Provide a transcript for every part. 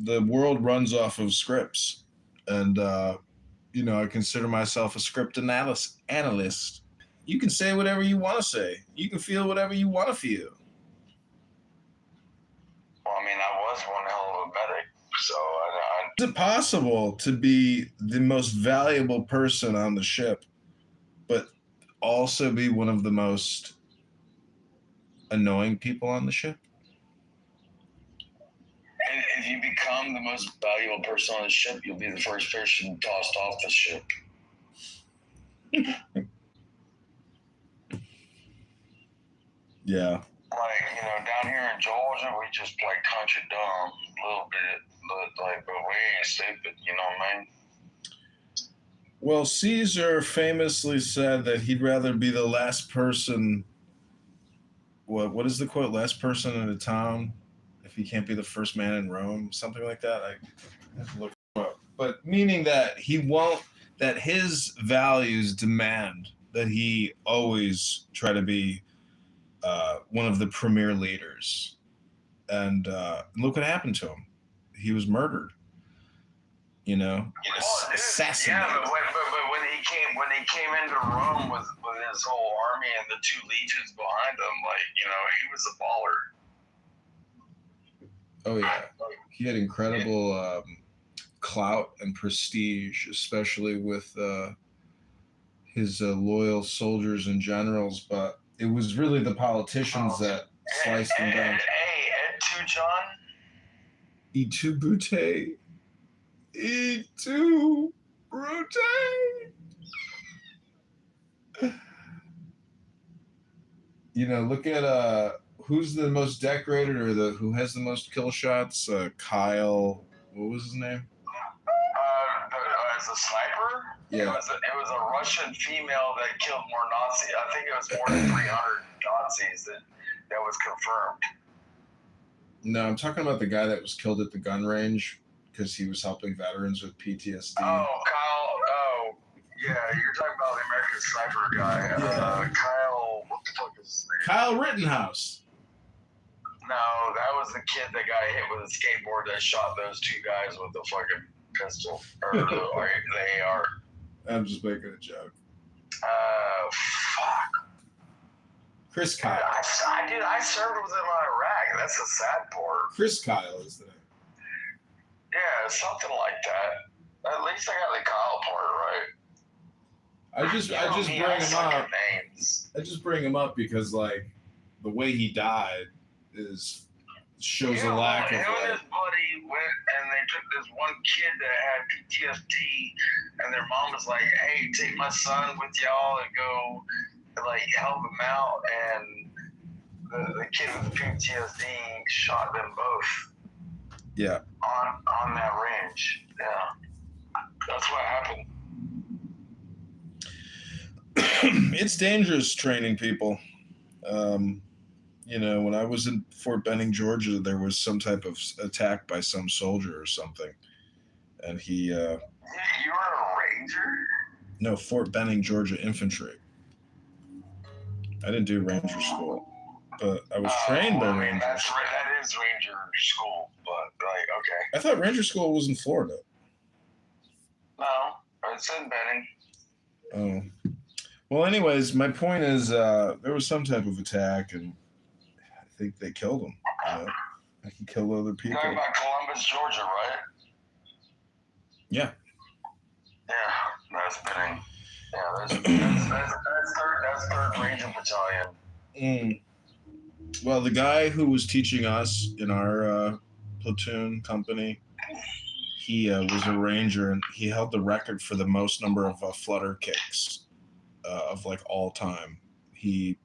the world runs off of scripts, and I consider myself a script analyst. You can say whatever you want to say. You can feel whatever you want to feel. Well, I mean, I was one hell of a medic, so Is it possible to be the most valuable person on the ship, but also be one of the most annoying people on the ship? If you become the most valuable person on the ship, you'll be the first person tossed off the ship. Yeah. Like, down here in Georgia, we just play country dumb a little bit, but we ain't stupid, you know what I mean? Well, Caesar famously said that he'd rather be the last person. What is the quote? Last person in a town if he can't be the first man in Rome, something like that. I have to look it up. But meaning that that his values demand that he always try to be one of the premier leaders. And look what happened to him. He was murdered. Assassinated. Yeah, but when he came into Rome with his whole army and the 2 legions behind him, he was a baller. Oh yeah, he had incredible clout and prestige, especially with his loyal soldiers and generals. But it was really the politicians that sliced him down. Hey, Ed Tujon. Et Brute. Et Brute. Look at who's the most decorated or who has the most kill shots. Kyle, what was his name? As a sniper? Yeah. It was a Russian female that killed more Nazis. I think it was more than 300 Nazis that was confirmed. No, I'm talking about the guy that was killed at the gun range because he was helping veterans with PTSD. Oh, Kyle. Oh, yeah. You're talking about the American sniper guy. Yeah. Kyle. What the fuck is his name? Kyle Rittenhouse. No, that was the kid that got hit with a skateboard that shot those 2 guys with the fucking pistol. Or the AR. I'm just making a joke. Fuck. Chris Kyle. I served with him on Iraq. That's the sad part. Chris Kyle is the name. Yeah, something like that. At least I got the Kyle part right. I just bring him up. Names. I just bring him up because the way he died shows a lack of. Him and his buddy went and they took this one kid that had PTSD, and their mom was like, "Hey, take my son with y'all and go help him out." And the kid with the PTSD shot them both. Yeah. On that range. Yeah. That's what happened. It's dangerous training people. When I was in Fort Benning, Georgia, there was some type of attack by some soldier or something. And he... You were a ranger? No, Fort Benning, Georgia infantry. I didn't do ranger school, but I was trained by rangers. That is ranger school, but okay. I thought ranger school was in Florida. No, it's in Benning. Oh. Well, anyways, my point is there was some type of attack, and I think they killed him. I can kill other people. You're talking about Columbus, Georgia, right? Yeah. Yeah, that's Benning. Yeah, that's 3rd Ranger Battalion. Well, the guy who was teaching us in our platoon company, he was a ranger, and he held the record for the most number of flutter kicks of all time. It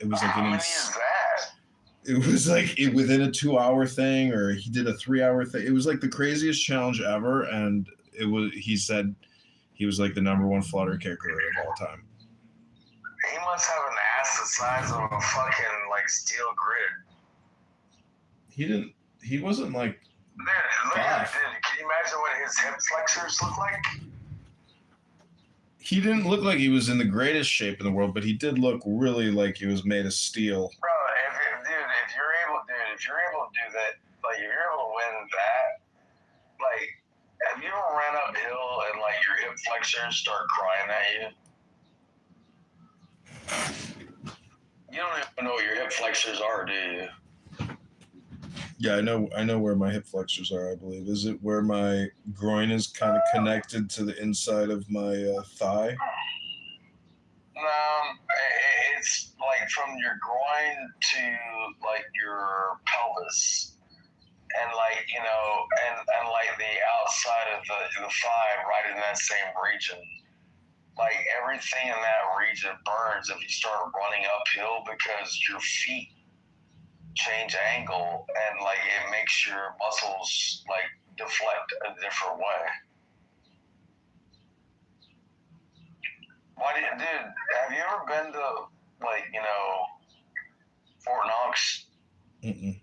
was How many is that? It was within a 2-hour thing, or he did a 3-hour thing. It was the craziest challenge ever, and he said he was the #1 flutter kicker of all time. He must have an ass the size of a fucking steel grid. He wasn't Dude, look at it. Can you imagine what his hip flexors look like? He didn't look like he was in the greatest shape in the world, but he did look really like he was made of steel. Bro, if you're able to do that, if you're able to win that, flexors start crying at you? You don't even know what your hip flexors are, do you? Yeah, I know where my hip flexors are, I believe. Is it where my groin is kind of connected to the inside of my thigh? It's like from your groin to like your pelvis, and like and like the outside of the thigh, right in that same region. Like everything in that region burns if you start running uphill because your feet change angle and like it makes your muscles like deflect a different way. Dude, have you ever been to like Fort Knox? Mm-mm.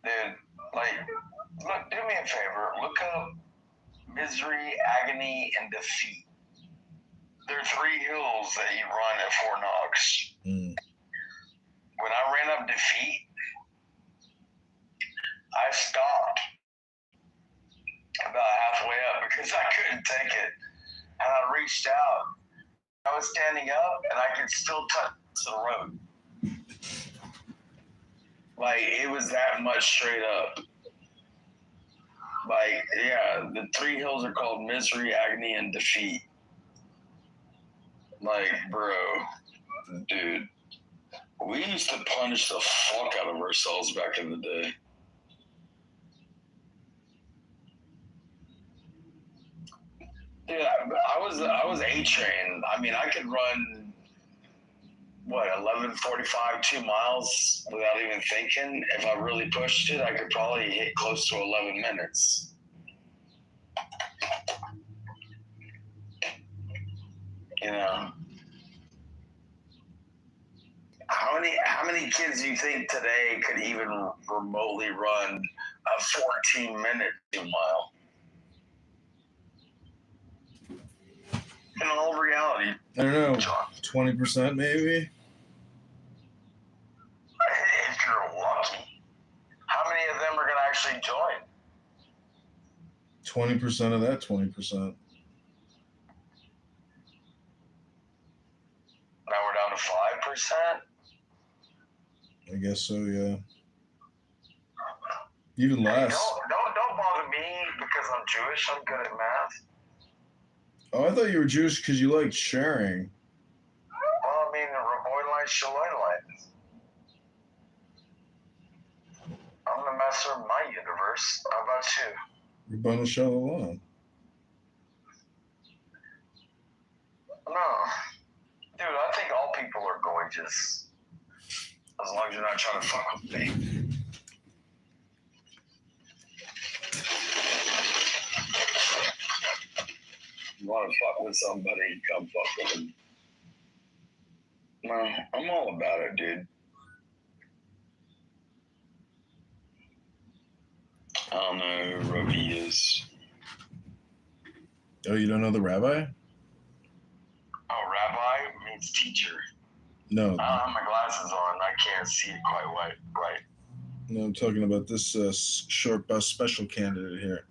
Dude, like, look, do me a favor, look up misery, agony, and defeat. There are 3 hills that you run at Fort Knox. Mm. When I ran up defeat, I stopped about halfway up because I couldn't take it. And I reached out. I was standing up and I could still touch the road. Like, it was that much straight up. Like, yeah, the 3 hills are called misery, agony, and defeat. Like, bro, dude, we used to punish the fuck out of ourselves back in the day. Dude, I was A-train. I mean, I could run 11:45, 2 miles without even thinking. If I really pushed it, I could probably hit close to 11 minutes. You know, how many kids do you think today could even remotely run a 14-minute 2 mile? In all reality, I don't know, 20% maybe? if you're lucky. How many of them are going to actually join? 20% of that 20%. Now we're down to 5%. I guess so, yeah. Even less. Hey, don't bother me because I'm Jewish. I'm good at math. Oh, I thought you were Jewish because you liked sharing. Well, I mean, Raboy Shalom. I'm the master of my universe. How about you? Rabbanu Shalom. No. Dude, I think all people are gorgeous. As long as you're not trying to fuck with me. You want to fuck with somebody, come fuck with them. No, I'm all about it, dude. I don't know who Roby is. Oh, you don't know the rabbi? Oh, rabbi means teacher. No. I don't have my glasses on. I can't see it quite right. No, I'm talking about this short bus special candidate here.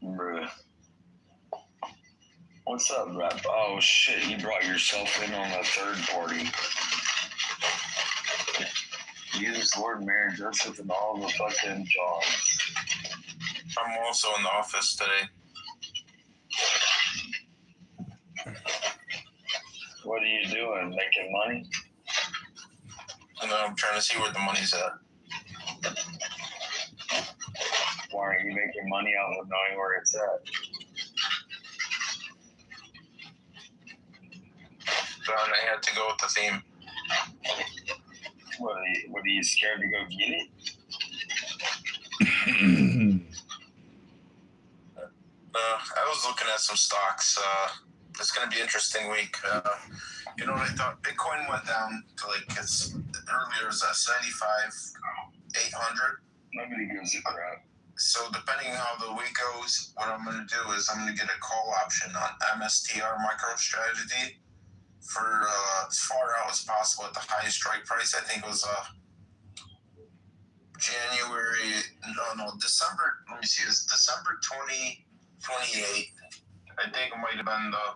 Bruh. What's up, rap? Oh, shit. You brought yourself in on the third party. Jesus, Lord, Mary, Joseph, and all the fucking Johns. I'm also in the office today. What are you doing? Making money? No, I'm trying to see where the money's at. Why aren't you making money out of knowing where it's at? Then I had to go with the theme. What are you scared to go get it? I was looking at some stocks. It's going to be an interesting week. You know what I thought? Bitcoin went down to earlier it was at 75,800. Nobody gives a crap. So depending on how the week goes, what I'm going to do is I'm going to get a call option on MSTR MicroStrategy for as far out as possible at the highest strike price. I think it was December. Let me me see. It's December 2028. I think it might have been the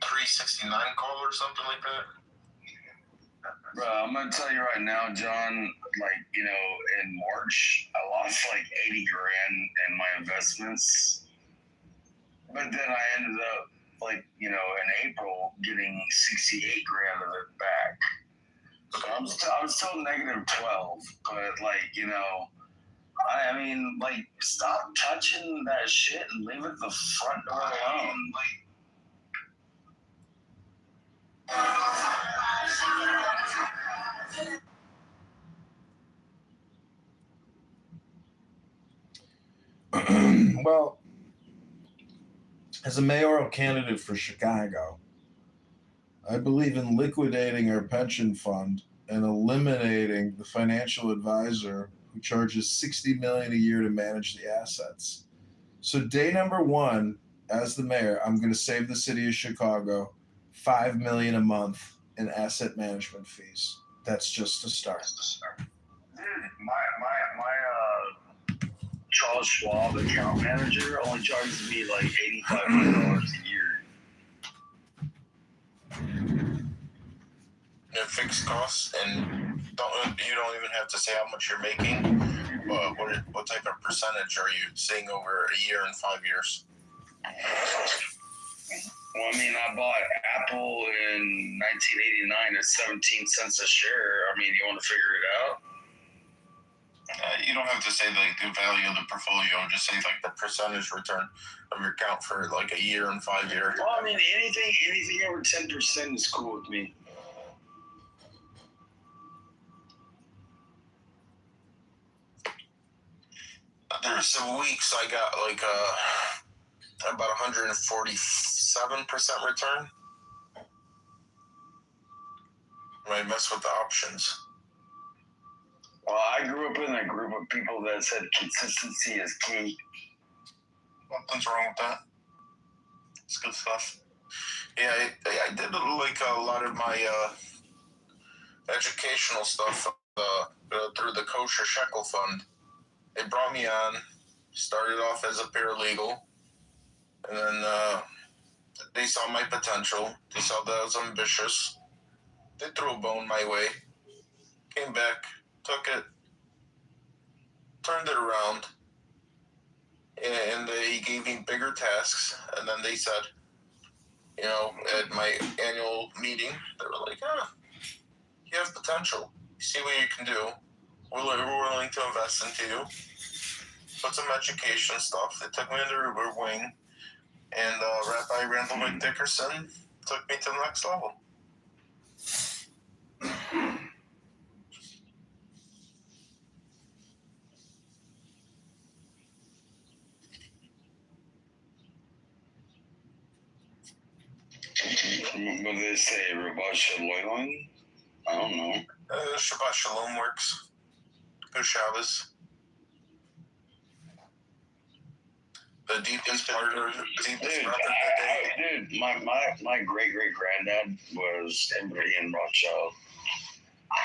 369 call or something like that. Bro, I'm gonna tell you right now, John. Like, you know, in March, I lost like 80 grand in my investments, but then I ended up, like, you know, in April getting 68 grand of it back. So I'm still negative 12, but like, you know, I mean, like, stop touching that shit and leave it the front door alone. Well, as a mayoral candidate for Chicago, I believe in liquidating our pension fund and eliminating the financial advisor who charges $60 million a year to manage the assets. So day number one, as the mayor, I'm going to save the city of Chicago $5 million a month in asset management fees. That's just a start. Dude, my Charles Schwab account manager only charges me like $8,500 a year. And fixed costs, and you don't even have to say how much you're making. But what type of percentage are you seeing over a year and 5 years? Well, I mean, I bought Apple in 1989 at 17 cents a share. I mean, you want to figure it out? You don't have to say like the value of the portfolio. Just say like the percentage return of your account for like a year and 5 years. Well, I mean, anything over 10% is cool with me. There's some weeks I got like about 147% return. I mess with the options. Well, I grew up in a group of people that said consistency is key. Nothing's wrong with that. It's good stuff. Yeah, I did like a lot of my educational stuff through the Kosher Shekel Fund. They brought me on, started off as a paralegal, and then they saw my potential. They saw that I was ambitious. They threw a bone my way. Came back, took it, turned it around, and they gave me bigger tasks. And then they said, you know, at my annual meeting, they were like, you have potential. See what you can do. We're willing to invest into you. Put some education stuff. They took me under their wing. And Rabbi Randall McDickerson took me to the next level. What do they say? Rabbi Shalom? I don't know. Shabbat Shalom works. Good Shabbos. The deepest part of the deepest breath of the day. Dude, my great granddad was in Rothschild.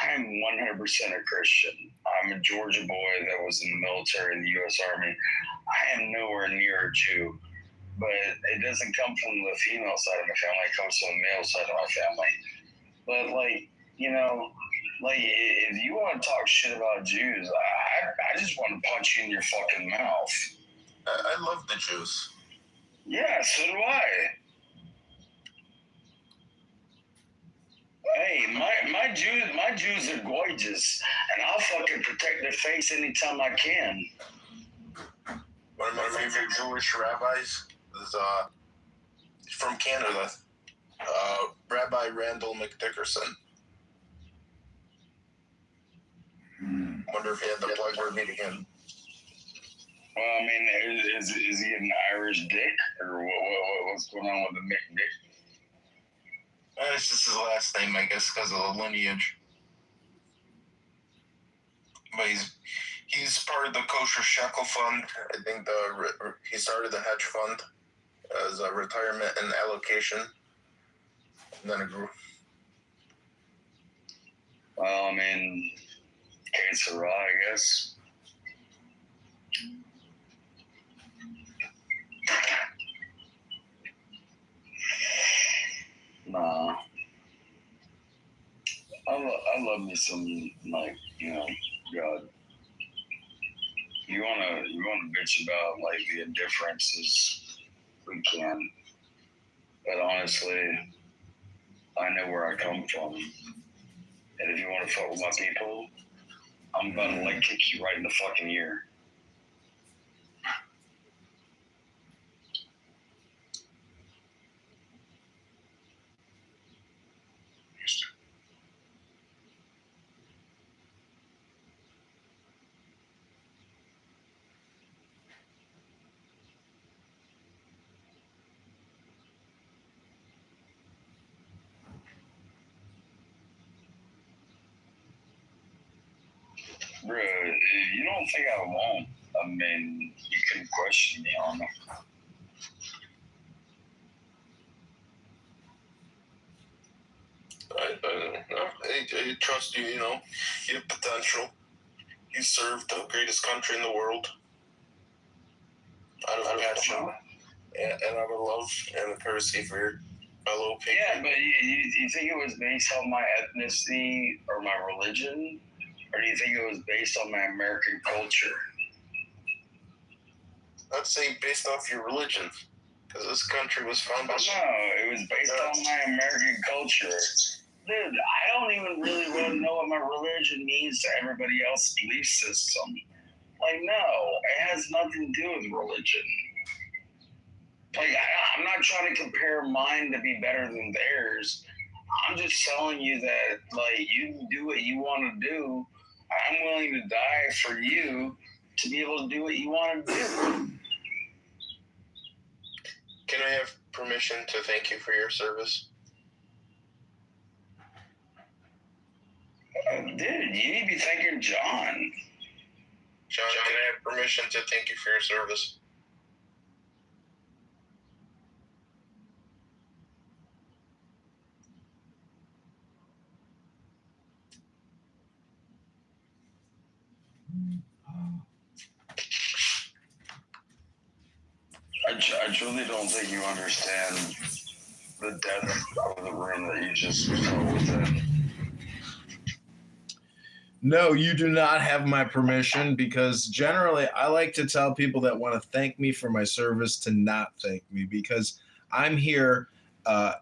I'm 100% a Christian. I'm a Georgia boy that was in the military in the U.S. Army. I am nowhere near a Jew, but it doesn't come from the female side of my family. It comes from the male side of my family. But like, you know, like if you want to talk shit about Jews, I just want to punch you in your fucking mouth. I love the Jews. Yeah, so do I. Hey, my Jews are gorgeous, and I'll fucking protect their face anytime I can. One of my favorite Jewish rabbis is from Canada, Rabbi Randall McDickerson. Wonder if he had the pleasure of meeting him. Well, I mean, is he an Irish dick, or what's going on with the McDick? It's just his last name, I guess, because of the lineage. But he's part of the Kosher Shekel Fund. I think he started the hedge fund as a retirement and allocation, and then it grew. Well, I mean, que sera, I guess. Nah, I love me some, like, God. You wanna bitch about like the indifferences, we can, but honestly, I know where I come from, and if you want to fuck with my people, I'm about to like kick you right in the fucking ear. Bro, you don't think I won't? I mean, you can question me on it. I trust you, you have potential. You served the greatest country in the world out of passion and out of love and the courtesy for your fellow people. Yeah, but you think it was based on my ethnicity or my religion? Or do you think it was based on my American culture? I'd say based off your religion, because this country was founded. No, it was based on my American culture. Dude, I don't even really want to know what my religion means to everybody else's belief system. Like, no, it has nothing to do with religion. Like, I'm not trying to compare mine to be better than theirs. I'm just telling you that, like, you can do what you want to do. I'm willing to die for you to be able to do what you want to do. Can I have permission to thank you for your service? Dude, you need to be thanking John. John, can I have permission to thank you for your service? I truly don't think you understand the depth of the room that you just fell within. No, you do not have my permission, because generally I like to tell people that want to thank me for my service to not thank me, because I'm here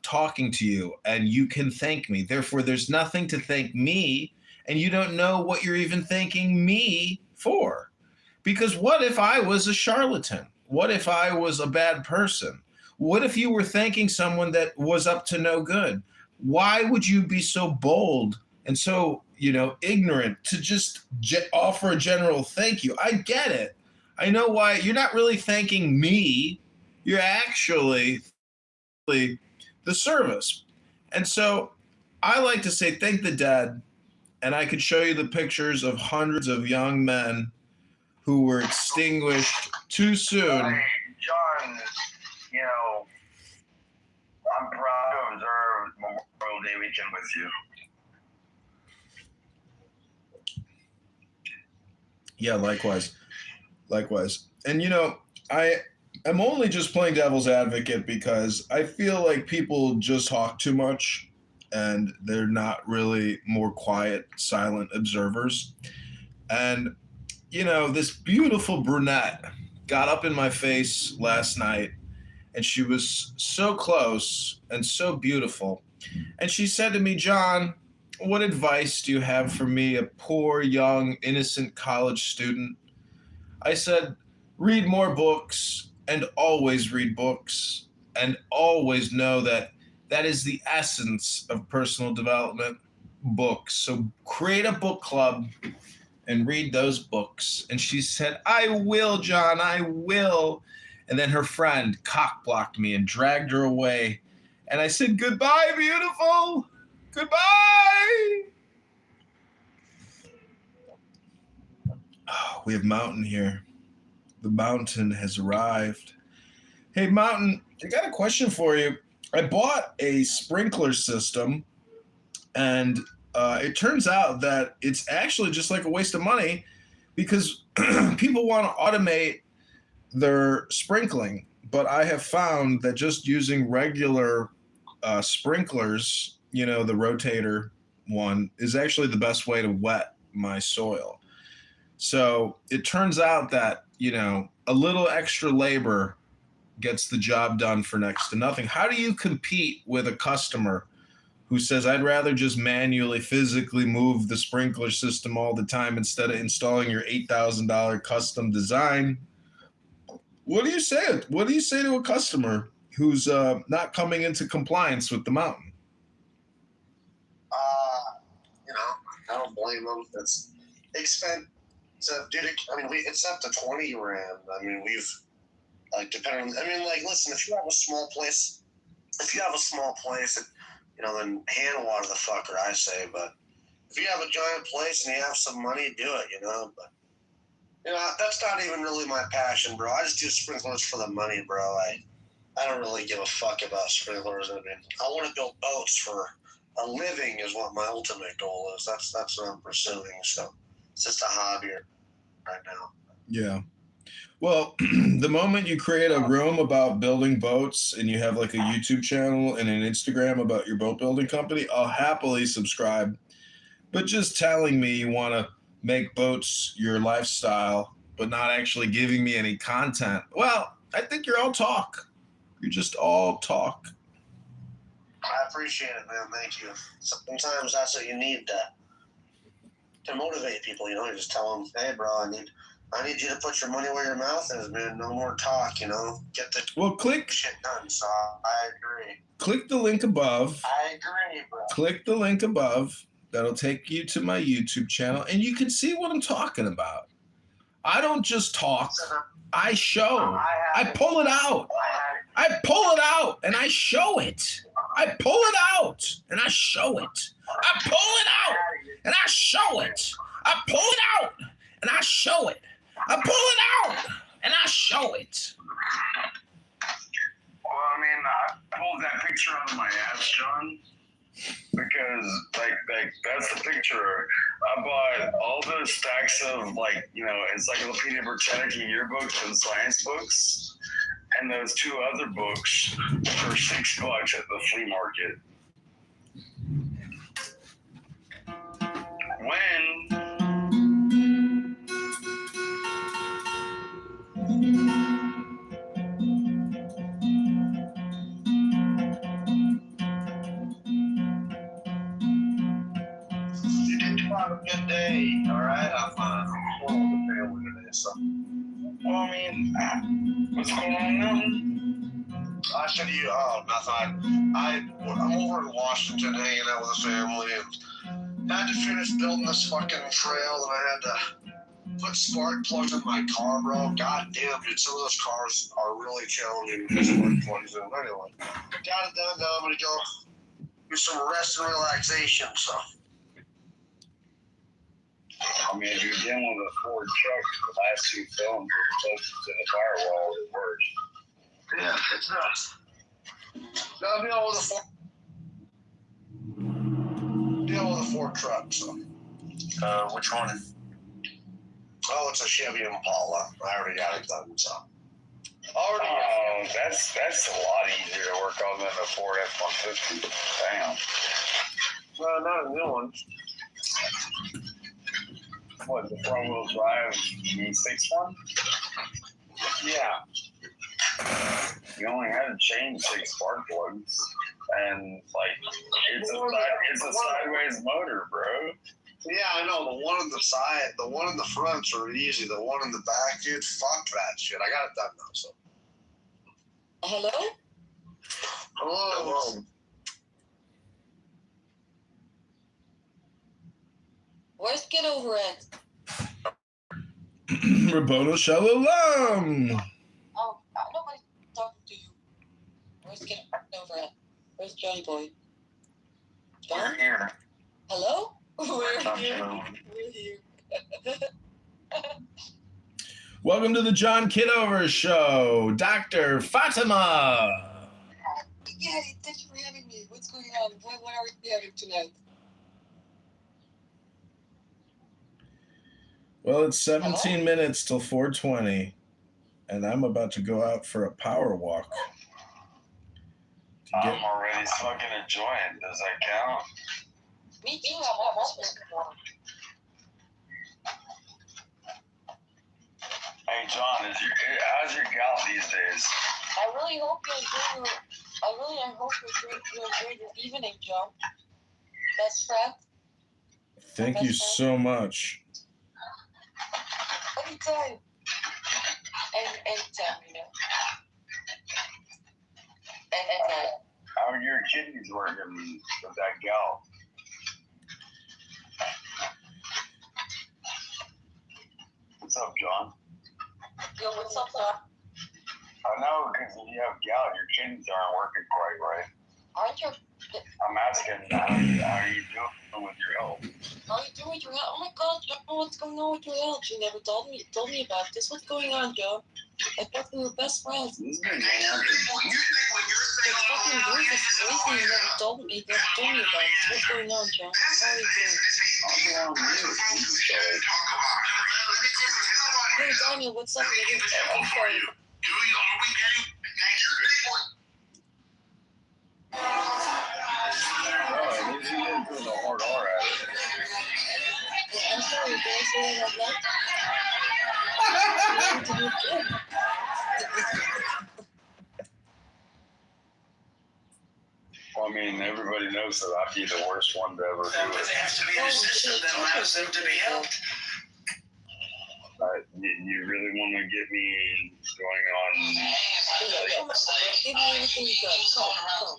talking to you and you can thank me. Therefore, there's nothing to thank me, and you don't know what you're even thanking me for. Because what if I was a charlatan? What if I was a bad person? What if you were thanking someone that was up to no good? Why would you be so bold and so, ignorant to just offer a general thank you? I get it. I know why. You're not really thanking me. You're actually the service. And so I like to say thank the dead, and I could show you the pictures of hundreds of young men who were extinguished too soon. Hey, John, I'm proud to observe Memorial Day weekend with you. Yeah, likewise. And I am only just playing devil's advocate because I feel like people just talk too much and they're not really more quiet, silent observers. And this beautiful brunette got up in my face last night, and she was so close and so beautiful. And she said to me, John, what advice do you have for me, a poor, young, innocent college student? I said, read more books and always read books, and always know that that is the essence of personal development, books. So create a book club and read those books. And she said, I will, John, I will. And then her friend cock blocked me and dragged her away. And I said, goodbye, beautiful. Goodbye. Oh, we have Mountain here. The Mountain has arrived. Hey, Mountain, I got a question for you. I bought a sprinkler system, and it turns out that it's actually just like a waste of money, because people want to automate their sprinkling. But I have found that just using regular sprinklers, the rotator one, is actually the best way to wet my soil. So it turns out that, a little extra labor gets the job done for next to nothing. How do you compete with a customer who says, I'd rather just manually, physically move the sprinkler system all the time instead of installing your $8,000 custom design? What do you say? What do you say to a customer who's not coming into compliance with the mountain? I don't blame them. It's expensive, dude. It's up to 20 grand. I mean, we've depending on. Listen, if you have a small place, then hand water the fucker, I say. But if you have a giant place and you have some money, do it. But that's not even really my passion, bro. I just do sprinklers for the money, bro. I don't really give a fuck about sprinklers. I want to build boats for a living is what my ultimate goal is. That's what I'm pursuing. So it's just a hobby right now. Yeah. Well, the moment you create a room about building boats and you have like a YouTube channel and an Instagram about your boat building company, I'll happily subscribe. But just telling me you want to make boats your lifestyle, but not actually giving me any content, well, I think you're all talk. You're just all talk. I appreciate it, man. Thank you. Sometimes that's what you need to motivate people. You just tell them, hey, bro, I need you to put your money where your mouth is, man. No more talk. Get the click shit done. So I agree. Click the link above. I agree, bro. Click the link above. That'll take you to my YouTube channel, and you can see what I'm talking about. I don't just talk. I show. I pull it out. I pull it out, and I show it. I pull it out, and I show it. I pull it out, and I show it. I pull it out, and I show it. I pull it out, and I show it. Well, I pulled that picture out of my ass, John, because that's the picture. I bought all those stacks of Encyclopedia Britannica yearbooks and science books, and those two other books for $6 at the flea market. You did have a good day, all right? I'm full with the family today, so. Well, what's going on now? I said to you, nothing. I'm over in Washington hanging out with the family and had to finish building this fucking trail, and I had to put spark plugs in my car, bro. God damn, dude, some of those cars are really challenging to put spark plugs in. Anyway, got it done. Now I'm gonna go do some rest and relaxation. So. If you're dealing with a Ford truck, the last two films are closest to the firewall, it works. Yeah, it's nuts. Now deal with a Ford truck. So. Which one? Oh, it's a Chevy Impala. I already got it done. So. That's a lot easier to work on than a Ford F-150. Damn. Well, not a new one. What, the front-wheel drive V6 one? Yeah. You only had to change 6 spark plugs, and it's a sideways motor, bro. Yeah, I know. The one on the side, the one in the fronts are easy. The one in the back, dude, fuck that shit. I got it done now. So. Hello? Hello. Where's Kitover at? Rabboni Shalom. Oh, nobody's talking to you. Where's Kitover at? Where's Johnny Boy? John? We're here. Hello? We're here. Hello. We're here. Welcome to the John Kitover Show, Dr. Fatima. Yeah, thank you for having me. What's going on? What are we having tonight? Well, it's 17 minutes till 4:20, and I'm about to go out for a power walk. I'm already smoking a joint. Does that count? Me too. I'm almost smoking one. Hey, John, how's your gout these days? I really hope you're doing your evening, John. Best friend. Thank you so much. Anytime. Anytime, you know. Anytime. How are your kidneys working with that gout? What's up, John? Yo, what's up, John? I know, because if you have gout, your kidneys aren't working quite right. Aren't you? I'm asking, how are you doing with your health? How are you doing with your health? Oh my God, John, what's going on with your health? You never told me about this. What's going on, John? I thought we were best friends. This is good, man. The fucking voice is crazy. You never told me about this. What's going on, John? How are you doing? Hey, Daniel, what's up? I'm sorry. I'm sorry, did I say that like that? Well, I mean, everybody knows that I'd be the worst one to ever do But it. there has to be a system that allows them to be helped. You really want to get me going on? Give me anything you got. Come.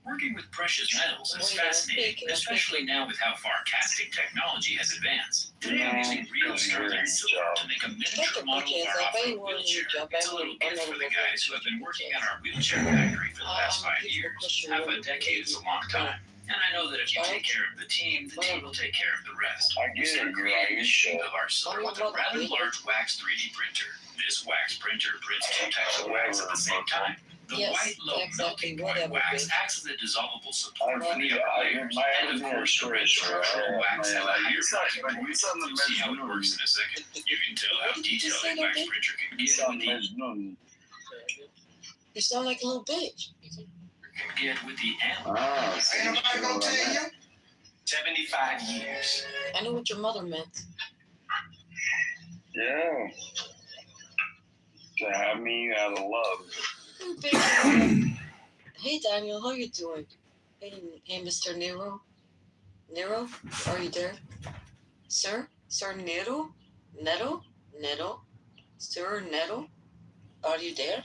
Working with precious metals is fascinating, especially now with how far casting technology has advanced. Today I'm using real sterling silver to make a miniature model of our off-road wheelchair. It's a little gift for the guys who have been working at our wheelchair factory for the past 5 years. Half a decade is a long time. And I know that if you take care of the team will take care of the rest. I get Instead it, of creating a sheet right. of our silver with a rather large wax 3D printer. This wax printer prints 2 types of wax at the same time. The white low melting point wax acts as a dissolvable support for the upper layers. And of course, the red structural wax has a higher melting point. You'll see how it works in a second. You can tell how detailed a wax printer can get with You sound like a little bitch. the analog. 75 years. I know what your mother meant. Yeah. To have me out of love. Hey, Daniel, how you doing? Hey, Mr. Nero. Nero, are you there? Sir Nero? Neto? Sir Neto? Are you there?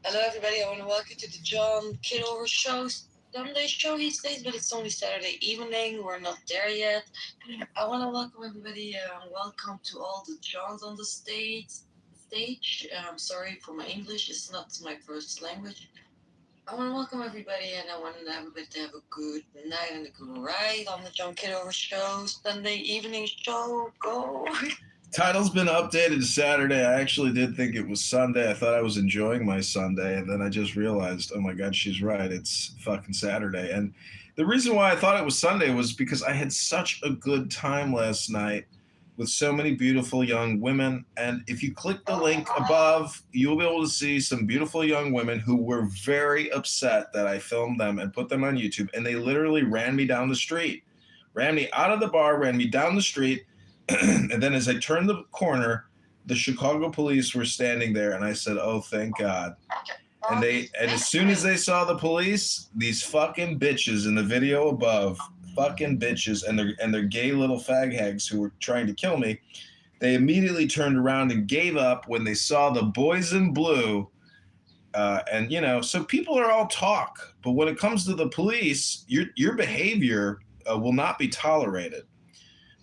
Hello, everybody. I want to welcome you to the John Kitover show. Sunday show these days, but it's only Saturday evening. We're not there yet. I want to welcome everybody. Welcome to all the Johns on the stage. I'm sorry for my English. It's not my first language. I want to welcome everybody, and I want everybody to have a good night and a good ride on the John Kitover show. Sunday evening show. Go. Title's been updated to Saturday. I actually did think it was Sunday. I thought I was enjoying my Sunday, and then I just realized, oh my God, she's right. It's fucking Saturday. And the reason why I thought it was Sunday was because I had such a good time last night with so many beautiful young women. And if you click the link above, you'll be able to see some beautiful young women who were very upset that I filmed them and put them on YouTube. And they literally ran me down the street, ran me out of the bar, ran me down the street. And then as I turned the corner, the Chicago police were standing there, and I said, oh, thank God. And as soon as they saw the police, these fucking bitches in the video above, fucking bitches, and their gay little fag hags who were trying to kill me, they immediately turned around and gave up when they saw the boys in blue. And, so people are all talk. But when it comes to the police, your behavior will not be tolerated.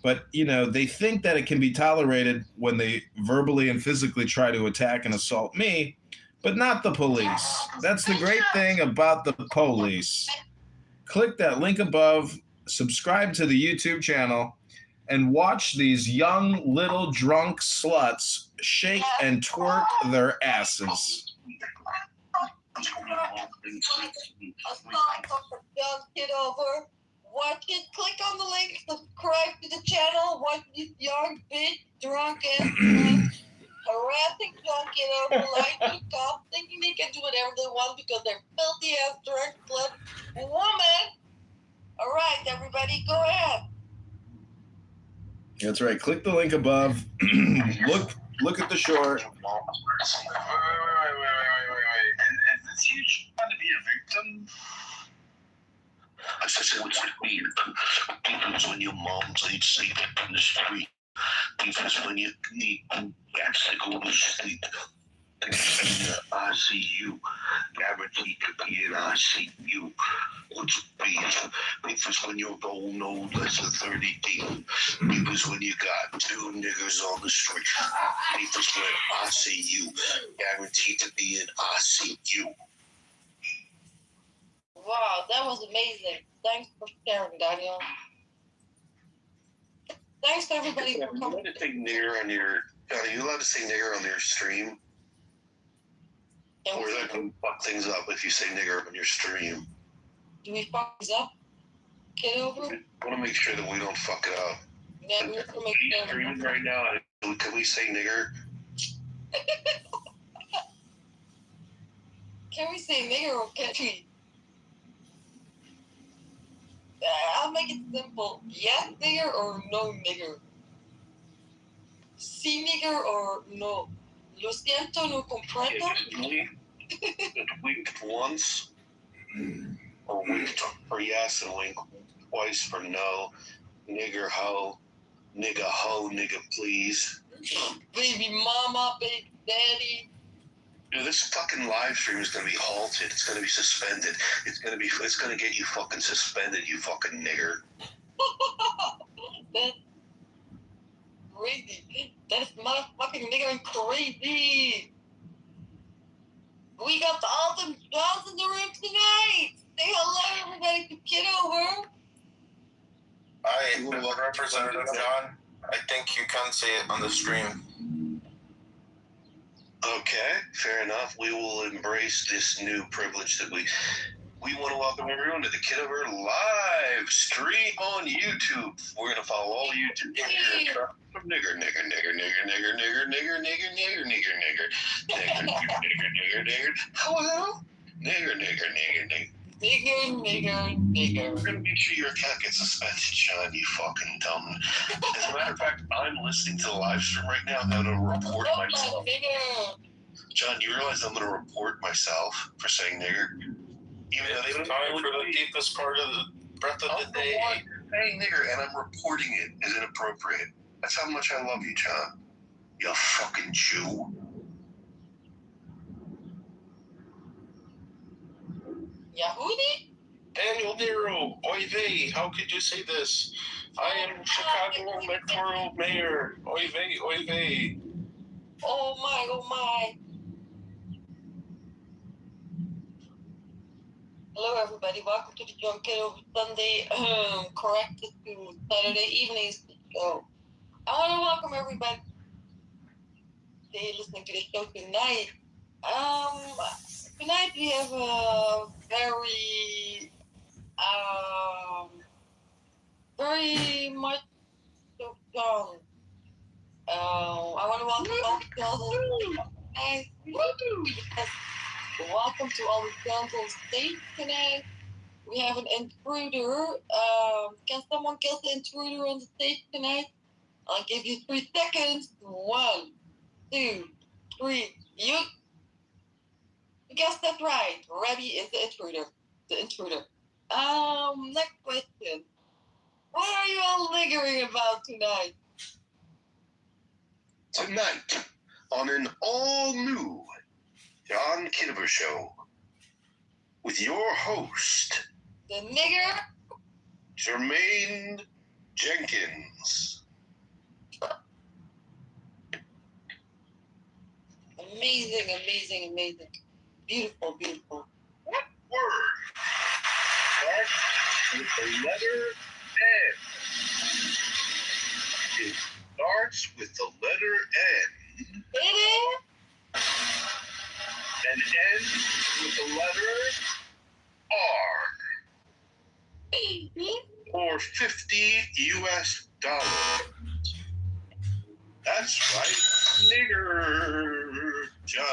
But, they think that it can be tolerated when they verbally and physically try to attack and assault me, but not the police. That's the great thing about the police. Click that link above, subscribe to the YouTube channel, and watch these young little drunk sluts shake and twerk their asses. Get over. Watch it. Click on the link. Subscribe to the channel. Watch this young bitch, drunk ass. harassing John Kitover, lying to the cops, thinking they can do whatever they want because they're filthy ass drunk club woman. All right, everybody, go ahead. That's right. Click the link above. Look at the short. Wait. Is this you trying to be a victim? I said, what's it mean? Demons when your mom's ain't sleep in the street. Demons when you need cats to go to sleep. ICU, guaranteed to be in ICU. What's beef? Beef is when you're roll no less than 30 deep. Beef is when you got 2 niggas on the street. Beef is when ICU, guaranteed to be in ICU. Wow, that was amazing. Thanks for sharing, Daniel. Thanks to everybody for You coming. allowed to say nigger on your... Johnny, you allowed to say nigger on your stream? Or is that going to fuck things up if you say nigger on your stream? Do we fuck this up? Kitover? I want to make sure that we don't fuck it up. Yeah, we have to make He's sure. streaming right now. Can we say nigger? Can we say nigger or can we? I'll make it simple. Yes, nigger or no nigger? Si nigger or no? Lo siento, no comprendo. Just wink once, or wink for yes and wink twice for no. Nigger ho, nigga please. Baby mama, baby daddy. Dude, this fucking live stream is gonna be halted. It's gonna be suspended. It's gonna get you fucking suspended, you fucking nigger. That's crazy. That's motherfucking nigger and crazy. We got all them dolls in the room tonight. Say hello, everybody, to Kitover. Hi, Representative John. I think you can say it on the stream. Okay, fair enough. We will embrace this new privilege that we want to welcome everyone to the Kitover live stream on YouTube. We're gonna follow all YouTube from nigger. Hello, nigger. Nigger. We're gonna make sure your account gets suspended, John. You fucking dumb. As a matter of fact, I'm listening to the live stream right now. I'm gonna report myself. Nigger. John, you realize I'm gonna report myself for saying nigger? Even though they don't Time for the deepest part of the breath of the day. Saying nigger, and I'm reporting it as inappropriate. That's how much I love you, John. You fucking Jew. Yahudi? Daniel Nero, oy vey, how could you say this? I am Chicago Metro Mayor. Oy vey. Oh my. Hello, everybody. Welcome to the John Kitover Sunday, corrected to Saturday evening show. I want to welcome everybody today listening to the show tonight. Tonight we have a very much so song. I want to welcome all the guys. Welcome to all the guns on stage tonight. We have an intruder. Can someone kill the intruder on the stage tonight? I'll give you 3 seconds. 1, 2, 3. You guessed that right. Rebby is the intruder. Next question. What are you all niggering about tonight? Tonight, on an all-new John Kitover show, with your host, The nigger? Jermaine Jenkins. Amazing. Beautiful. What word starts with the letter N? It starts with the letter N It is? and ends with the letter R or $50 US. That's right. Nigger. John.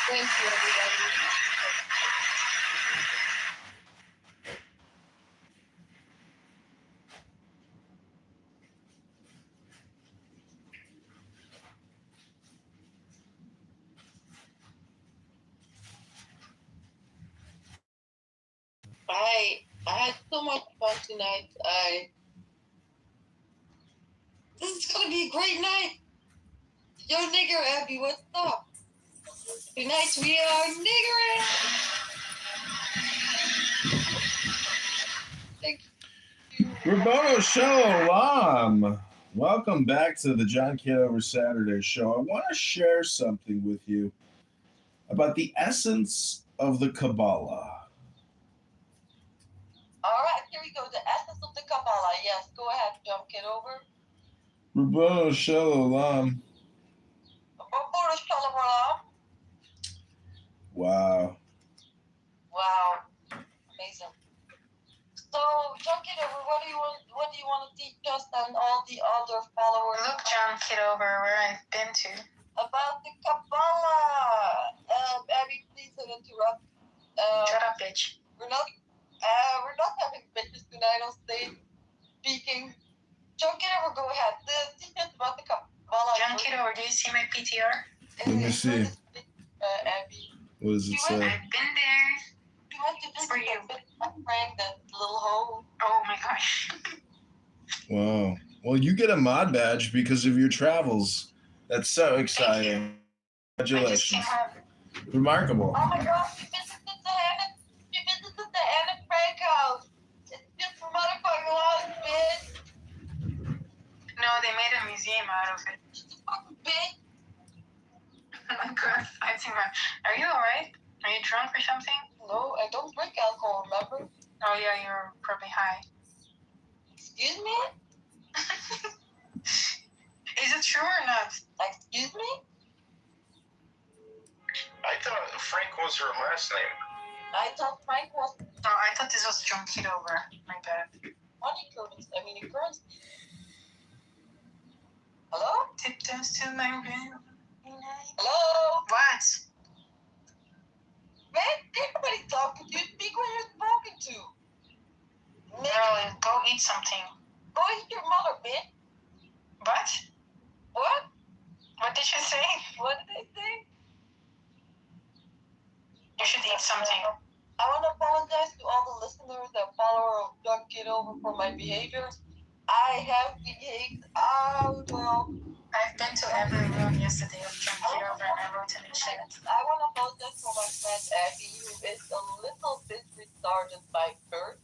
Thank you, everybody. I had so much fun tonight. This is gonna be a great night. Yo, nigger, Abby, what's up? Tonight we are niggering. Thank you. Roberto Shalom. Welcome back to the John Kitover Saturday Show. I want to share something with you about the essence of the Kabbalah. All right, here we go. The essence of the Kabbalah. Yes, go ahead, John Kitover. Roberto Shalom. Roberto Shalom. Wow. Wow, amazing. So, John Kitover, what do you want to teach us and all the other followers? Look, John Kitover, where I've been to. About the Kabbalah. Abby, please don't interrupt. Shut up, bitch. We're not having bitches tonight on stage speaking. John Kitover, go ahead. Teach us about the Kabbalah. John Kitover, do you see my PTR? Let me see. Abby. What does it say? I've been there. You want to just For you. prank that little hoe? Oh my gosh. Wow. Well, you get a mod badge because of your travels. That's so exciting. I just Congratulations. can't have. Oh Remarkable. my gosh, you visited the Anna Frank house. It's just a motherfucking house, bitch. No, they made a museum out of it. She's a fucking bitch. Oh my god, I think are you alright? Are you drunk or something? No, I don't drink alcohol, remember? Oh yeah, you're probably high. Excuse me? Is it true or not? Excuse me? I thought Frank was her last name. I thought Frank was No, I thought this was John Kitover. My bad. money currency. In currency. Hello? Tiptoes to my room. Hello? What? Man, everybody talking to you. Speak when you're spoken to. No, go eat something. Go eat your mother, bitch. What? What? What did you say? What did they say? You should eat something. I want to apologize to all the listeners and followers of John Kitover for my behavior. I have behaved out of... I've been to every room yesterday of John Kitover and I wrote an shit. I want to apologize for my friend Abby, who is a little bit retarded by birth.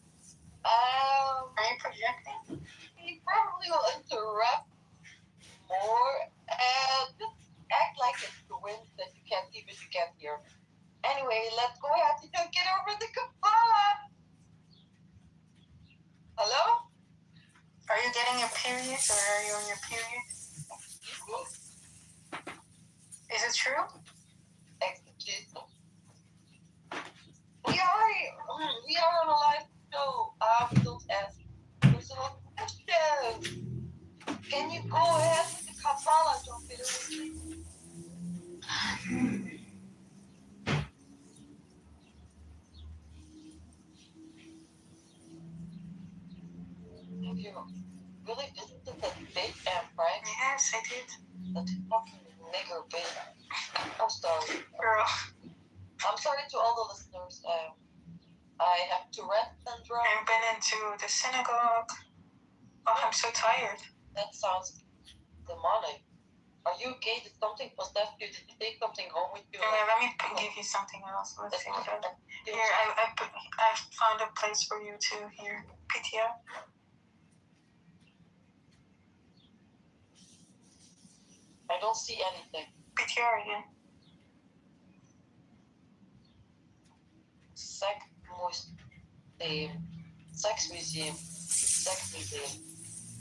Are you projecting? He probably will interrupt more and just act like it's the wind that you can't see but you can't hear. Anyway, let's go ahead and get over the Kabbalah. Hello? Are you getting your period or are you on your period? Excuse me? Is it true? Excuse me. We are on a live show. Don't ask personal questions. Can you go ahead with the Kabbalah, John Kitover? Have you really visited that big Anne Frank? Yes, I did. That fucking nigger bitch. I'm sorry. Girl. I'm sorry to all the listeners. I have Tourette syndrome. I've been into the synagogue. Oh, I'm so tired. That sounds demonic. Are you okay? Did something possess you? Did you take something home with you? Yeah, let me give you something else. Let's see. Here, I found a place for you too. Here, PTR. I don't see anything. PTR again. Sex museum. Sex museum.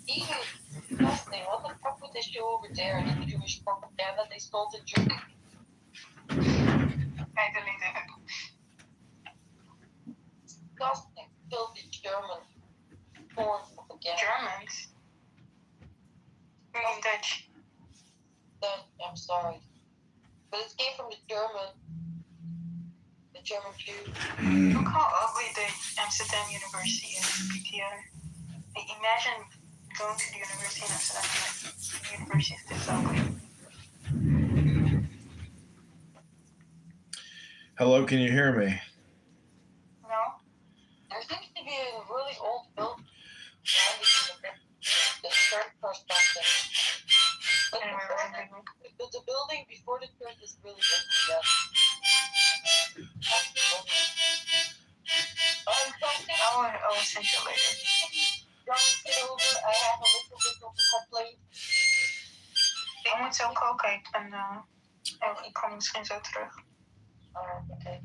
Even disgusting. What the fuck would they show over there in the Jewish propaganda they stole the Jews? I deleted it. Disgusting. German. Porn propaganda. Germans. You mean Dutch? I'm sorry. But it came from the German Jew. Look how ugly the Amsterdam University is, PTR. Like, imagine going to the university in Amsterdam and like, the university is this ugly. Hello, can you hear me? No? There seems to be a really old building. The church perspective. But the building before the church is really ugly, yeah. I will send you later. John Kitover, I have a little bit of a complaint. Ik moet zo ook kijken en ik kom misschien zo terug. Okay.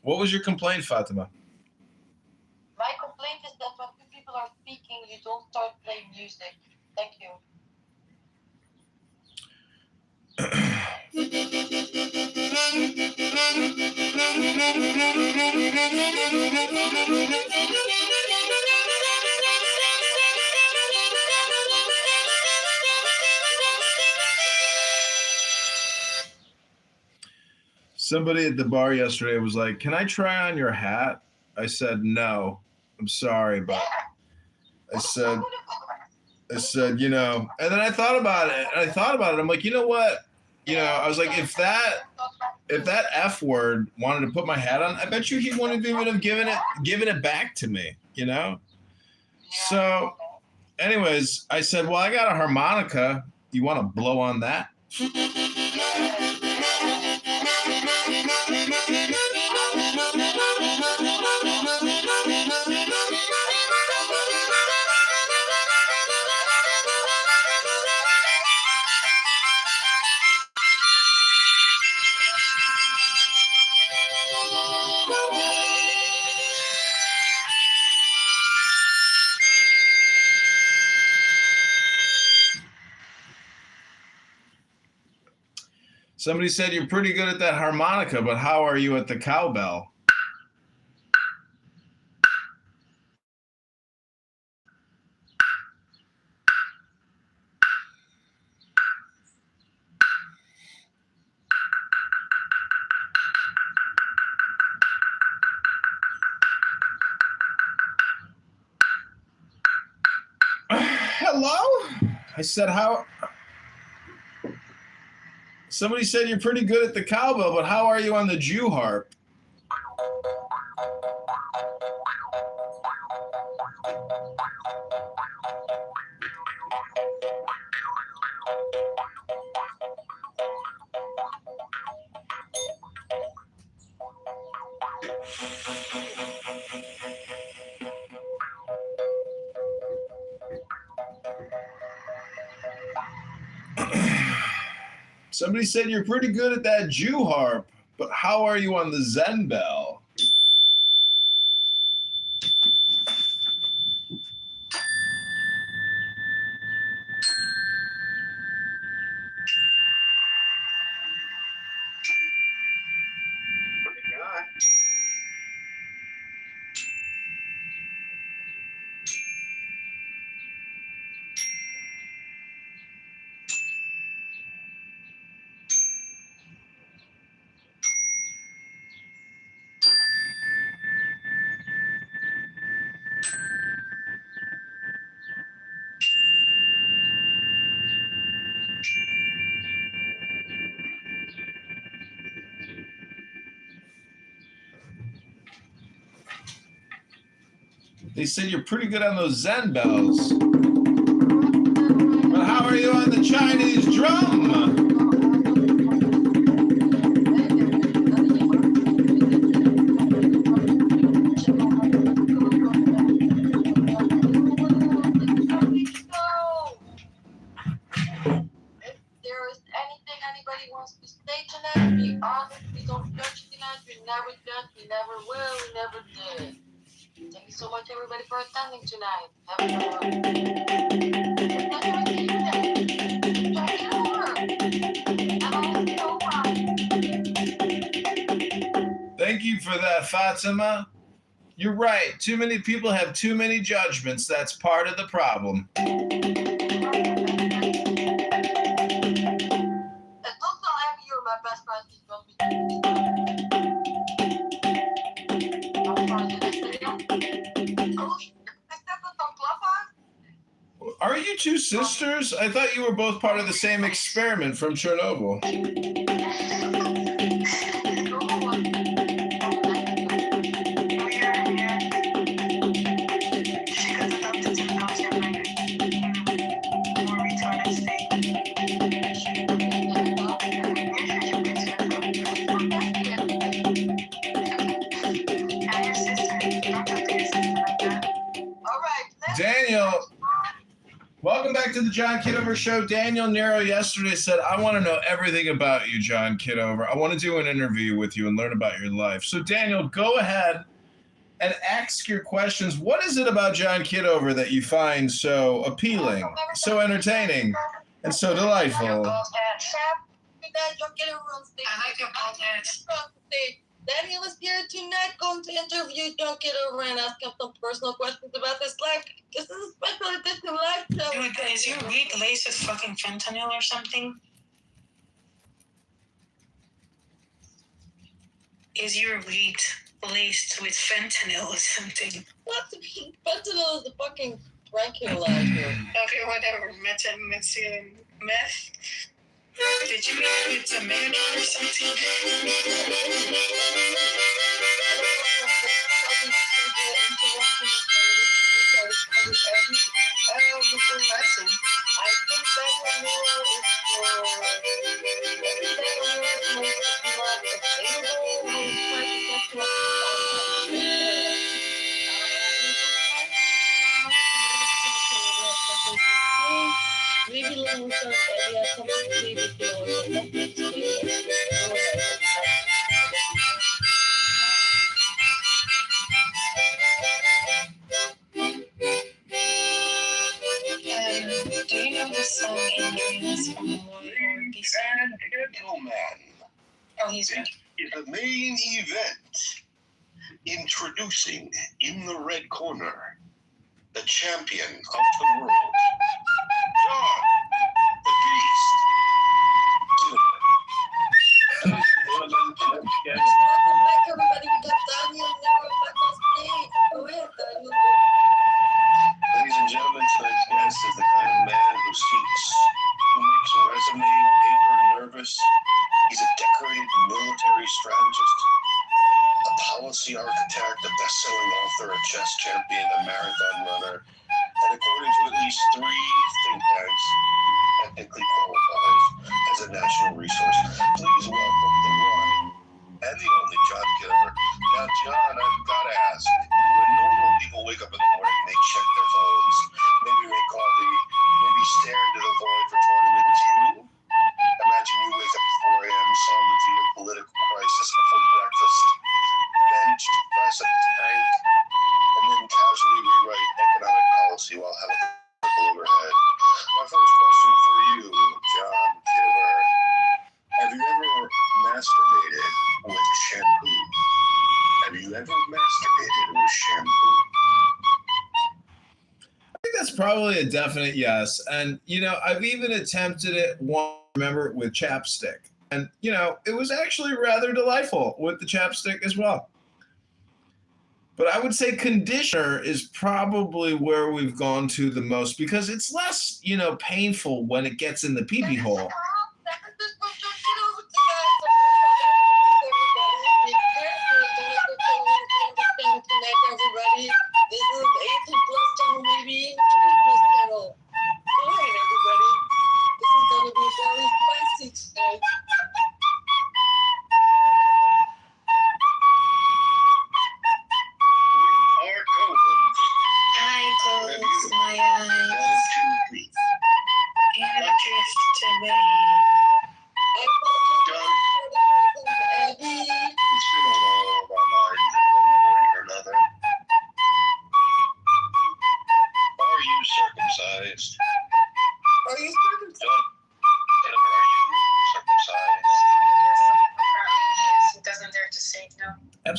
What was your complaint, Fatima? My complaint is that when two people are speaking, you don't start playing music. Thank you. Somebody at the bar yesterday was like, "Can I try on your hat?" I said, "No, I'm sorry, but I said, you know," and then I thought about it. I'm like, you know what? You know, I was like, if that F word wanted to put my hat on, I bet you he wouldn't even have given it back to me, you know? So anyways, I said, well, I got a harmonica. You want to blow on that? Somebody said you're pretty good at that harmonica, but how are you at the cowbell? Hello? I said, how? Somebody said you're pretty good at the cowbell, but how are you on the Jew harp? Somebody said you're pretty good at that Jew harp, but how are you on the Zen bell? Pretty good. They said you're pretty good on those Zen bells. But how are you on the Chinese drum? If there is anything anybody everybody wants to stay tonight. Be honest. We don't judge tonight. We never judge. We never will. We never did. Thank you so much, everybody, for attending tonight. Have a good one. Thank you for that, Fatima. You're right. Too many people have too many judgments. That's part of the problem. My best friend is going to be. Are you two sisters? I thought you were both part of the same experiment from Chernobyl. Daniel, welcome back to the John Kitover Show. Daniel Nero yesterday said, I want to know everything about you, John Kitover. I want to do an interview with you and learn about your life. So, Daniel, go ahead and ask your questions. What is it about John Kitover that you find so appealing, so entertaining, and so delightful? I like your podcast. Daniel is here tonight going to interview John Kitover and ask him some personal questions about his life. This is a special edition live show. Dude, is your weed laced with fucking fentanyl or something? Is your weed laced with fentanyl or something? What? Fentanyl is the fucking tranquilizer. Okay, whatever. Meth? Did you eat it with tomato or something? Maybe little something Do you know the song Andreas from Roy Orbison? Gentlemen, Oh, he's right. is the main event. Introducing in the red corner, the champion of the world, John the Beast. Welcome back, everybody. We got Daniel now back on stage. Go ahead, Daniel. Ladies and gentlemen, tonight's guest is the kind of man who makes resume paper nervous. He's a decorated military strategist, a policy architect, a best-selling author, a chess champion, a marathon runner, and according to at least 3 think tanks, technically qualifies as a national resource. Please welcome the one and the only John Kitover. Now, John, I've got to ask, when normal people wake up in the morning, they check their phones, maybe make coffee, maybe stare into the void for 20 minutes. Imagine you wake up at 4 a.m., solve with your political crisis before breakfast, bench, press a tank, and then casually rewrite economic policy while having a overhead. My first question for you, John Kitover. Have you ever masturbated with shampoo? Have you ever masturbated with shampoo? I think that's probably a definite yes. And, I've even attempted it once, remember, with chapstick. And, it was actually rather delightful with the chapstick as well. But I would say conditioner is probably where we've gone to the most because it's less, painful when it gets in the pee-pee hole. Everybody, this is an 18 plus channel, maybe 20 plus channel. Go ahead, everybody. This is going to be very spicy tonight. Our co-host. I close my eyes and drift away. I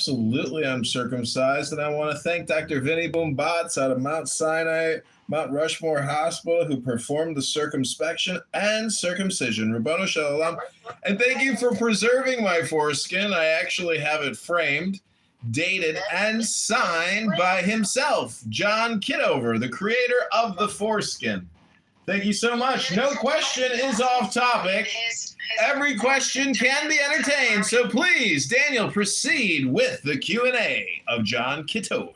absolutely I'm circumcised, and I want to thank Dr. Vinny Boom Bots out of Mount Sinai, Mount Rushmore Hospital, who performed the circumspection and circumcision. Rabbanu Shalom. And thank you for preserving my foreskin. I actually have it framed, dated, and signed by himself, John Kitover, the creator of the foreskin. Thank you so much. No question is off topic. Every question can be entertained, so please, Daniel, proceed with the Q&A of John Kitover.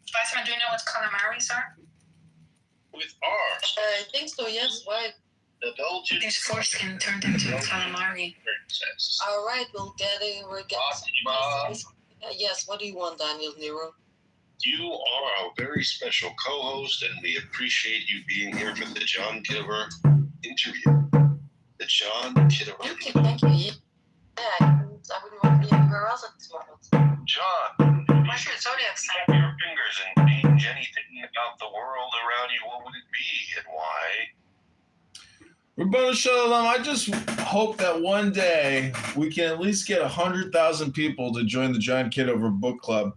Viceman, do you know what's calamari, sir? With ours, I think so, yes. Why? the Belgian There's foreskin turned into a calamari. princess. All right, we'll get it. We'll get yes, what do you want, Daniel Nero? You are a very special co-host, and we appreciate you being here for the John Kitover interview. The John Kitover. Thank you. Yeah, I wouldn't want to be anywhere else at this moment. John, What's your zodiac sign? snap your fingers and change anything about the world around you. What would it be and why? Rabbanu Shalom, I just hope that one day we can at least get 100,000 people to join the John Kitover Book Club,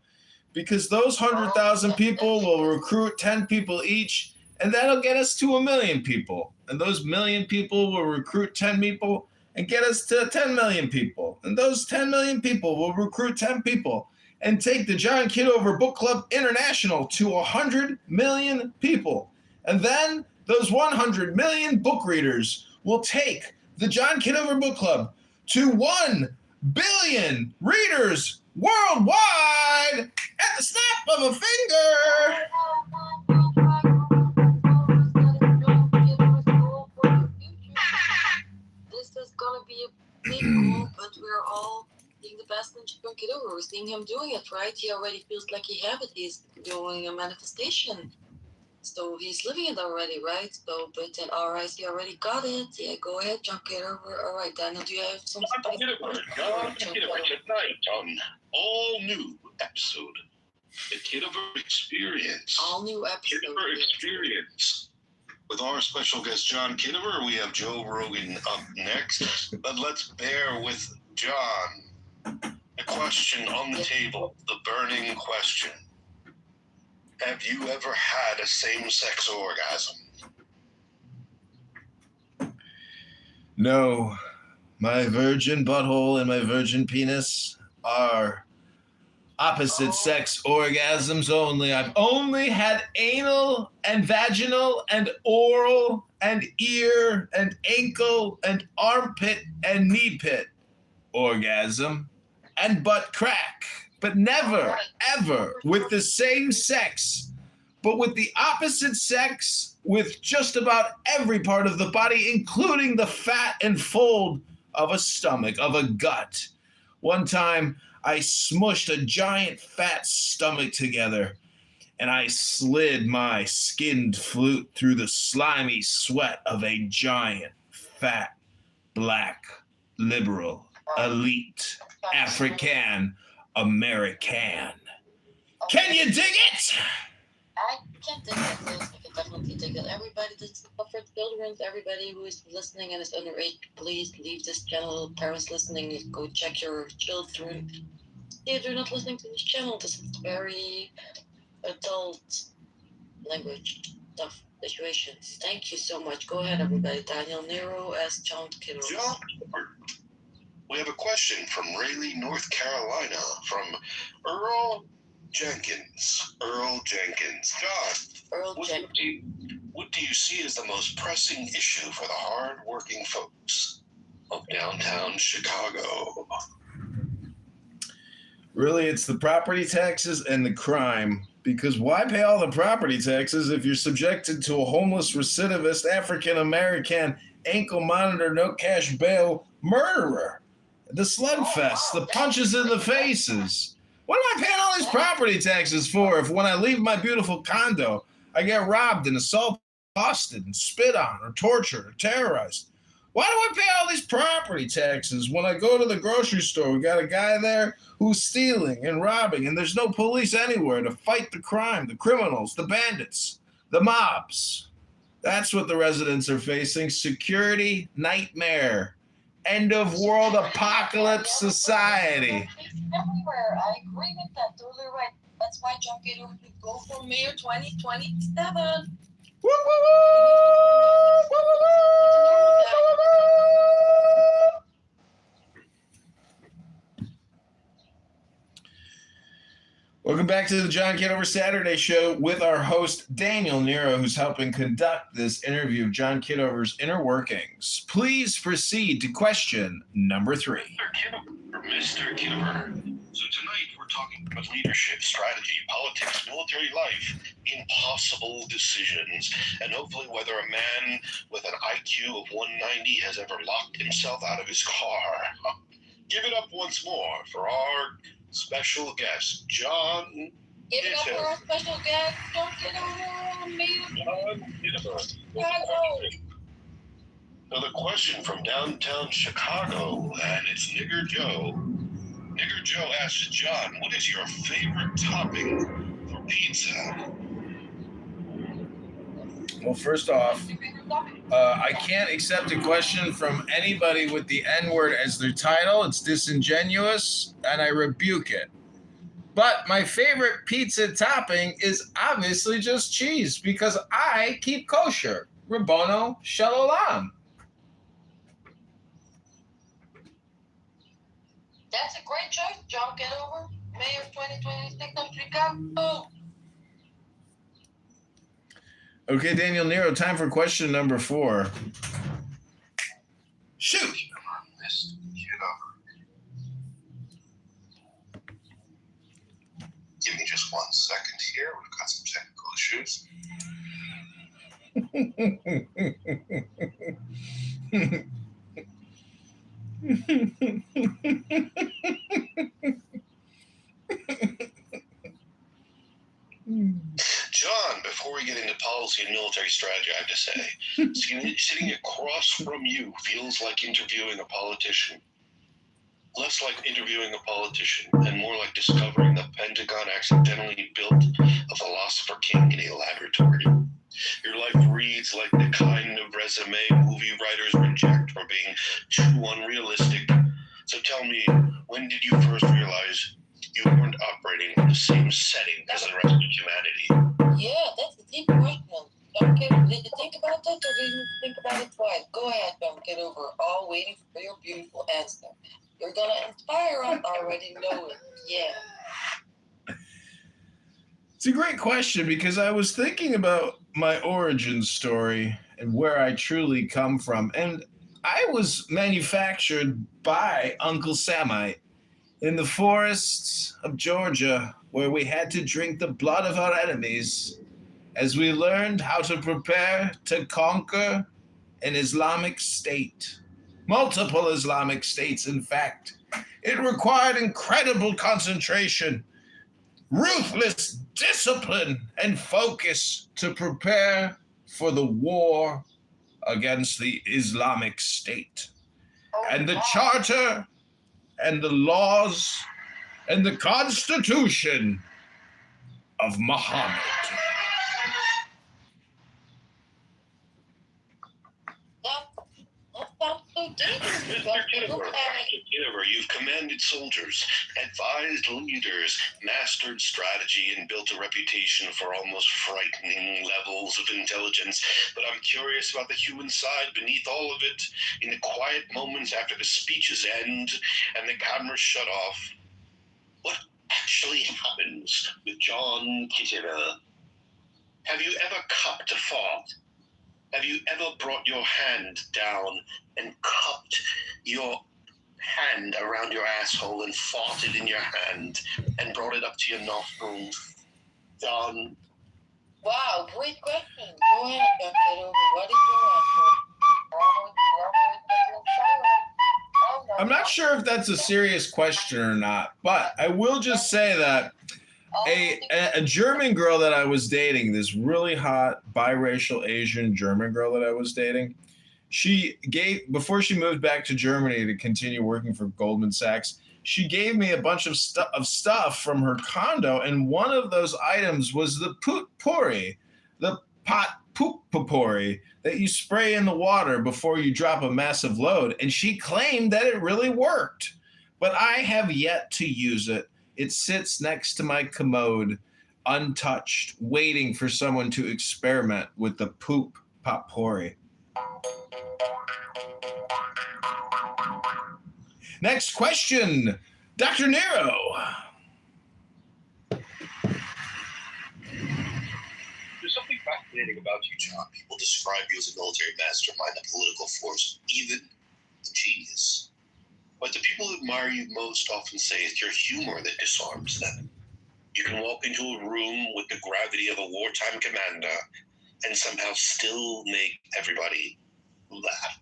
because those 100,000 people will recruit 10 people each, and that'll get us to 1 million people. And those 1 million people will recruit 10 people and get us to 10 million people. And those 10 million people will recruit 10 people and take the John Kitover Book Club International to 100 million people. And then those 100 million book readers will take the John Kitover Book Club to 1 billion readers worldwide at the snap of a finger. This is gonna be a big goal, but we're all seeing the best in John Kitover. We're seeing him doing it, right? He already feels like he have it. He's doing a manifestation. So he's living it already, right? So, but in our eyes, he already got it. Yeah, go ahead, John Kitover. All right, Daniel, do you have some? John Kitover tonight on all new episode, the Kitover Experience. All new episode. Kitover Experience. With our special guest, John Kitover, we have Joe Rogan up next. But let's bear with John. The question on the table, the burning question. Have you ever had a same-sex orgasm? No, my virgin butthole and my virgin penis are opposite sex orgasms only. I've only had anal and vaginal and oral and ear and ankle and armpit and knee pit orgasm and butt crack, but never, ever with the same sex, but with the opposite sex, with just about every part of the body, including the fat and fold of a stomach, of a gut. One time, I smushed a giant fat stomach together, and I slid my skinned flute through the slimy sweat of a giant, fat, black, liberal, elite, African, American. Can you dig it? I can dig it. Yes, I can definitely dig it. Everybody that's for children, everybody who is listening and is underage, please leave this channel. Parents listening, go check your children. If you're not listening to this channel, this is very adult language stuff situations. Thank you so much. Go ahead, everybody. Daniel Nero as John Kitover. John, we have a question from Raleigh, North Carolina, from Earl Jenkins. Earl Jenkins. John, Earl Jenkins. what do you see as the most pressing issue for the hard-working folks of downtown Chicago? Really, it's the property taxes and the crime. Because why pay all the property taxes if you're subjected to a homeless, recidivist, African-American, ankle monitor, no cash bail murderer? The slugfest, the punches in the faces. What am I paying all these property taxes for if when I leave my beautiful condo, I get robbed and assaulted, accosted, and spit on, or tortured, or terrorized? Why do I pay all these property taxes when I go to the grocery store? We got a guy there who's stealing and robbing, and there's no police anywhere to fight the crime, the criminals, the bandits, the mobs. That's what the residents are facing. Security nightmare. end of world apocalypse society. Everywhere. I agree with that. Totally right. That's why John Kitover could go for mayor 2027. Woo, woo, woo! Woo, woo, woo! Welcome back to the John Kitover Saturday Show with our host, Daniel Nero, who's helping conduct this interview of John Kitover's inner workings. Please proceed to question number 3. Mr. Kitover. So tonight we're talking about leadership, strategy, politics, military life, impossible decisions, and hopefully whether a man with an IQ of 190 has ever locked himself out of his car. Give it up once more for our special guest, John. Give it up for our special guest, John Kitover, mayor. So the question from downtown Chicago, and it's Nigger Joe. Nigger Joe asks John, what is your favorite topping for pizza? Well, first off, I can't accept a question from anybody with the N-word as their title. It's disingenuous, and I rebuke it. But my favorite pizza topping is obviously just cheese, because I keep kosher. Rabbono Shalom. That's a great choice, John Kitover, mayor 2026 of Chicago. Okay, Daniel Nero, time for question number 4. Shoot! Mr. Kitover. Give me just 1 second here. We've got some technical issues. John, before we get into policy and military strategy, I have to say, sitting across from you feels like interviewing a politician. Less like interviewing a politician and more like discovering the Pentagon accidentally built a philosopher king in a laboratory. Your life reads like the kind of resume movie writers reject for being too unrealistic. So tell me, when did you first realize you weren't operating in the same setting as the rest of humanity? Yeah, that's a deep question. John Kitover, did you think about that, or did you think about it twice? Go ahead, John Kitover. All waiting for your beautiful answer. You're gonna inspire us. I already know it. Yeah. It's a great question, because I was thinking about my origin story and where I truly come from. And I was manufactured by Uncle Samite in the forests of Georgia, where we had to drink the blood of our enemies as we learned how to prepare to conquer an Islamic state. Multiple Islamic states, in fact. It required incredible concentration, ruthless discipline, and focus to prepare for the war against the Islamic State. And the charter and the laws and the Constitution of Muhammad. Mr. Kitover, you've commanded soldiers, advised leaders, mastered strategy, and built a reputation for almost frightening levels of intelligence. But I'm curious about the human side beneath all of it. In the quiet moments after the speeches end and the cameras shut off, what actually happens with John Kitover? Have you ever cupped a thought? Have you ever brought your hand down and cupped your hand around your asshole and farted in your hand and brought it up to your nostrils? John? Wow, great question. Go ahead, John Kitover. What is your answer? I'm not sure if that's a serious question or not, but I will just say that a German girl that I was dating, this really hot biracial Asian German girl that I was dating, before she moved back to Germany to continue working for Goldman Sachs, she gave me a bunch of stuff from her condo, and one of those items was the potpourri, the pot poop potpourri that you spray in the water before you drop a massive load, and she claimed that it really worked. But I have yet to use it. It sits next to my commode, untouched, waiting for someone to experiment with the poop potpourri. Next question, Dr. Nero. There's something fascinating about you, John. People describe you as a military mastermind, a political force, even a genius. But the people who admire you most often say it's your humor that disarms them. You can walk into a room with the gravity of a wartime commander and somehow still make everybody laugh.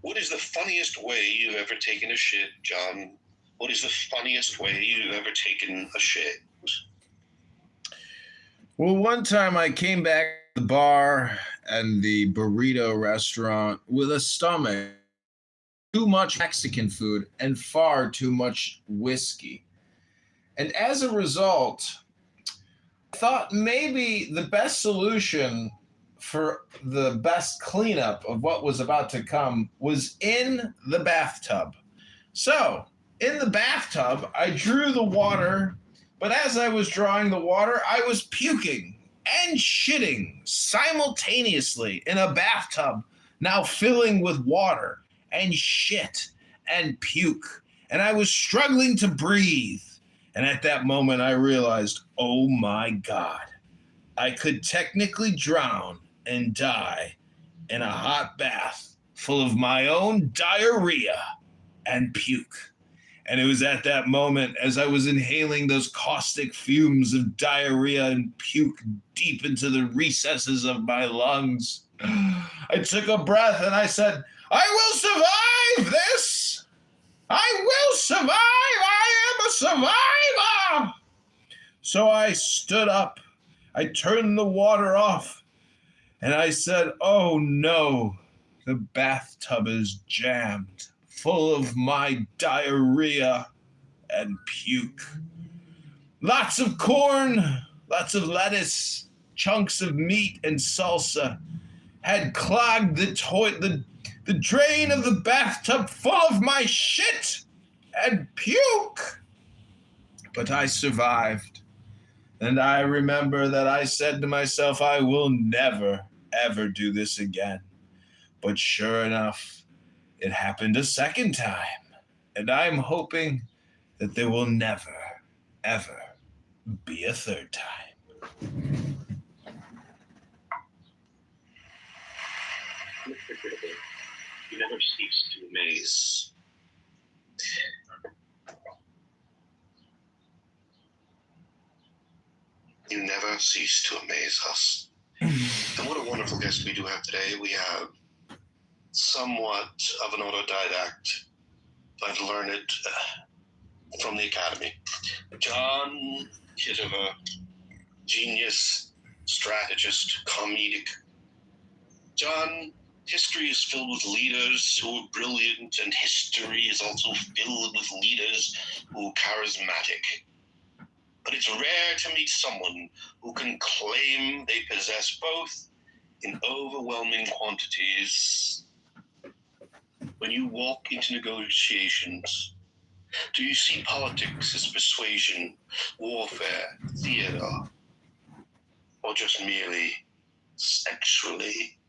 What is the funniest way you've ever taken a shit, John? What is the funniest way you've ever taken a shit? Well, one time I came back to the bar and the burrito restaurant with a stomach, too much Mexican food and far too much whiskey. And as a result, I thought maybe the best solution for the best cleanup of what was about to come was in the bathtub. So, in the bathtub, I drew the water, but as I was drawing the water, I was puking and shitting simultaneously in a bathtub, now filling with water and shit and puke. And I was struggling to breathe. And at that moment, I realized, oh my God, I could technically drown and die in a hot bath full of my own diarrhea and puke. And it was at that moment, as I was inhaling those caustic fumes of diarrhea and puke deep into the recesses of my lungs, I took a breath and I said, I will survive this! I will survive! I am a survivor! So I stood up, I turned the water off, and I said, oh no, the bathtub is jammed, full of my diarrhea and puke. Lots of corn, lots of lettuce, chunks of meat and salsa had clogged the drain of the bathtub full of my shit and puke. But I survived. And I remember that I said to myself, I will never, ever do this again. But sure enough, it happened a second time. And I'm hoping that there will never, ever be a third time. You never cease to amaze. You never cease to amaze us. And what a wonderful guest we do have today. We have somewhat of an autodidact, but learned from the academy. John Kitover, genius, strategist, comedic. John, history is filled with leaders who are brilliant, and history is also filled with leaders who are charismatic. But it's rare to meet someone who can claim they possess both in overwhelming quantities. When you walk into negotiations, do you see politics as persuasion, warfare, theater, or just merely sexually?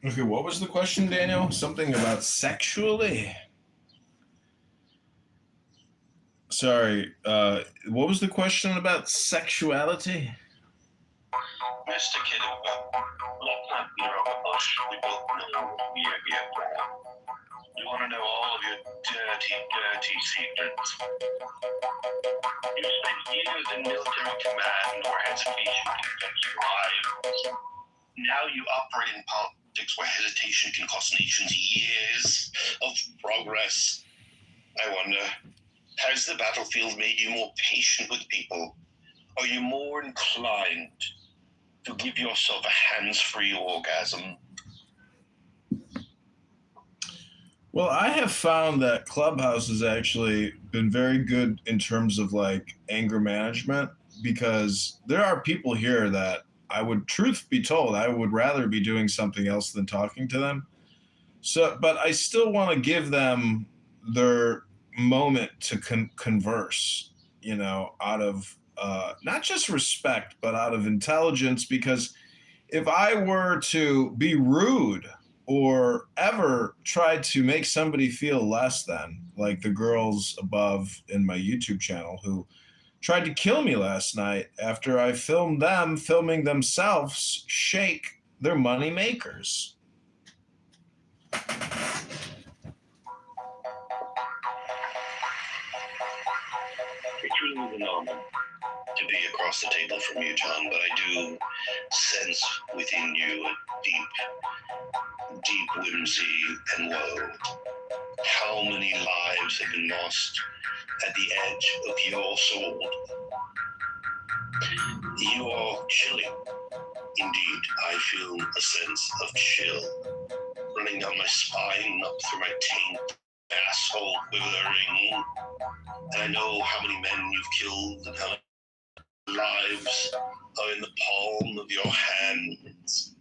Okay, what was the question, Daniel? Something about sexually? Sorry, what was the question about sexuality? Mr. Kitover, let's not beat around the bush. We both know you're here. We want to know all of your dirty, dirty secrets. You spent years in military command where hesitation can affect your lives. Now you operate in politics where hesitation can cost nations years of progress. I wonder, has the battlefield made you more patient with people? Are you more inclined to give yourself a hands-free orgasm? Well, I have found that Clubhouse has actually been very good in terms of like anger management, because there are people here that I would, truth be told, I would rather be doing something else than talking to them. So, but I still want to give them their moment to converse, out of not just respect, but out of intelligence. Because if I were to be rude or ever try to make somebody feel less than, like the girls above in my YouTube channel who tried to kill me last night after I filmed them filming themselves shake their money makers. It's really an honor to be across the table from you, John, but I do sense within you a deep whimsy and woe. How many lives have been lost at the edge of your sword? You are chilling. Indeed, I feel a sense of chill running down my spine, up through my taint, asshole quivering. And I know how many men you've killed and how many lives are in the palm of your hands.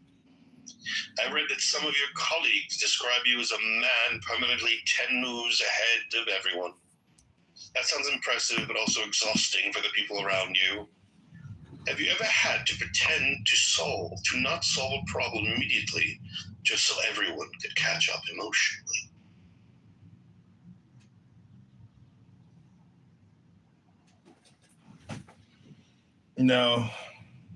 I read that some of your colleagues describe you as a man permanently 10 moves ahead of everyone. That sounds impressive, but also exhausting for the people around you. Have you ever had to pretend to not solve a problem immediately, just so everyone could catch up emotionally? No,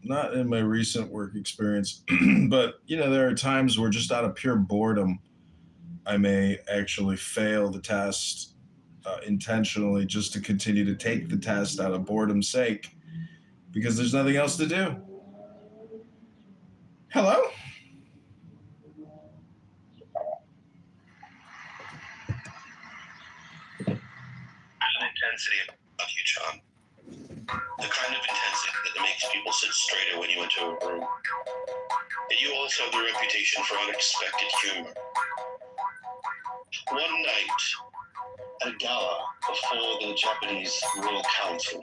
not in my recent work experience. But, there are times where just out of pure boredom, I may actually fail the test intentionally just to continue to take the test out of boredom's sake, because there's nothing else to do. Hello? There's an intensity about you, John. The kind of intensity that makes people sit straighter when you enter a room. And you also have the reputation for unexpected humor. One night, at a gala before the Japanese Royal Council,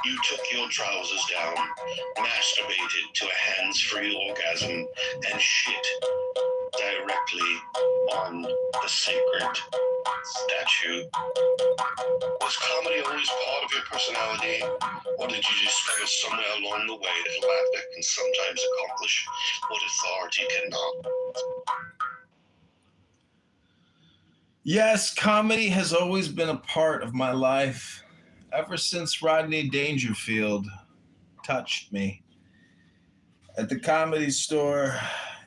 you took your trousers down, masturbated to a hands-free orgasm, and shit directly on the sacred statue. Was comedy always part of your personality, or did you discover somewhere along the way that laughter can sometimes accomplish what authority cannot? Yes, comedy has always been a part of my life, ever since Rodney Dangerfield touched me at the Comedy Store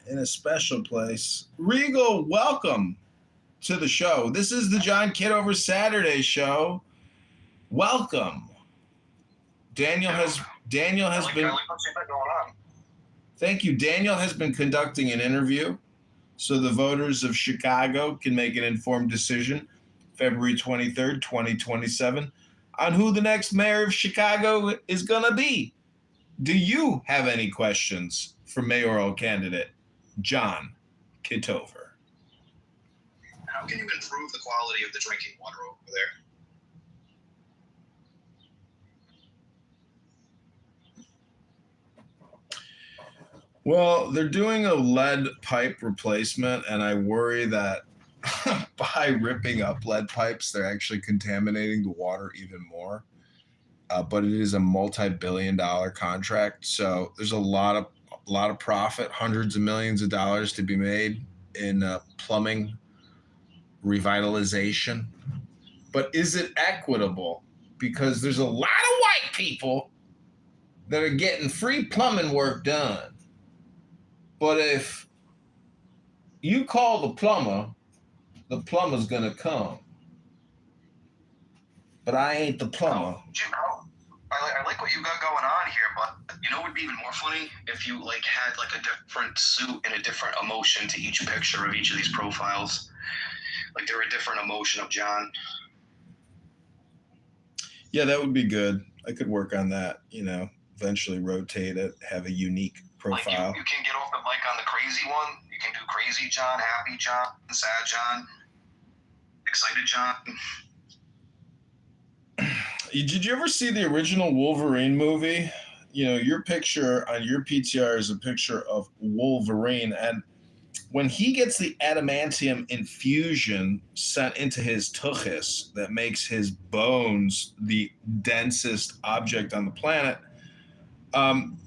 in a special place. Regal, welcome to the show. This is the John Kitover Saturday show. Welcome. Daniel has been. Thank you. Daniel has been conducting an interview so the voters of Chicago can make an informed decision February 23rd, 2027 on who the next mayor of Chicago is going to be. Do you have any questions for mayoral candidate John Kitover? How can you improve the quality of the drinking water over there? Well, they're doing a lead pipe replacement, and I worry that by ripping up lead pipes, they're actually contaminating the water even more. But it is a multi-billion-dollar contract, so there's a lot a lot of profit, hundreds of millions of dollars to be made in plumbing revitalization. But is it equitable? Because there's a lot of white people that are getting free plumbing work done. But if you call the plumber's gonna come. But I ain't the plumber. I like what you got going on here, but you know what would be even more funny if you like had like a different suit and a different emotion to each picture of each of these profiles. Like they're a different emotion of John. Yeah, that would be good. I could work on that, eventually rotate it, have a unique profile. Like you can get off the mic on the crazy one. You can do crazy John, happy John, sad John, excited John. Did you ever see the original Wolverine movie? Your picture on your PTR is a picture of Wolverine. And when he gets the adamantium infusion sent into his tuchus that makes his bones the densest object on the planet,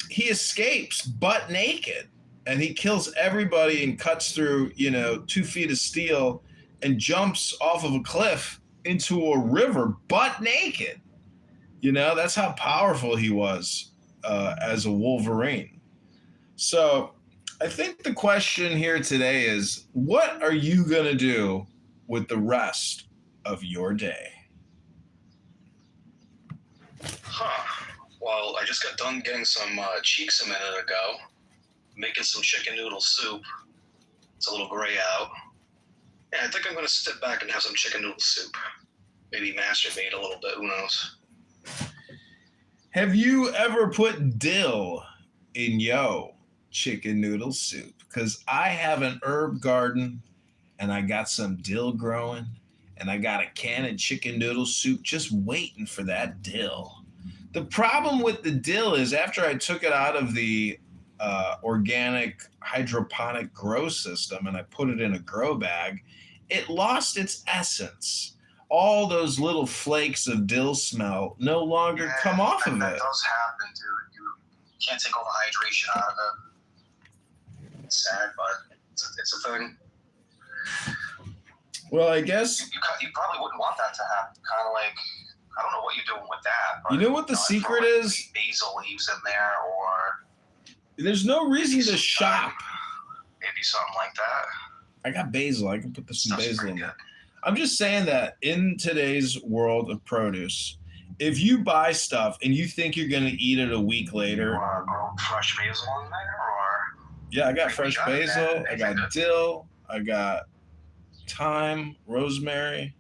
he escapes butt naked. And he kills everybody and cuts through, 2 feet of steel and jumps off of a cliff into a river butt naked. That's how powerful he was as a Wolverine. So I think the question here today is, what are you going to do with the rest of your day? Well, I just got done getting some cheeks a minute ago, making some chicken noodle soup. It's a little gray out. Yeah, I think I'm going to sit back and have some chicken noodle soup. Maybe masturbate a little bit, who knows? Have you ever put dill in yo chicken noodle soup? Because I have an herb garden and I got some dill growing and I got a can of chicken noodle soup just waiting for that dill. The problem with the dill is after I took it out of the organic hydroponic grow system and I put it in a grow bag, it lost its essence. All those little flakes of dill smell no longer come off of it. That does happen, dude. You can't take all the hydration out of it. It's sad, but it's a thing. Well, I guess You probably wouldn't want that to happen. Kind of like, I don't know what you're doing with that. But, you know what the secret is? Basil leaves in there, or there's no reason to shop. Maybe something like that. I got basil. I can put some Stuff's basil in pretty there. good. I'm just saying that in today's world of produce, if you buy stuff and you think you're going to eat it a week later. Or fresh basil in there, or... Yeah, I got fresh basil. I got good. dill. I got thyme, rosemary.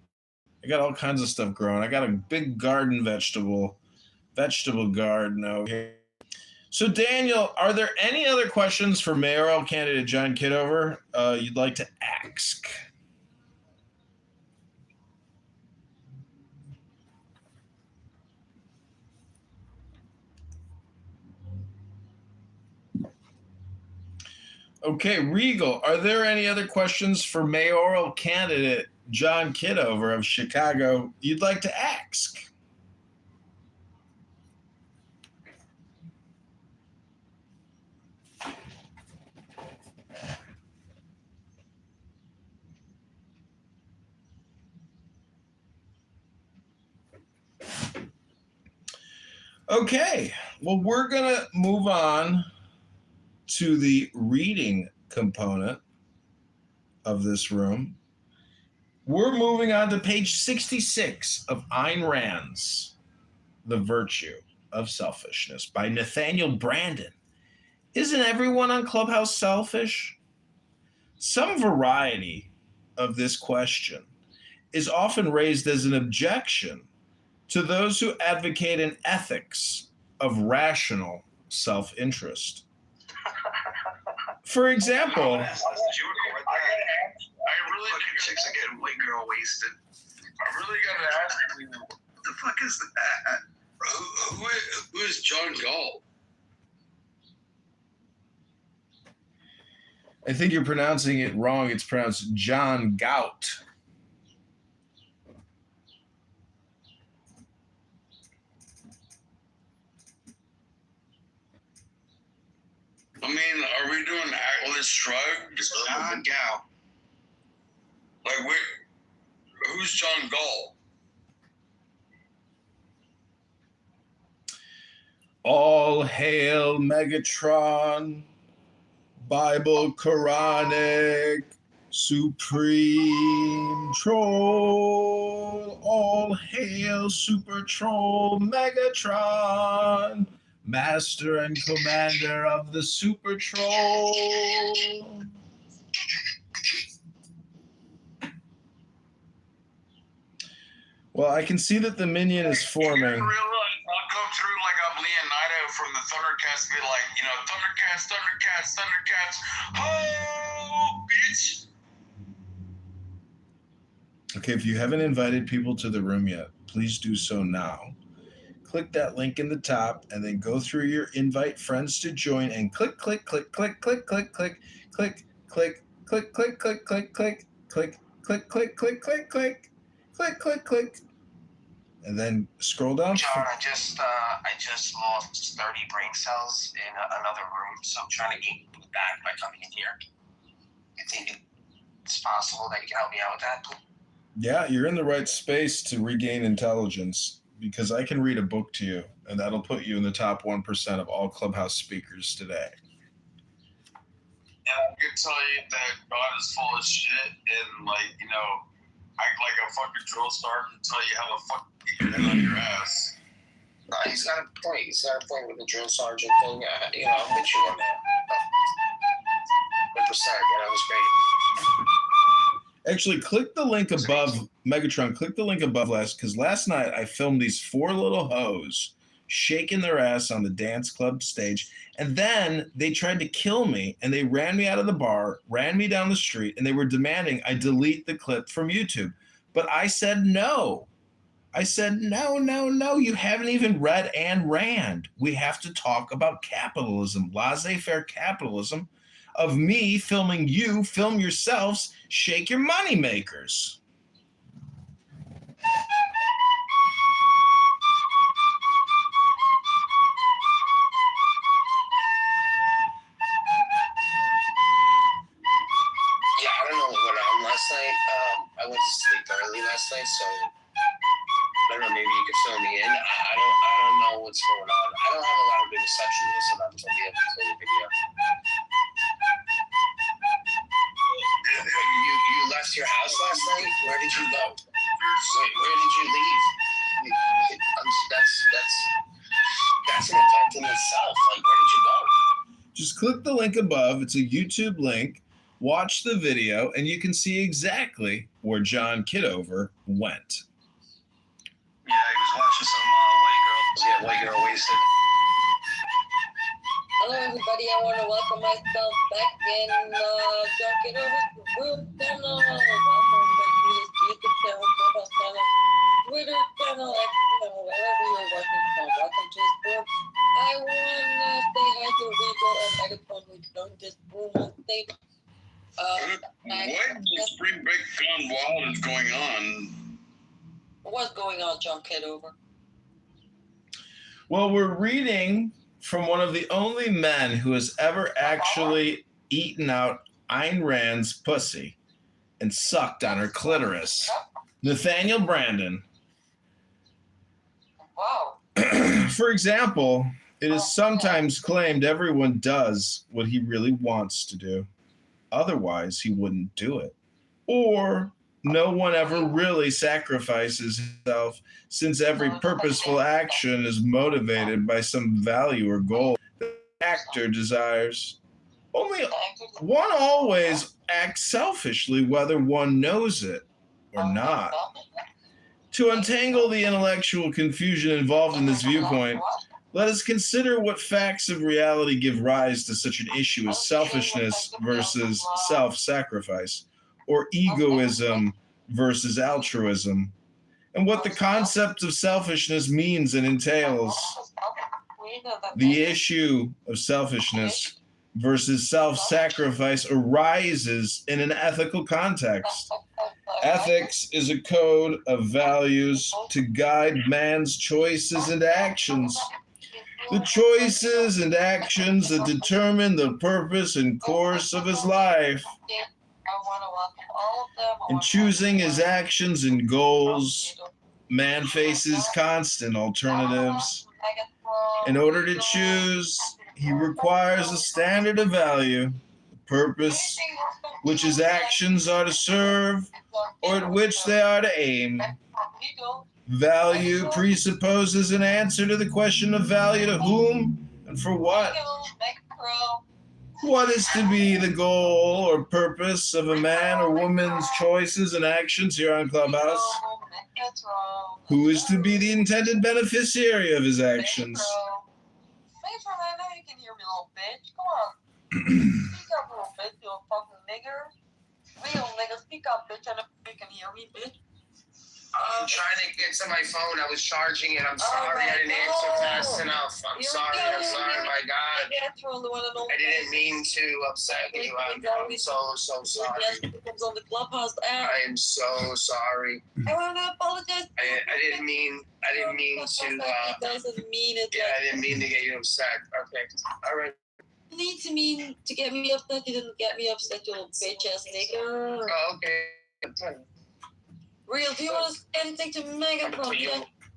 I got all kinds of stuff growing. I got a big garden vegetable garden over here. So, Daniel, are there any other questions for mayoral candidate John Kitover you'd like to ask? Okay, Regal, are there any other questions for mayoral candidate John Kitover of Chicago you'd like to ask? Okay, well, we're going to move on to the reading component of this room. We're moving on to page 66 of Ayn Rand's The Virtue of Selfishness by Nathaniel Brandon. Isn't everyone on Clubhouse selfish? Some variety of this question is often raised as an objection to those who advocate an ethics of rational self-interest. For example, Did you record that? I really think chicks are getting white girl wasted. I really gotta ask you, what the fuck is that? Who is John Galt? I think you're pronouncing it wrong. It's pronounced John Gout. I mean, mean, are we doing Atlas Shrugged? John Gal. Like, who's John Gall? All hail Megatron, Bible Quranic, Supreme Troll. All hail Super Troll Megatron, Master and Commander of the Super Troll. Well, I can see that the minion is forming. I'll go through like I'm Leonido from the Thundercats, be like, you know, Thundercats, oh, bitch. Okay, if you haven't invited people to the room yet, please do so now. Click that link in the top and then go through your invite friends to join and click. And then scroll down. John, I just lost 30 brain cells in another room, so I'm trying to gain them back by coming in here. I think it's possible that you can help me out with that. Yeah, you're in the right space to regain intelligence because I can read a book to you, and that'll put you in the top 1% of all Clubhouse speakers today. And I can tell you that God is full of shit and, like, you know, act like a fucking drill sergeant and tell you how to fucking get your head on your ass. No, he's got a point. He's got a point with the drill sergeant thing. You know, I'm with you on that. 100%. Yeah, that was great. Actually, click the link above, Megatron, click the link above because last night I filmed these 4 little hoes shaking their ass on the dance club stage, and then they tried to kill me, and they ran me out of the bar, ran me down the street, and they were demanding I delete the clip from YouTube. But I said no. I said, no, you haven't even read Ayn Rand. We have to talk about capitalism, laissez-faire capitalism, of me filming you, film yourselves, shake your money makers. Yeah, I don't know what went on last night. I went to sleep early last night, so I don't know, maybe you could fill me in. I don't know what's going on. I don't have a lot of good reception with this, so I'm going to be able to play the video. You left your house last night? Where did you go? Where did you leave? That's an event in itself. Like, where did you go? Just click the link above. It's a YouTube link. Watch the video, and you can see exactly where John Kitover went. Yeah, he was watching some white girls get white girl wasted. Hello, everybody. I want to welcome myself back in John Kitover's room channel. Welcome back to this YouTube channel, Clubhouse channel, Twitter channel, X channel, wherever you're watching from. Welcome to his room. I want to say hi to Rico and Megatron who joined this room on stage. What spring break gone wild is going on? What's going on, John Kitover? Well, we're reading from one of the only men who has ever actually eaten out Ayn Rand's pussy and sucked on her clitoris, Nathaniel Brandon. Wow. For example, it is sometimes claimed everyone does what he really wants to do. Otherwise, he wouldn't do it. Or no one ever really sacrifices himself, since every purposeful action is motivated by some value or goal the actor desires. Only one always acts selfishly, whether one knows it or not. To untangle the intellectual confusion involved in this viewpoint, let us consider what facts of reality give rise to such an issue as selfishness versus self-sacrifice, or egoism versus altruism, and what the concept of selfishness means and entails. The issue of selfishness versus self-sacrifice arises in an ethical context. Ethics is a code of values to guide man's choices and actions. the choices and actions that determine the purpose and course of his life. In choosing his actions and goals, man faces constant alternatives. In order to choose, he requires a standard of value, a purpose which his actions are to serve or at which they are to aim. Value presupposes an answer to the question of value to whom and for what. What is to be the goal or purpose of a man or woman's choices and actions here on Clubhouse? Who is to be the intended beneficiary of his actions? Matron, I know you can hear me, little bitch. Come on. Speak up, little bitch, you little fucking nigger. Real nigga, speak up, bitch. I know you can hear me, bitch. I'm trying to get to my phone. I was charging it. I'm sorry I didn't answer fast enough. I'm sorry, my God. I didn't mean to upset you. I'm so sorry. On the Clubhouse app. I am so sorry. I want to apologize. I didn't mean to. Doesn't mean it. Yeah, I didn't mean to get you upset. Okay, all right. You need to mean to get me upset. You didn't get me upset, you little bitch ass nigga. Oh, okay. Real, do you want to say anything to Megan from you?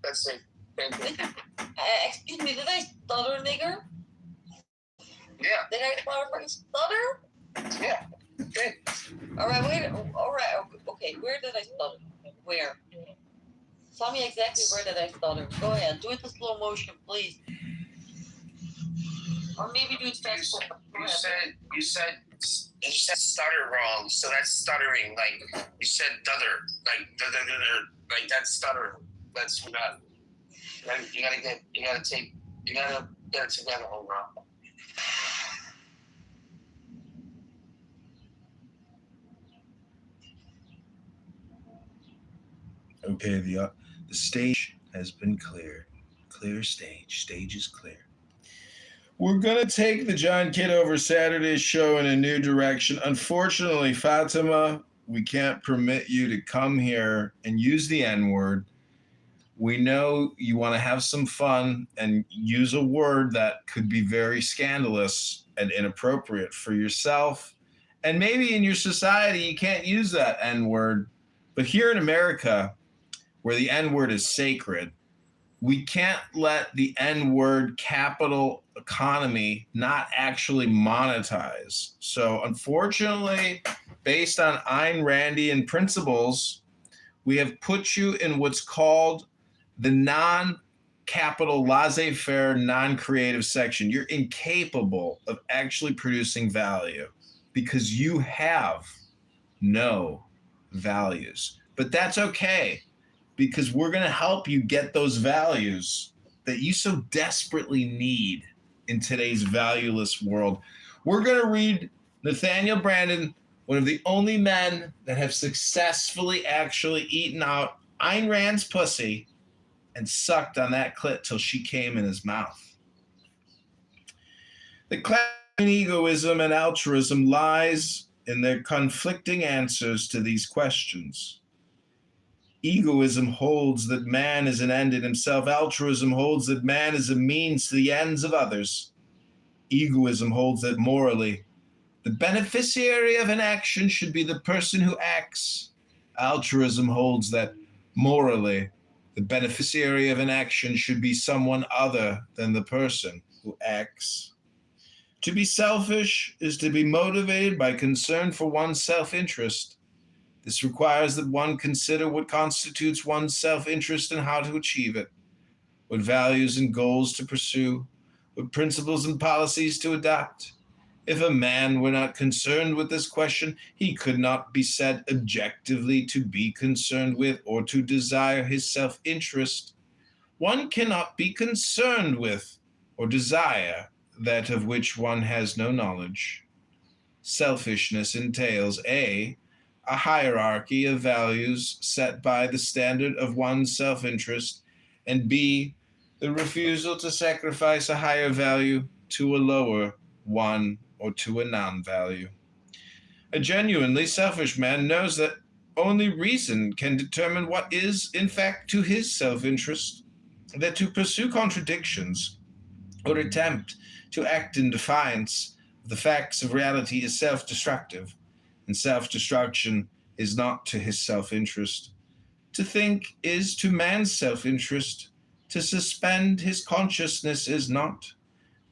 That's it. Thank you. Excuse me, did I stutter, nigger? Yeah. Did I motherfucking stutter? Yeah. Okay. Alright, wait. Alright, okay. Where did I stutter? Where? Tell me exactly where did I stutter. Go ahead. Do it in slow motion, please. Or maybe do it fast. You said stutter wrong, so that's stuttering. Like you said, like that's stuttering. That's not. You gotta get it together, hold on. Okay, the stage has been cleared. Clear stage. Stage is clear. We're going to take the John Kitover Saturday show in a new direction. Unfortunately, Fatima, we can't permit you to come here and use the N-word. We know you want to have some fun and use a word that could be very scandalous and inappropriate for yourself. And maybe in your society, you can't use that N-word. But here in America, where the N-word is sacred, we can't let the N-word capital economy not actually monetize. So unfortunately, based on Ayn Randian principles, we have put you in what's called the non-capital, laissez-faire, non-creative section. You're incapable of actually producing value because you have no values. But that's okay, because we're going to help you get those values that you so desperately need in today's valueless world. We're going to read Nathaniel Branden, one of the only men that have successfully actually eaten out Ayn Rand's pussy and sucked on that clit till she came in his mouth. The clash between egoism and altruism lies in their conflicting answers to these questions. Egoism holds that man is an end in himself. Altruism holds that man is a means to the ends of others. Egoism holds that morally, the beneficiary of an action should be the person who acts. Altruism holds that morally, the beneficiary of an action should be someone other than the person who acts. To be selfish is to be motivated by concern for one's self-interest. This requires that one consider what constitutes one's self-interest and how to achieve it, what values and goals to pursue, what principles and policies to adopt. If a man were not concerned with this question, he could not be said objectively to be concerned with or to desire his self-interest. One cannot be concerned with or desire that of which one has no knowledge. Selfishness entails a hierarchy of values set by the standard of one's self-interest, and b, the refusal to sacrifice a higher value to a lower one or to a non-value. A genuinely selfish man knows that only reason can determine what is, in fact, to his self-interest, that to pursue contradictions or attempt to act in defiance of the facts of reality is self-destructive, and self-destruction is not to his self-interest. To think is to man's self-interest. To suspend his consciousness is not.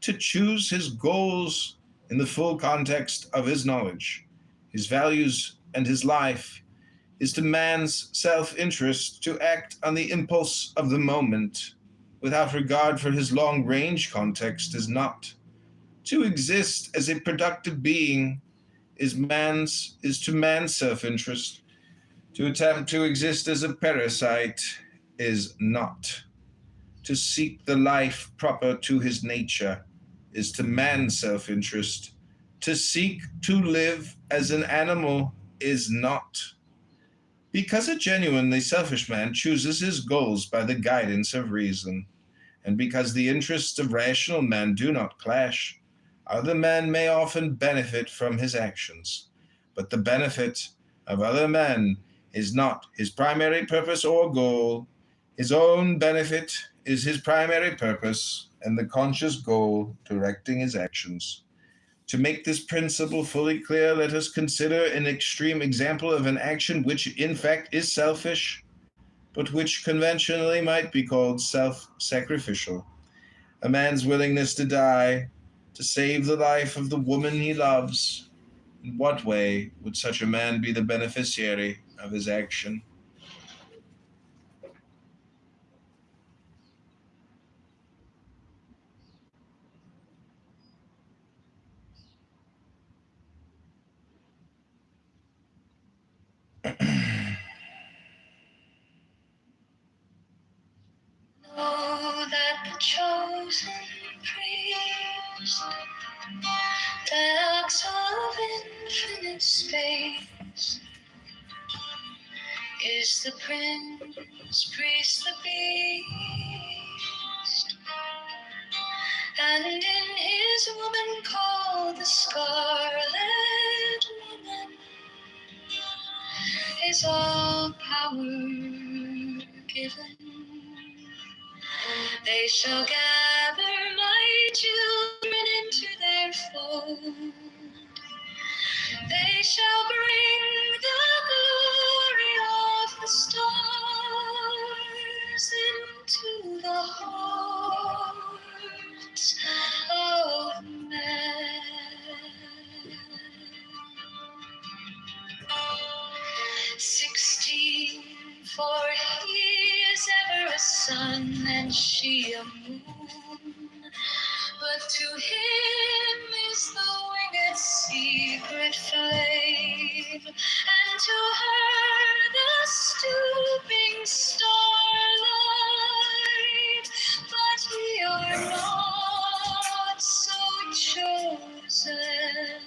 To choose his goals in the full context of his knowledge, his values, and his life is to man's self-interest. To act on the impulse of the moment without regard for his long-range context is not. To exist as a productive being is to man's self-interest. To attempt to exist as a parasite is not. To seek the life proper to his nature is to man's self-interest. To seek to live as an animal is not. Because a genuinely selfish man chooses his goals by the guidance of reason, and because the interests of rational men do not clash, other men may often benefit from his actions, but the benefit of other men is not his primary purpose or goal. His own benefit is his primary purpose and the conscious goal directing his actions. To make this principle fully clear, let us consider an extreme example of an action which in fact is selfish, but which conventionally might be called self-sacrificial. A man's willingness to die to save the life of the woman he loves. In what way would such a man be the beneficiary of his action? Know that the chosen priest, the acts of infinite space, is the prince, priest, the beast, and in his woman called the Scarlet Woman is all power given. They shall gather my children into their fold. They shall bring the glory of the stars into the hearts of men. 16, for he is ever a sun and she a moon. But to him is the winged secret flame, and to her the stooping starlight. But we are not so chosen.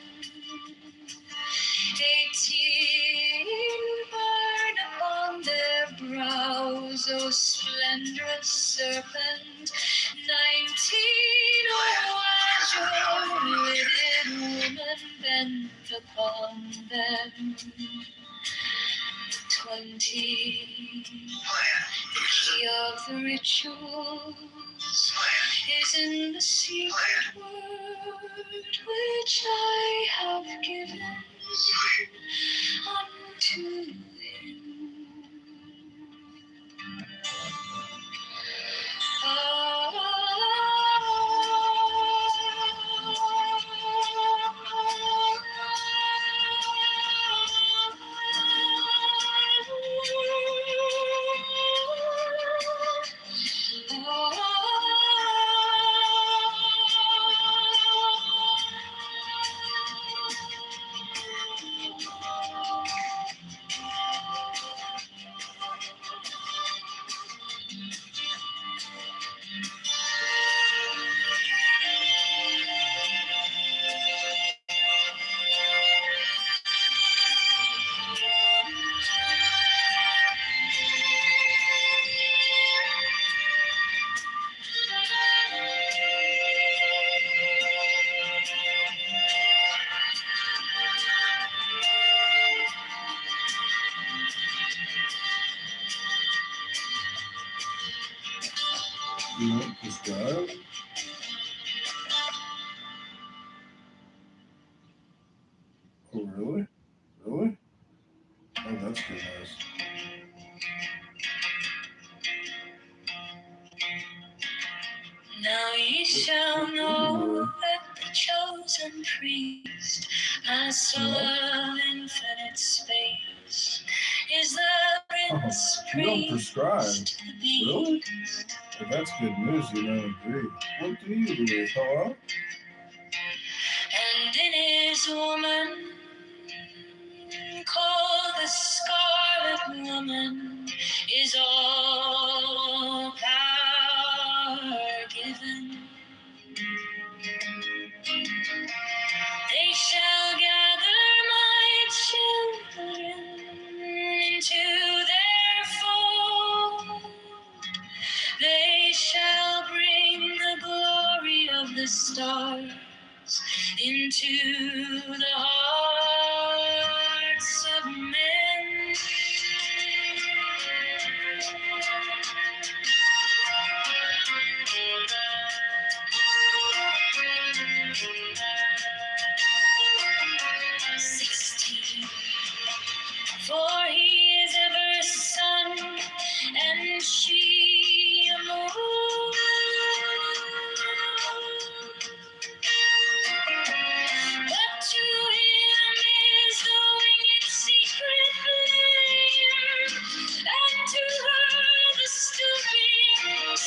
18 burn upon their brows, O splendorous serpent. 19, O azure-lidded woman bent upon them. 20, key of the rituals is in the secret word which I have given unto him. You want this guy? Really? Really? Oh, that's good news. Now ye shall know that the chosen priest, my soul of infinite space, is the prince You don't prescribe. priest to be. Really? If that's good news, you don't agree. What do you believe? Hello? And in his woman, called the Scarlet Woman, is all power given. They shall gather my children into their fold. They shall bring the glory of the stars into the hearts of men. 16. For he is ever sun, and she a moon. But to him is the winged secret flame, and to her the stooping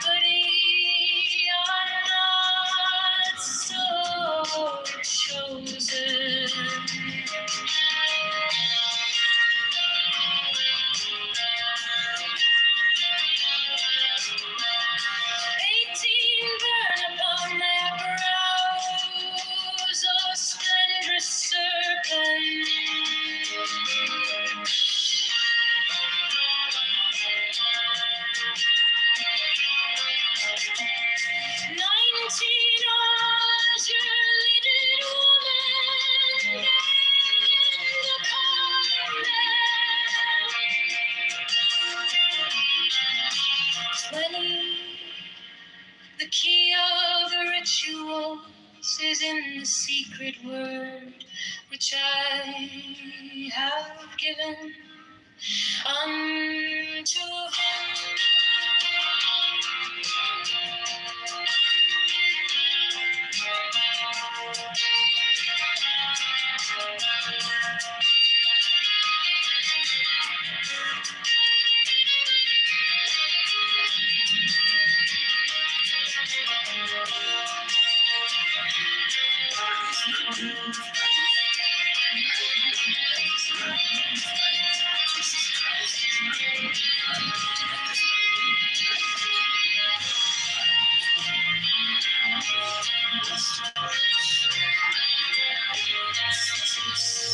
but ye are not so chosen. Burn upon their brows, O splendrous serpent. 19 azure-lidded woman gained upon them. 20, the key of the rituals is in the secret word which I have given unto him.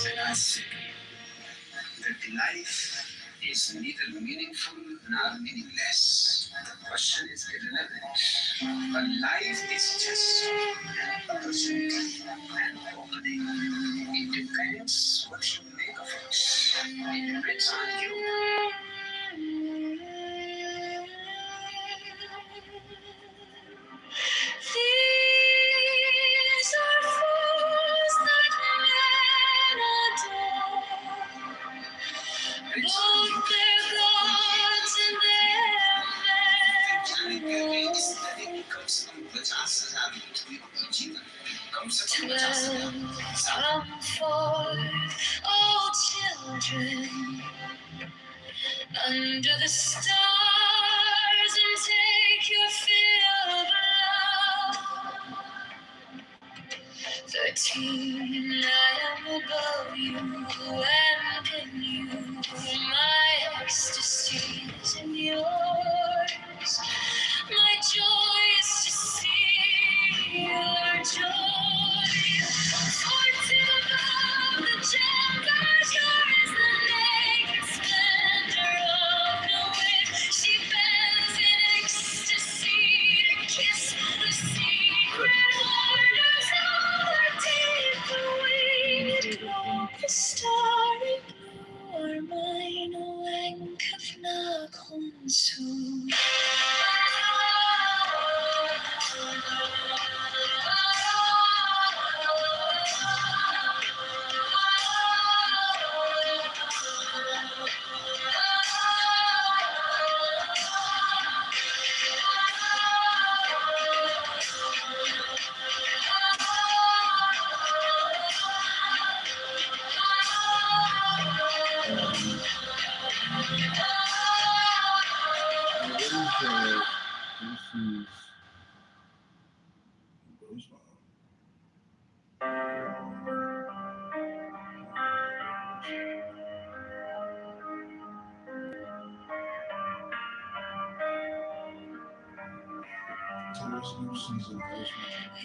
And I say that life is neither meaningful nor meaningless. The question is irrelevant. But life is just a person and opening. It depends what you make of it. It depends on you. These are fools that men adore, both their gods and their men. 12, come forth, O children, under the stars and take your fill of love. 13, I am above you and in you. My ecstasy is in yours. My joy is to see your joy. 14, above the chambers, yours is the naked splendor of no wind. She bends in ecstasy to kiss the secret heart soon.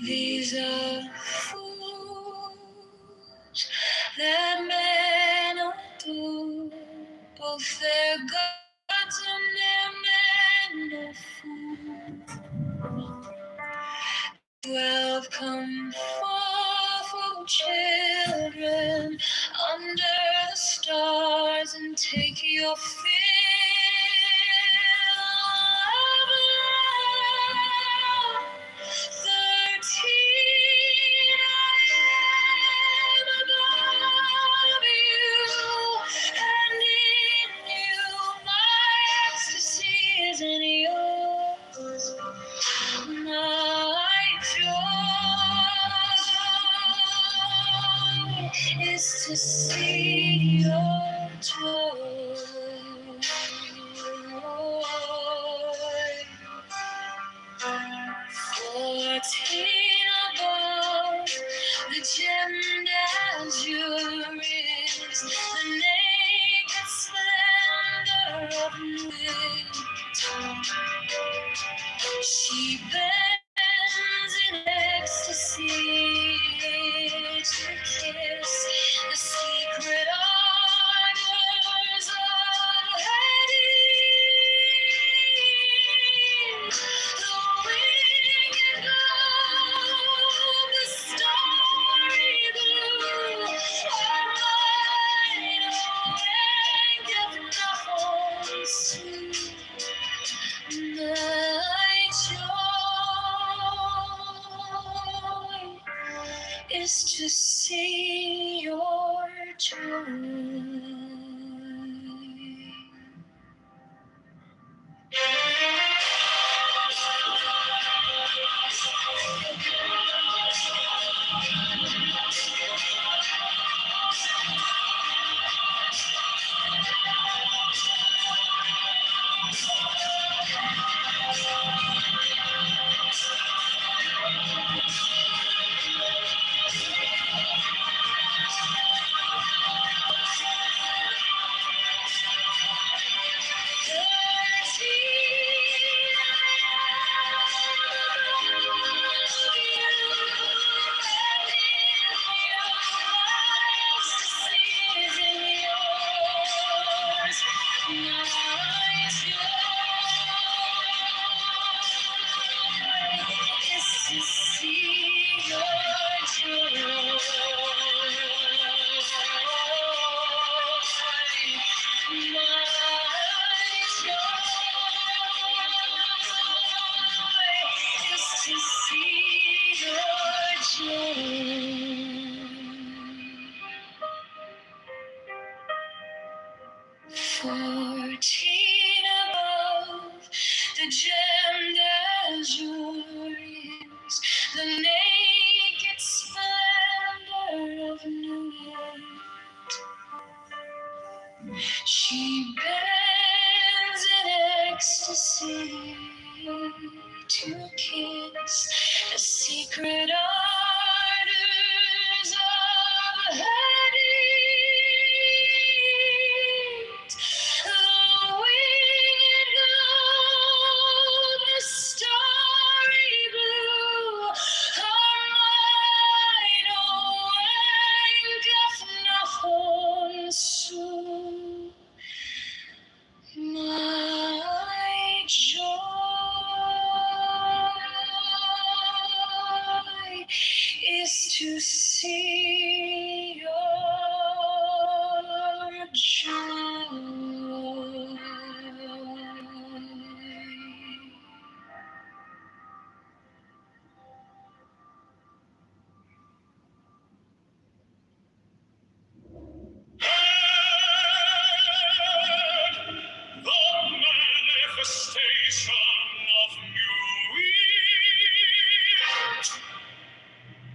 These are fools that men adore, both their gods and their men of fools. 12 come forth, O children, under the stars, and take your fill of love. 13 I am above you, and in you my ecstasy is in yours. My joy is to see your joy. 14 above, the gemmed azure is the naked splendor of night. She bends in ecstasy to kiss the secret ardors of Hades. The winged globe, the starry blue, are mine, oh, and not sweet. My joy is to see your joy. She bends in ecstasy to kiss the secret ardors of Hades. The winged globe, the starry blue, are mine, oh, and doth not consume. My joy is to see your manifestation of new wheat,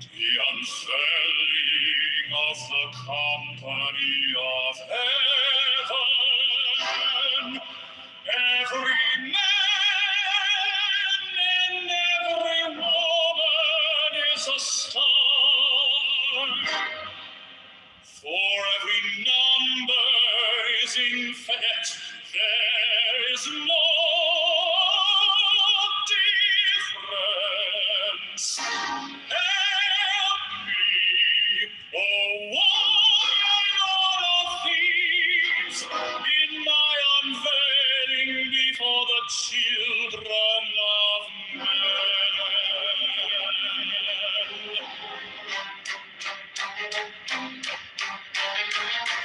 the unfurling of the company of heaven. Every man and every woman is a star, for every number is infinite. There is no difference. Help me, O warrior Lord of thieves, in my unveiling before the children of men.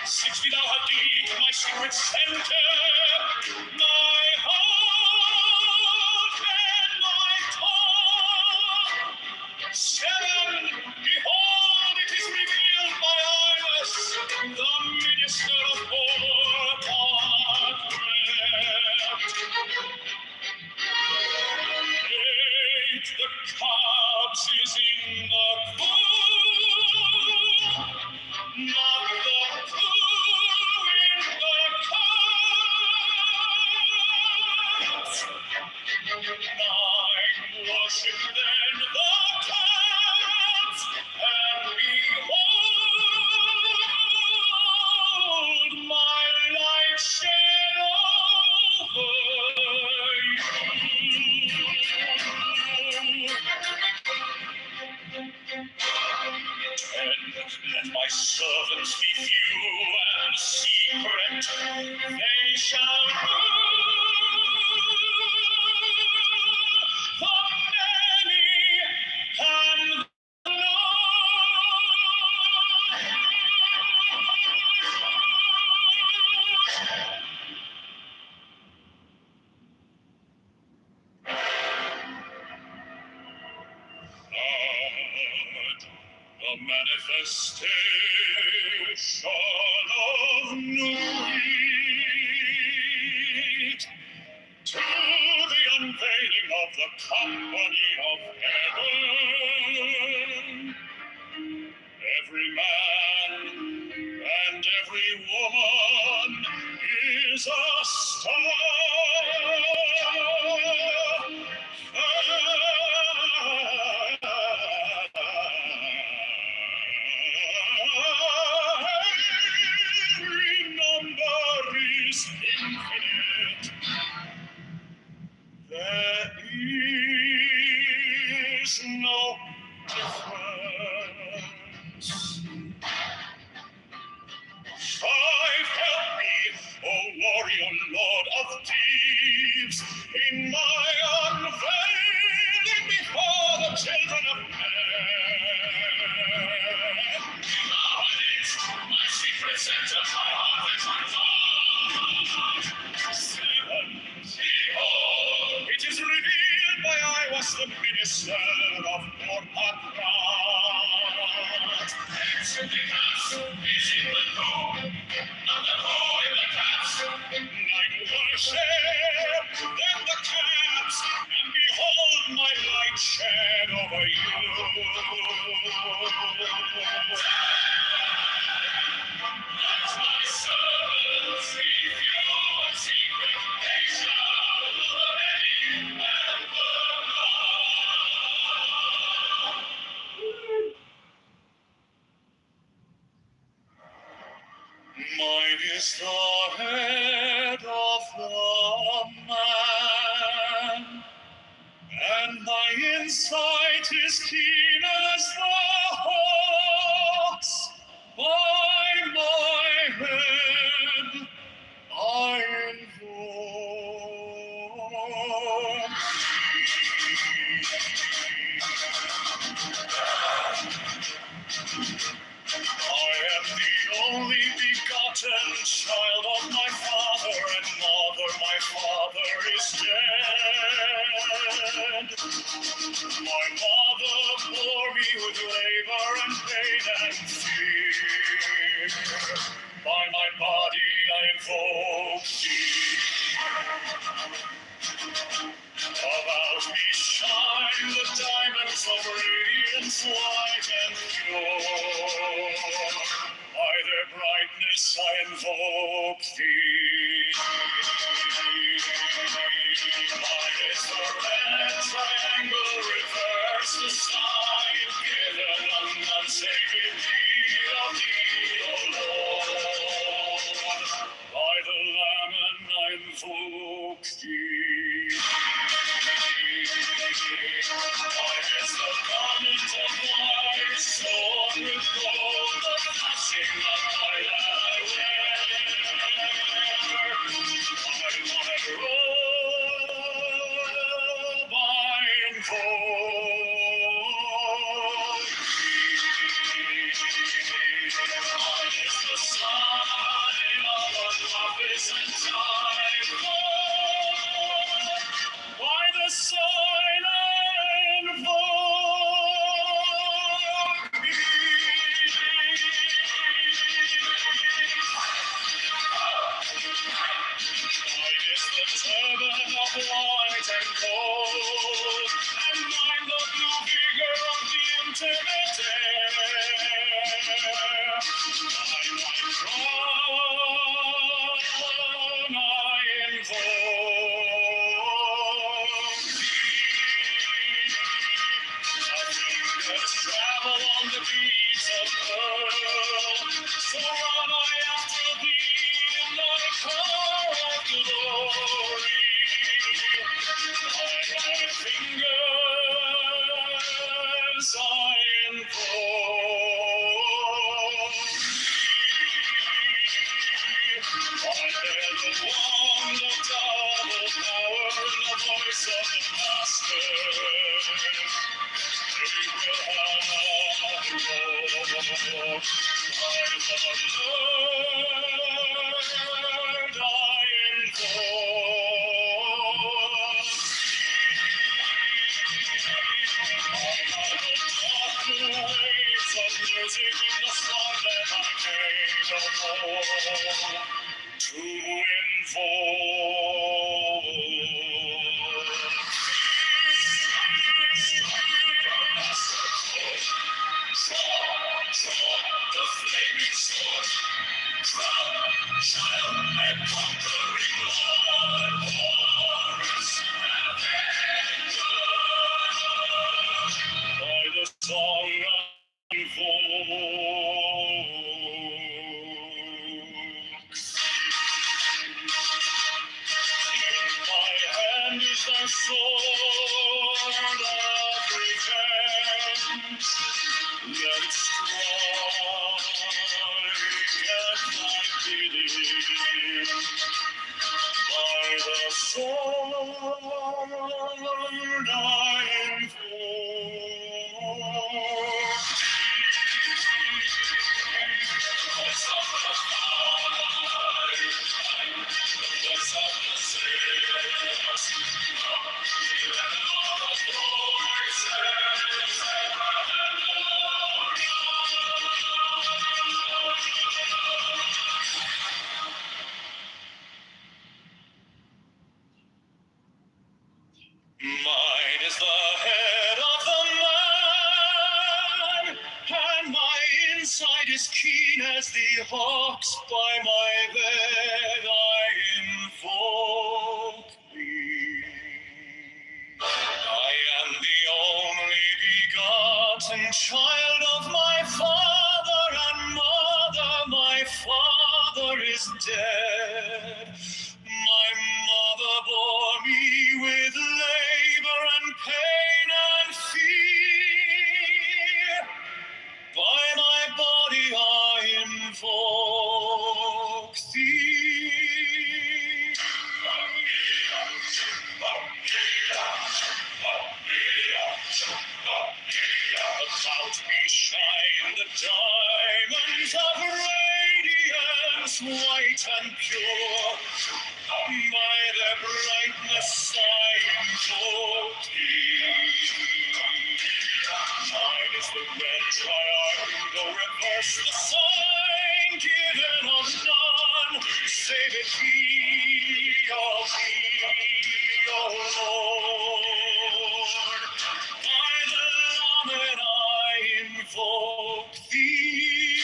6 feet out deep, my secret center, my heart and my tongue. 7, behold, it is revealed by Iris, the minister of Horcrux. 8, the cubs is in the pool, not the pool in the cups. 9, worship then the cubs, and behold, my light shed over you. 10, let my servants be few and secret, they shall rule the many and the the manifestation of new wheat, to the unveiling of the company of heaven. Every man and every woman is a star. Every number is infinite. There is no difference. 5, help me, O warrior Lord of thieves, in my unveiling before the children of men. My secret center, my heart and my tongue. 7, behold, it is revealed by I was the minister of Horcrux. And the cast is in the pool, not the pool in the cast. 9, worship then the cats, and behold my light shed over you. 10, let my servants be few and secret, they shall rule the many and the mine is the head of the man, and my insight is keen as the hawk's. By my head I invoke I am the only begotten child of my father and mother. My father is dead. My mother bore me with labor and pain and fear. By my body I invoke thee. invoke thee. Mine is the garment of white, sewn with gold, the flashing of my that I wear. My robe I invoke thee. Mine is the sign of a prophet and time. By the sign I invoke Mine is the turban of white and gold, and mine the blue vigor of the intimate air. Mine my crown I invoke fingers travel on the beats of pearl, so run I after thee in thy car of glory. My fingers I invoke I bear the wand of double power, the voice of the Master. They will have no by the Lord I invoke. The waves of music in the sun that I may no more to the flaming sword, crown, child, and conquering Lord, Horus, Avenger. By the song I invoke. In my hand is thy sword of revenge. Let it strike at thy bidding. By the sword I invoke. Voice of the fire, voice of the saints, you have all the voices Mine is the head of the man, and my inside is keen as the hawk's. By my bed I invoke thee. I am the only begotten child of my father and mother. My father is dead. My mother bore me with labor and pain and fear. By my body I invoke thee. About me shine the diamonds of radiance, white and pure. By their brightness I invoke thee. Mine is the red triangle, reverse the sign, given of none, save it be of thee, O Lord. By the Lamed I invoke thee.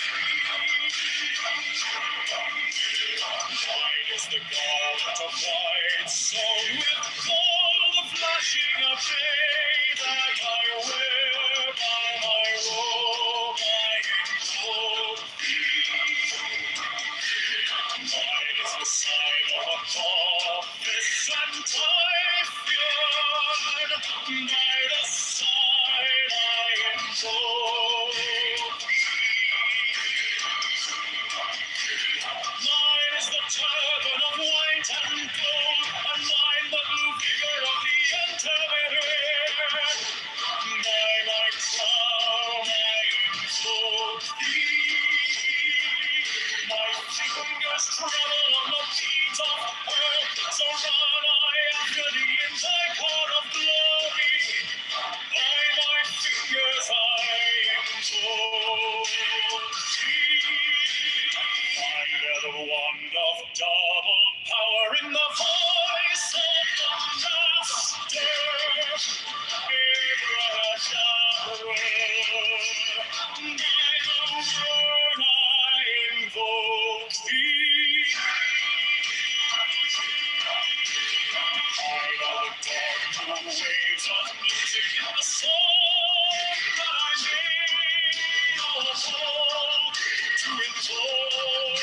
Mine is the garment of white, sewn with gold, the flashing of day that I wear. By my robe I invoke thee. Mine is the sign of a prophet turban of white and gold, and mine the blue figure of the Kitover. By my crown I invoke thee. My fingers travel on the beat of earth, so run I after thee in thy car of glory. By my fingers I invoke thee. I bear the wand of double power in the voice of the Master. Waves of music in the song that I made all alone to invoke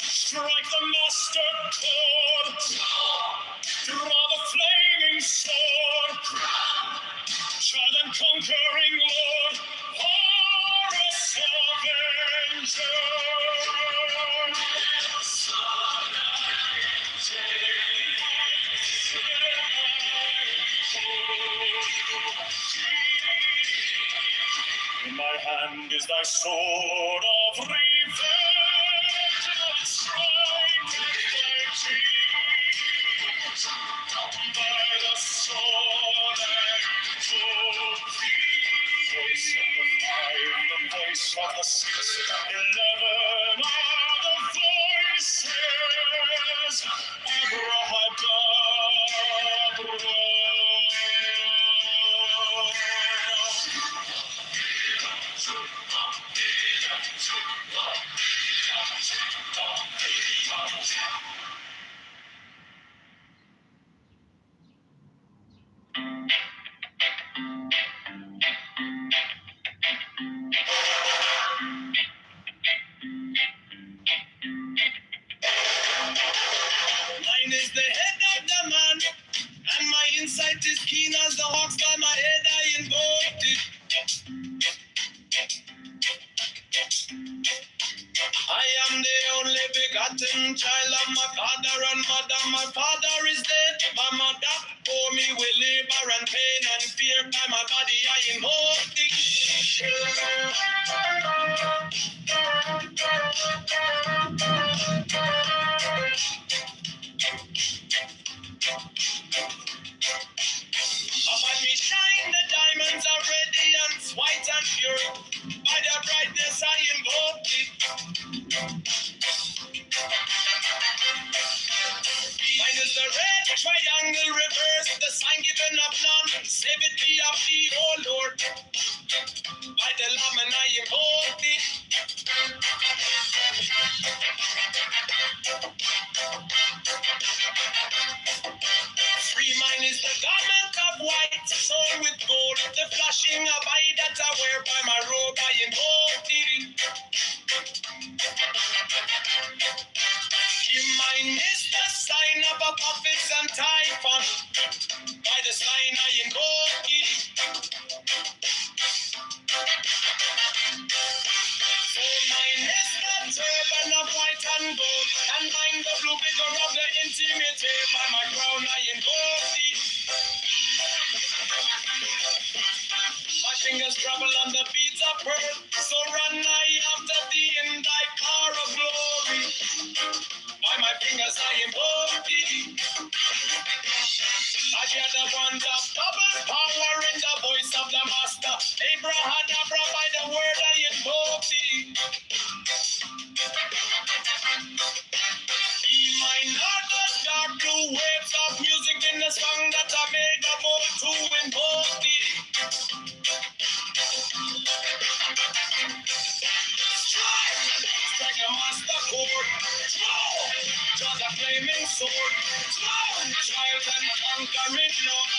strike the master chord, draw the flaming sword, child and conquering lord, Horus Avenger. In my hand is thy sword of revenge, and I strike at thy cheeks. By the sword and sword, voice of the five, the voice of the six, 11 are the voices. Abrahadabra. Mine is the head of the man, and my insight is keen as the hawks by my head I invoked it. I am the only begotten child of my father and mother. My father is dead, my mother bore me with labor and pain and fear. By my body I invoked it. Upon me shine the diamonds are radiant, white and pure. By their brightness I invoke it. Mine is the red triangle reverse, the sign given of none. Save it be of thee, O Lord. By the Lamb and I invoke it. Free mine is the garment of white, sewn with gold, the flashing of eye that I wear by my robe I invoke it. Mine is the sign of a prophets and typhon, by the sign I invoke it. For mine is the turban of white and gold, and mine the blue figure of the intimate, by my crown I invoke it. My fingers travel on the beads of pearl, so run I after thee in thy car of glory. By my fingers I invoke thee. I hear the wand of double power in the voice of the master. Abrahadabra, by the word I invoke thee. Be mine are the dark blue waves of music in the song that I made the bold to invoke thee. Strike a master chord, draw the flaming sword, child and conquering love,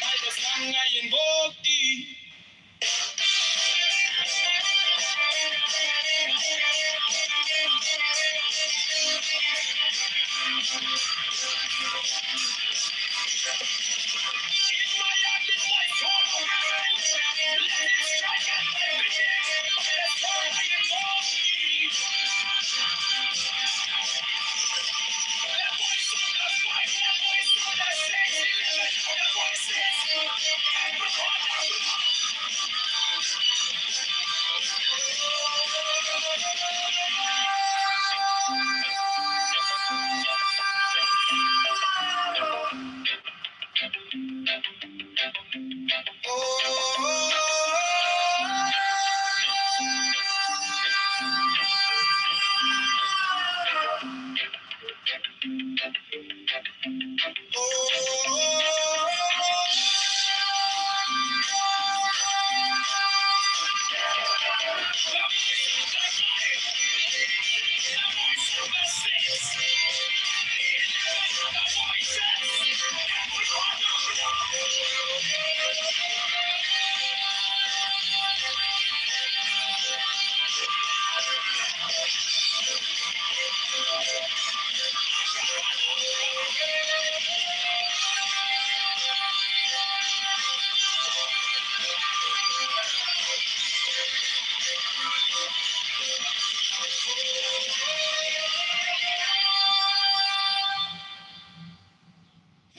by the song I invoke thee. In my hand is my sword of revenge, let it strike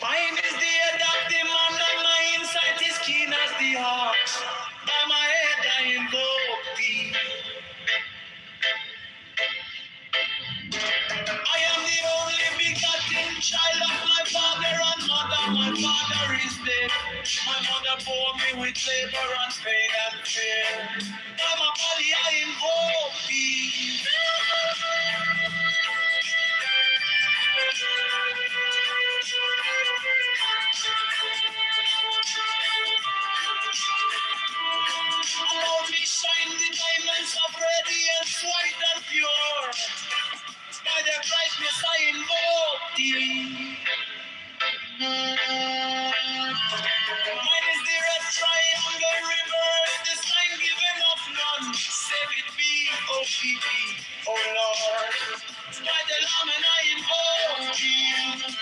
Mine is the adaptive man and my insight is keen as the hawk. By my head I invoke thee. I am the only begotten child of my father and mother. My father is dead. My mother bore me with labor and pain and fear. By my body I invoke thee. Around me shine the diamonds of radiance, white and pure. By their brightness I invoke thee. Mine is the red triangle reverse, the sign given of none. Save it be, O keep me, O Lord. By the Lamb and I invoke thee.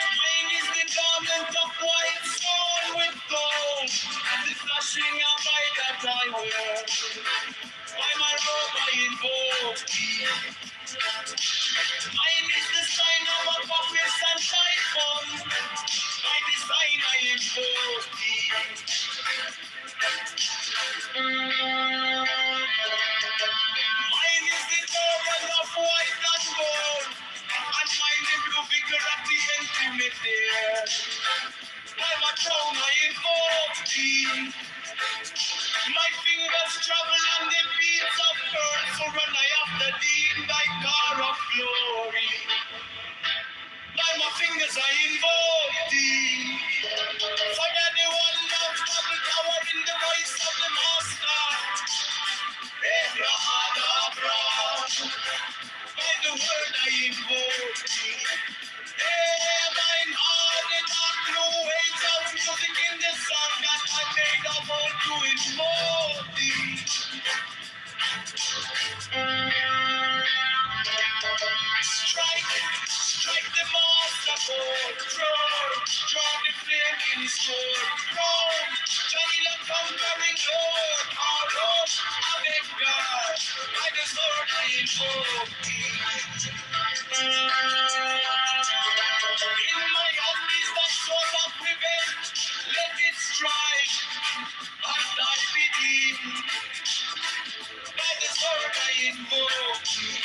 Mine is the garment of white stone with gold, the flashing of light that I wear. By my robe I invoke thee. Mine is the sign of a Apophis and Typhon. By the sign I invoke thee. Mine is the turban of white and gold, and mine the blue vicar at the intimate there. By my crown I invoke thee. My fingers travel on the beats of pearls, so run I after thee in thy car of glory. By my fingers I invoke thee. Forget the one of the tower in the voice of the master. Abraham, by the word I invoke thee. Hey, mine heart, the dark blue waves of music in the song that I made of all to invoke thee. Strike the master chord, draw the flame in his sword, Johnny the conquering Lord, our Lord, avec God, by the sword I invoke thee. In my hand is the sword of revenge, let it strike, and I believe, by the sword I invoke thee.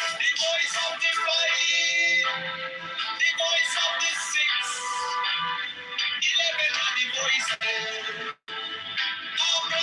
The voice of the five, the voice of the six, 11 are the voices. Abra.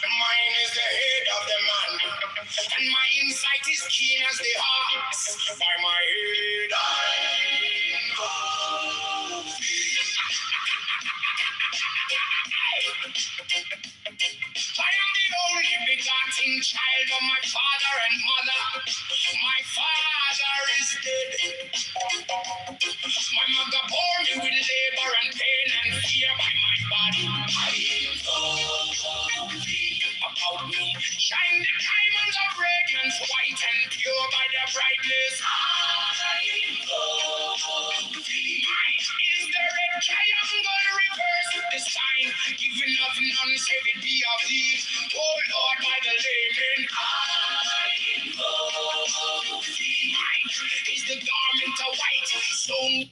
Mine is the head of the man, and my insight is keen as the hawk. By my head I invoke thee. I am the only begotten begotten child of my father and mother. My father is dead. My mother bore me with labor and pain and fear by my body. I know thee about me. Shine the diamonds of radiance, white and pure by their brightness. I know thee. Mine is the red triangle reverse, the sign given of none, save it be of thee. Oh Lord, by the layman. I know thee. Mine is the garment of white stone.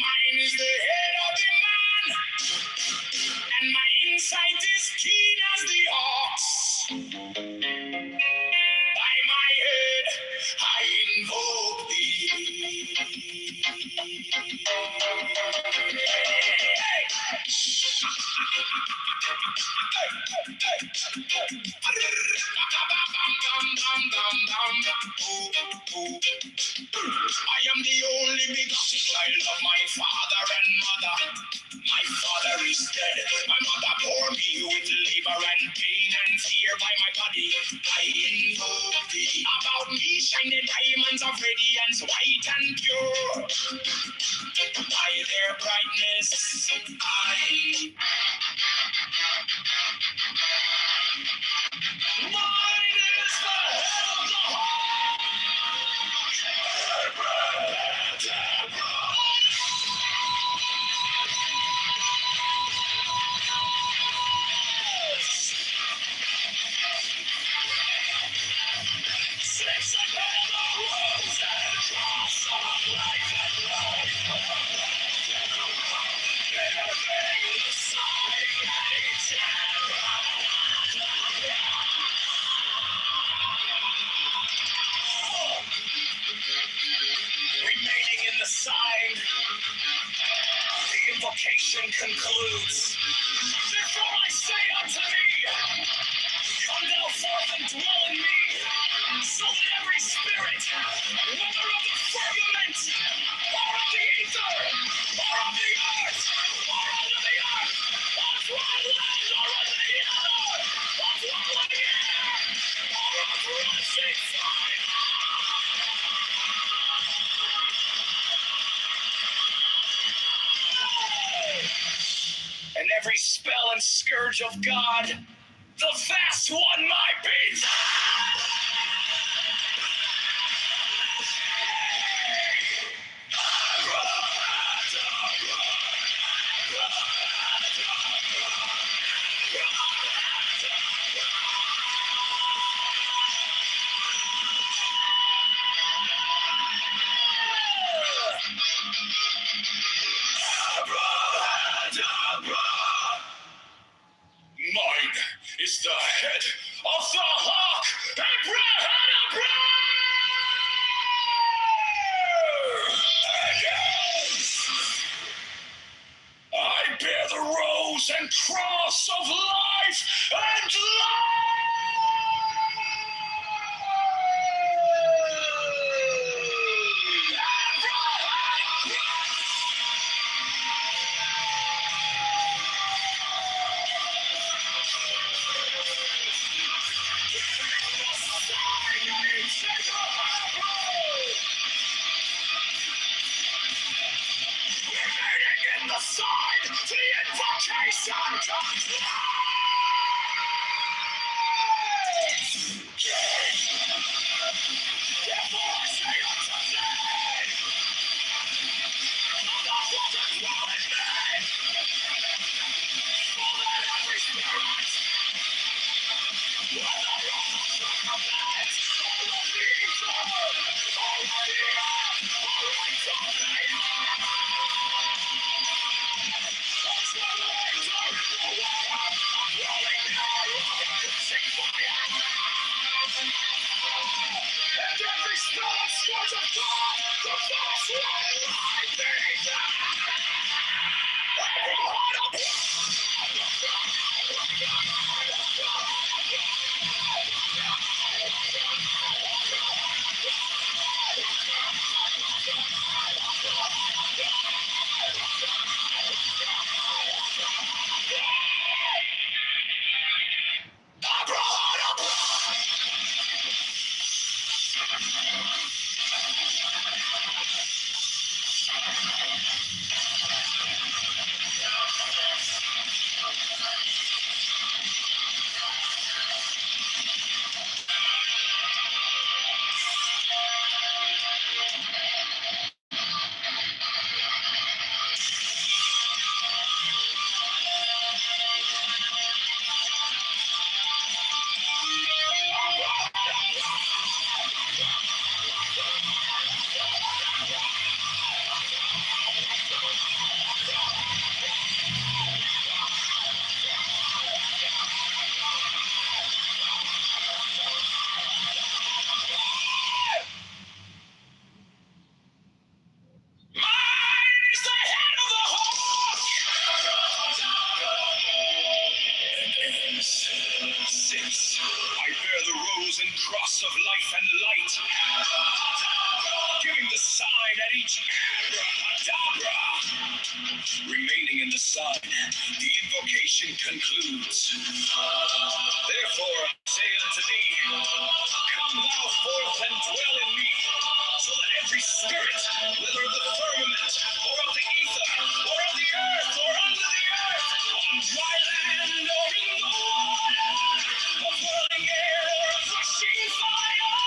Mine is the head of the man, and my insight is keen as the ox. By my head, I invoke thee. I am the only begotten child of my father and mother. My father is dead. My mother bore me with labor and pain and fear by my body. I invoke thee. About me shine the diamonds of radiance, white and pure. By their brightness, mine is the head of the remaining in the sign, the invocation concludes. Therefore I say unto thee, come thou forth and dwell in me, so that every spirit, whether of the firmament, or of the ether, or of the earth, or under the earth, or dry land, or under the other, or dwell in the air, or of rushing fire, and every spell and scourge of God, the vast one might be. Mine is the head of the hawk, Abraham. I bear the rose and cross of life and in the side, the invocation comes. Therefore I say unto thee, I'm not what to dwell in me, for that every spirit, whether of the firmament, or of the ether, or of the earth, or of the Six, I bear the rose and cross of life and light, giving the sign at each abracadabra. Remaining in the sign, the invocation concludes. Therefore I say unto thee, come thou forth and dwell in me, so that every spirit, whether of the firmament, or of the ether, or of the earth, or under the earth, on dry land, or in the water, of whirling air, or of rushing fire,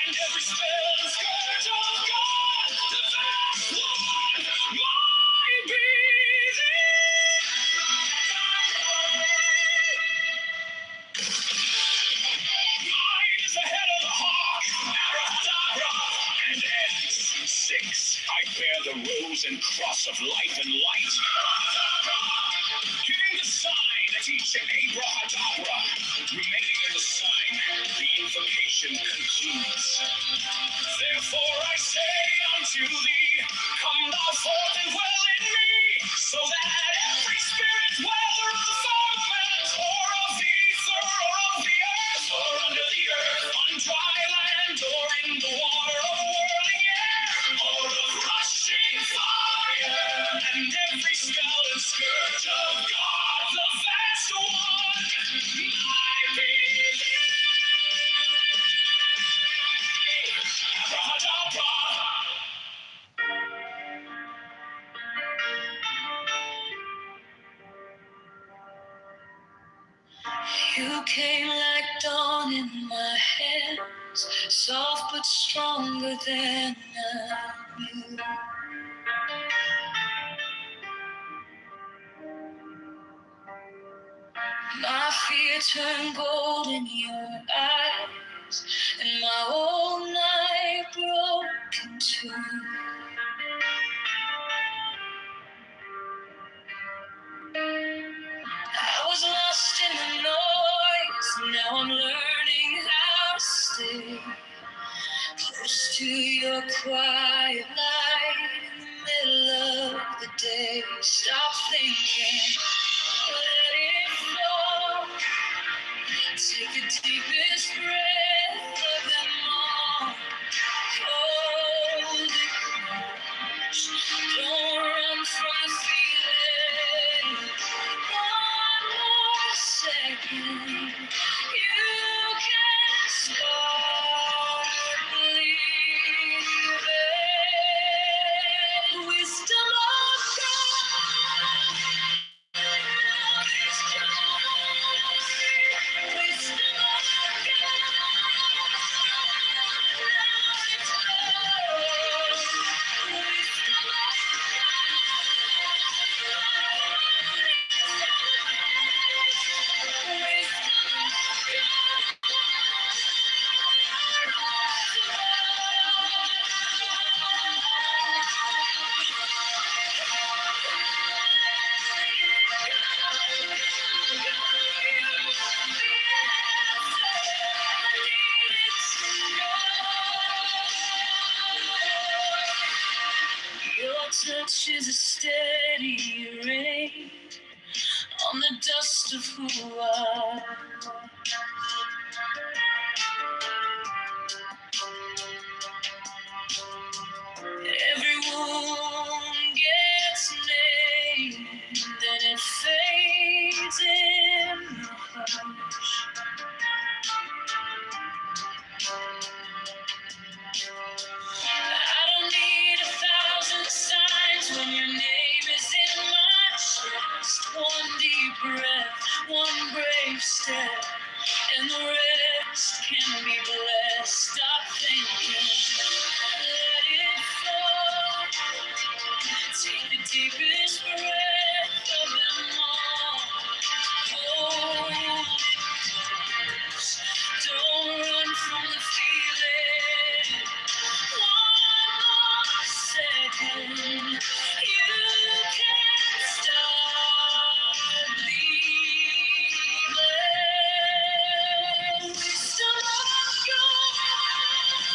and every spell and scourge of God, the vast one, might be thee. Mine is the head of the hawk, abracadabra, and ends. Six, I bear the rose and cross of life and light, giving the sign at each abracadabra. Remaining in the sign, the invocation concludes. Therefore I say unto thee, come thou forth and dwell in me, so that every spirit, whether of the firmament, or of the ether, or of the earth, or under the earth, on dry land, or in the water, of whirling air, or of rushing fire, and every spell and scourge of God, the vast one, might be thee. Abracadabra. You came like dawn in my hands, soft but stronger than I knew. My fear turned gold in your eyes, and my whole night broke in two. I was lost in the noise, now I'm learning how to stay close to your quiet light in the middle of the day. Stop thinking, let it flow. Take the deepest breath of them all. Hold it close. Don't run from the feeling. One more second. You can start believing. Wisdom of God. Now it's joy. Wisdom of God. Now it's love. Wisdom of Your touch is a steady rain on the dust of who I am. Every wound and the rest can be blessed. Stop thinking, let it flow. Take the deepest breath of them all. Hold it close. Don't run from the feeling. One more second. You can't stop believing. Wisdom of God.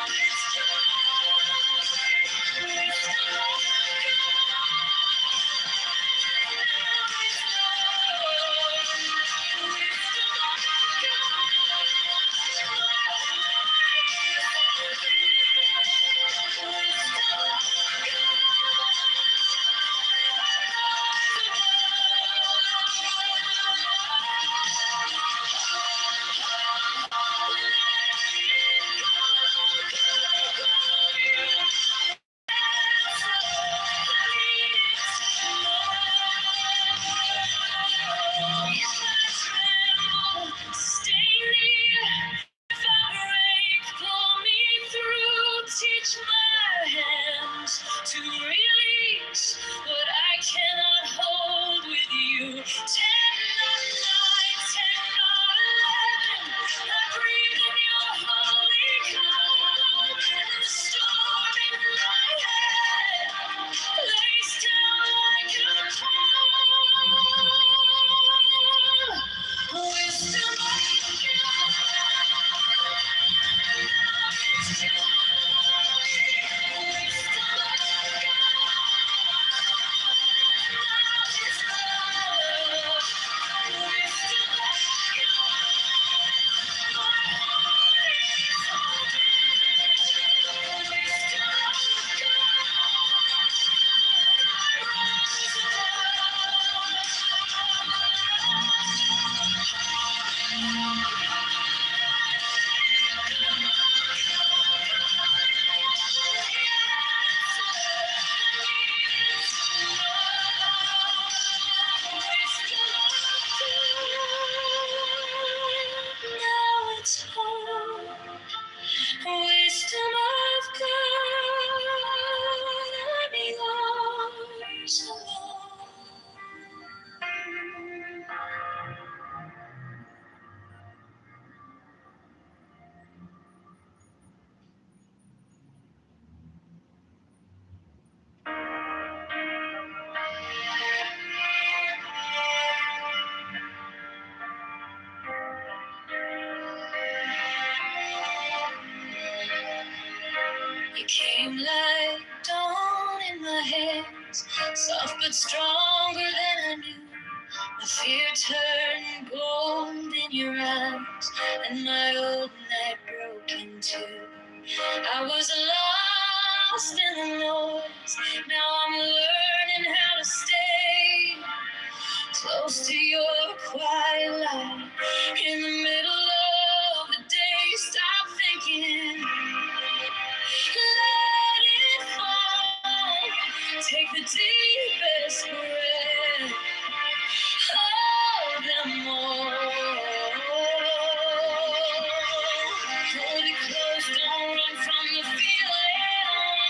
It's yours. Wisdom of Stay near. If I break, pull me through. Teach my hands to release what I cannot hold with you. 10 not 9, 10 not 11. I breathe in your holy calm. And the storm in my head lays down like a palm. Wisdom of God. Now it's home. Wisdom of God, I'm yours alone. You came like dawn in my hands, soft but stronger than I knew. The fear turned gold in your eyes, and my old night broke in two. I was lost in the noise, now I'm learning how to stay close to your quiet light in the middle of the day. Stop thinking. Let it fall. Take the deepest breath. Hold them all. Hold it close. Don't run from the feeling.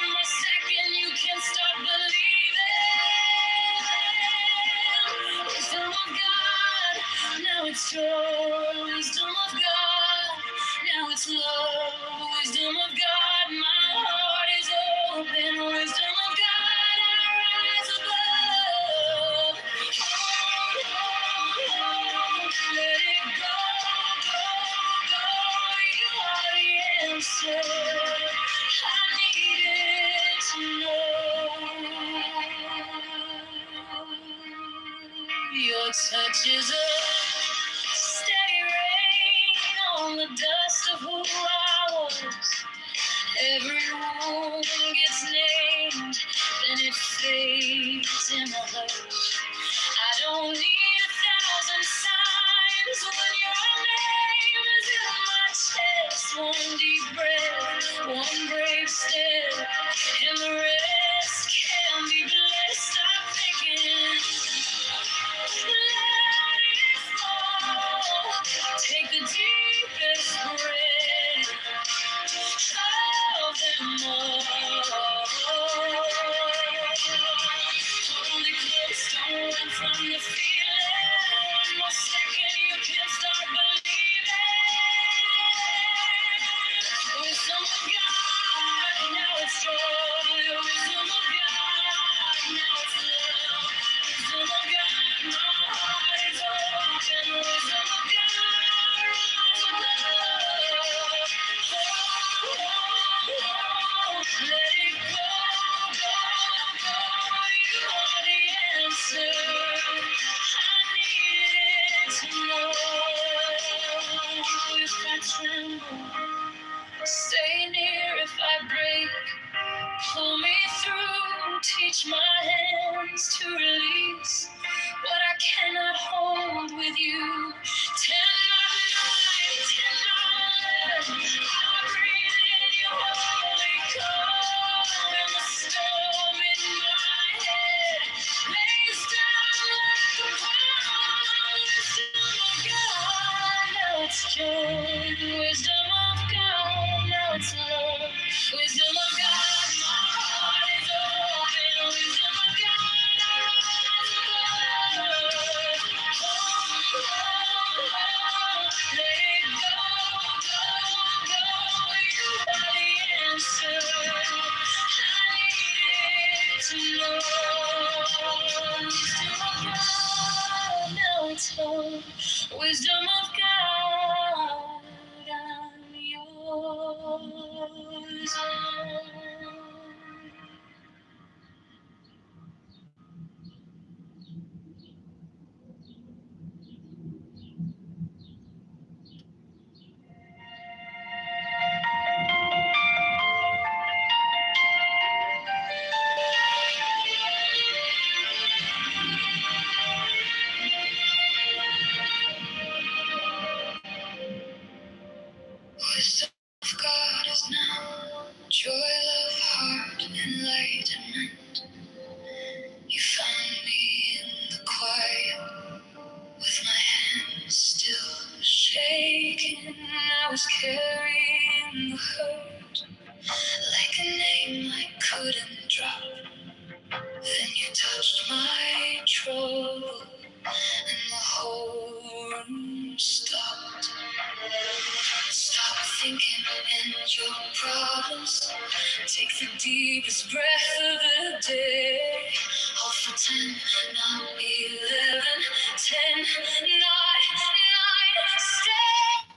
One more second, you can stop believing. Wisdom of God, now it's joy. Wisdom of God, now it's love. Wisdom of God, my heart is open. Wisdom of God, I rise above. Let it go, go, go. You are the answer. I needed to know. Your touch is a steady rain on the dust of who I was. Every wound gets named, then it fades in a hush. I don't need 1,000 signs when your name is in my chest. One deep breath, one brave step, and the rest can be blessed. Stop thinking. Let it fall. the feeling. One more second, you can start believing. Wisdom of God, now it's joy. Wisdom of God, now it's love. Wisdom of God, my heart is open. Wisdom of God, rise above. Let it go, go, go. You are the answer. I needed to know. If I tremble, stay near. If I break, pull me through. Teach my hands to release what I cannot hold with you. Tend my mind, tend my love. I breathe in your holy calm. And the storm in my head lays down like a pond. Wisdom of God, now it's joy. Wisdom of God, now it's love. Wisdom of God, my heart is open. Wisdom of God, I rise above. Let it go, go, go. You are the answer. I needed to know. Wisdom of God, now it's home. Wisdom of God, I'm yours. Wisdom of God is now joy, love, heart, enlightenment. You found me in the quiet with my hands still shaking. I was carrying the hurt like a name I couldn't drop. Then you touched my trouble and the whole room stopped. Stop thinking and your problems. Take the deepest breath of the day. Hold for 10, not 11, 10, 9, 9, stay.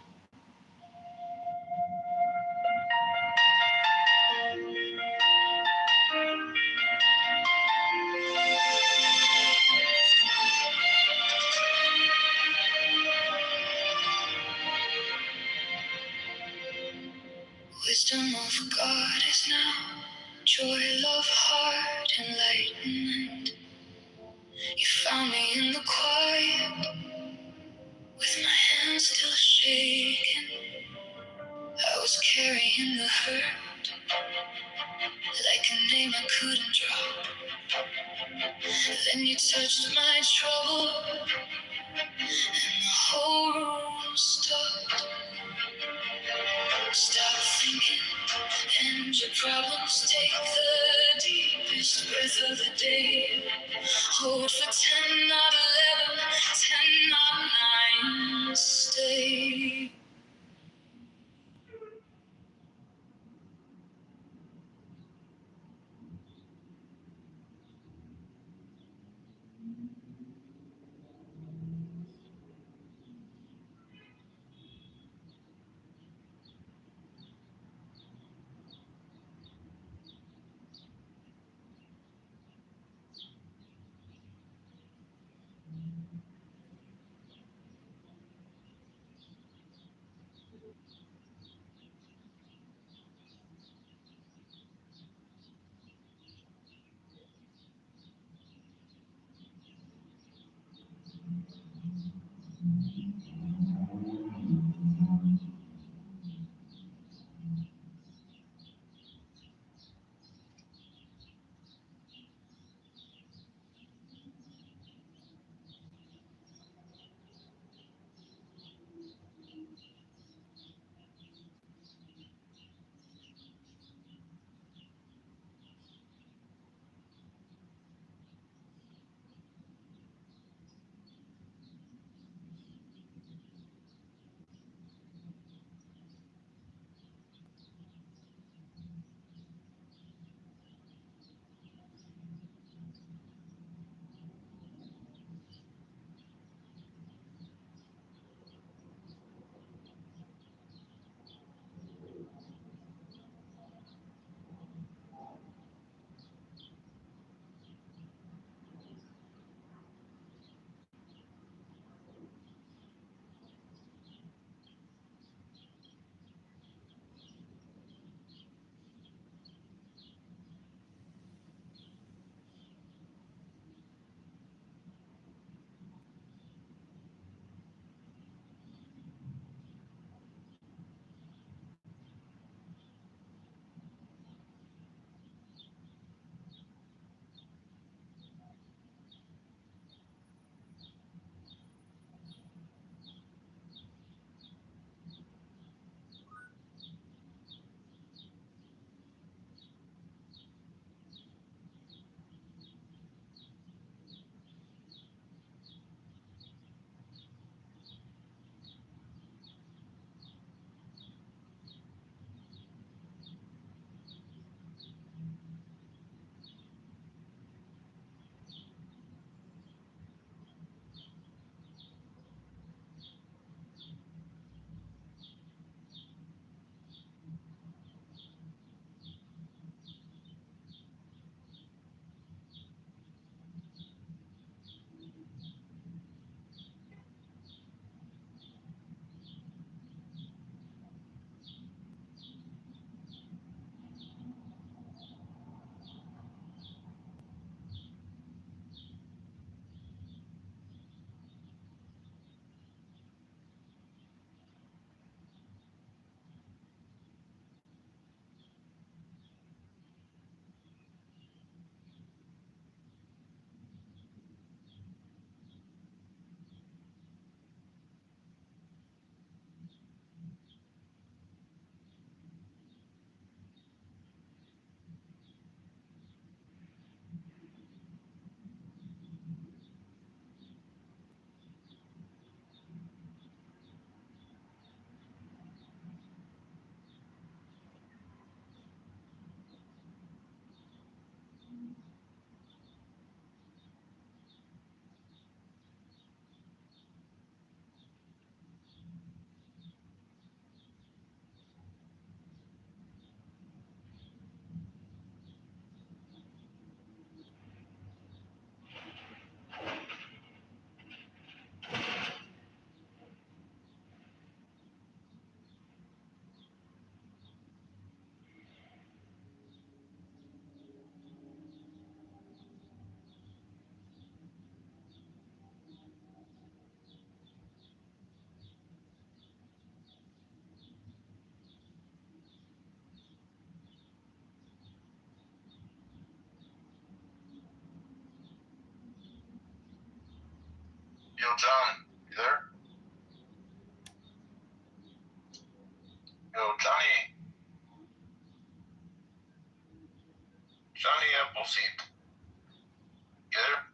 Wisdom of God is now joy, love, heart, enlightenment. You found me in the quiet with my hands still shaking. I was carrying the hurt like a name I couldn't drop. Then you touched my trouble and the whole room stopped. Stop thinking and your problems. Take the deepest breath of the day. Hold for 10, not 11, 10, not 9, stay. Yo, John, you there? Yo, Johnny. Johnny Appleseed. You there?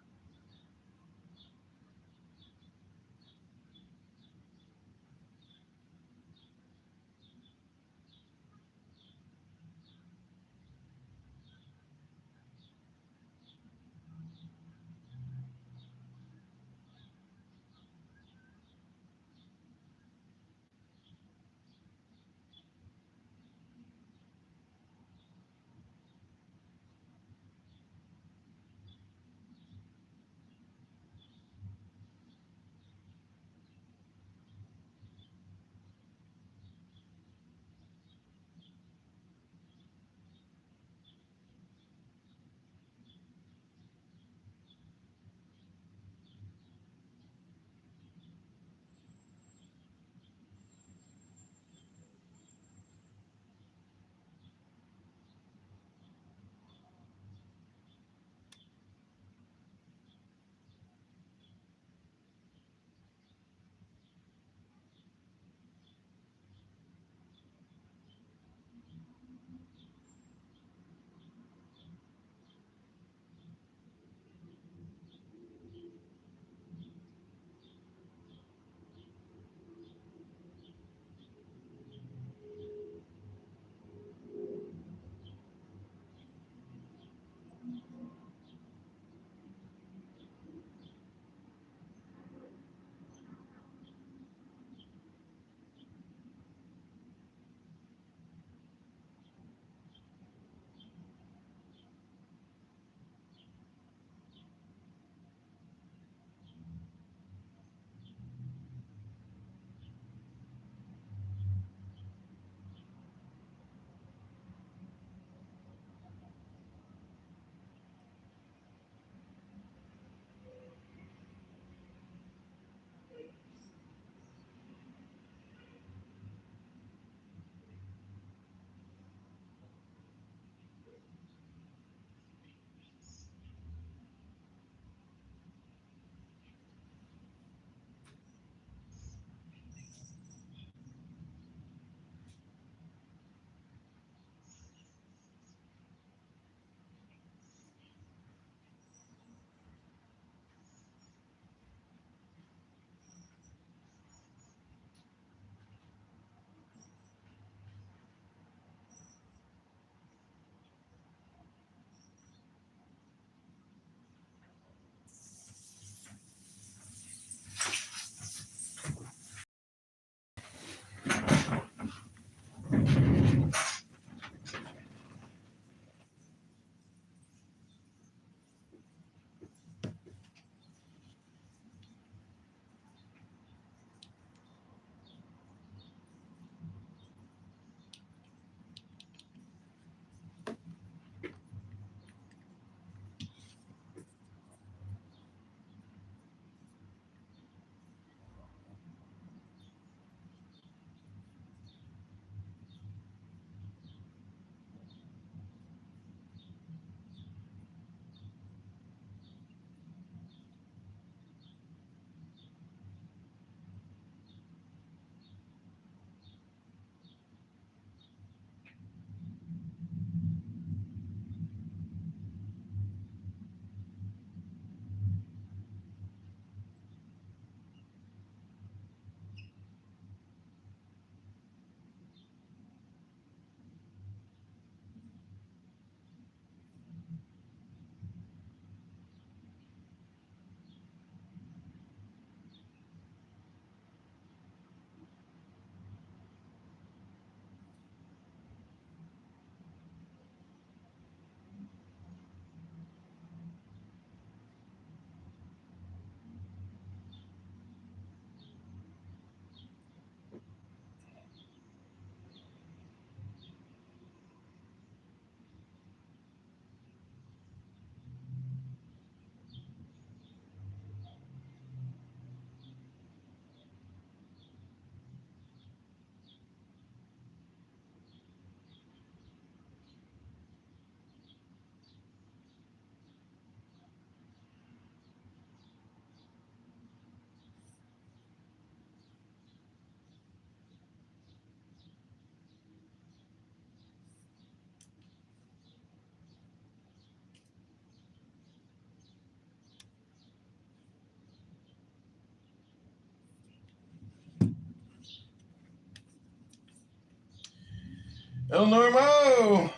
El Normo!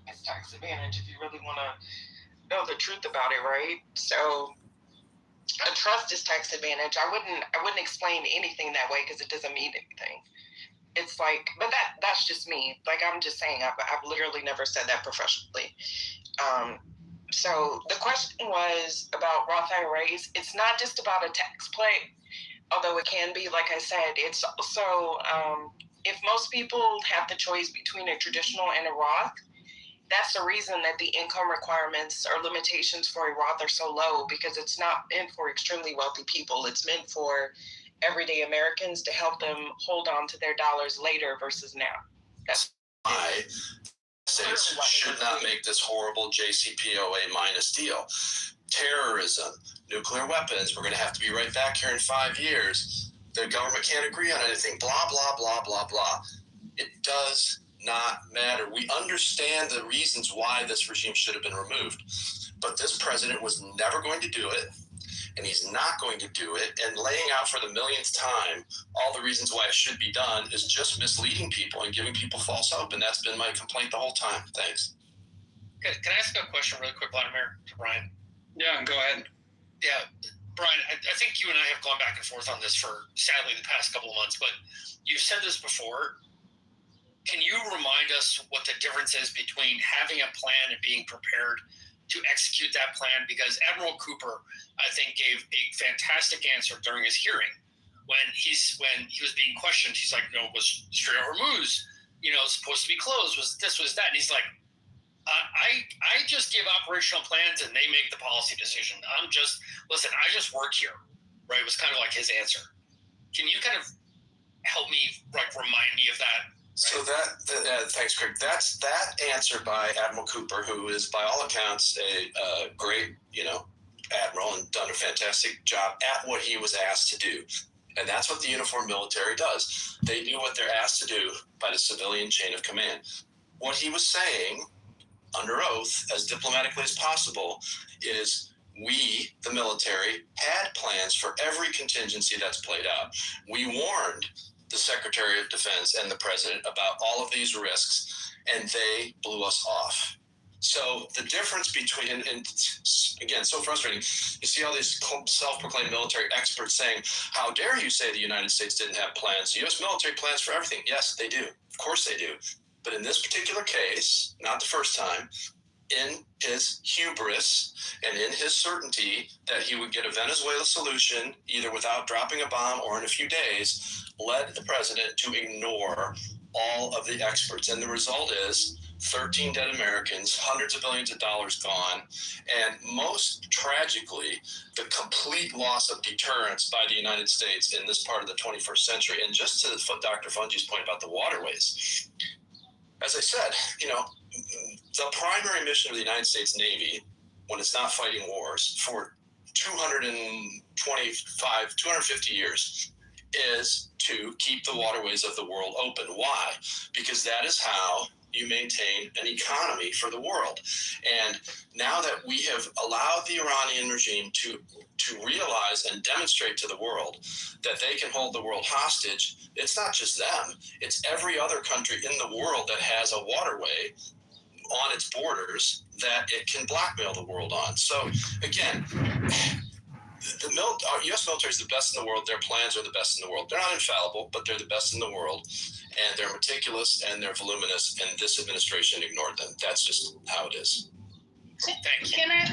It's tax advantage if you really want to know the truth about it, right? So a trust is tax advantage. I wouldn't explain anything that way because it doesn't mean anything. It's like, but that's just me. Like, I'm just saying, I've literally never said that professionally. So the question was about Roth IRAs. It's not just about a tax play, although it can be. Like I said, it's also if most people have the choice between a traditional and a Roth, that's the reason that the income requirements or limitations for a Roth are so low, because it's not meant for extremely wealthy people. It's meant for everyday Americans to help them hold on to their dollars later versus now. That's why states should not make this horrible JCPOA minus deal. Terrorism, nuclear weapons, we're going to have to be right back here in 5 years. The government can't agree on anything, blah, blah, blah, blah, blah. It does not matter. We understand the reasons why this regime should have been removed, but this president was never going to do it, and he's not going to do it. And laying out for the millionth time all the reasons why it should be done is just misleading people and giving people false hope, and that's been my complaint the whole time. Thanks. Can I ask a question really quick, Vladimir, to Brian? Yeah, go ahead. Yeah, Brian, I think you and I have gone back and forth on this for, sadly, the past couple of months, but you've said this before. Can you remind us what the difference is between having a plan and being prepared to execute that plan? Because Admiral Cooper, I think, gave a fantastic answer during his hearing. When he was being questioned, he's like, was Strait of Hormuz, supposed to be closed? Was this, was that? And he's like, I just give operational plans and they make the policy decision. I just work here, right? It was kind of like his answer. Can you kind of help me, remind me of that? So thanks, Craig. That's that answer by Admiral Cooper, who is, by all accounts, a great, admiral and done a fantastic job at what he was asked to do. And that's what the uniformed military does. They do what they're asked to do by the civilian chain of command. What he was saying, under oath, as diplomatically as possible, is we, the military, had plans for every contingency that's played out. We warned the Secretary of Defense and the President about all of these risks, and they blew us off. So the difference between, and again, so frustrating, you see all these self-proclaimed military experts saying, how dare you say the United States didn't have plans? The U.S. military plans for everything. Yes, they do. Of course they do. But in this particular case, not the first time, in his hubris and in his certainty that he would get a Venezuela solution, either without dropping a bomb or in a few days, led the president to ignore all of the experts. And the result is 13 dead Americans, hundreds of billions of dollars gone, and most tragically, the complete loss of deterrence by the United States in this part of the 21st century. And just to Dr. Fungi's point about the waterways, as I said, the primary mission of the United States Navy, when it's not fighting wars, for 250 years, is to keep the waterways of the world open. Why? Because that is how you maintain an economy for the world. And now that we have allowed the Iranian regime to realize and demonstrate to the world that they can hold the world hostage, it's not just them, it's every other country in the world that has a waterway on its borders that it can blackmail the world on. So again, our U.S. military is the best in the world. Their plans are the best in the world. They're not infallible, but they're the best in the world. And they're meticulous and they're voluminous, and this administration ignored them. That's just how it is. Thank you. Can I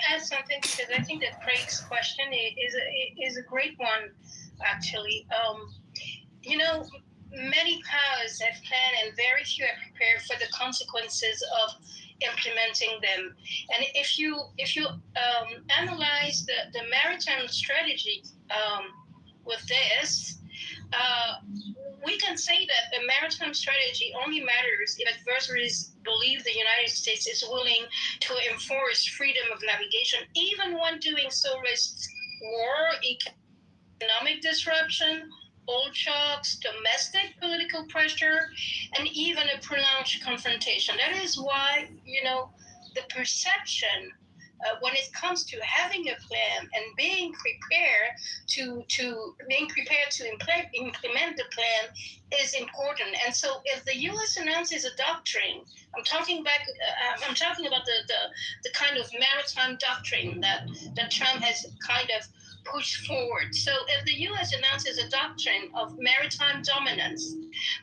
add something? Because I think that Craig's question is a great one, actually. Many powers have planned and very few are prepared for the consequences of implementing them. And if you analyze the maritime strategy with this, we can say that the maritime strategy only matters if adversaries believe the United States is willing to enforce freedom of navigation, even when doing so risks war, economic disruption, oil shocks, domestic political pressure, and even a prolonged confrontation. That is why, the perception when it comes to having a plan and being prepared to implement the plan is important. And so, if the U.S. announces a doctrine, I'm talking about the kind of maritime doctrine that Trump has kind of pushed forward. So, if the U.S. announces a doctrine of maritime dominance,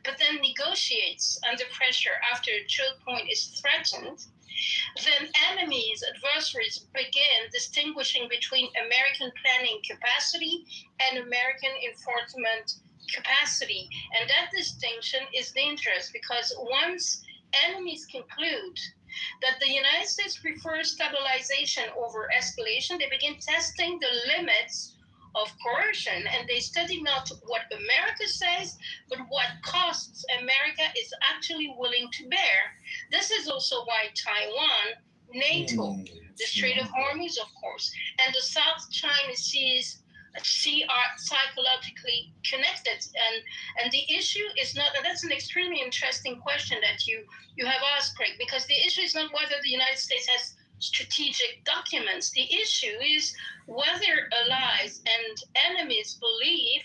but then negotiates under pressure after a choke point is threatened, then adversaries begin distinguishing between American planning capacity and American enforcement capacity. And that distinction is dangerous because once enemies conclude that the United States prefers stabilization over escalation, they begin testing the limits of coercion, and they study not what America says, but what costs America is actually willing to bear. This is also why Taiwan, NATO, the Strait of Hormuz, of course, and the South China Sea are psychologically connected. And the issue is not, and that's an extremely interesting question that you have asked, Craig, because the issue is not whether the United States has strategic documents. The issue is whether allies and enemies believe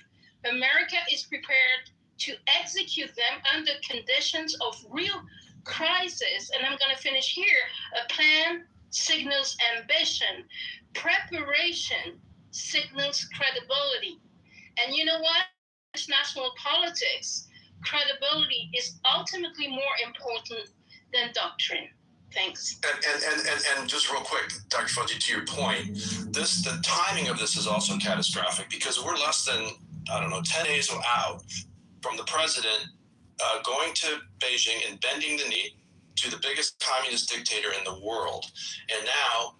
America is prepared to execute them under conditions of real crisis. And I'm going to finish here. A plan signals ambition. Preparation signals credibility. And you know what? In international politics, credibility is ultimately more important than doctrine. Thanks. And just real quick, Dr. Fudgy, to your point, the timing of this is also catastrophic because we're less than, 10 days out from the president going to Beijing and bending the knee to the biggest communist dictator in the world. And now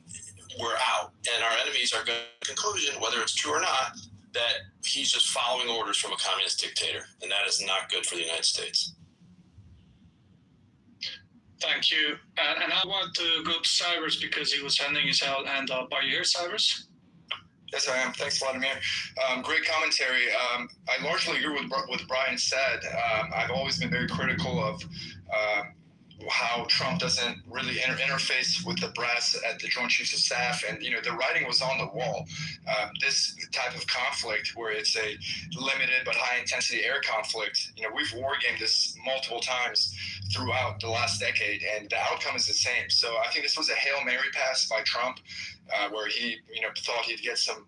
we're out, and our enemies are going to the conclusion, whether it's true or not, that he's just following orders from a communist dictator, and that is not good for the United States. Thank you. And I want to go to Cyrus because he was handing his hand up. Are you here, Cyrus? Yes, I am. Thanks, Vladimir. Great commentary. I largely agree with what Brian said. I've always been very critical of how Trump doesn't really interface with the brass at the Joint Chiefs of Staff. And, the writing was on the wall. This type of conflict where it's a limited but high-intensity air conflict, we've war-gamed this multiple times throughout the last decade, and the outcome is the same. So I think this was a Hail Mary pass by Trump, where he, thought he'd get some,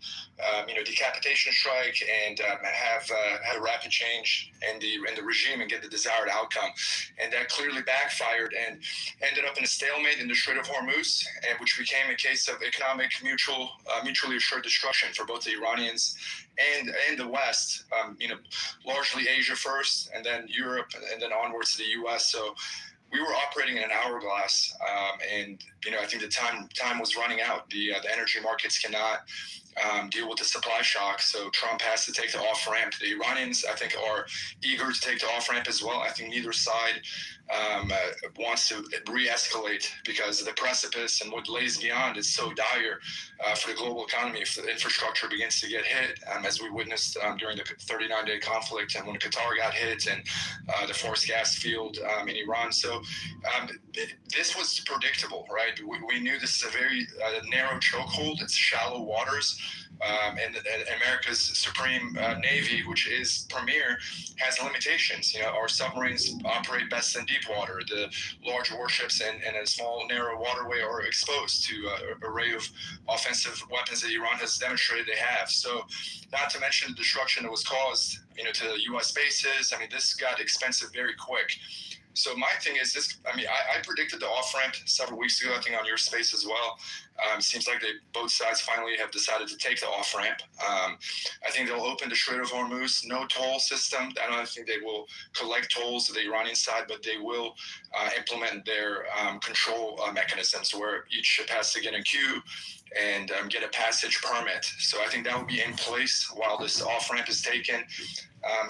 decapitation strike and have a rapid change in the regime and get the desired outcome. And that clearly backfired and ended up in a stalemate in the Strait of Hormuz, which became a case of economic mutually assured destruction for both the Iranians and the West, largely Asia first, and then Europe, and then onwards to the U.S. So we were operating in an hourglass, and I think the time was running out. The energy markets cannot deal with the supply shock, so Trump has to take the off ramp. The Iranians, I think, are eager to take the off ramp as well. I think neither side wants to re-escalate because the precipice and what lays beyond is so dire for the global economy if the infrastructure begins to get hit, as we witnessed during the 39-day conflict and when Qatar got hit and the forced gas field in Iran. So this was predictable, right? We knew this is a very narrow chokehold. It's shallow waters. And America's Supreme Navy, which is premier, has limitations. Our submarines operate best in deep water. The large warships in a small, narrow waterway are exposed to an array of offensive weapons that Iran has demonstrated they have. So, not to mention the destruction that was caused, to U.S. bases. This got expensive very quick. So my thing is this, I predicted the off-ramp several weeks ago, I think on your space as well. Seems like both sides finally have decided to take the off-ramp. I think they'll open the Strait of Hormuz, no toll system. I don't think they will collect tolls to the Iranian side, but they will implement their control mechanisms where each ship has to get in queue and get a passage permit. So I think that will be in place while this off-ramp is taken.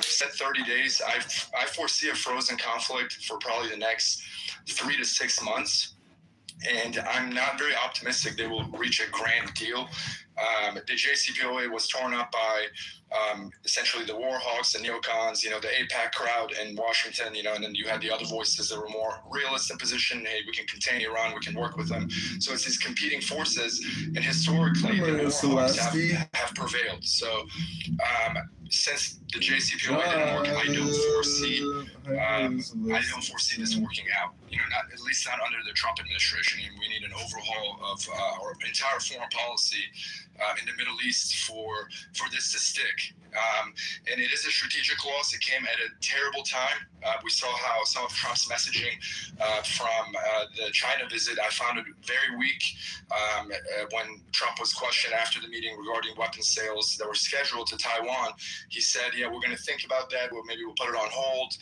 Set 30 days. I foresee a frozen conflict for probably the next 3 to 6 months. And I'm not very optimistic they will reach a grand deal. The JCPOA was torn up by essentially the war hawks, the neocons, the AIPAC crowd in Washington, and then you had the other voices that were more realist in position. Hey, we can contain Iran, we can work with them. So it's these competing forces, and historically the war hawks have prevailed. So since the JCPOA didn't work, I don't foresee this working out. Not at least not under the Trump administration. And we need an overhaul of our entire foreign policy in the Middle East for this to stick. And it is a strategic loss. It came at a terrible time. We saw how some of Trump's messaging from the China visit, I found it very weak. When Trump was questioned after the meeting regarding weapons sales that were scheduled to Taiwan, he said, yeah, we're going to think about that. Well, maybe we'll put it on hold.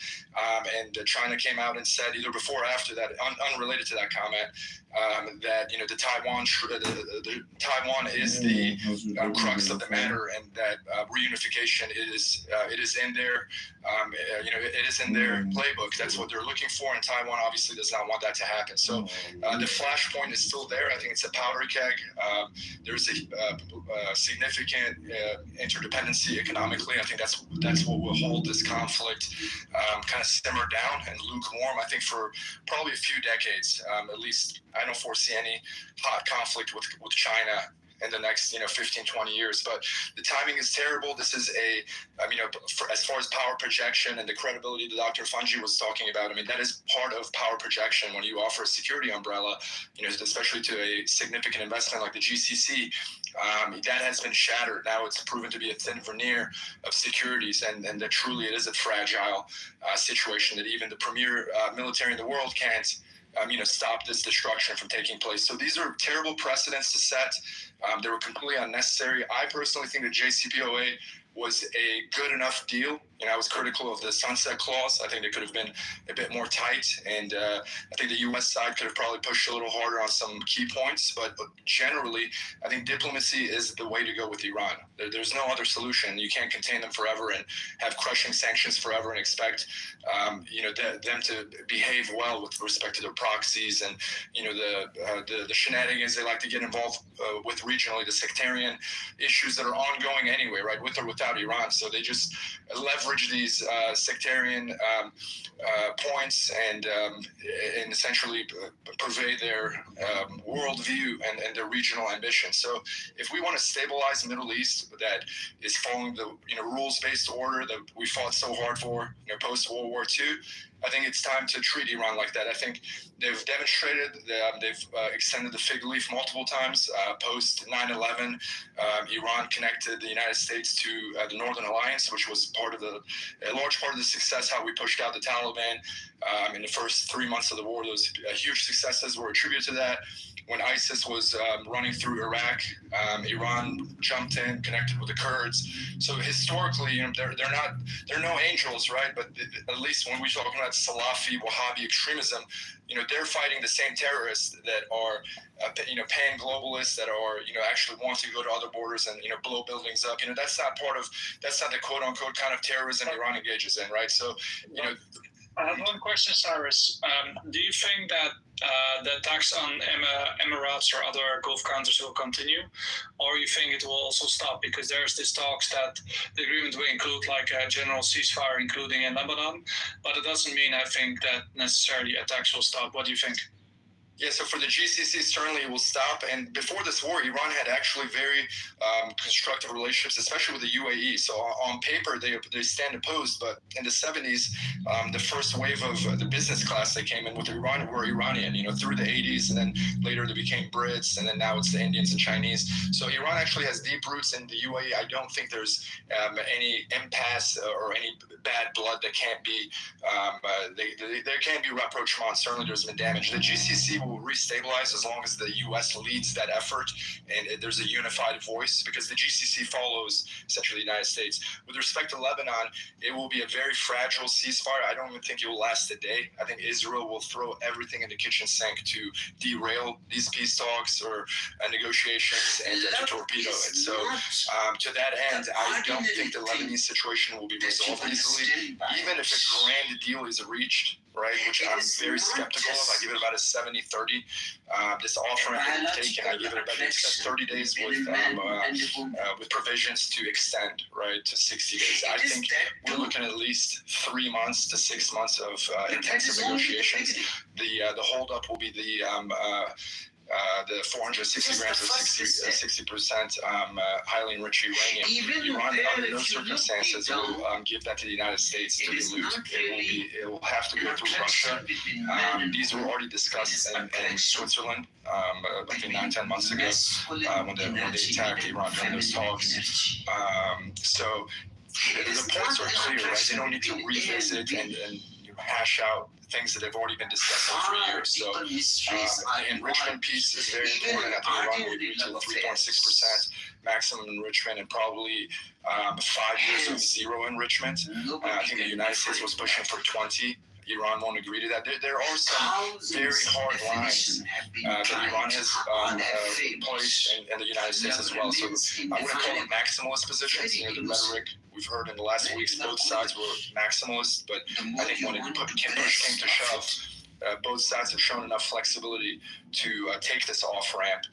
And China came out and said, either before or after that, unrelated to that comment, that the Taiwan is the crux of the matter, and that reunification it is in their it is in their playbook. That's what they're looking for, and Taiwan obviously does not want that to happen. So the flashpoint is still there. I think it's a powder keg. There's a significant interdependency economically. I think that's what will hold this conflict kind of simmer down and lukewarm. I think for probably a few decades, at least. I don't foresee any hot conflict with China in the next 15, 20 years. But the timing is terrible. This is as far as power projection and the credibility that Dr. Fungi was talking about, that is part of power projection when you offer a security umbrella, especially to a significant investment like the GCC. That has been shattered. Now it's proven to be a thin veneer of securities, and that truly it is a fragile situation that even the premier military in the world can't stop this destruction from taking place. So these are terrible precedents to set. They were completely unnecessary. I personally think the JCPOA was a good enough deal. I was critical of the sunset clause. I think they could have been a bit more tight, and I think the U.S. side could have probably pushed a little harder on some key points. But generally, I think diplomacy is the way to go with Iran. There's no other solution. You can't contain them forever and have crushing sanctions forever and expect them to behave well with respect to their proxies and the shenanigans they like to get involved with regionally, the sectarian issues that are ongoing anyway, right, with or without Iran. So they just leverage these sectarian points and essentially purvey their worldview and their regional ambition. So if we want to stabilize the Middle East that is following the rules-based order that we fought so hard for post-World War II, I think it's time to treat Iran like that. I think they've demonstrated that they've extended the fig leaf multiple times. Post 9/11, Iran connected the United States to the Northern Alliance, which was a large part of the success, how we pushed out the Taliban in the first 3 months of the war. Those huge successes were attributed to that. When ISIS was running through Iraq, Iran jumped in, connected with the Kurds. So historically, they're no angels, right? But at least when we're talking about Salafi, Wahhabi extremism, they're fighting the same terrorists that are, paying globalists that are, actually want to go to other borders and, blow buildings up. That's not the quote unquote kind of terrorism Iran engages in, right? So, I have one question, Cyrus. Do you think that the attacks on Emirates or other Gulf countries will continue, or you think it will also stop? Because there's this talks that the agreement will include like a general ceasefire, including in Lebanon, but it doesn't mean, I think, that necessarily attacks will stop. What do you think? Yeah, so for the GCC, certainly it will stop. And before this war, Iran had actually very constructive relationships, especially with the UAE. So on paper, they stand opposed. But in the 70s, the first wave of the business class that came in with Iran were Iranian, through the 80s. And then later they became Brits. And then now it's the Indians and Chinese. So Iran actually has deep roots in the UAE. I don't think there's any impasse or any bad blood that can't be, there can be rapprochement. Certainly there's been damage. The GCC will restabilize as long as the U.S. leads that effort and there's a unified voice, because the GCC follows essentially the United States. With respect to Lebanon, it will be a very fragile ceasefire. I don't even think it will last a day. I think Israel will throw everything in the kitchen sink to derail these peace talks or negotiations and to torpedo it. So to that end, I don't think the Lebanese situation will be resolved easily. Even if a grand deal is reached, right, which I'm very skeptical of. I give it about a 70-30. This offer that we've taken, I give it about 30 days with provisions to extend, right, to 60 days. I think we're looking at least 3 months to 6 months of intensive negotiations. The holdup will be the 460 grams of 60% highly enriched uranium. Iran, under no circumstances, will give that to the United States to dilute. It will have to go through Russia. These were already discussed in Switzerland, I think 9-10 months ago, when they attacked Iran during those talks. So the points are clear, right? They don't need to revisit and hash out things that have already been discussing for years. So the enrichment piece is very important. I think Iran will agree to 3.6% maximum enrichment and probably 5 years of zero enrichment. I think the United States was pushing for 20. Iran won't agree to that. There are some very hard lines that Iran has placed and the United States as well. So I wouldn't call them maximalist positions. The rhetoric we've heard in the last weeks, both sides were maximalist, but I think when push came to shove, both sides have shown enough flexibility to take this off ramp.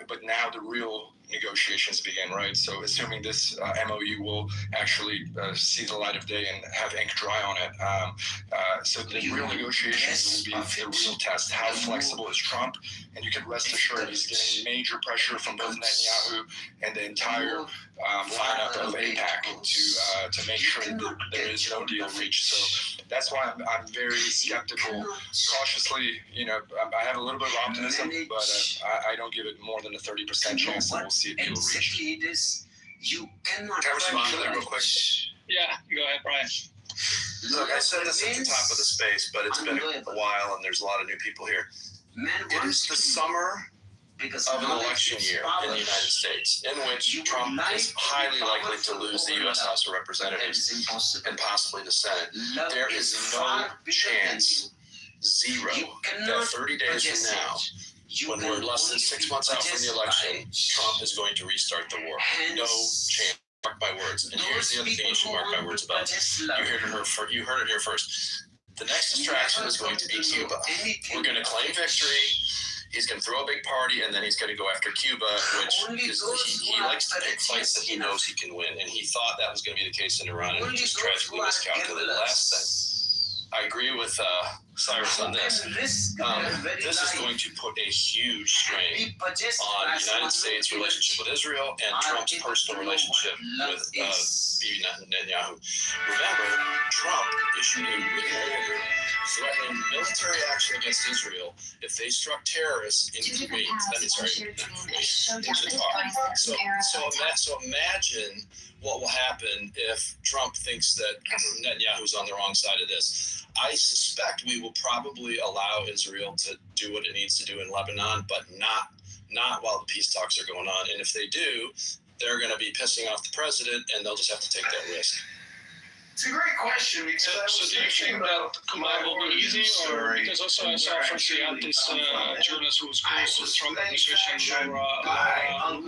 But now the real negotiations begin, right? So assuming this MOU will actually see the light of day and have ink dry on it. So the real negotiations will be the real test. How flexible is Trump? And you can rest assured he's getting major pressure from both Netanyahu and the entire lineup of AIPAC to make sure that there is no deal reached. So that's why I'm very skeptical. Cautiously, I have a little bit of optimism, but I don't give it more than a 30% chance that we'll see a deal reached. Can I respond to that real quick? Yeah, go ahead, Brian. Look, I said this at the top of the space, but it's been a while and there's a lot of new people here. It is the summer of an election year in the United States in which Trump is highly likely to lose the U.S. House of Representatives and possibly the Senate. There is no chance, zero, that 30 days from now, when we're less than 6 months out from the election, Trump is going to restart the war. No chance. Mark my words. And here's the other thing you should mark my words about. You heard it here first. The next distraction is going to be Cuba. We're going to claim victory. He's going to throw a big party, and then he's going to go after Cuba, which is, he likes to pick fights that he knows he can win. And he thought that was going to be the case in Iran, and he just tragically miscalculated. Last thing, I agree with Cyrus on this. This is going to put a huge strain on the United States' relationship with Israel and Trump's personal relationship with Bibi Netanyahu. Remember, Trump issued a written order threatening military action against Israel if they struck terrorists in Kuwait. So imagine what will happen if Trump thinks that Netanyahu's on the wrong side of this. I suspect we will probably allow Israel to do what it needs to do in Lebanon, but not while the peace talks are going on. And if they do, they're going to be pissing off the president, and they'll just have to take that risk. It's a great question. So do you think that Kuwait will be easy, or because also I saw from this journalist who was close to the Trump administration, Laura,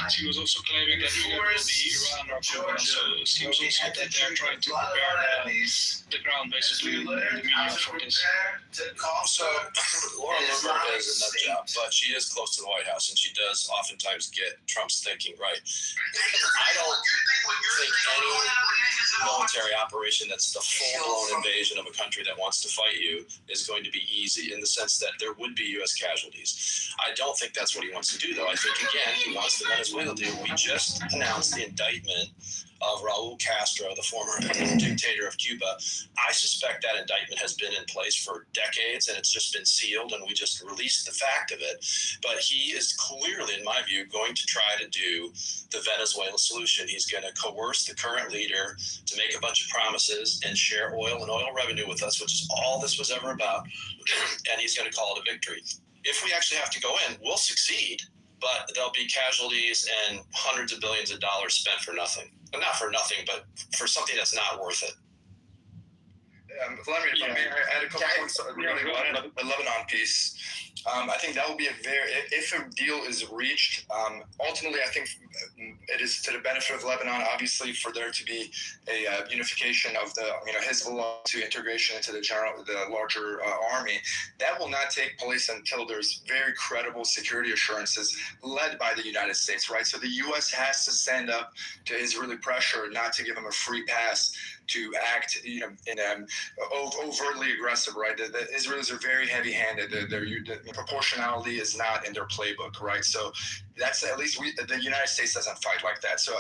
she was also claiming that either will be Iran or Cuba. So it seems also that they're trying to prepare the ground basically in the media for this. So Laura Loomer does a nut job, but she is close to the White House, and she does oftentimes get Trump's thinking right. I don't think any military operation that's the full-blown invasion of a country that wants to fight you is going to be easy, in the sense that there would be U.S. casualties. I don't think that's what he wants to do, though. I think, again, he wants the Venezuela deal. We just announced the indictment of Raul Castro, the former dictator of Cuba. I suspect that indictment has been in place for decades, and it's just been sealed, and we just released the fact of it. But he is clearly, in my view, going to try to do the Venezuela solution. He's going to coerce the current leader to make a bunch of promises and share oil and oil revenue with us, which is all this was ever about, and he's going to call it a victory. If we actually have to go in, we'll succeed, but there'll be casualties and hundreds of billions of dollars spent for nothing. Not for nothing, but for something that's not worth it. Vladimir, I had a couple points regarding the Lebanon piece. I think that will be if a deal is reached, ultimately I think it is to the benefit of Lebanon, obviously, for there to be a unification of the Hezbollah to integration into the larger army. That will not take place until there's very credible security assurances led by the United States, right? So the U.S. has to stand up to Israeli pressure not to give them a free pass to act, overtly aggressive, right? The Israelis are very heavy-handed. The proportionality is not in their playbook, right? So that's at least the United States doesn't fight like that. So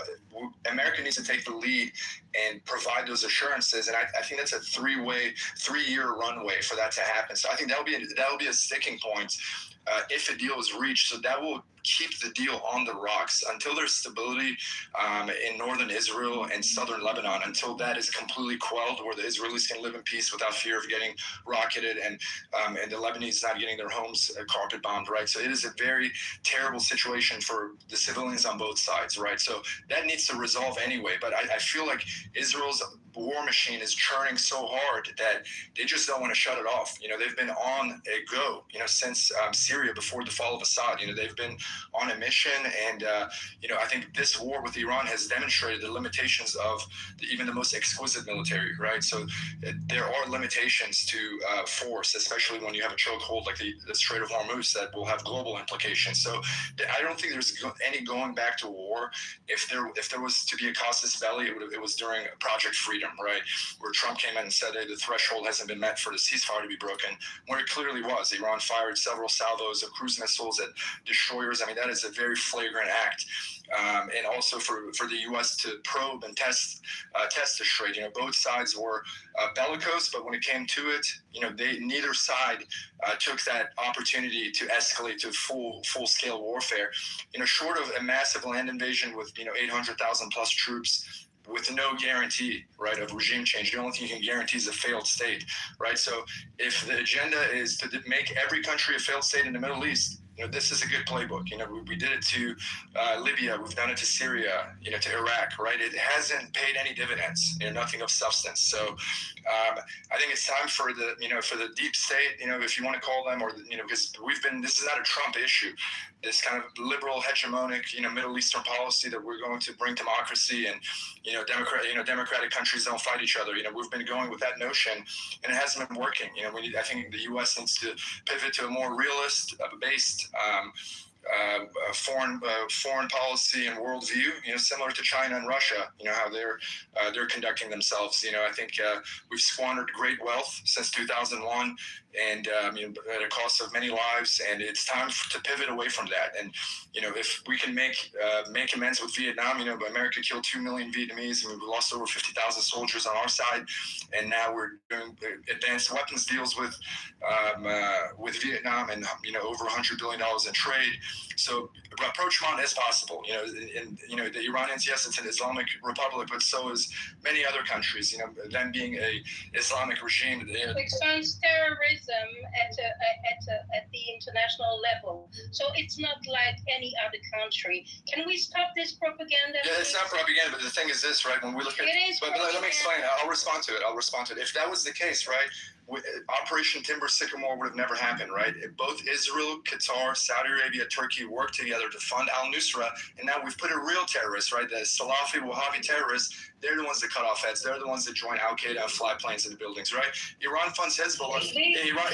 America needs to take the lead and provide those assurances, and I think that's a 3-year runway for that to happen. So I think that will be a sticking point if a deal is reached. So that will keep the deal on the rocks until there's stability in northern Israel and southern Lebanon, until that is completely quelled, where the Israelis can live in peace without fear of getting rocketed, and the Lebanese not getting their homes carpet bombed, right? So it is a very terrible situation for the civilians on both sides, right? So that needs to resolve anyway. But I feel like Israel's war machine is churning so hard that they just don't want to shut it off. They've been on a go, since Syria before the fall of Assad. They've been on a mission, and I think this war with Iran has demonstrated the limitations of even the most exquisite military, right? So there are limitations to force, especially when you have a chokehold like the Strait of Hormuz that will have global implications. So I don't think there's any going back to war. If there was to be a casus belli, it was during Project Freedom, right, where Trump came in and said, hey, the threshold hasn't been met for the ceasefire to be broken, where it clearly was. Iran fired several salvos of cruise missiles at destroyers. I mean, that is a very flagrant act. And also for the U.S. to probe and test the strait. Both sides were bellicose, but when it came to it, neither side took that opportunity to escalate to full-scale warfare. Short of a massive land invasion with 800,000 plus troops, with no guarantee, right, of regime change. The only thing you can guarantee is a failed state, right? So if the agenda is to make every country a failed state in the Middle East, this is a good playbook. We did it to Libya. We've done it to Syria, to Iraq, right? It hasn't paid any dividends, nothing of substance. So I think it's time for the deep state, if you want to call them, or, because this is not a Trump issue. This kind of liberal, hegemonic, Middle Eastern policy that we're going to bring democracy, and, democratic countries don't fight each other. We've been going with that notion, and it hasn't been working. I think the U.S. needs to pivot to a more realist-based foreign policy and worldview, similar to China and Russia, how they're conducting themselves. I think we've squandered great wealth since 2001, and at a cost of many lives, and it's time to pivot away from that. And if we can make amends with Vietnam, America killed 2 million Vietnamese, and we've lost over 50,000 soldiers on our side, and now we're doing advanced weapons deals with Vietnam, and over $100 billion in trade. So approachment is possible. The Iranians, yes, it's an Islamic republic, but so is many other countries. Them being a Islamic regime. Expands terrorism at the international level. So it's not like any other country. Can we stop this propaganda? Yeah, it's not propaganda, but the thing is this, right? When we look at but let me explain. I'll respond to it. If that was the case, right? Operation Timber Sycamore would have never happened, right? Both Israel, Qatar, Saudi Arabia, Turkey worked together to fund al-Nusra, and now we've put a real terrorist, right? The Salafi Wahhabi terrorists. They're the ones that cut off heads. They're the ones that join Al-Qaeda and fly planes into buildings, right? Iran funds Hezbollah. Iran.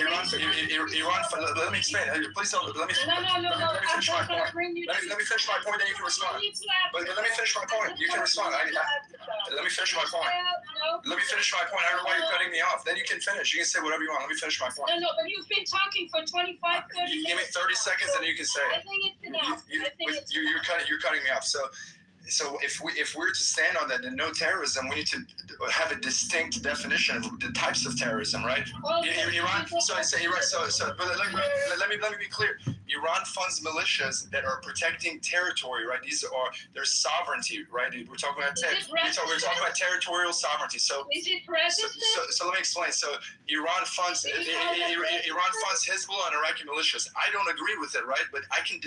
Let me explain. Please don't. Let me finish my point. Let me finish my point, then you can respond. But let me finish my point. You can respond. Let me finish my point. Let me finish my point. I don't know why you're cutting me off. Then you can finish. You can say whatever you want. Let me finish my point. No, but you've been talking for 25, 30 minutes. Give me 30 seconds, and you can say it. I think it's enough. You're cutting me off. So if we're to stand on that and no terrorism, we need to have a distinct definition of the types of terrorism, right? Iran. So I say Iran. But let me be clear. Iran funds militias that are protecting territory, right? Their sovereignty, right? We're talking about territorial sovereignty. So is it resistant? So let me explain. So Iran funds Hezbollah and Iraqi militias. I don't agree with it, right? But I think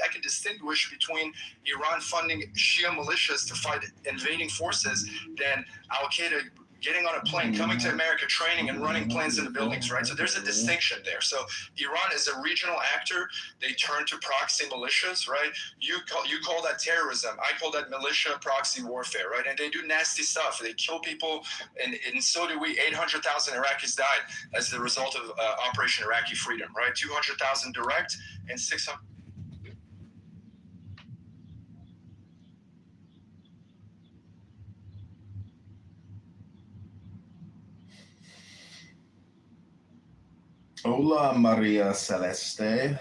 I can distinguish between Iran funding Shia militias to fight invading forces than Al-Qaeda getting on a plane, coming to America, training and running planes into buildings, right? So there's a distinction there. So Iran is a regional actor. They turn to proxy militias, right? You call that terrorism. I call that militia proxy warfare, right? And they do nasty stuff. They kill people, and so do we. 800,000 Iraqis died as the result of Operation Iraqi Freedom, right? 200,000 direct and 600. Hola, Maria Celeste.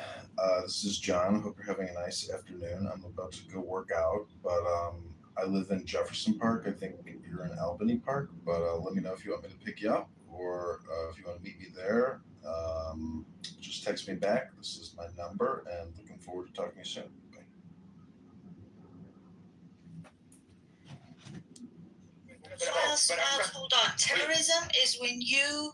This is John. Hope you're having a nice afternoon. I'm about to go work out, but I live in Jefferson Park. I think you're in Albany Park, but let me know if you want me to pick you up or if you want to meet me there. Just text me back. This is my number, and looking forward to talking to you soon. Bye. Hold on. Terrorism is when you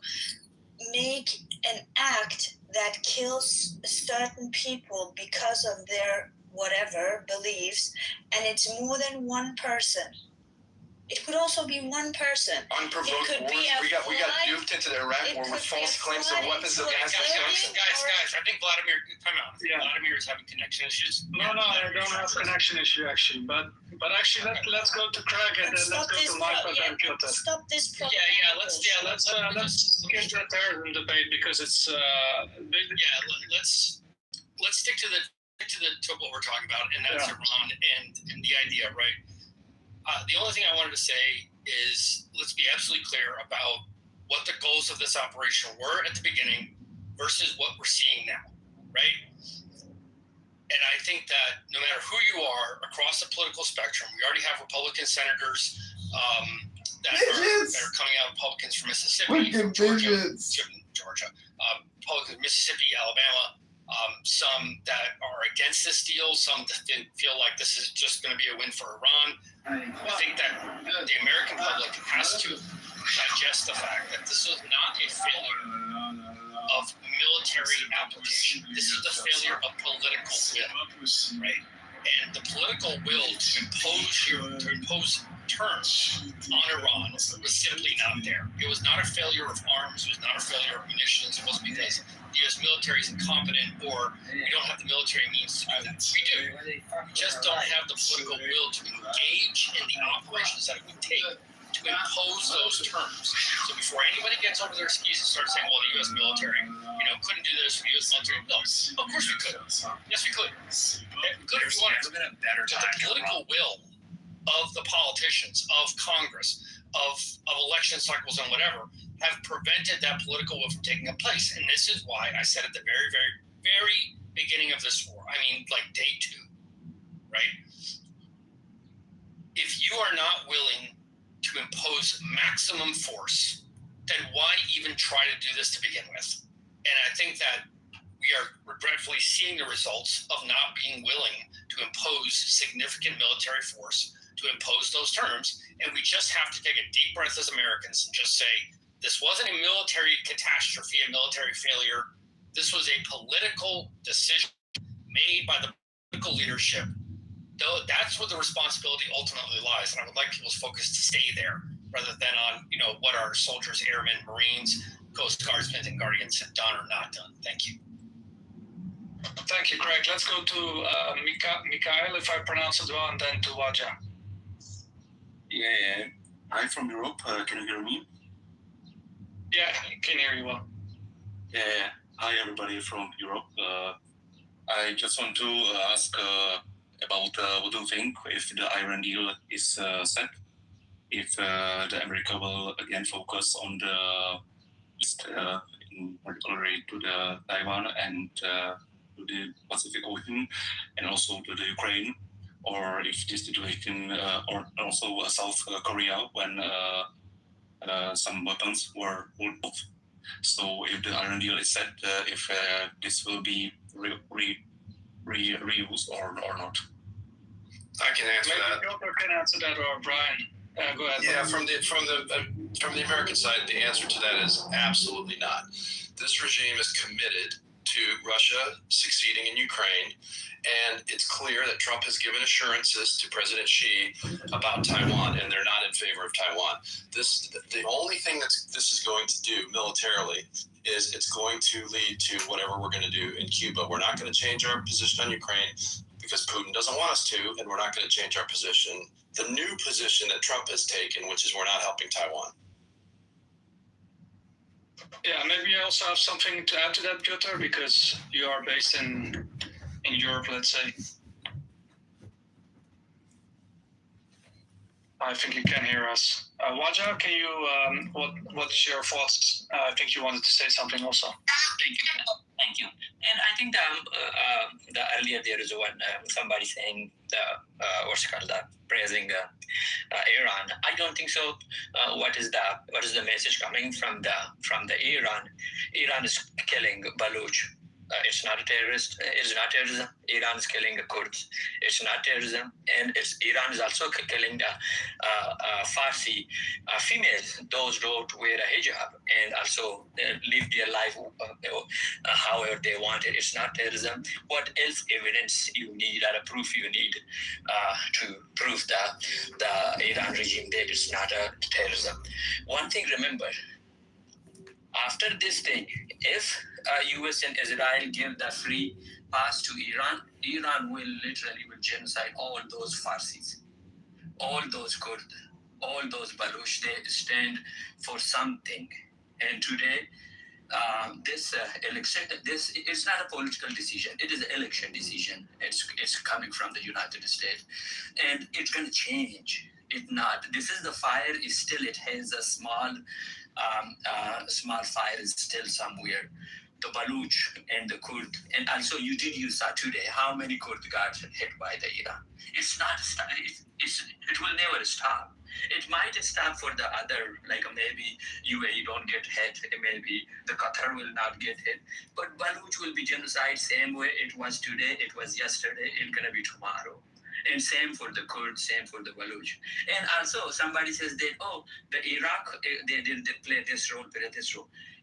make an act that kills certain people because of their whatever beliefs, and it's more than one person. It could also be one person. Unprovoked wars. We got duped into the Iraq war with false claims of weapons of mass destruction. Guys, I think Vladimir, time out. Yeah. Vladimir is having connection issues. No, I don't have connection issue actually, but actually let's go to Craig and then let's go to Michael and Piotr. Stop this problem. Let's get to the terrorism debate because it's let's stick to what we're talking about, and that's Iran and the idea, right? The only thing I wanted to say is let's be absolutely clear about what the goals of this operation were at the beginning versus what we're seeing now, right? And I think that no matter who you are across the political spectrum, we already have Republican senators that are coming out, Republicans from Mississippi, from Georgia, Republicans Mississippi, Alabama, some that are against this deal, some that feel like this is just going to be a win for Iran. I think that the American public has to digest the fact that this was not a failure of military application. This is the failure of political will, right? And the political will to impose terms on Iran was simply not there. It was not a failure of arms. It was not a failure of munitions. It wasn't because the U.S. military is incompetent or we don't have the military means to do that. We do. We just don't have the political will to engage in the operations that it would take to impose those terms. So before anybody gets over their skis and starts saying, well, the U.S. military, couldn't do this for the U.S. military. No, of course we could. Yes, we could. Good if you wanted to. But the political will of the politicians, of Congress, of election cycles and whatever, have prevented that political will from taking place. And this is why I said at the very, very, very beginning of this war, I mean, like day 2, right? If you are not willing to impose maximum force, then why even try to do this to begin with? And I think that we are regretfully seeing the results of not being willing to impose significant military force to impose those terms. And we just have to take a deep breath as Americans and just say, this wasn't a military catastrophe, a military failure. This was a political decision made by the political leadership. Though that's where the responsibility ultimately lies. And I would like people's focus to stay there rather than on, what our soldiers, airmen, Marines, Coast Guardsmen, and Guardians have done or not done. Thank you. Thank you, Craig. Let's go to Mikhail, if I pronounce it well, and then to Waja. Yeah, I'm from Europe. Can you hear me? Yeah, I can hear you well. Yeah, hi everybody from Europe. I just want to ask about what do you think if the Iran deal is set? If the America will again focus on the East, in particular to the Taiwan and to the Pacific Ocean, and also to the Ukraine, or if this situation, or also South Korea when some weapons were pulled off. So if the Iran deal is set, if this will be reused or not. I can answer that. Piotr can answer that, or Brian. Go ahead. Yeah, from the American side, the answer to that is absolutely not. This regime is committed to Russia succeeding in Ukraine, and it's clear that Trump has given assurances to President Xi about Taiwan, and they're not in favor of Taiwan. The only thing that this is going to do militarily is it's going to lead to whatever we're going to do in Cuba. We're not going to change our position on Ukraine because Putin doesn't want us to, and we're not going to change our position. The new position that Trump has taken, which is we're not helping Taiwan. Yeah, maybe you also have something to add to that, Piotr, because you are based in Europe, let's say. I think you can hear us. Waja, can you? What's your thoughts? I think you wanted to say something also. Thank you. And I think the earlier there is one somebody saying praising Iran. I don't think so. What is the message coming from the Iran? Iran is killing Baluch. It's not a terrorist. It's not terrorism. Iran is killing the Kurds. It's not terrorism. And Iran is also killing the Farsi females, those who don't wear a hijab and also live their life however they want it. It's not terrorism. What else evidence you need or a proof you need to prove the Iran regime that it's not a terrorism? One thing, remember, after this thing, if US and Israel give the free pass to Iran, Iran will literally genocide all those Farsis, all those Kurds, all those Baluch. They stand for something. And today, this election, this is not a political decision. It is an election decision. It's coming from the United States, and it's going to change. It not. This is the fire. Is still. It has a small fire is still somewhere. The Baluch and the Kurd, and also you saw today how many Kurd got hit by the Iran. It's not. It will never stop. It might stop for the other, like maybe UAE don't get hit, maybe the Qatar will not get hit, but Baluch will be genocide same way it was today, it was yesterday, it's gonna be tomorrow. And same for the Kurds, same for the Baluch. And also somebody says that, the Iraq, they play this role,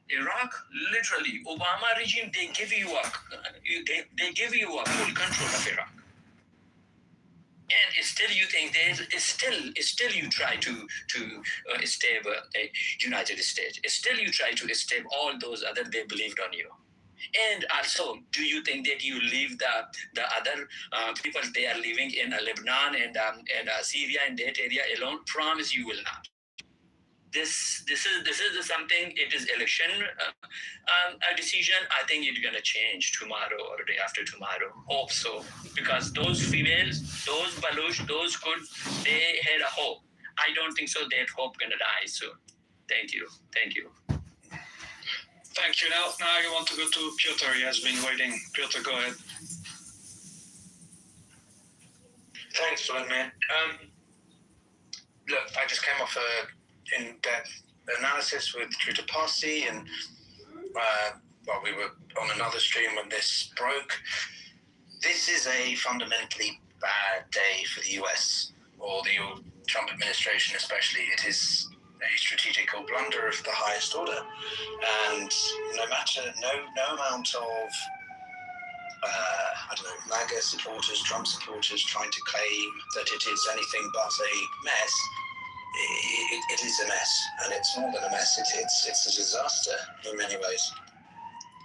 Iraq, literally, Obama regime, they give you a full control of Iraq. And still you think still you try to stab United States. Still you try to stab all those other, they believed on you. And also, do you think that you leave the other people they are living in Lebanon and Syria and that area alone? Promise you will not. This is something. It is election a decision. I think it's gonna change tomorrow or the day after tomorrow. Hope so, because those females, those Baluch, those Kurds, they had a hope. I don't think so. That hope gonna die soon. Thank you. Thank you. Now I want to go to Piotr. He has been waiting. Piotr, go ahead. Thanks, Vladimir. Look, I just came off a in-depth analysis with Trita Parsi, and we were on another stream when this broke. This is a fundamentally bad day for the US, or the Trump administration especially. It is a strategical blunder of the highest order, and no amount of MAGA supporters, Trump supporters trying to claim that it is anything but a mess. It is a mess, and it's more than a mess. It's a disaster in many ways.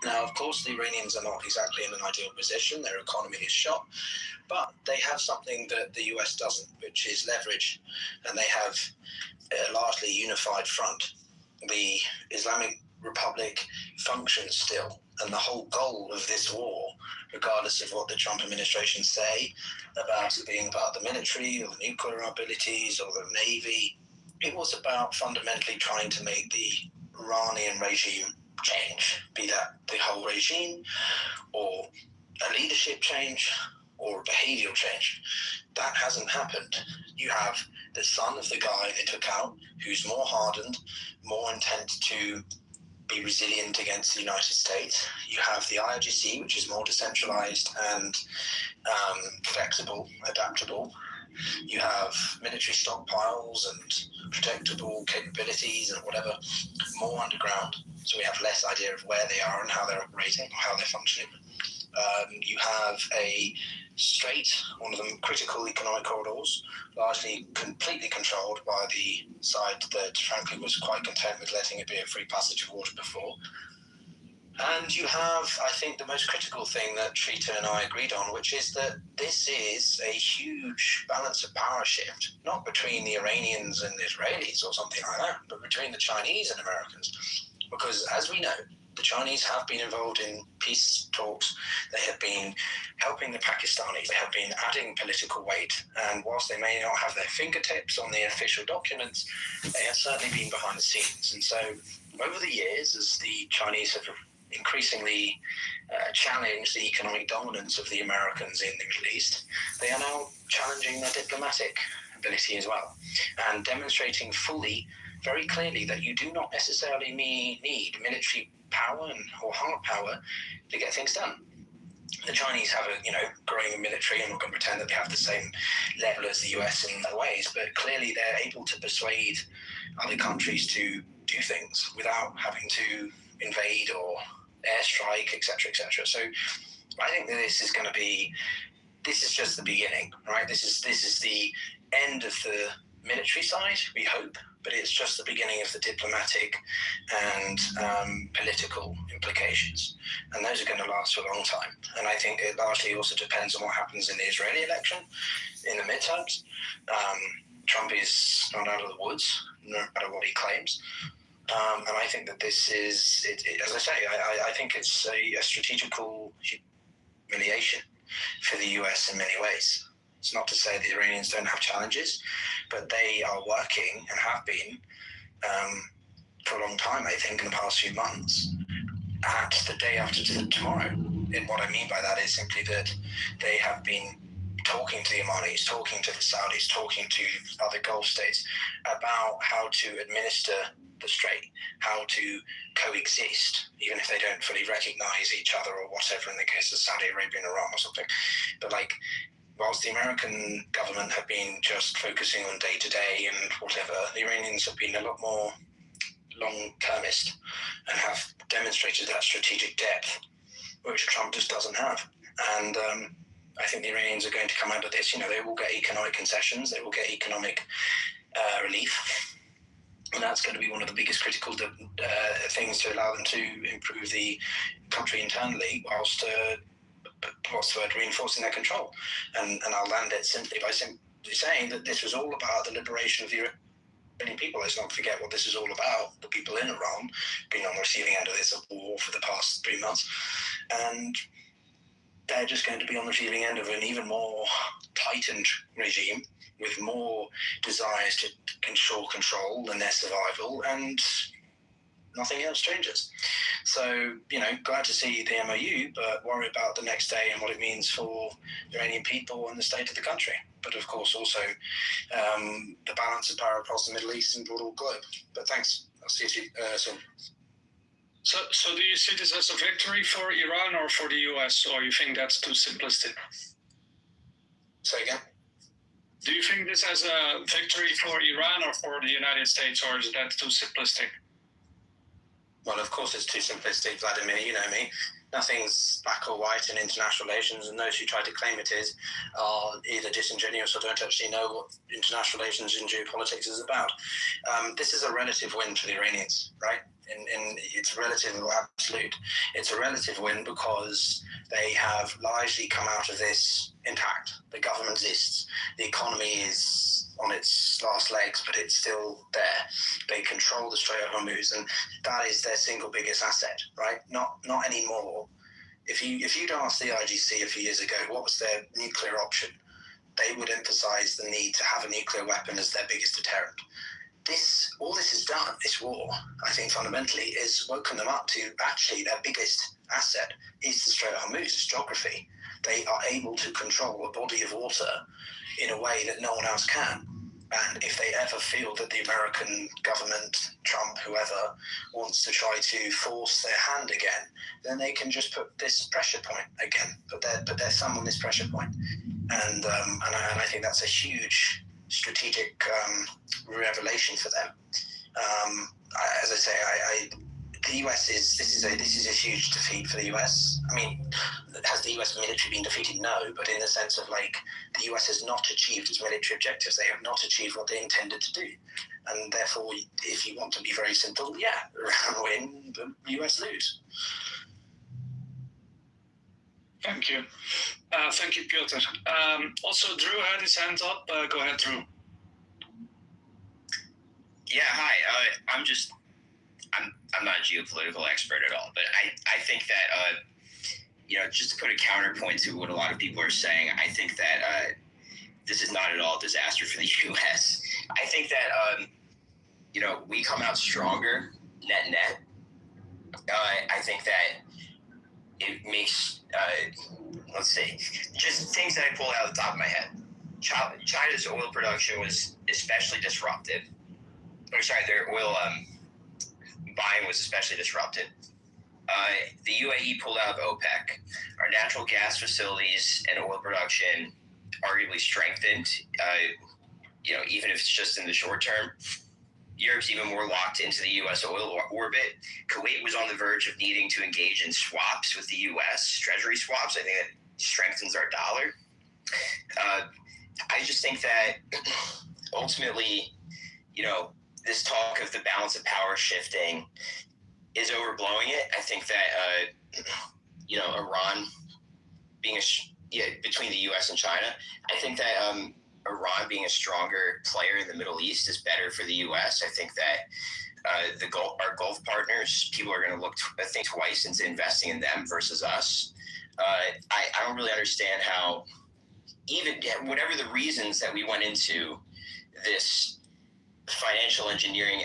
Now, of course, the Iranians are not exactly in an ideal position. Their economy is shot, but they have something that the US doesn't, which is leverage, and they have a largely unified front. The Islamic Republic functions still, and the whole goal of this war, regardless of what the Trump administration say about it being about the military or the nuclear abilities or the Navy, it was about fundamentally trying to make the Iranian regime change, be that the whole regime or a leadership change or a behavioral change. That hasn't happened. You have the son of the guy they took out, who's more hardened, more intent to be resilient against the United States. You have the IRGC, which is more decentralized and flexible, adaptable. You have military stockpiles and protectable capabilities and whatever more underground, so we have less idea of where they are and how they're operating or how they're functioning. You have a strait, one of them critical economic corridors, largely completely controlled by the side that frankly was quite content with letting it be a free passage of water before. And you have, I think, the most critical thing that Shrita and I agreed on, which is that this is a huge balance of power shift, not between the Iranians and the Israelis or something like that, but between the Chinese and Americans. Because as we know, the Chinese have been involved in peace talks. They have been helping the Pakistanis. They have been adding political weight. And whilst they may not have their fingertips on the official documents, they have certainly been behind the scenes. And so over the years, as the Chinese have increasingly challenged the economic dominance of the Americans in the Middle East, they are now challenging their diplomatic ability as well and demonstrating fully, very clearly, that you do not necessarily need military power or hard power to get things done. The Chinese have a growing military. I'm not going to pretend that they have the same level as the US in other ways, but clearly they're able to persuade other countries to do things without having to invade or airstrike, etc., etc. So I think that this is just the beginning, right? This is the end of the military side, we hope, but it's just the beginning of the diplomatic and political implications. And those are going to last for a long time. And I think it largely also depends on what happens in the Israeli election, in the midterms. Trump is not out of the woods, no matter what he claims. And I think that this is, as I say, I think it's a strategical humiliation for the US in many ways. It's not to say the Iranians don't have challenges, but they are working and have been for a long time, I think, in the past few months, at the day after tomorrow. And what I mean by that is simply that they have been talking to the Omanis, talking to the Saudis, talking to other Gulf states about how to administer the strait, how to coexist, even if they don't fully recognize each other or whatever in the case of Saudi Arabia and Iran or something. But whilst the American government have been just focusing on day-to-day and whatever, the Iranians have been a lot more long-termist and have demonstrated that strategic depth, which Trump just doesn't have. And I think the Iranians are going to come out of this. They will get economic concessions, they will get economic relief. And that's going to be one of the biggest critical things to allow them to improve the country internally whilst reinforcing their control. And I'll land it simply by saying that this was all about the liberation of the Iranian people. Let's not forget what this is all about. The people in Iran being on the receiving end of this war for the past 3 months. And they're just going to be on the receiving end of an even more tightened regime with more desires to ensure control and their survival, and nothing else changes. So, glad to see the MOU, but worry about the next day and what it means for the Iranian people and the state of the country. But of course, also the balance of power across the Middle East and broader globe. But thanks. I'll see you soon. So do you see this as a victory for Iran or for the US, or you think that's too simplistic? Say again? Do you think this as a victory for Iran or for the United States, or is that too simplistic? Well, of course it's too simplistic, Vladimir, you know me. Nothing's black or white in international relations, and those who try to claim it is are either disingenuous or don't actually know what international relations and geopolitics is about. This is a relative win for the Iranians, right? And it's relative or absolute. It's a relative win because they have largely come out of this intact. The government exists. The economy is on its last legs, but it's still there. They control the Strait of Hormuz, and that is their single biggest asset, right? Not anymore. If you'd asked the IGC a few years ago what was their nuclear option, they would emphasize the need to have a nuclear weapon as their biggest deterrent. All this has done, this war, I think fundamentally, is woken them up to actually their biggest asset is the Strait of Hormuz, its geography. They are able to control a body of water in a way that no one else can. And if they ever feel that the American government, Trump, whoever, wants to try to force their hand again, then they can just put this pressure point again, put their thumb on this pressure point. and I think that's a huge strategic revelation for them. As I say, the US this is a huge defeat for the US. I mean, has the US military been defeated? No, but in the sense of like the US has not achieved its military objectives. They have not achieved what they intended to do, and therefore, if you want to be very simple, Iran win, the US lose. Thank you. Thank you, Piotr. Also, Drew had his hand up. Go ahead, Drew. Yeah, hi. I'm not a geopolitical expert at all, but I think that just to put a counterpoint to what a lot of people are saying, I think that this is not at all a disaster for the U.S. I think that we come out stronger net. I think that it makes let's see, just things that I pulled out of the top of my head. China's oil production was especially disrupted. Their oil buying was especially disrupted. The UAE pulled out of OPEC. Our natural gas facilities and oil production arguably strengthened, even if it's just in the short term. Europe's even more locked into the U.S. oil orbit. Kuwait was on the verge of needing to engage in swaps with the U.S., treasury swaps. I think that strengthens our dollar. I just think that ultimately, this talk of the balance of power shifting is overblowing it. I think that, Iran being between the U.S. and China, I think that Iran being a stronger player in the Middle East is better for the U.S. I think that our Gulf partners, people are going to think twice into investing in them versus us. I don't really understand how, even whatever the reasons that we went into this financial engineering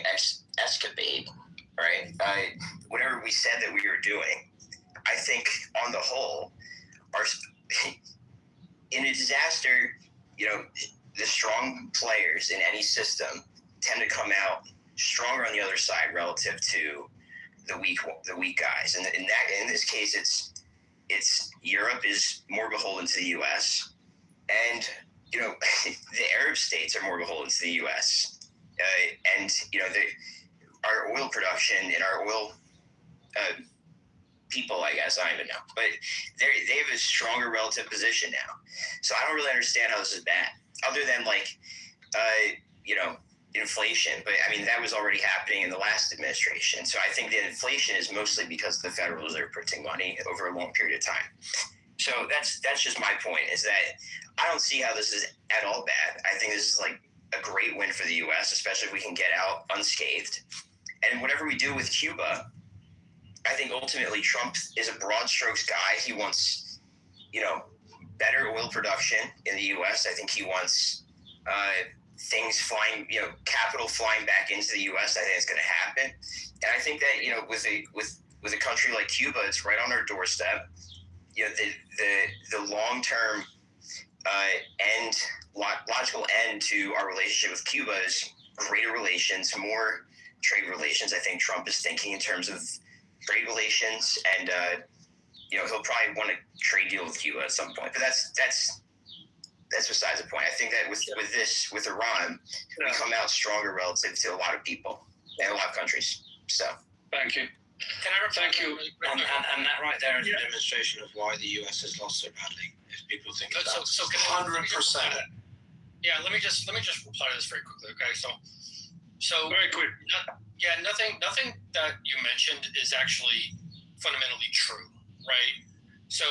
escapade, right? Whatever we said that we were doing, I think on the whole, in a disaster, the strong players in any system tend to come out stronger on the other side relative to the weak guys. And in this case, it's Europe is more beholden to the U.S. and the Arab states are more beholden to the U.S. And our oil production and our oil people, I guess, I don't even know, but they have a stronger relative position now. So I don't really understand how this is bad, other than inflation. But I mean, that was already happening in the last administration. So I think the inflation is mostly because the Federal Reserve printing money over a long period of time. So that's just my point, is that I don't see how this is at all bad. I think this is like a great win for the U.S., especially if we can get out unscathed. And whatever we do with Cuba, I think ultimately Trump is a broad strokes guy. He wants, better oil production in the U.S. I think he wants things flying, capital flying back into the U.S. I think it's going to happen. And I think that, with a country like Cuba, it's right on our doorstep. The long-term logical end to our relationship with Cuba is greater relations, more trade relations. I think Trump is thinking in terms of trade relations, and he'll probably want a trade deal with Cuba at some point. But that's besides the point. I think that with Iran, we come out stronger relative to a lot of people and a lot of countries. So thank you. Thank you. And that right there is a demonstration of why the US has lost so badly. If people think about it, 100%. Yeah, let me just reply to this very quickly. Okay, so very quick. Nothing that you mentioned is actually fundamentally true, right? So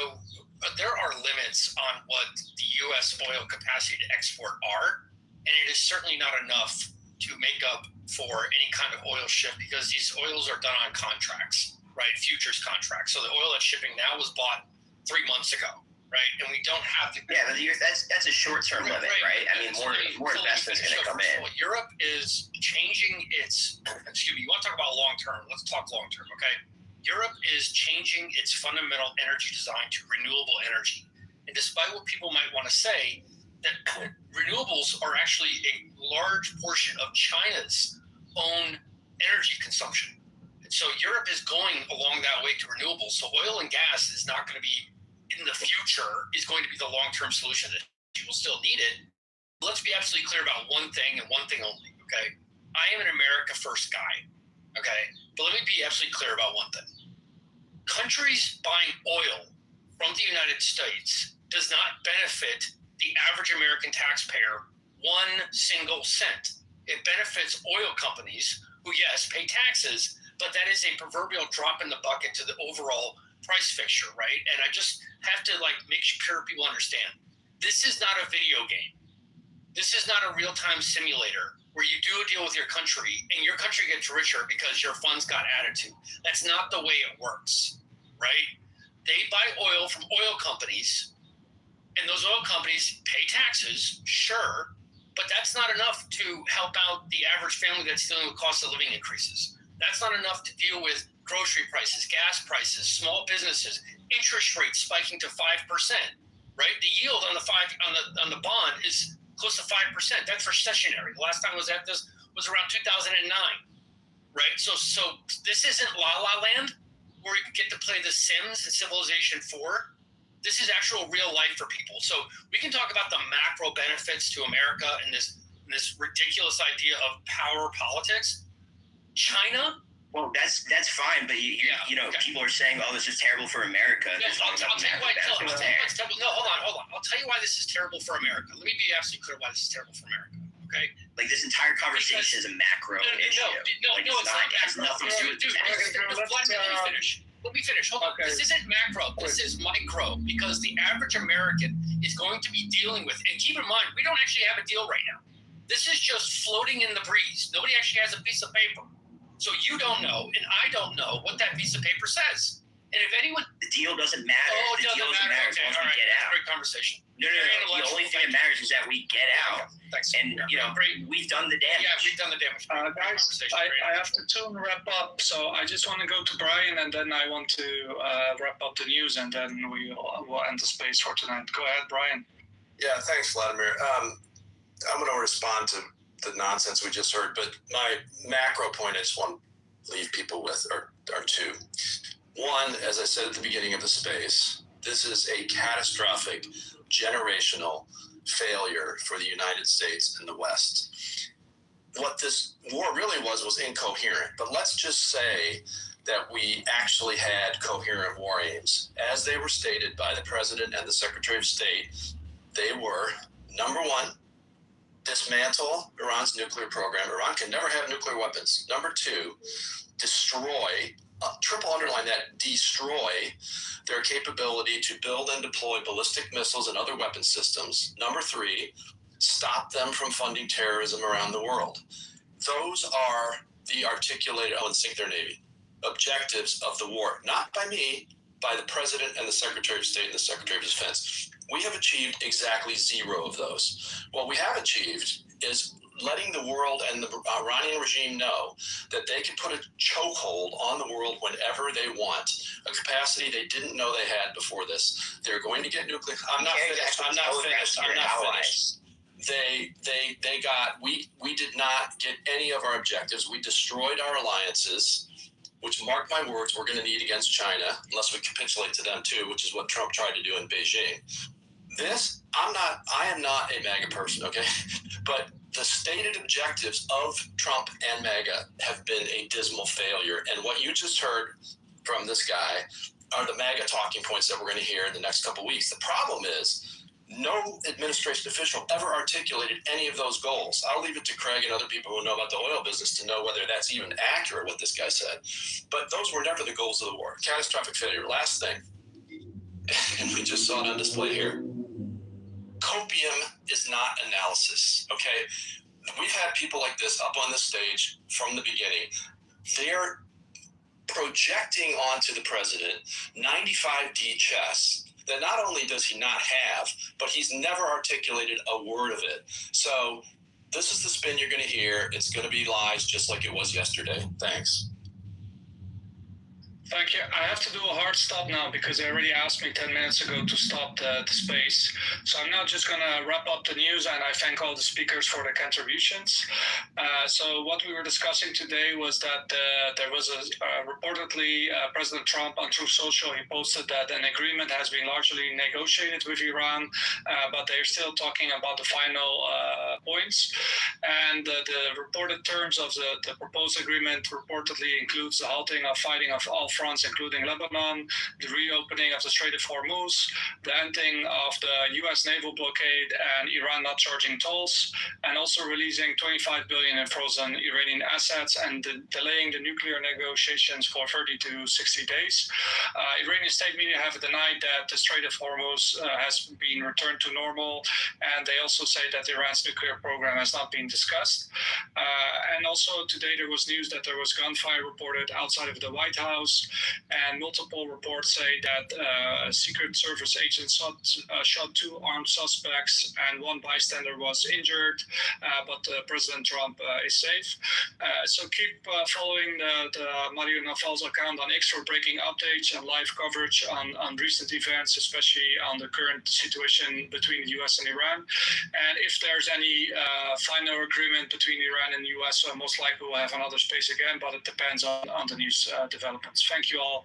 there are limits on what the U.S. oil capacity to export are, and it is certainly not enough to make up for any kind of oil shift, because these oils are done on contracts, right? Futures contracts. So the oil that's shipping now was bought 3 months ago, right? And we don't have to. Yeah, but that's a short-term limit, right? I mean, more investment's going to come in. Europe is changing its. Excuse me. You want to talk about long-term? Let's talk long-term, okay? Europe is changing its fundamental energy design to renewable energy, and despite what people might want to say, that renewables are actually a large portion of China's own energy consumption. And so Europe is going along that way to renewables. So oil and gas is not going to be, in the future, is going to be the long-term solution. you will still need it. Let's be absolutely clear about one thing and one thing only, okay? I am an America First guy, okay? But let me be absolutely clear about one thing. Countries buying oil from the United States does not benefit the average American taxpayer 1 single cent. It benefits oil companies who, yes, pay taxes, but that is a proverbial drop in the bucket to the overall price fixture, right? And I just have to make sure people understand. This is not a video game. This is not a real-time simulator where you do a deal with your country and your country gets richer because your funds got added to. That's not the way it works, right? They buy oil from oil companies, and those oil companies pay taxes, sure, but that's not enough to help out the average family that's dealing with cost of living increases. That's not enough to deal with grocery prices, gas prices, small businesses, interest rates spiking to 5%, right? The yield on the bond is close to 5%. That's recessionary. The last time I was at this was around 2009, right? So this isn't La La Land where you get to play The Sims and Civilization 4. This is actual real life for people. So we can talk about the macro benefits to America and this ridiculous idea of power politics. China. Well, that's fine, but people are saying, "Oh, this is terrible for America." No, I'll tell you why. No, hold on. I'll tell you why this is terrible for America. Let me be absolutely clear why this is terrible for America. Okay. This entire conversation is a macro issue. No, it's not. It has nothing to do with Let me finish. Hold on. This isn't macro. This is micro, because the average American is going to be dealing with. And keep in mind, we don't actually have a deal right now. This is just floating in the breeze. Nobody actually has a piece of paper. So you don't know, and I don't know what that piece of paper says. And if anyone... The deal doesn't matter. Oh, the deal doesn't matter once we get out. Great conversation. No. The only thing that matters is that we get out. Thanks. And, we've done the damage. Yeah, we've done the damage. Guys, I have to soon wrap up, so I just want to go to Brian, and then I want to wrap up the news, and then we'll end the space for tonight. Go ahead, Brian. Yeah, thanks, Vladimir. I'm going to respond to the nonsense we just heard, but my macro point I just want to leave people with are two. One, as I said at the beginning of the space, this is a catastrophic generational failure for the United States and the West. What this war really was incoherent, but let's just say that we actually had coherent war aims. As they were stated by the President and the Secretary of State, they were, number one, dismantle Iran's nuclear program. Iran can never have nuclear weapons. Number two, destroy, triple underline that, destroy their capability to build and deploy ballistic missiles and other weapon systems. Number three, stop them from funding terrorism around the world. Those are the articulated, and sink their Navy, objectives of the war. Not by me, by the President and the Secretary of State and the Secretary of Defense. We have achieved exactly zero of those. What we have achieved is letting the world and the Iranian regime know that they can put a chokehold on the world whenever they want, a capacity they didn't know they had before this. They're going to get nuclear. I'm not finished. We did not get any of our objectives. We destroyed our alliances, which, mark my words, we're going to need against China, unless we capitulate to them too, which is what Trump tried to do in Beijing. I am not a MAGA person, okay? But the stated objectives of Trump and MAGA have been a dismal failure. And what you just heard from this guy are the MAGA talking points that we're going to hear in the next couple of weeks. The problem is no administration official ever articulated any of those goals. I'll leave it to Craig and other people who know about the oil business to know whether that's even accurate what this guy said. But those were never the goals of the war. Catastrophic failure. Last thing, and we just saw it on display here. Copium is not analysis, okay? We've had people like this up on the stage from the beginning. They're projecting onto the president 95D chess that not only does he not have, but he's never articulated a word of it. So this is the spin you're going to hear. It's going to be lies just like it was yesterday. Thanks. Thank you. I have to do a hard stop now because they already asked me 10 minutes ago to stop the space. So I'm now just going to wrap up the news, and I thank all the speakers for their contributions. So what we were discussing today was that there was reportedly President Trump on Truth Social, he posted that an agreement has been largely negotiated with Iran, but they're still talking about the final points. And the reported terms of the proposed agreement reportedly includes the halting of fighting of all fronts, including Lebanon, the reopening of the Strait of Hormuz, the ending of the U.S. naval blockade and Iran not charging tolls, and also releasing $25 billion in frozen Iranian assets and delaying the nuclear negotiations for 30 to 60 days. Iranian state media have denied that the Strait of Hormuz has been returned to normal, and they also say that Iran's nuclear program has not been discussed. And also today there was news that there was gunfire reported outside of the White House, and multiple reports say that Secret Service agents shot 2 armed suspects and 1 bystander was injured, but President Trump is safe. So keep following the Mario Naval's account on X for breaking updates and live coverage on recent events, especially on the current situation between the US and Iran. And if there's any final agreement between Iran and the US, most likely we'll have another space again, but it depends on the news developments. Thank you all.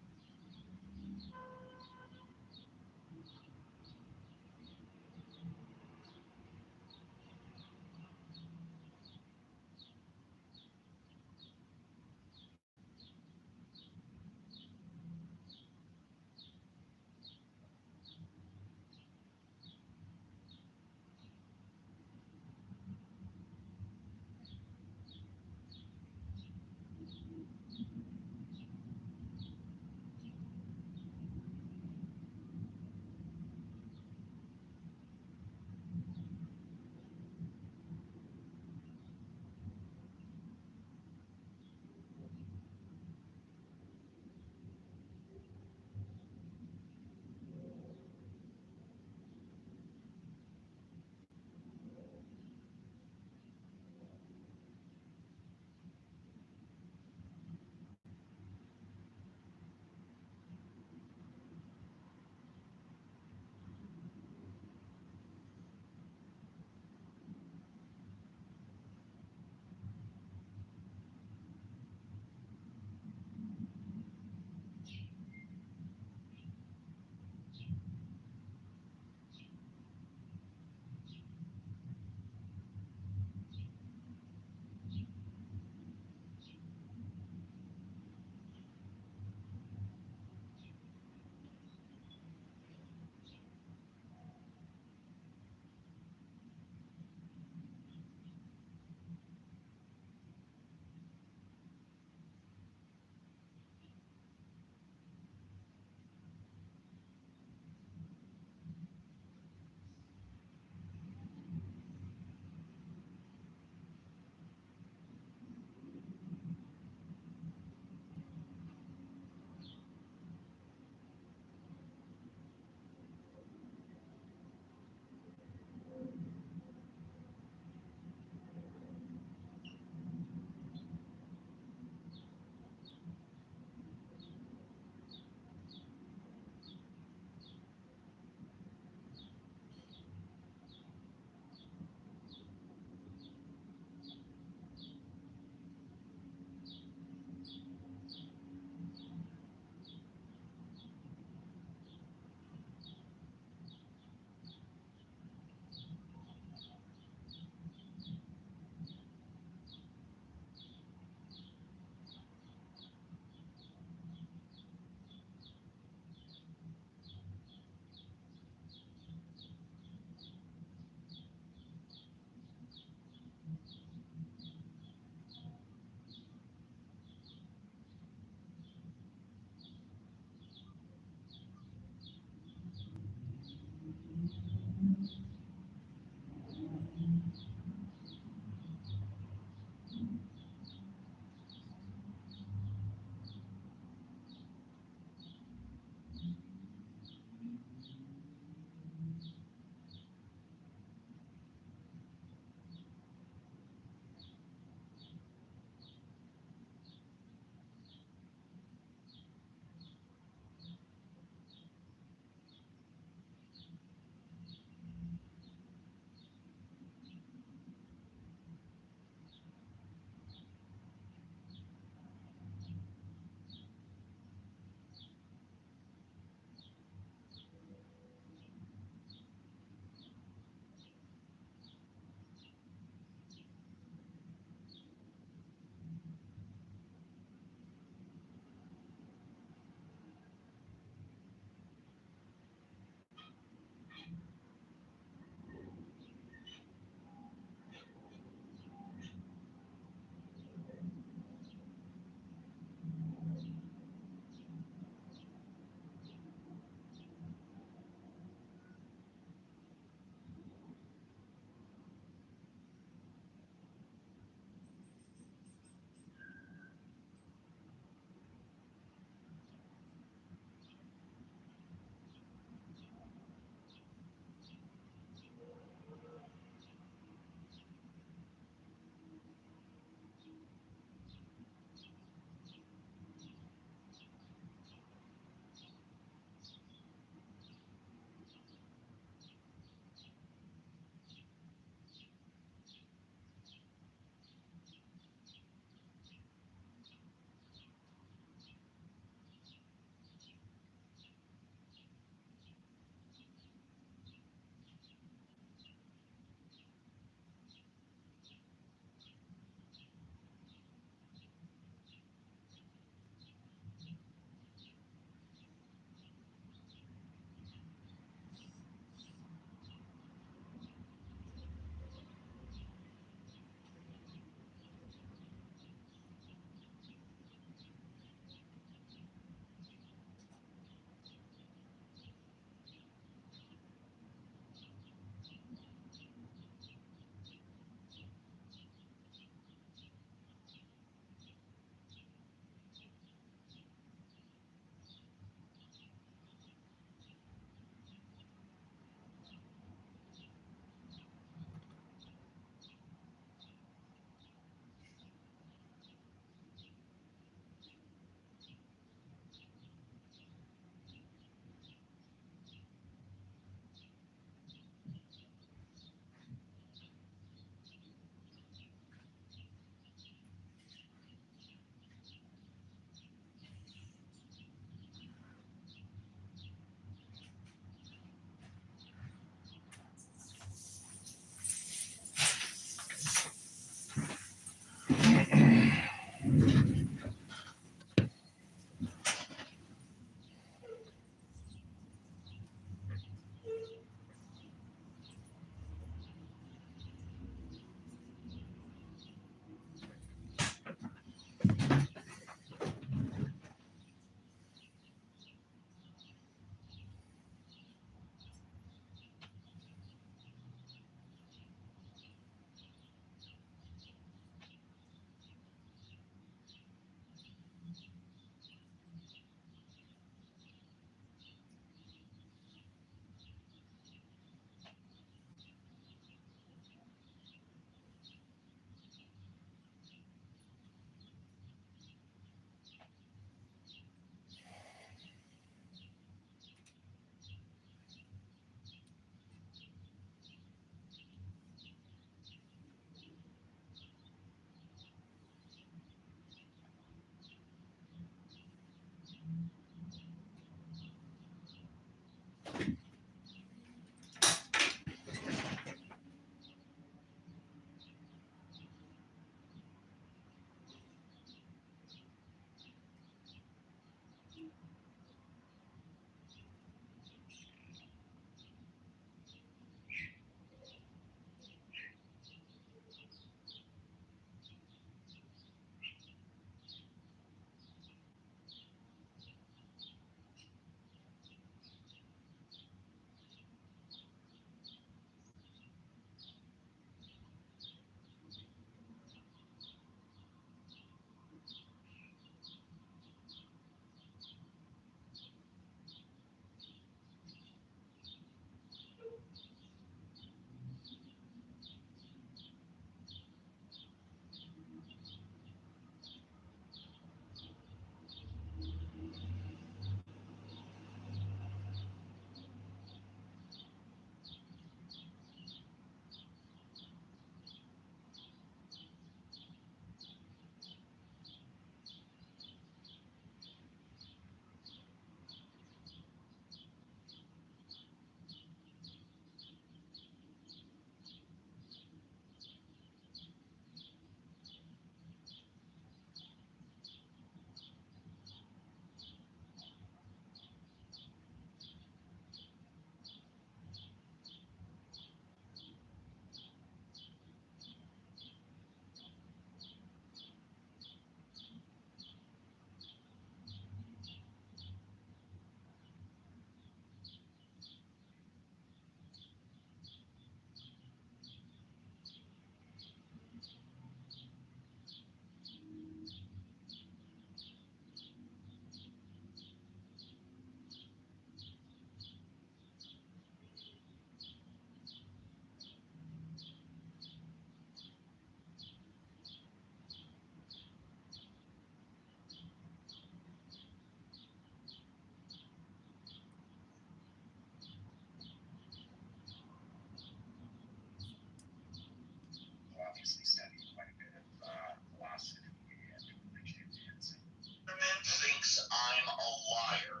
I'm a liar.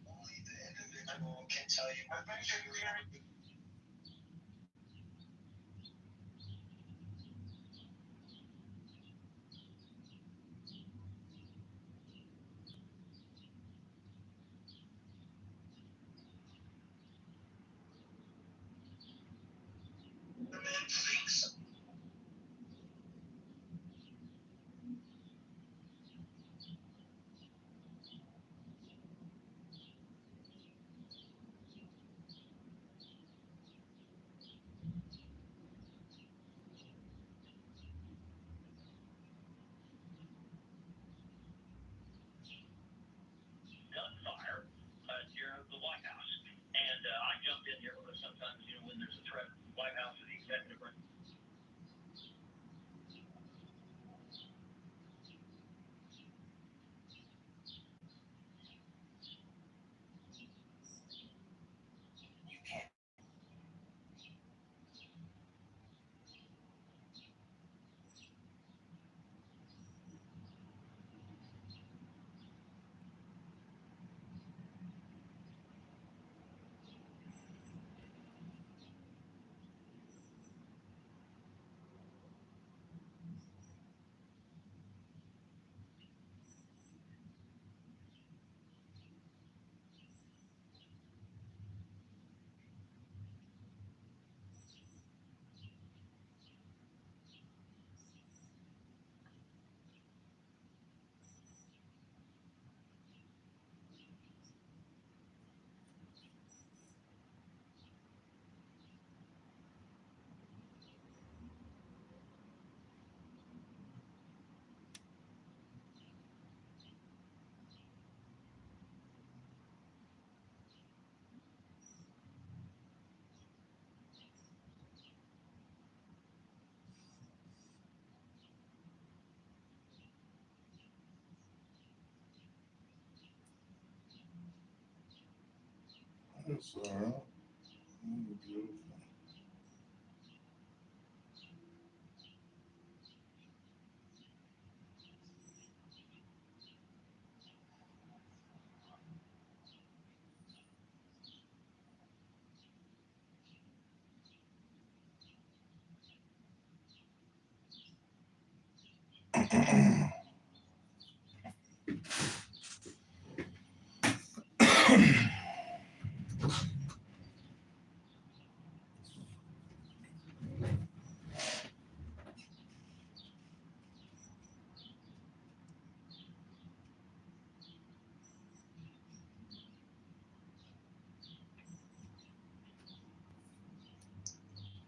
Only the individual can tell you what you the man thinks. Gunfire near the White House. And I jumped in here because sometimes, when there's a threat, the White House or the executive branch. That's all right. Beautiful.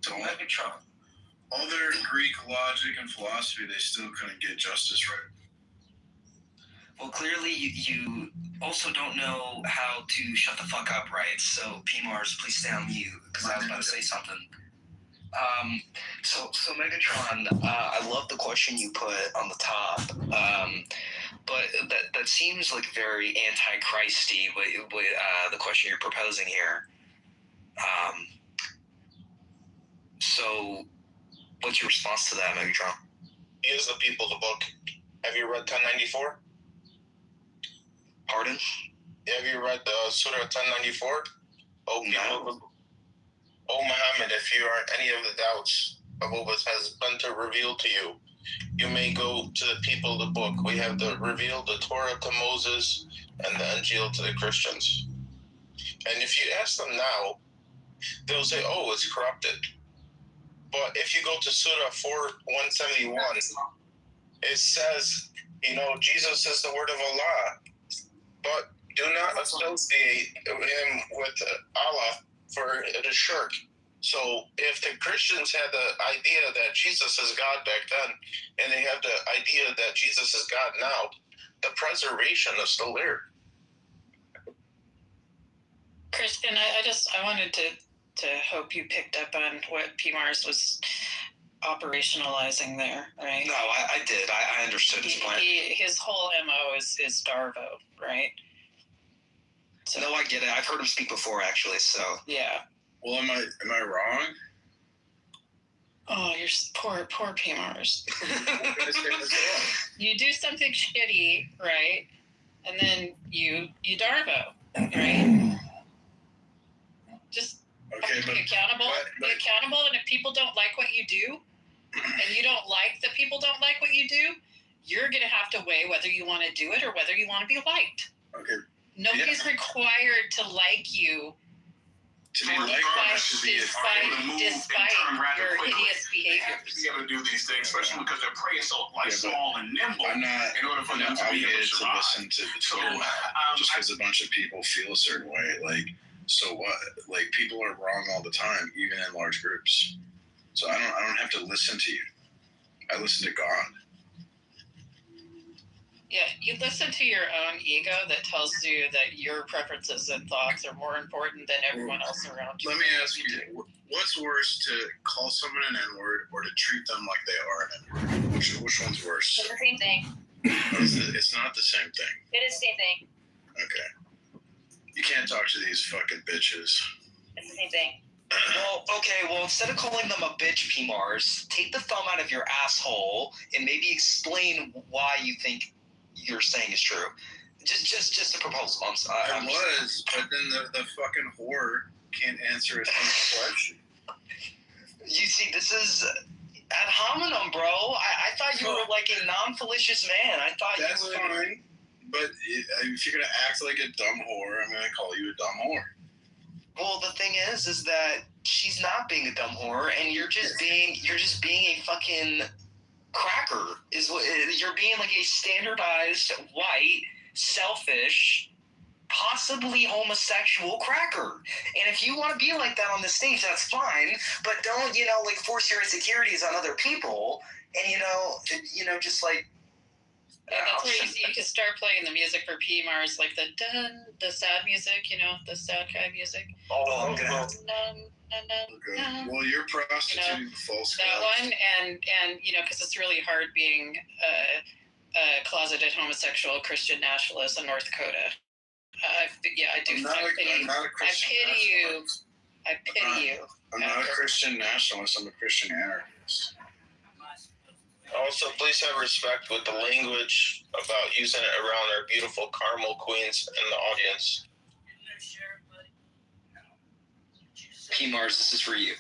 So all their Greek logic and philosophy, they still couldn't get justice right. Well, clearly you also don't know how to shut the fuck up, right? So, PMARS, please stay on mute, because I was about to say something. So Megatron, I love the question you put on the top, but that seems like very anti-Christy, the question you're proposing here. So, what's your response to that, Megatron? Here's the people, the book. Have you read 1094? Pardon? Have you read the Surah 1094? Oh, people, O Muhammad, if you are in any of the doubts of what has been to reveal to you, you may go to the people of the book. We have revealed the Torah to Moses and the Injil to the Christians. And if you ask them now, they'll say, oh, it's corrupted. But if you go to Surah 4:171, it says, Jesus is the word of Allah. But do not associate him with Allah, for it is shirk. So if the Christians had the idea that Jesus is God back then, and they have the idea that Jesus is God now, the preservation is still there. Kristen, I wanted to hope you picked up on what PMARS was operationalizing there, right? No, I did. I understood his plan. His whole MO is Darvo, right? So, no, I get it. I've heard him speak before, actually, so. Yeah. Well, am I wrong? Oh, you're poor PMARS. You do something shitty, right? and then you Darvo, right? Just be accountable. Be accountable, and if people don't like what you do, and you don't like that people don't like what you do, you're gonna have to weigh whether you want to do it or whether you want to be liked. Okay. Nobody's required to like you. To be liked, despite your hideous behaviors. To be able to do these things, especially because their prey is so small and nimble. I'm not. In order for them to be able to survive. Listen to the Twitter just because a bunch of people feel a certain way. Like, so what? Like, people are wrong all the time, even in large groups. So I don't have to listen to you. I listen to God. Yeah, you listen to your own ego that tells you that your preferences and thoughts are more important than everyone else around you. Let me ask you, what's worse, to call someone an N-word or to treat them like they are an N-word? Which one's worse? It's the same thing. It's not the same thing. It is the same thing. Okay. You can't talk to these fucking bitches. It's the same thing. Well, instead of calling them a bitch, PMARS, take the thumb out of your asshole and maybe explain why you think you're saying is true. Just a proposal. But then the fucking whore can't answer a simple question. You see, this is ad hominem, bro. I thought you were like a non-fallacious man. I thought that's you were fine. But if you're gonna act like a dumb whore, I'm gonna call you a dumb whore. Well, the thing is that she's not being a dumb whore, and you're just being a fucking cracker. Is what you're being, like a standardized white, selfish, possibly homosexual cracker. And if you want to be like that on the stage, that's fine. But don't like force your insecurities on other people, and just like. Yeah, that's where you can start playing the music for PMARS, like the sad music, the sad guy music. Oh, okay. Well, you're prostituting false gods. That one, and because it's really hard being a closeted homosexual Christian nationalist in North Dakota. I do. I'm not a Christian nationalist. I pity you. I'm not a Christian nationalist. I'm a Christian anarchist. Also, please have respect with the language about using it around our beautiful caramel queens in the audience. PMARS, this is for you.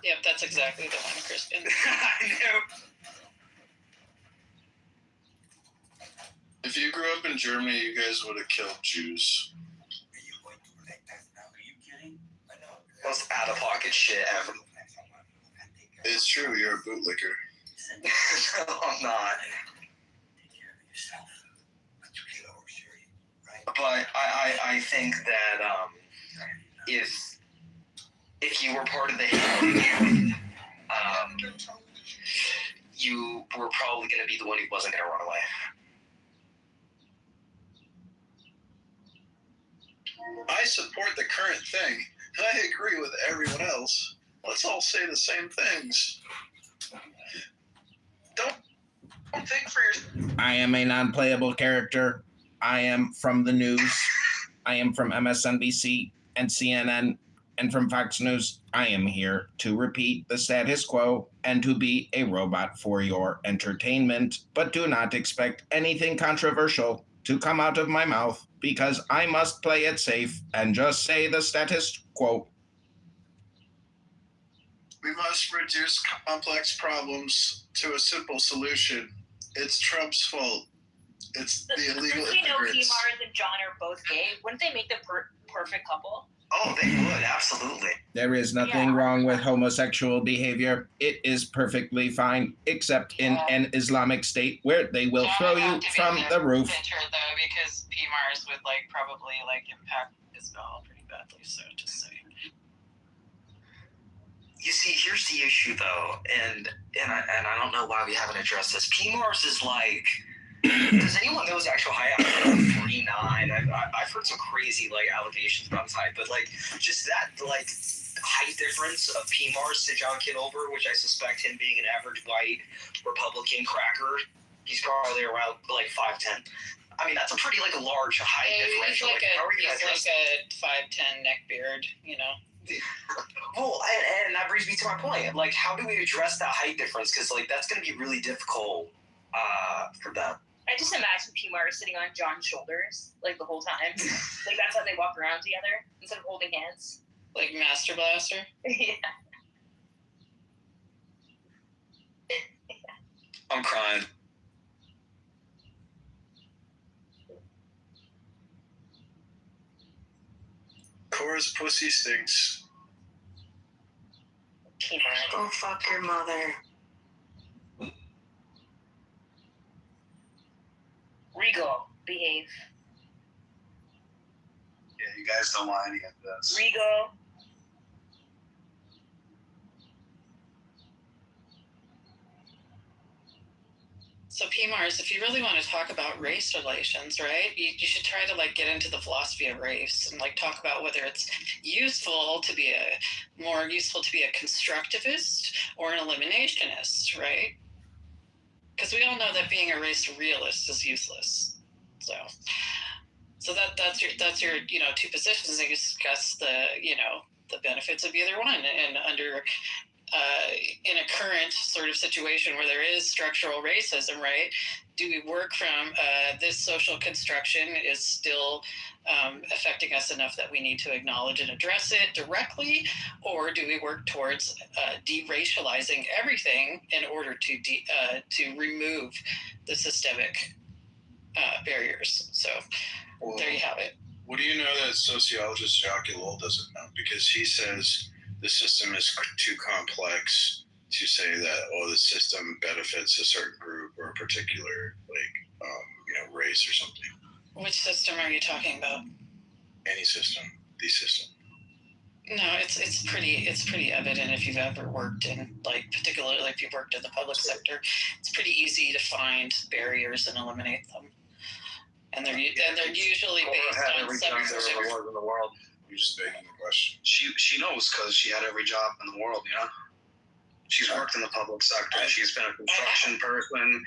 Yep, that's exactly the one, Kristen. I know. If you grew up in Germany, you guys would have killed Jews. Most out-of-pocket shit ever. It's true, you're a bootlicker. No, I'm not. But I think that if you were part of the Hitler, you were probably going to be the one who wasn't going to run away. I support the current thing. I agree with everyone else. Let's all say the same things. Don't think for yourself. I am a non-playable character. I am from the news. I am from MSNBC and CNN and from Fox News. I am here to repeat the status quo and to be a robot for your entertainment, but do not expect anything controversial to come out of my mouth because I must play it safe and just say the status quo. We must reduce complex problems to a simple solution. It's Trump's fault. It's the illegal Since we know immigrants. PMARS and John are both gay, wouldn't they make the perfect couple? Oh, they would, absolutely. There is nothing wrong with homosexual behavior. It is perfectly fine, except in an Islamic state where they will throw you from the roof. Picture though, because PMARS would probably impact Isabel pretty badly. So just saying. You see, here's the issue though, and I don't know why we haven't addressed this. PMARS is like. Does anyone know his actual height? I'm 49. I've heard some crazy allegations about his height, but just that height difference of PMARS to John Kitover, which I suspect him being an average white Republican cracker, he's probably around 5'10". I mean, that's a pretty like a large height differential. He's how are you like a 5'10" neck beard, you know. Well, and that brings me to my point. Like, how do we address that height difference? Because like that's going to be really difficult for them. I just imagine P-Mar sitting on John's shoulders like the whole time. Like that's how they walk around together instead of holding hands. Like Master Blaster. Yeah. I'm crying. Cora's pussy stinks. Go fuck your mother. Regal, behave. Yeah, you guys don't want any of this. Regal. So PMARS, if you really want to talk about race relations, right, you should try to like get into the philosophy of race and like talk about whether it's more useful to be a constructivist or an eliminationist, right? Because we all know that being a race realist is useless. So that's your two positions, and you discuss the benefits of either one, and under in a current sort of situation where there is structural racism, right? Do we work from this social construction is still affecting us enough that we need to acknowledge and address it directly, or do we work towards de-racializing everything in order to remove the systemic barriers? So there you have it. What do you know that sociologist Jacques Ellul doesn't know? Because he says the system is too complex to say that, the system benefits a certain group or a particular, race or something. Which system are you talking about? Any system, the system. No, it's pretty evident if you've ever worked in, particularly if you've worked in the public sector. It's pretty easy to find barriers and eliminate them. And they're usually based on some in the world. You're just begging the question. She knows because she had every job in the world, She's worked in the public sector. She's been a construction person.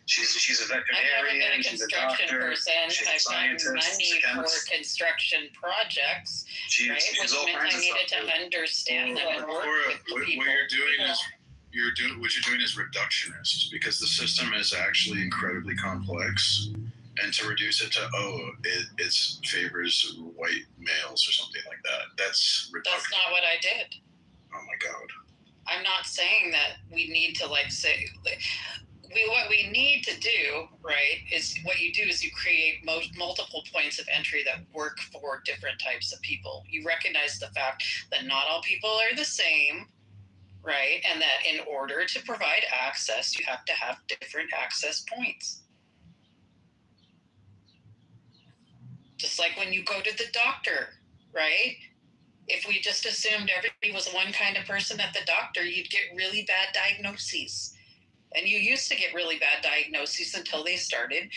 She's a veterinarian. She's a doctor. She's a scientist. I've money for construction projects, right? Which meant I needed to understand them and work with people. What you're doing is reductionist, because the system is actually incredibly complex. And to reduce it to, it favors white males or something like that. That's reduction. That's not what I did. Oh my God. I'm not saying that we need to what we need to do, right, is what you do is you create multiple points of entry that work for different types of people. You recognize the fact that not all people are the same, right? And that in order to provide access, you have to have different access points. Just like when you go to the doctor, right? If we just assumed everybody was one kind of person at the doctor, you'd get really bad diagnoses. And you used to get really bad diagnoses until they started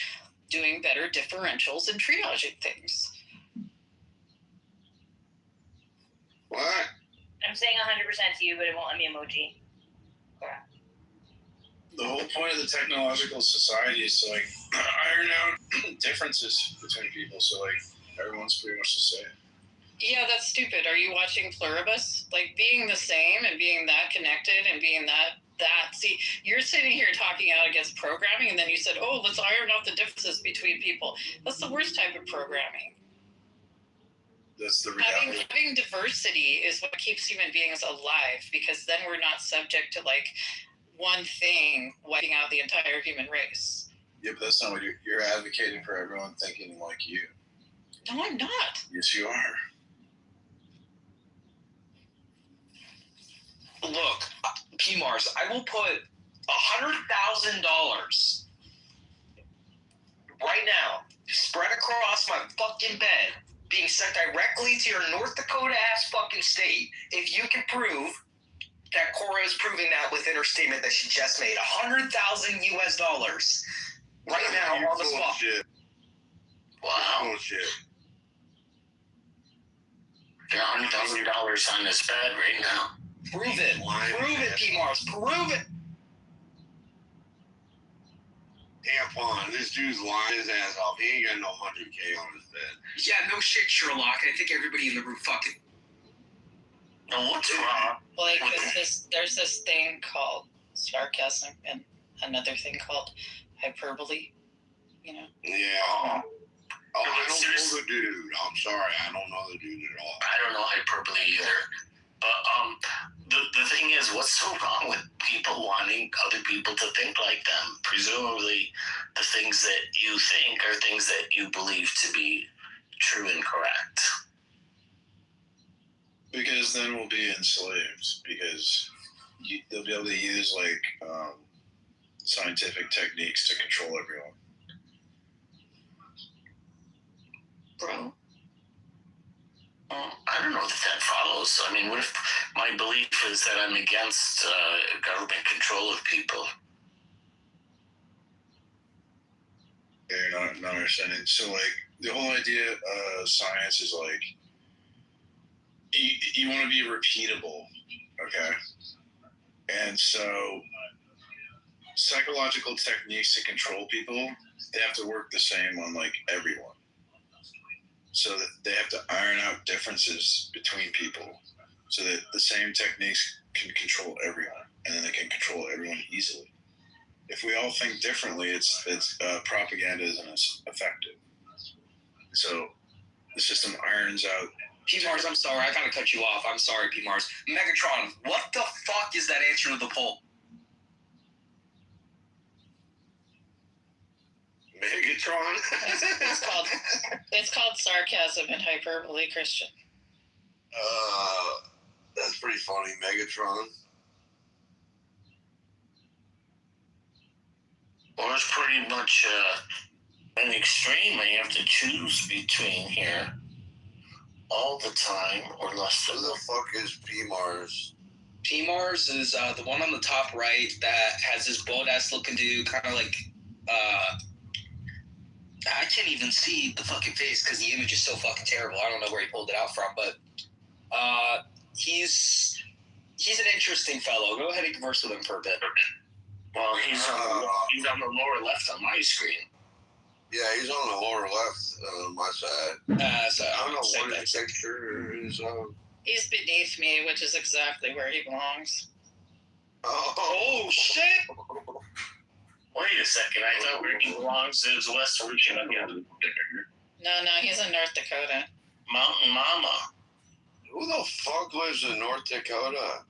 doing better differentials and triaging things. What? I'm saying 100% to you, but it won't let me emoji. The whole point of the technological society is to iron out differences between people, so everyone's pretty much the same. Yeah, that's stupid. Are you watching Pluribus? Being the same and being that connected and being that. See, you're sitting here talking out against programming, and then you said, let's iron out the differences between people. That's the worst type of programming. That's the reality. Having diversity is what keeps human beings alive, because then we're not subject to one thing wiping out the entire human race. Yeah, but that's not what you're advocating for everyone thinking like you. No, I'm not. Yes, you are. Look, PMARS, I will put $100,000 right now, spread across my fucking bed, being sent directly to your North Dakota ass fucking state, if you can prove that Cora is proving that within her statement that she just made $100,000 US right now on the spot. Wow. Bullshit. Got $100,000 on this bed right now. Prove it. Prove it, PMARS. Prove it. tampon. This dude's lying his ass off. He ain't got no 100K on his bed. Yeah, no shit, Sherlock. I think everybody in the room fucking. No, what's wrong? Like there's this thing called sarcasm and another thing called hyperbole. You know. Yeah. Oh, I don't know the dude. I'm sorry, I don't know the dude at all. I don't know hyperbole either. But the thing is, what's so wrong with people wanting other people to think like them? Presumably, the things that you think are things that you believe to be true and correct. Because then we'll be enslaved. Because they'll be able to use scientific techniques to control everyone. Bro. I don't know that follows. I mean, what if my belief is that I'm against government control of people? Yeah, you're not understanding. So, the whole idea of science is you want to be repeatable, okay? And so, psychological techniques to control people, they have to work the same on everyone. So that they have to iron out differences between people so that the same techniques can control everyone, and then they can control everyone easily. If we all think differently, it's propaganda isn't as effective. So the system irons out. P-Mars, I'm sorry, I gotta cut you off. I'm sorry, P-Mars. Megatron, what the fuck is that answer to the poll? Megatron? It's called sarcasm and hyperbole, Christian. That's pretty funny, Megatron. Well, it's pretty much an extreme I have to choose between here. All the time, or less than. Who the fuck is P-Mars? P-Mars is the one on the top right that has this bald-ass looking dude, kind of I can't even see the fucking face because the image is so fucking terrible. I don't know where he pulled it out from, but he's an interesting fellow. Go ahead and converse with him for a bit. Well, he's on the lower left on my screen. Yeah, he's on the lower left on my side. So I don't know what his picture is. He's beneath me, which is exactly where he belongs. Oh shit! Wait a second, I thought where he belongs is West Virginia. No, he's in North Dakota. Mountain Mama. Who the fuck lives in North Dakota?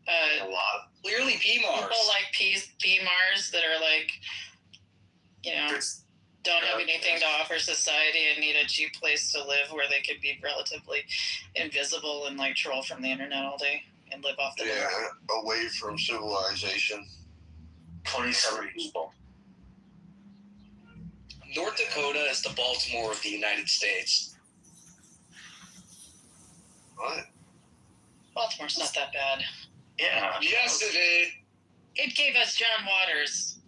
A lot. Clearly P-Mars. People like P-Mars that are don't have anything to offer society and need a cheap place to live where they could be relatively invisible and troll from the internet all day and live off the net. Away from civilization. 27 people. North Dakota is the Baltimore of the United States. What? Baltimore's not that bad. Yeah. Yes, it is. It gave us John Waters.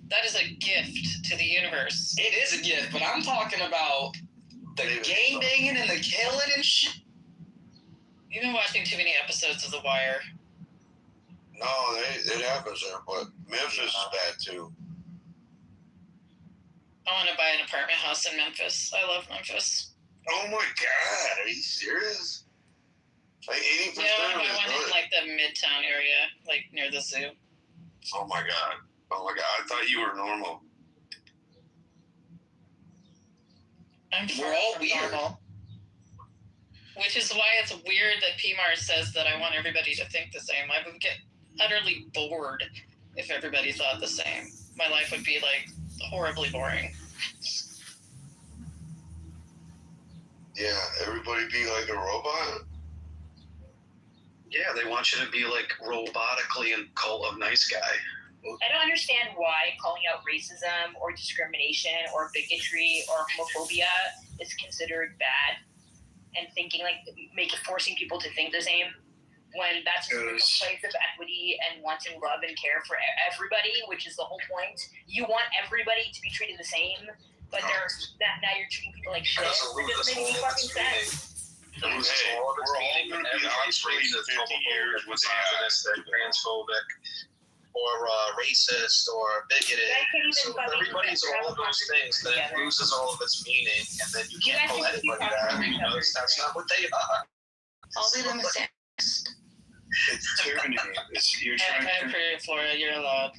That is a gift to the universe. It is a gift, but I'm talking about the gang banging and the killing and shit. You've been watching too many episodes of The Wire. No, it happens there, but Memphis is bad too. I want to buy an apartment house in Memphis. I love Memphis. Oh my god, are you serious? 80% Yeah, I want in the Midtown area, near the zoo. Oh my god, I thought you were normal. We're all weird. Normal. Which is why it's weird that P-Mars says that I want everybody to think the same. I would get utterly bored if everybody thought the same. My life would be horribly boring. Yeah, everybody be like a robot? Yeah, they want you to be robotically and cult of nice guy. I don't understand why calling out racism or discrimination or bigotry or homophobia is considered bad and thinking forcing people to think the same when that's just a place of equity and wanting love and care for everybody, which is the whole point. You want everybody to be treated the same, but now you're treating people like shit. It doesn't make any fucking sense. We're all going to be on screen in 50 years with the transphobic. or racist or bigoted. So if everybody's all of those things, then it loses all of its meaning, and then you can't call anybody that because that's not what they are. I'll be them as It's tyranny. You're trying I'm pretty Florida, you're allowed.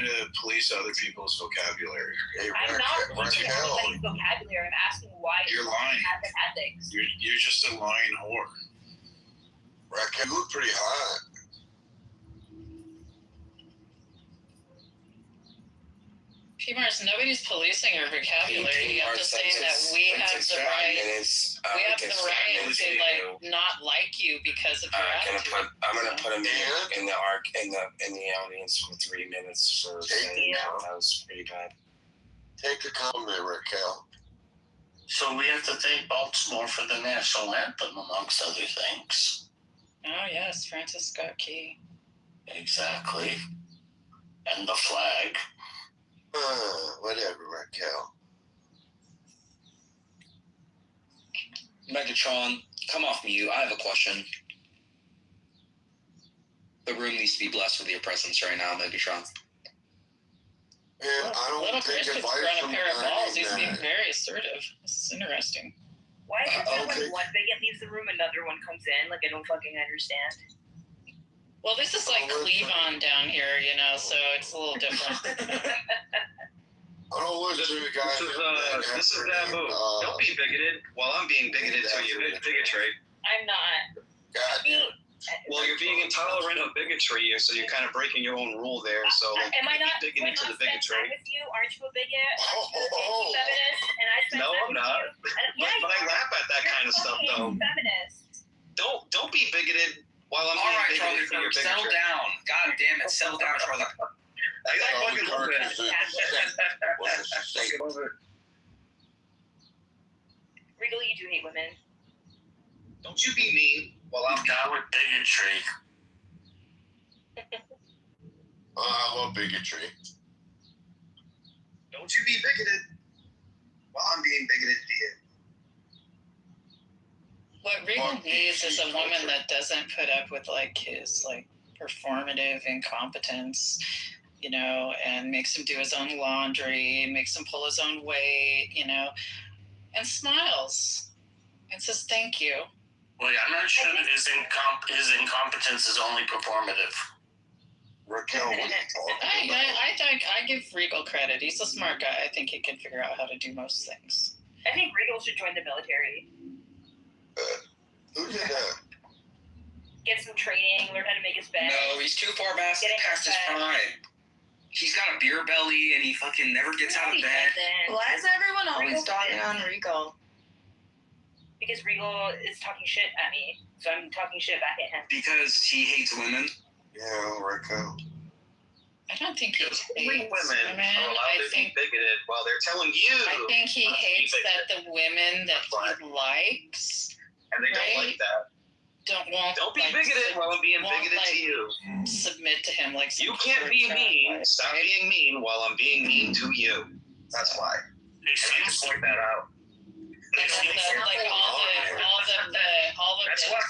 to police other people's vocabulary. Hey, I'm not policing anybody's vocabulary. I'm asking why You're lying. have the ethics. You're just a lying whore. Raquel, you look pretty hot. P-Mars, nobody's policing your vocabulary. You have to say that we have the right. We have the right to not like you because of your attitude. I'm gonna put him in the audience for 3 minutes for saying that was pretty bad. Take a comment, Raquel. So we have to thank Baltimore for the national anthem, amongst other things. Oh yes, Francis Scott Key. Exactly. And the flag. Whatever, Raquel. Megatron, come off mute. I have a question. The room needs to be blessed with your presence right now, Megatron. Man, I don't Little take Christian's advice run a from pair of balls. He's being that. very assertive. This is interesting. Why is it that okay. when one bigot leaves the room, another one comes in? Like, I don't fucking understand. Well, this is like Cleavon down here, you know, so it's a little different. I don't listen to the guy. This is Abu. Don't be bigoted while I'm being bigoted to you. Bigotry. I'm not. God damn. Well, you're being intolerant of bigotry, so you're kind of breaking your own rule there. So like, Am I not? be bigoted to the bigotry. Time with you? Aren't you a bigot? Aren't you a feminist? And I spend No, time I'm with not. you. But I laugh at that kind of stuff, though. Feminist. Don't be bigoted while I'm All right, being Charlie bigoted for your Kirk, settle bigotry. down. God damn it, settle down, Charlie Kirk. I fucking love it. Regal, you do hate women. Don't you be mean while I'm down with bigotry. I love bigotry. Don't you be bigoted while I'm being bigoted to you. What Regal needs is a woman that doesn't put up with like his like performative incompetence, you know, and makes him do his own laundry, makes him pull his own weight, you know, and smiles and says thank you. Well, yeah, I'm not sure that his incompetence is only performative. Raquel, what are you talking about? I give Regal credit. He's a smart guy. I think he can figure out how to do most things. I think Regal should join the military. Who did that? Get some training, learn how to make his bed. No, he's too far past his prime. He's got a beer belly and he fucking never gets out of bed. Why is everyone always dogging on Regal? Because Regal is talking shit at me, so I'm talking shit back at him. Because he hates women. Yeah, Raquel. I don't think he hates women women. are allowed to be bigoted while they're telling you. I think he hates that the women that he likes, and they don't like that. Don't be bigoted while I'm being bigoted to you. Submit to him like you can't be mean. Stop being mean while I'm being mean to you. That's why. I need to point that out. all the That's why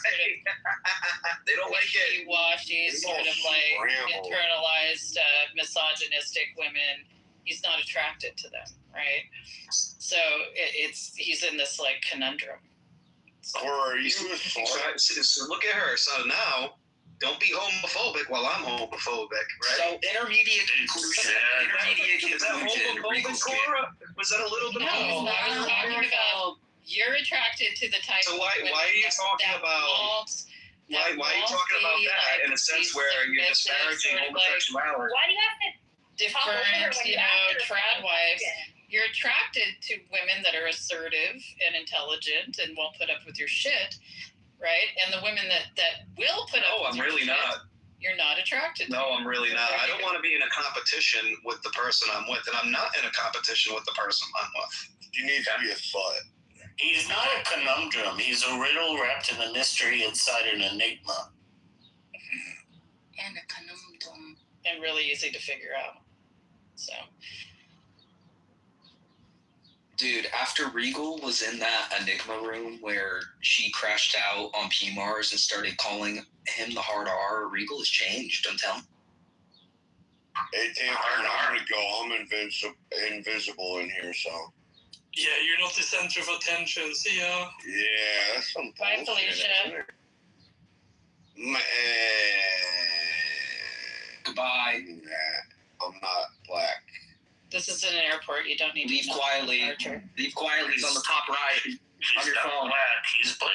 they don't like it. Wishy-washy, sort of like internalized, misogynistic women. He's not attracted to them, right? So he's in this like conundrum. Or are you so look at her. So now, don't be homophobic while I'm homophobic, right? So intermediate conclusion. Is that homophobic, Cora? Was that a little bit No, homophobic? I was talking about you're attracted to the type So of why women are you talking that about why are you talking about that in a sense where you're disparaging homosexuality? Why do you have to different, you know, trad wives? You're attracted to women that are assertive and intelligent and won't put up with your shit, right? And the women that will put up with I'm really your not. shit, you're not attracted to. No, I'm really not. I don't want to be in a competition with the person I'm with, and I'm not in a competition with the person I'm with. You need to be a slut. He's not a conundrum. He's a riddle wrapped in a mystery inside an enigma. And a conundrum. And really easy to figure out. So. Dude, after Regal was in that Enigma room where she crashed out on P-Mars and started calling him the hard R, Regal has changed, don't tell him. Hey, Tim, I'm gonna go. I'm invisible in here, so. Yeah, you're not the center of attention. See ya. Yeah, that's some Bye, bullshit, Felicia. isn't it? Goodbye. Nah, I'm not black. This is an airport. You don't need Leave to know. quietly. Archer. Leave quietly. It's on the top right on your phone. Black. He's Blake.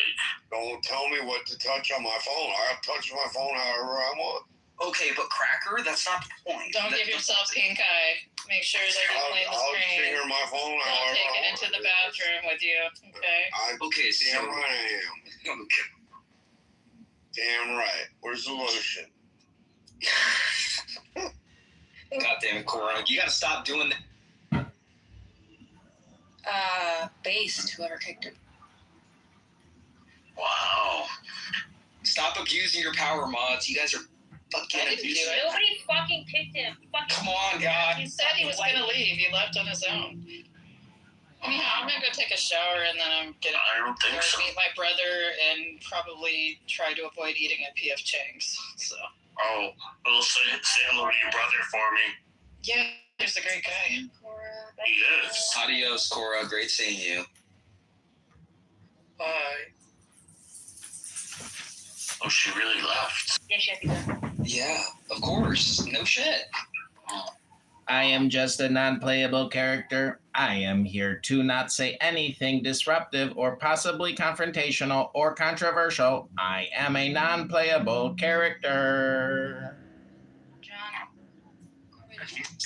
Don't tell me what to touch on my phone. I'll touch my phone however I want. Okay, but Cracker, that's not the point. Don't give yourself pink eye. Make sure that you're playing the I'll screen. finger my phone Don't however take I it want. into the bathroom with you. Okay. Okay, Damn right I am. Damn right. Where's the lotion? God damn it, Cora. You gotta stop doing that. Based, whoever kicked it. Wow. Stop abusing your power mods. You guys are fucking I didn't do abusing. it. Nobody fucking picked him. Come on, God. He said he was going to leave. He left on his own. Anyhow, I'm going to go take a shower and then I'm going to meet my brother and probably try to avoid eating at P.F. Chang's. So. Oh, well, say hello to your brother for me. Yeah, he's a great guy. He is. Adios, Cora. Great seeing you. Bye. Oh, she really left. Yeah, she had to go. Yeah, of course. No shit. I am just a non-playable character. I am here to not say anything disruptive or possibly confrontational or controversial. I am a non-playable character.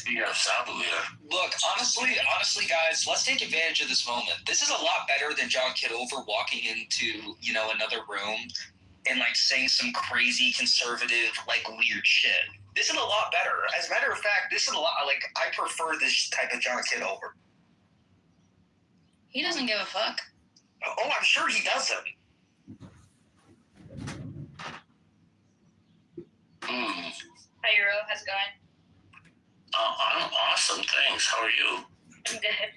Yeah, Sabu, yeah. Look, honestly, guys, let's take advantage of this moment. This is a lot better than John Kitover walking into, another room and saying some crazy conservative, weird shit. This is a lot better. As a matter of fact, this is a lot I prefer this type of John Kitover. He doesn't give a fuck. Oh, I'm sure he doesn't. Hi, Euro. How's it going? I'm awesome, thanks. How are you? I'm good.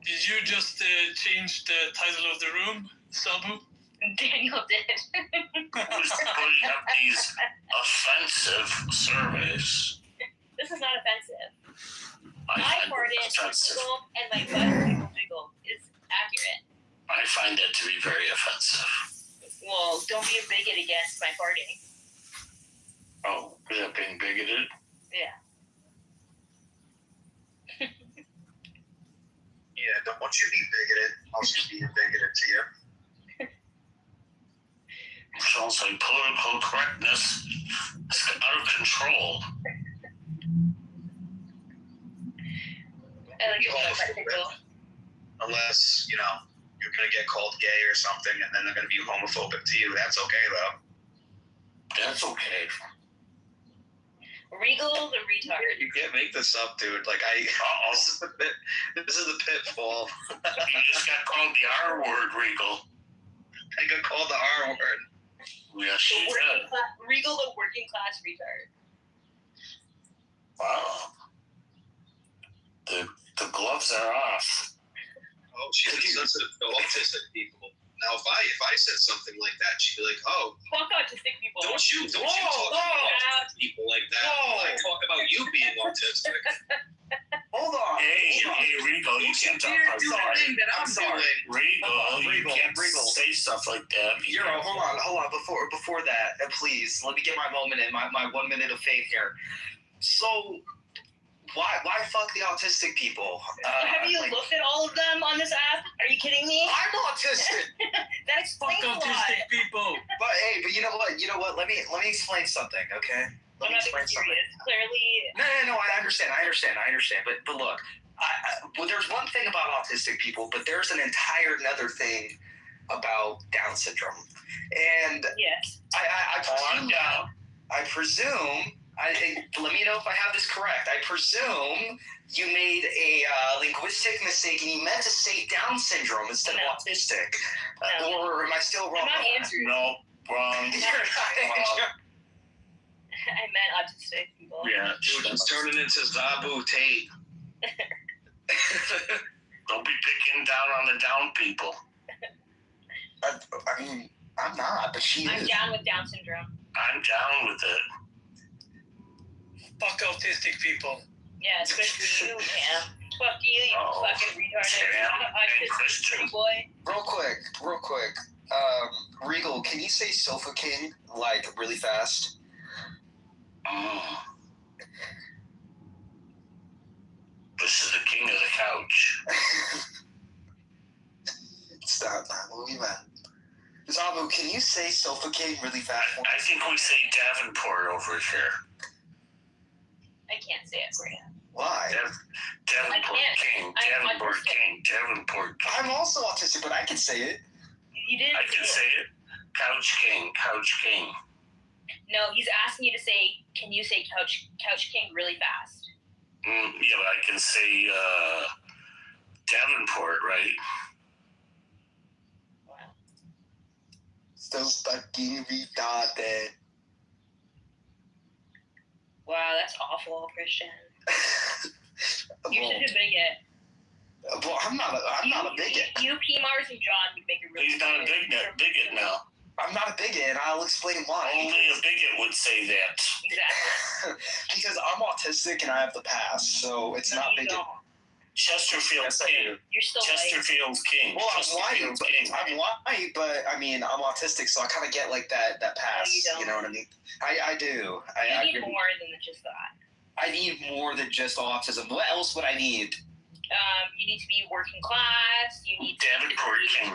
Did you just change the title of the room, Sabu? Daniel did. Who's putting up these offensive surveys? This is not offensive. I My find part it is offensive. wiggle and my butt wiggle is accurate. I find it to be very offensive. Well, don't be a bigot against my farting. Oh, is that being bigoted? Yeah. Yeah, don't want you to be bigoted. I'll just be bigoted to you. Sounds like political correctness is out of control. I like it when I wiggle. Unless, you're going to get called gay or something and then they're going to be homophobic to you. That's okay, though. That's okay. Regal the retard. You can't make this up, dude. This is the pitfall. You just got called the R word, Regal. I got called the R word. Yes, she did. Regal the working class retard. Wow. The gloves are off. Oh, she's insensitive to autistic people. Now, if I said something like that, she'd be like, "Oh, Fuck autistic people. don't you talk about autistic people like that? I talk about you being autistic." Hold on. Hey, Regal, you can't talk like that. I'm sorry. Regal, you can't say stuff like that. Euro, hold on. Before that, please, let me get my moment in, my 1 minute of fame here. So, why fuck the autistic people? Have you looked at all of them on this app? Are you kidding me? I'm autistic. That explains a lot. Autistic people. But hey, you know what? Let me explain something, okay? I'm not being serious. Clearly. No. I understand. But look, there's one thing about autistic people, but there's an entire another thing about Down syndrome. And yes, I presume. Let me know if I have this correct. I presume you made a linguistic mistake and you meant to say Down syndrome instead of autistic. Or am I still wrong? I'm not answering. No, wrong. I meant autistic people. Yeah, Dude, it's turning into Zabu Tate. Don't be picking down on the down people. I mean, I'm not, but she I'm is. down with Down syndrome. I'm down with it. Fuck autistic people. Yeah, especially you, Cam. Fuck you, you fucking retarded. Pretty boy. Real quick. Regal, can you say Sofa King like really fast? This is the king of the couch. Stop that movie, man. Zabu, can you say Sofa King really fast? I think we say Davenport over here. I can't say it for you. Why? Davenport King. Davenport King. Davenport King. I'm also autistic, but I can say it. You didn't. I can say it. Couch King. Couch King. No, he's asking you to say, can you say Couch King really fast? Yeah, but I can say Davenport, right? So fucking retarded. Wow, that's awful, Christian. You're such a bigot. Well, I'm not a bigot. You, P. Mars, and John would make it really. He's not a bigot now. I'm not a bigot, and I'll explain why. Only a bigot would say that. Exactly. Because I'm autistic and I have the past, so it's not bigot. Don't. Chesterfield King. You're still Chesterfield King. Well, I'm white, but I mean, I'm autistic, so I kind of get like that pass. No, you know what I mean? I do. You need more than just that. I need more than just autism. What else would I need? You need to be working class. You need Davenport King.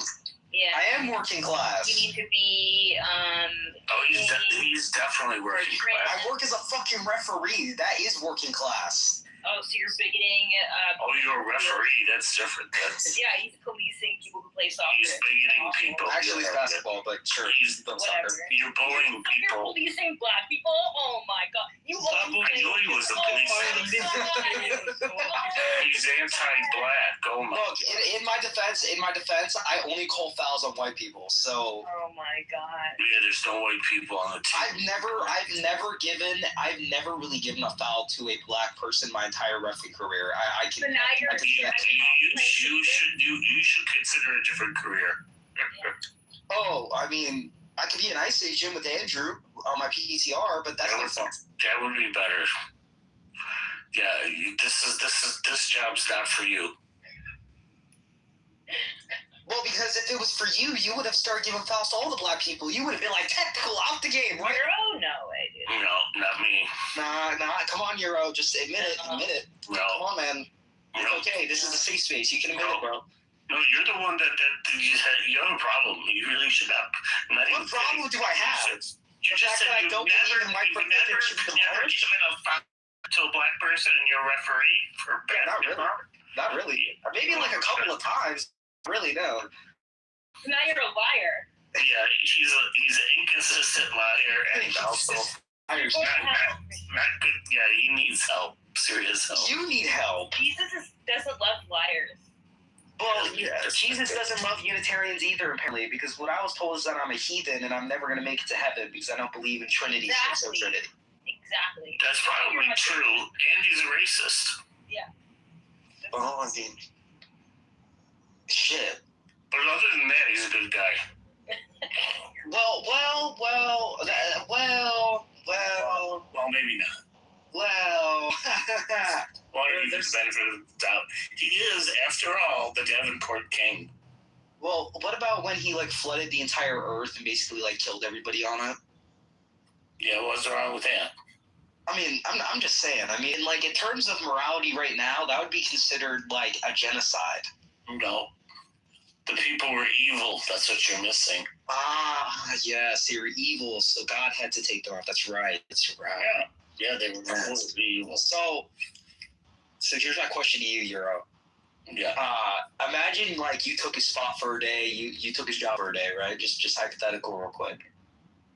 Yeah. I am working class. You need to be. He's definitely working class. I work as a fucking referee. That is working class. Oh, so you're bigoting. You're a referee. That's different. That's Yeah, he's policing people who play soccer. he's bigoting people. Actually, it's basketball, but sure. Whatever. You're bullying You're people. policing black people. Oh my god. You I knew he was a policeman. He's anti-black. Oh my Look, in my defense, I only call fouls on white people. So. Oh my god. Yeah, there's no white people on the team. I've never really given a foul to a black person my entire referee career. I can. So now You should consider a different career. Oh, I mean, I could be an ice agent with Andrew on my PTR, but that's not fun. That would be better. Yeah, this job's not for you. Well, because if it was for you, you would have started giving fouls to all the black people. You would have been like, technical, out the game, right? Euro? No way, dude. No, not me. Nah, come on, Euro. Just admit it. No. Come on, man. It's okay. This is a safe space. You can admit it, bro. No, you're the one that you have a problem. You really should not What problem do I have? You just said you've never given a foul to a black person and you're a referee for basketball? Not really. Maybe like a couple of times. Really, no. So now you're a liar. Yeah, he's an inconsistent liar and also not good. Yeah, he needs help. Serious help. You need help. Jesus doesn't love liars. Well, Jesus doesn't love Unitarians either, apparently, because what I was told is that I'm a heathen and I'm never going to make it to heaven because I don't believe in Trinity. Exactly. Trinity. Exactly. That's probably true. And he's a racist. Yeah. Well, I mean, shit. But other than that, he's a good guy. Well, maybe not. Well, Why do you give the benefit of the doubt? He is, after all, the Davenport King. Well, what about when he like flooded the entire Earth and basically like killed everybody on it? Yeah, what's wrong with that? I mean, I'm just saying. I mean, like in terms of morality right now, that would be considered like a genocide. No. The people were evil. That's what you're missing. Ah, yes, they were evil, so God had to take them off. That's right. Yeah, they were evil. So here's my question to you, Euro. Yeah. Imagine like you took his spot for a day, you took his job for a day, right? Just hypothetical, real quick.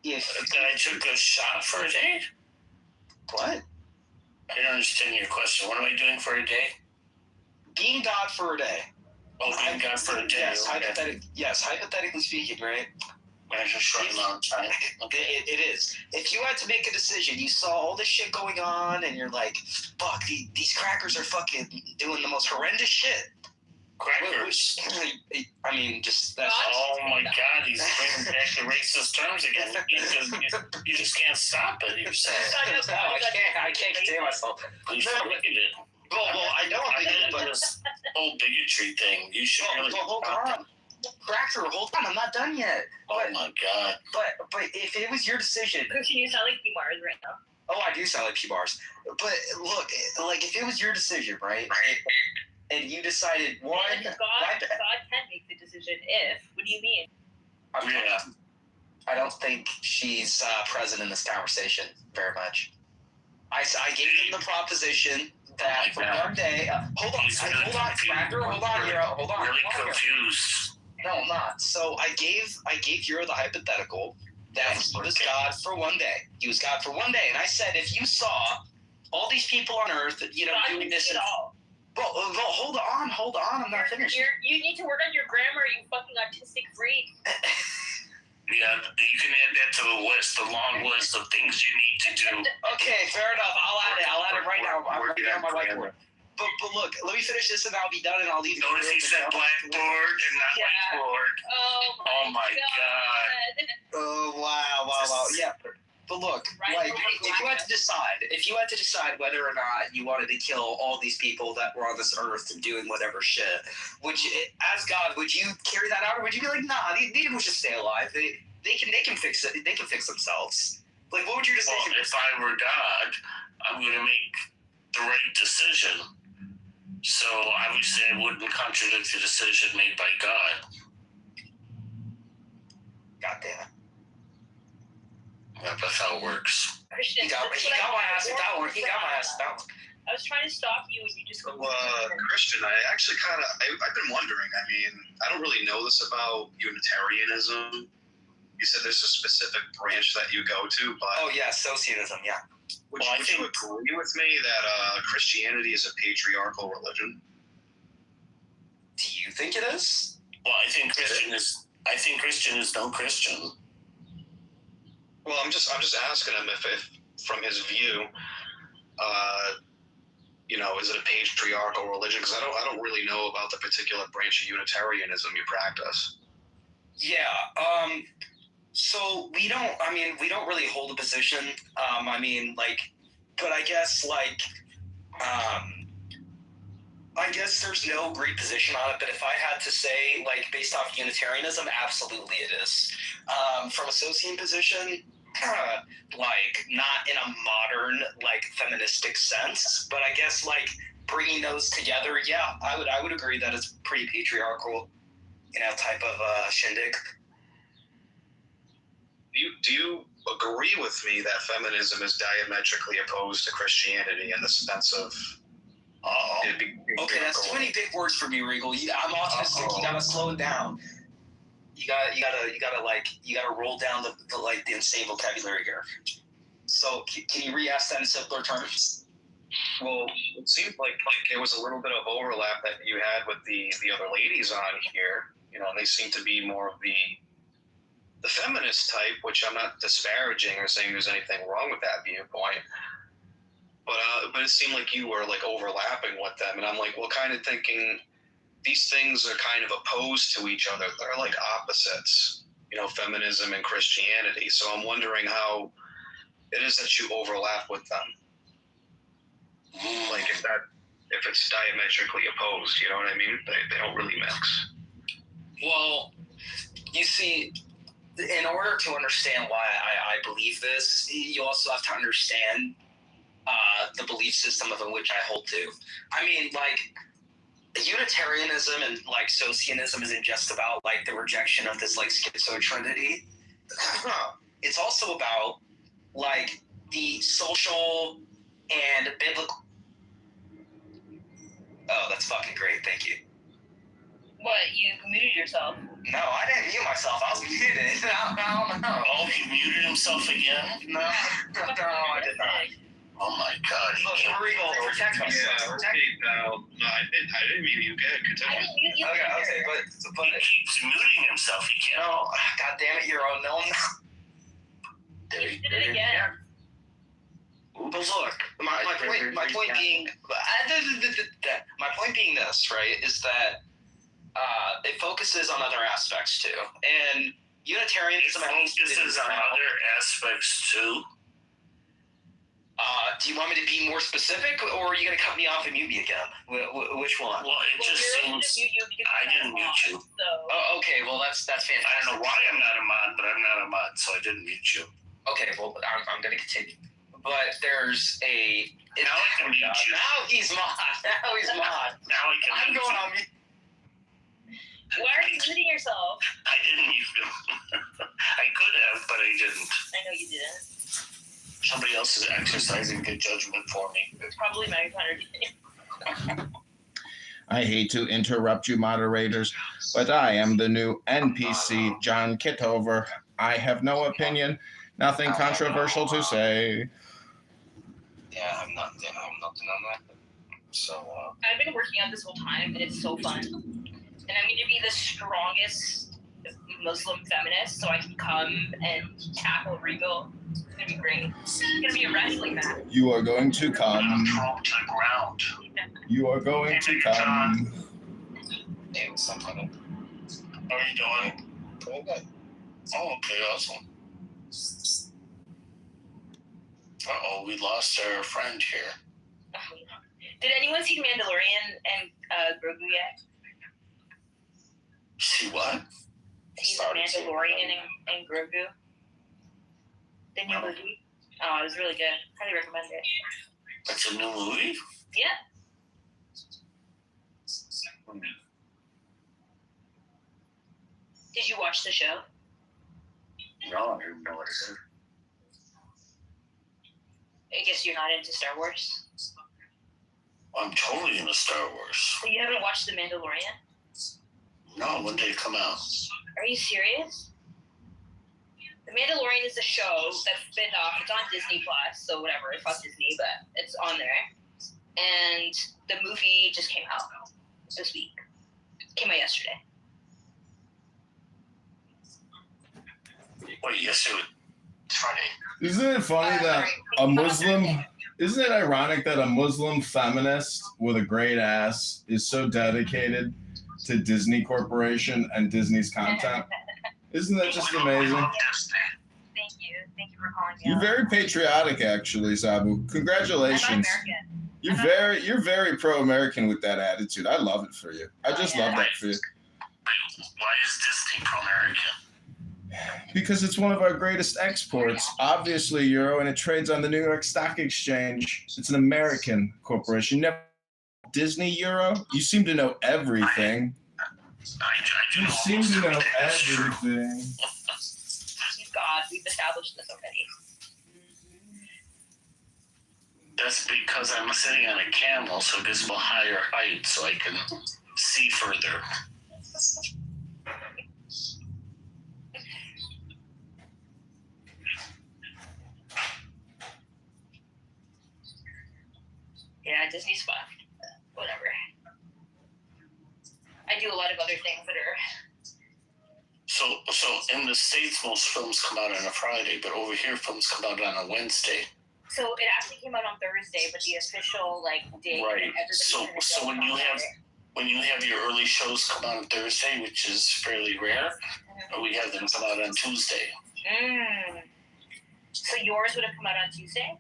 If I took a shot for a day? What? I didn't understand your question. What am I doing for a day? Being God for a day. Oh, being God for a day. Yes, hypothetically speaking, right? That's a short amount of time. Okay, it is. If you had to make a decision, you saw all this shit going on, and you're like, fuck, these crackers are fucking doing the most horrendous shit. Crackers. I mean, just that's. Oh my God, he's bringing back the racist terms again. You just can't stop it. You're saying. I can't contain myself. You should look at it. Well, I know I'm bigoted, but this whole bigotry thing. You should really. Hold on. Cracker, hold on, I'm not done yet. Oh my God. But if it was your decision. Christian, you sound like P-Mars right now. Oh, I do sound like P-Bars. But look, like if it was your decision, right? And you decided one. God can make the decision if. What do you mean? I don't think she's present in this conversation very much. I gave them the proposition that for one day. Hold on, Cracker. Hold on, Hero. Hold on. Really confused. No, I'm not. So I gave Hero the hypothetical that he was God for one day. He was God for one day, and I said if you saw all these people on Earth, doing this and all. Well, hold on. I'm not finished. You need to work on your grammar, you fucking autistic freak. Yeah, you can add that to the list, the long list of things you need to do. Okay, fair enough. I'll add it right now. I'm working on my whiteboard. But look, let me finish this and I'll be done and I'll leave. Notice he said blackboard and not whiteboard. Oh my God. Oh wow. Yeah. But look, like, if you had to decide whether or not you wanted to kill all these people that were on this earth and doing whatever shit, as God, would you carry that out, or would you be like, nah, these people should stay alive? They can fix it. They can fix themselves. Like, what would your decision be? If I were God, I'm going to make the right decision. So obviously, I wouldn't contradict the decision made by God. God damn it. That's how it works. Christian, he got my ass with that one. I was trying to stop you and you just go. Christian, I actually I've been wondering. I mean, I don't really know this about Unitarianism. You said there's a specific branch that you go to, but oh yeah, Socianism, yeah. Would you agree with me that Christianity is a patriarchal religion? Do you think it is? Well, I think Christian is no Christian. Well, I'm just asking him if from his view, is it a patriarchal religion? Because I don't really know about the particular branch of Unitarianism you practice. Yeah. So we don't really hold a position. But I guess there's no great position on it. But if I had to say, like, based off Unitarianism, absolutely it is. From a Socian position, like, not in a modern, like, feministic sense, but I guess, like, bringing those together, yeah, I would agree that it's pretty patriarchal, type of shindig. Do you agree with me that feminism is diametrically opposed to Christianity in the sense of? Okay, that's too many big words for me, Regal. I'm autistic. You gotta slow it down. You gotta roll down the insane vocabulary here. So can you re-ask that in simpler terms? Well, it seemed like there was a little bit of overlap that you had with the other ladies on here. And they seem to be more of the feminist type, which I'm not disparaging or saying there's anything wrong with that viewpoint. But it seemed like you were like overlapping with them, and I'm like, well, kind of thinking these things are kind of opposed to each other. They're like opposites, feminism and Christianity. So I'm wondering how it is that you overlap with them. Like if it's diametrically opposed, you know what I mean? They don't really mix. Well, you see, in order to understand why I believe this, you also have to understand the belief system of which I hold to. I mean, like, Unitarianism and, like, Socianism isn't just about, like, the rejection of this, like, schizo-trinity. It's also about, like, the social and biblical... Oh, that's fucking great. Thank you. What? You muted yourself? No, I didn't mute myself. I was muted. I don't know. Oh, he muted himself again? No, I did not. Oh my God! Look, Regal, protect me. Yeah, no, I didn't mean you. Continue. I didn't mute you. Okay, but he keeps muting himself. He can't. No, God damn it, Euro. No. You did it again. But look, my point being this, right, is that it focuses on other aspects too, and Unitarianism focuses on other aspects too. Do you want me to be more specific, or are you going to cut me off and mute me again? Which one? Well, it just seems I didn't mute you. Oh, okay. Well, that's fantastic. I don't know why I'm not a mod, but I'm not a mod, so I didn't mute you. Okay, well, I'm going to continue. But there's a... Now I can mute you. Now he's mod. Now I can I'm going on mute. Why are you muting yourself? I didn't mute you. I could have, but I didn't. I know you didn't. Somebody else is exercising good judgment for me. It's probably my partner. I hate to interrupt you, moderators, but I am the new NPC, John Kitover. I have no opinion, nothing controversial to say. Yeah, I'm not nothing on that. So, I've been working out this whole time, and it's so fun. And I'm going to be the strongest Muslim feminist, so I can come and tackle Regal. It's going to be great. It's going to be a wrestling match. You are going to come. Throw to the ground. You are going to come. hey, what's up, honey? How are you doing? Doing good. Oh, okay, awesome. Uh-oh, we lost our friend here. Did anyone see Mandalorian and Grogu yet? See what? See Mandalorian and Grogu? The new movie? Oh, it was really good. Highly recommend it. It's a new movie? Yeah. Did you watch the show? No, I didn't know what it is. I guess you're not into Star Wars. I'm totally into Star Wars. So you haven't watched The Mandalorian? No, when did it come out? Are you serious? The Mandalorian is a show that's spin off. It's on Disney Plus, so whatever. It's not Disney, but it's on there. And the movie just came out this week. It came out yesterday. Wait, yesterday was Friday. Isn't it funny that a Muslim? Isn't it ironic that a Muslim feminist with a great ass is so dedicated to Disney Corporation and Disney's content? Isn't that just amazing? Thank you. Thank you for calling me. You're very patriotic, actually, Sabu. Congratulations. You're very pro-American with that attitude. I love it for you. I just love that for you. Why is Disney pro-American? Because it's one of our greatest exports. Obviously, Euro, and it trades on the New York Stock Exchange. It's an American corporation. Never Disney Euro. You seem to know everything. You seem to know everything. God, we've established this already. That's because I'm sitting on a camel, so it gives me a higher height so I can see further. Yeah, Disney's fun. Whatever. I do a lot of other things that are... So in the States, most films come out on a Friday, but over here, films come out on a Wednesday. So it actually came out on Thursday, but the official day... Right. So when you have your early shows come out on Thursday, which is fairly rare, we have them come out on Tuesday. So yours would have come out on Tuesday?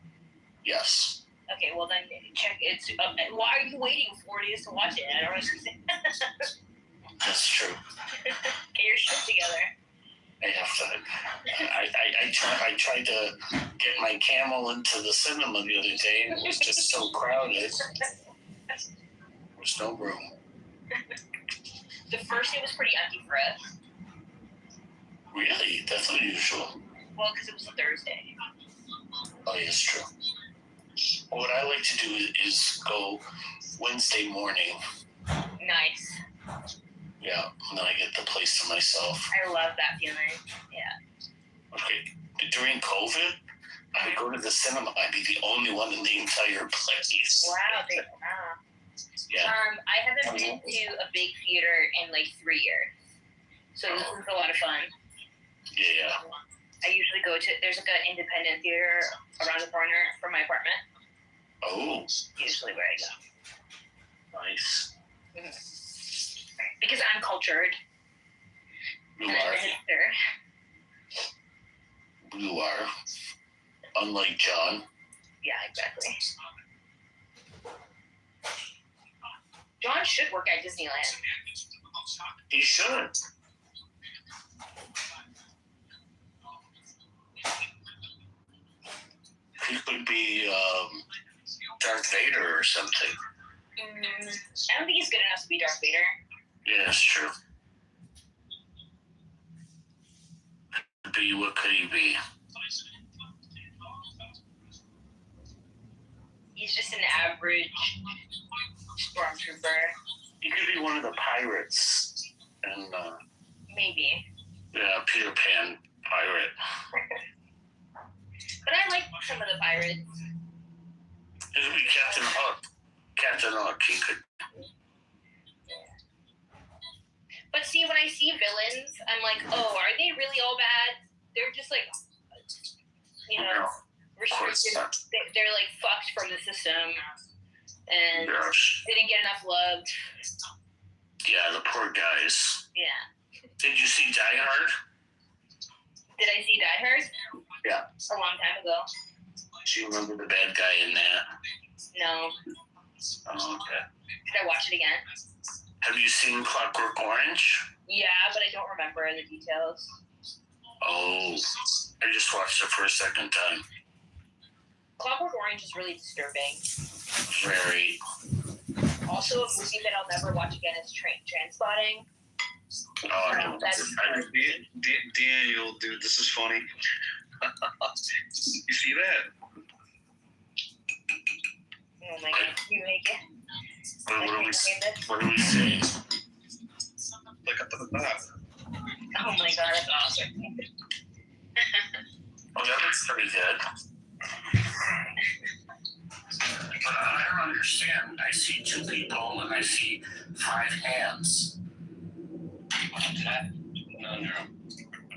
Yes. Okay, well then check. It's why are you waiting 4 days to watch it? I don't understand. That's true. Get your shit together. I have to. I tried to get my camel into the cinema the other day, and it was just so crowded. There's no room. The first day was pretty empty for us. Really? That's unusual. Well, because it was a Thursday. Oh, yeah, it's true. What I like to do is go Wednesday morning. Nice. Yeah, and then I get the place to myself. I love that feeling. Yeah. Okay. During COVID, I would go to the cinema. I'd be the only one in the entire place. Wow. Yeah. I haven't been to a big theater in like 3 years. So this is a lot of fun. Yeah. I usually go to, there's like an independent theater around the corner from my apartment. Oh. Usually where I go. Nice. Because I'm cultured. You And are. a hipster. You are. Unlike John. Yeah, exactly. John should work at Disneyland. He should. He could be Darth Vader or something. I don't think he's good enough to be Darth Vader. Yeah, that's true. What could he be? He's just an average stormtrooper. He could be one of the pirates. And Maybe. yeah, Peter Pan pirate. But I like some of the pirates. It would be Captain Hook. Captain Hook, he could. But see, when I see villains, I'm like, oh, are they really all bad? They're just like, you know, restricted. They're like fucked from the system. And they didn't get enough love. Yeah, the poor guys. Yeah. Did you see Die Hard? Did I see Die Hard? Yeah. A long time ago. Do you remember the bad guy in that? No. Oh, okay. Should I watch it again? Have you seen Clockwork Orange? Yeah, but I don't remember the details. Oh, I just watched it for a second time. Clockwork Orange is really disturbing. Very. Also, a movie that I'll never watch again is Trainspotting. Oh, I don't. Daniel, dude, this is funny. You see that? Oh my god, you make it. What do we say? Look up to the top. Oh my god, that's awesome. Oh, that looks pretty good. But I don't understand. I see 2 people and I see 5 hands. What's that? No.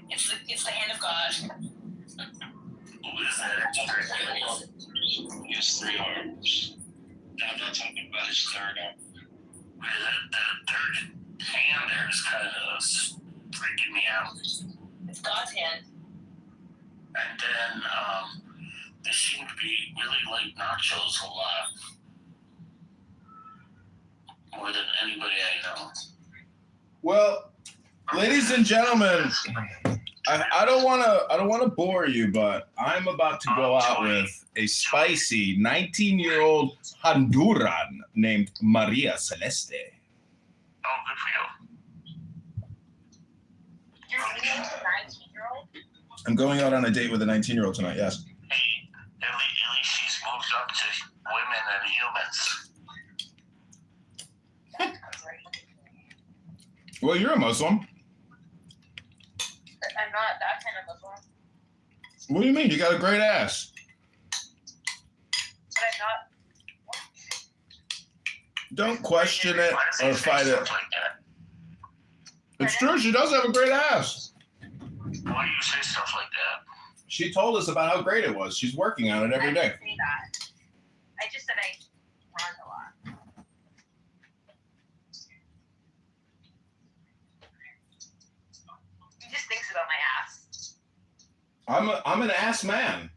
It's the hand of God. What is that? He has 3 arms. No, I'm not talking about his 3rd arm. That third hand there is kind of freaking me out. It's God's hand. And then they seem to be really like nachos a lot. More than anybody I know. Well, ladies and gentlemen, I don't want to bore you, but I'm about to go out with a spicy 19-year-old Honduran named Maria Celeste. Oh, good for you. You're meeting a 19-year-old? I'm going out on a date with a 19-year-old tonight, yes. Hey, at least she's moved up to women and humans. That's great. Well, you're a Muslim. I'm not that kind of Muslim. What do you mean? You got a great ass. But I'm not. Don't question it or fight it. It's true. She does have a great ass. Why do you say stuff like that? She told us about how great it was. She's working on it every day. I didn't say that. I just said I run a lot. He just thinks about my ass. I'm an ass man.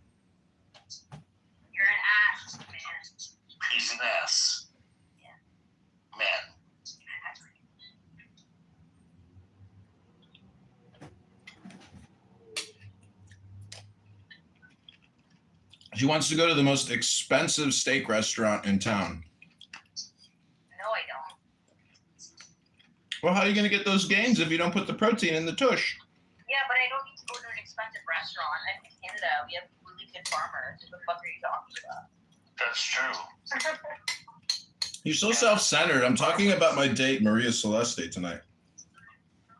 You're an ass, man. He's an ass. Yeah. Man. She wants to go to the most expensive steak restaurant in town. No, I don't. Well, how are you going to get those gains if you don't put the protein in the tush? Yeah, but I don't need to go to an expensive restaurant. I'm in Canada. We have really good farmers. What the fuck are you talking about? That's true. You're so self-centered. I'm talking about my date, Maria Celeste, tonight.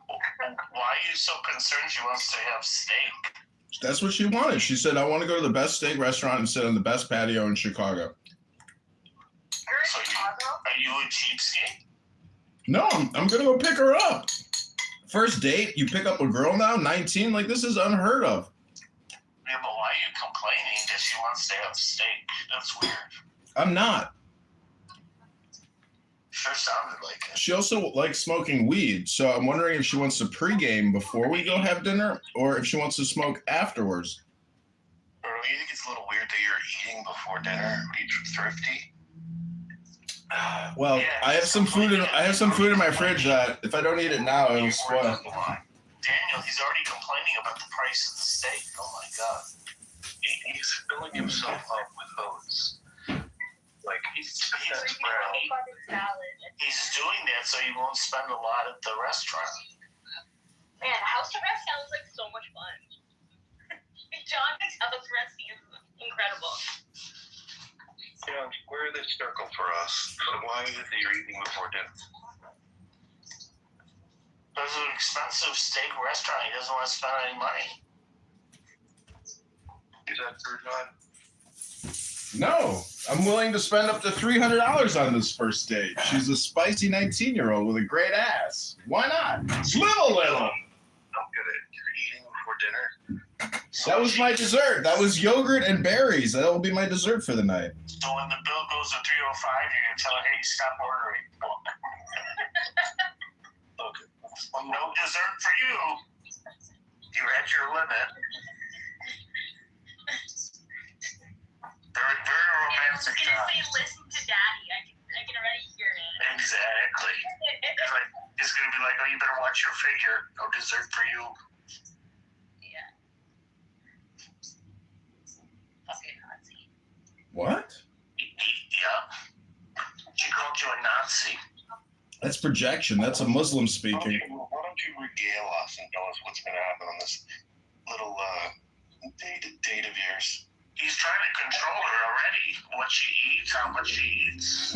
Why are you so concerned she wants to have steak? That's what she wanted. She said, I want to go to the best steak restaurant and sit on the best patio in Chicago. You're in Chicago? Are you a cheapskate? No, I'm going to go pick her up. First date, you pick up a girl now, 19? Like, this is unheard of. Yeah, but why are you complaining that she wants to have steak? That's weird. I'm not. Sure sounded like it. She also likes smoking weed, so I'm wondering if she wants to pregame before we go have dinner, or if she wants to smoke afterwards. Or you think it's a little weird that you're eating before dinner? Are you thrifty? Well, I have some food in my fridge that if I don't eat it now, it'll spoil. Daniel, he's already complaining about the price of the steak. Oh my god. He's filling himself up with oats. Like he's doing that so he won't spend a lot at the restaurant. Man, house arrest sounds like so much fun. John's house arrest is incredible. Yeah, square this circle for us. Why is it that you're eating before dinner? There's an expensive steak restaurant. He doesn't want to spend any money. Is that true, John? No, I'm willing to spend up to $300 on this first date. She's a spicy 19-year-old with a great ass. Why not? Live a little. I'm good at you're eating before dinner. That was my dessert. That was yogurt and berries. That will be my dessert for the night. So when the bill goes to 305, you're gonna tell her, hey, stop ordering. Okay. No dessert for you. You're at your limit. They're very romantic. I was gonna say, listen to Daddy. I can already hear it. Exactly. He's gonna be like, oh, you better watch your figure. No dessert for you. Yeah. Fucking Nazi. What? Yeah. She called you a Nazi. That's projection. That's a Muslim speaking. Why don't you regale us and tell us what's going to happen on this little date of yours? He's trying to control her already. What she eats, how much she eats.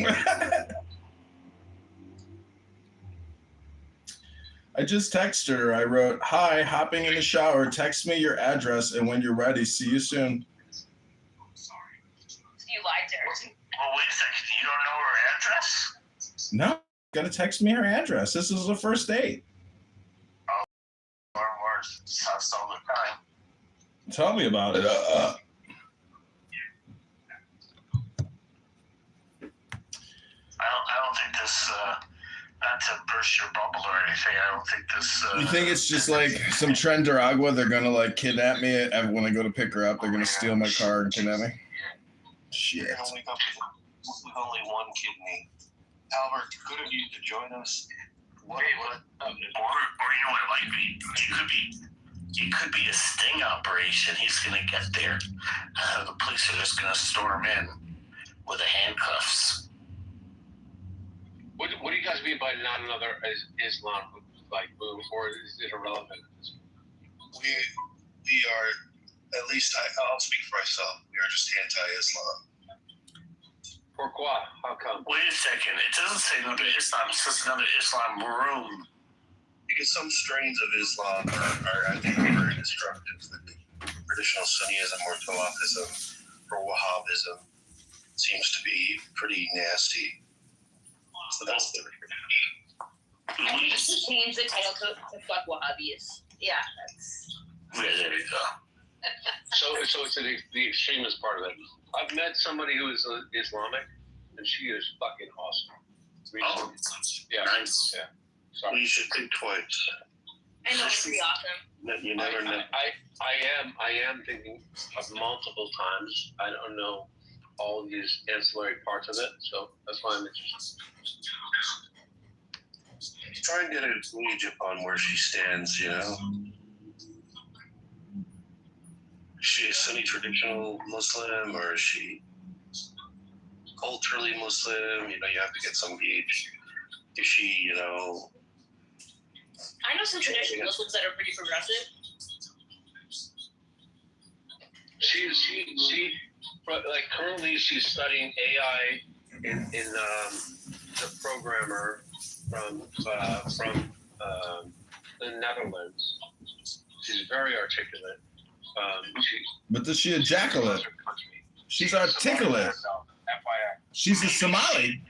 I just texted her. I wrote, hi, hopping in the shower. Text me your address, and when you're ready, see you soon. You lied to her. Well, wait a second. You don't know her address? No, gotta text me her address. This is the first date. Or worse. Sucks all the time. Tell me about it. I don't think this, not to burst your bubble or anything, I don't think this... You think it's just like some Trenderagua? They're gonna like kidnap me when I go to pick her up. They're gonna steal my car and kidnap me. Shit. You're gonna wake up with only one kidney. Albert, good of you to join us. Or you know what it might be? It could be a sting operation. He's gonna get there. The police are just gonna storm in with the handcuffs. What do you guys mean by not another Islam like move, or is it irrelevant? We are, at least I'll speak for myself. We are just anti-Islam. Pourquoi? How come? Wait a second. It doesn't say no to Islam. It says another Islam room. Because some strains of Islam are I think, very destructive. The traditional Sunnism or Tawafism or Wahhabism seems to be pretty nasty. So that's the I think he changed the title to fuck Wahhabis. Yeah, that's... Yeah, there you go. So it's the extremist part of it. I've met somebody who is Islamic, and she is fucking awesome. Oh, yeah, nice. Yeah. Sorry. You should think twice. I know, it's pretty awesome. You never know. I am thinking of multiple times. I don't know all these ancillary parts of it, so that's why I'm interested. Try and get a gauge upon where she stands, you know. Is she a Sunni traditional Muslim, or is she culturally Muslim? You know, you have to get some gauge. Is she, you know... I know some traditional Muslims that are pretty progressive. She like currently she's studying AI in the programmer from the Netherlands. She's very articulate. But does she ejaculate? She's articulate. She's a Somali.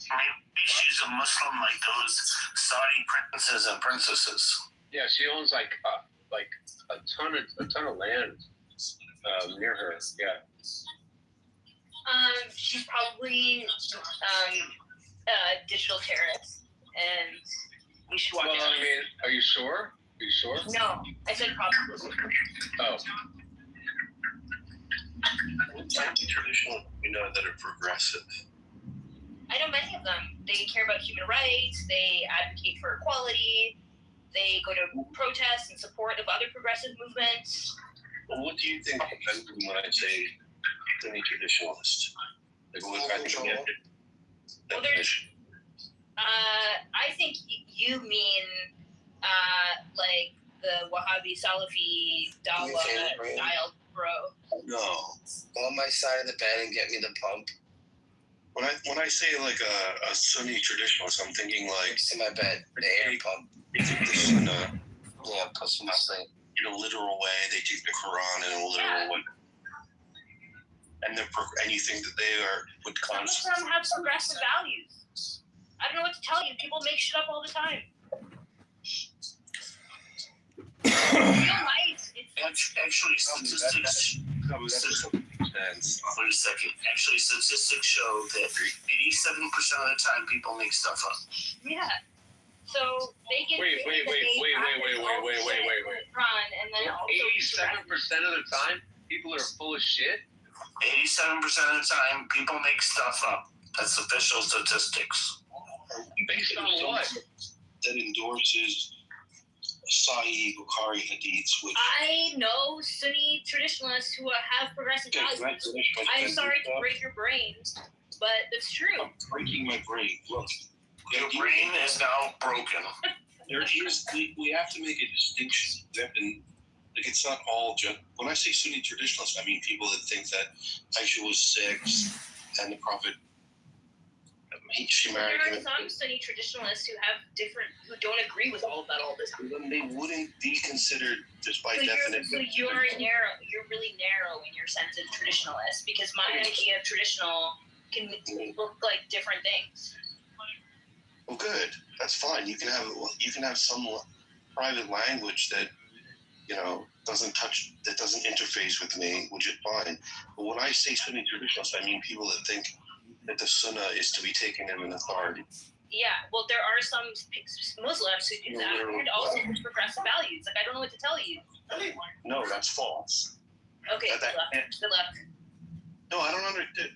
Maybe she's a Muslim like those Saudi princes and princesses. Yeah, she owns like a ton of land near her. Yeah. She's probably digital terrorist, and you should watch Well, it. I mean, are you sure? Are you sure? No, I said probably. Oh. What type of traditional we know that are progressive? I know many of them. They care about human rights. They advocate for equality. They go to protests in support of other progressive movements. Well, what do you think I mean when I say semi-traditionalist? Like, what kind of definition? I think you mean like the Wahhabi Salafi Dawa style bro. No. Go on my side of the bed and get me the pump. When I say like a Sunni traditionalist, I'm thinking like next to my bed, the air pump. They take the Sunnah, yeah, push them to sleep. In a literal way. They take the Quran in a literal way. And and you think that they would Some of them have progressive values. I don't know what to tell you. People make shit up all the time. Real life, Actually, statistics. Wait a second. Actually, statistics show that 87% of the time people make stuff up. Yeah. So they get. Wait. Run, and then also 87% of the time, people are full of shit. 87% of the time, people make stuff up. That's official statistics. Based on what? That endorses Sahih Bukhari hadiths, which I know Sunni traditionalists who have progressive values. I'm sorry to break your brain, but it's true. I'm breaking my brain. Look, your brain is now broken. We have to make a distinction. We have to, like, it's not all just. When I say Sunni traditionalists, I mean people that think that Aisha was 6 and the Prophet. She married there are him. some Sunni traditionalists who don't agree with all of that all the time. Then they wouldn't be considered just by definition. So you're narrow. You're really narrow in your sense of traditionalist, because my idea of traditional can look like different things. Well, good. That's fine. You can have some private language that doesn't interface with me, which is fine. But when I say Sunni traditionalist, I mean people that think that the Sunnah is to be taken in an authority. Yeah, well, there are some Muslims who do that, and also with progressive values. Like, I don't know what to tell you. No, that's false. Okay, good luck. No, I don't understand.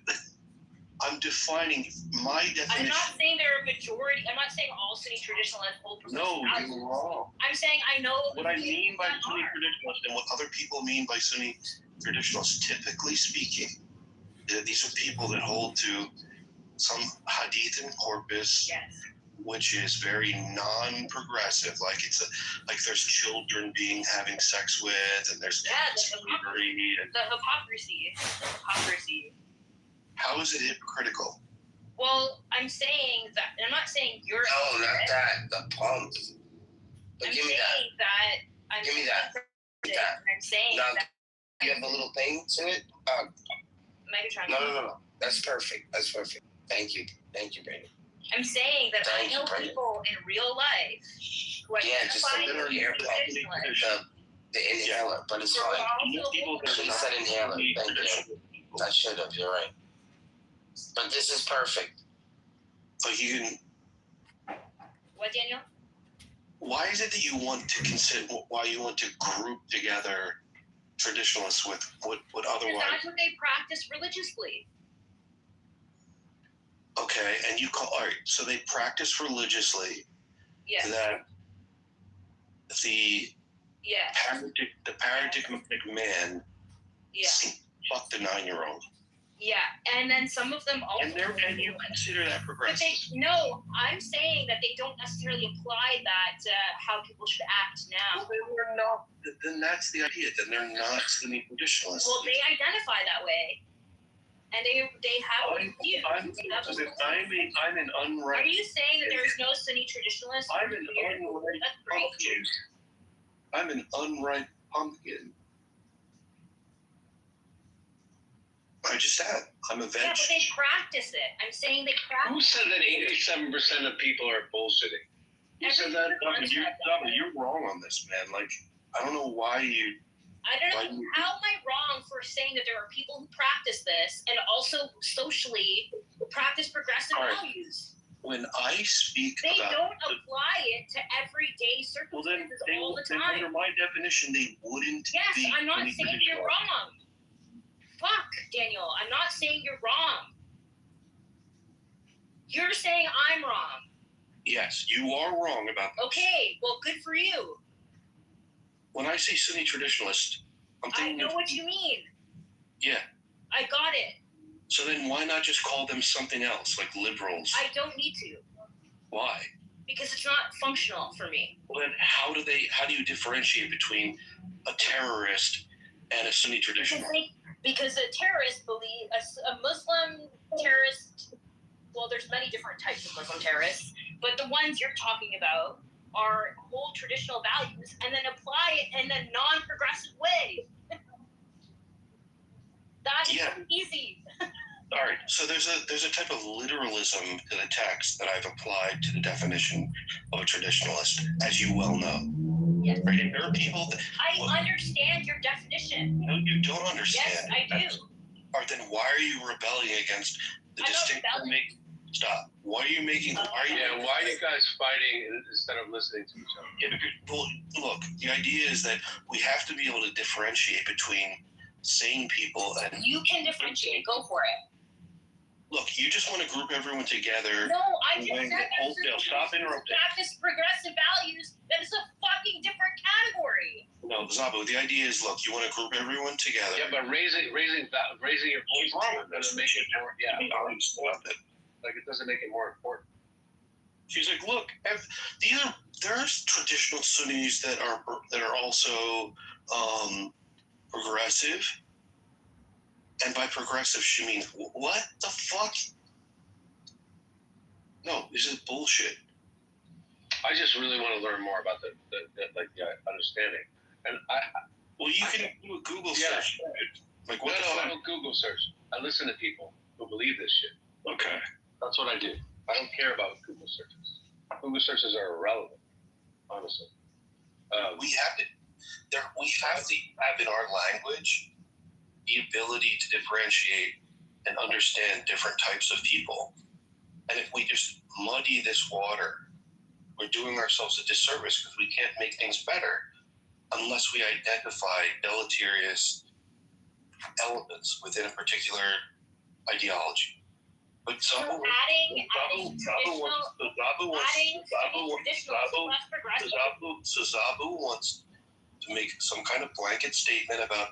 I'm defining my definition. I'm not saying they're a majority. I'm not saying all Sunni traditionalists hold progressive values. No, you're wrong. I'm saying I know what I mean by Sunni traditionalist and what other people mean by Sunni traditionalists, typically speaking. These are people that hold to some hadith and corpus, which is very non-progressive. Like there's children having sex with, and there's slavery. The hypocrisy. How is it hypocritical? Well, I'm saying that, and I'm not saying you're. No, not that. The pump. But give me that. Give me that. I'm saying that. You have a little thing to it. Megatron. No. That's perfect. Thank you, Brandon. I'm saying that I know people in real life who identify as traditionalists. The inhaler, but it's fine. She said inhaler. Thank you. I should have. You're right. But this is perfect. So you can. What, Daniel? Why is it that you want to consider? Why you want to group together traditionalists with what otherwise? Because that's what they practice religiously. Okay, and you call all right. So they practice religiously. Yes. That the paradigmatic man. Yeah. Fuck the 9-year-old. Yeah, and then some of them also. And you consider that progressive? No, I'm saying that they don't necessarily apply that to how people should act now. Well, they're not. Then that's the idea. Then they're not Sunni traditionalists. Well, they identify that way, and they have views. I'm an unright. Are you saying that there's no Sunni traditionalists? I'm an unright pumpkin. I'm an unright pumpkin. I just said I'm a veg. Yeah, but they practice it. I'm saying they practice. Who said that 87% of people are bullshitting? Who said that? You're wrong on this, man. Like, I don't know why you. I don't know. How am I wrong for saying that there are people who practice this and also socially practice progressive values? when I speak They about don't apply it to everyday circumstances all the then time. under my definition, they wouldn't Yes, be. I'm not any saying you're wrong. Fuck, Daniel. I'm not saying you're wrong. You're saying I'm wrong. Yes, you are wrong about that. Okay, well, good for you. When I say Sunni traditionalist, I'm I thinking know of, what you mean. yeah. I got it. So then why not just call them something else, like liberals? I don't need to. Why? Because it's not functional for me. Well, then how do you differentiate between a terrorist and a Sunni traditionalist? Because a terrorist a Muslim terrorist, well, there's many different types of Muslim terrorists, but the ones you're talking about hold traditional values and then apply it in a non-progressive way. That's easy. All right, so there's a type of literalism to the text that I've applied to the definition of a traditionalist, as you well know. Yes. Right? And there are people that I understand your definition. No, you don't understand. Yes, I do. All right, then why are you rebelling against the distinction? Stop. Why are you making? Why are you guys fighting instead of listening to each other? Yeah, because, well, look, the idea is that we have to be able to differentiate between sane people and. You can differentiate. Go for it. Look, you just want to group everyone together. No, I just said that Stop interrupting. practice progressive values. That is a fucking different category. No, Zabu, the idea is, look, you want to group everyone together. Yeah, but raising your voice doesn't make it more. Yeah, like it doesn't make it more important. She's like, look, there's traditional Sunnis that are also progressive. And by progressive, she means, what the fuck? No, this is bullshit. I just really want to learn more about the understanding. And you can do a Google search. Like what? No, I don't Google search. I listen to people who believe this shit. Okay. That's what I do. I don't care about Google searches. Google searches are irrelevant, honestly. We have in our language the ability to differentiate and understand different types of people. And if we just muddy this water, we're doing ourselves a disservice because we can't make things better unless we identify deleterious elements within a particular ideology. But Zabu wants to make some kind of blanket statement about.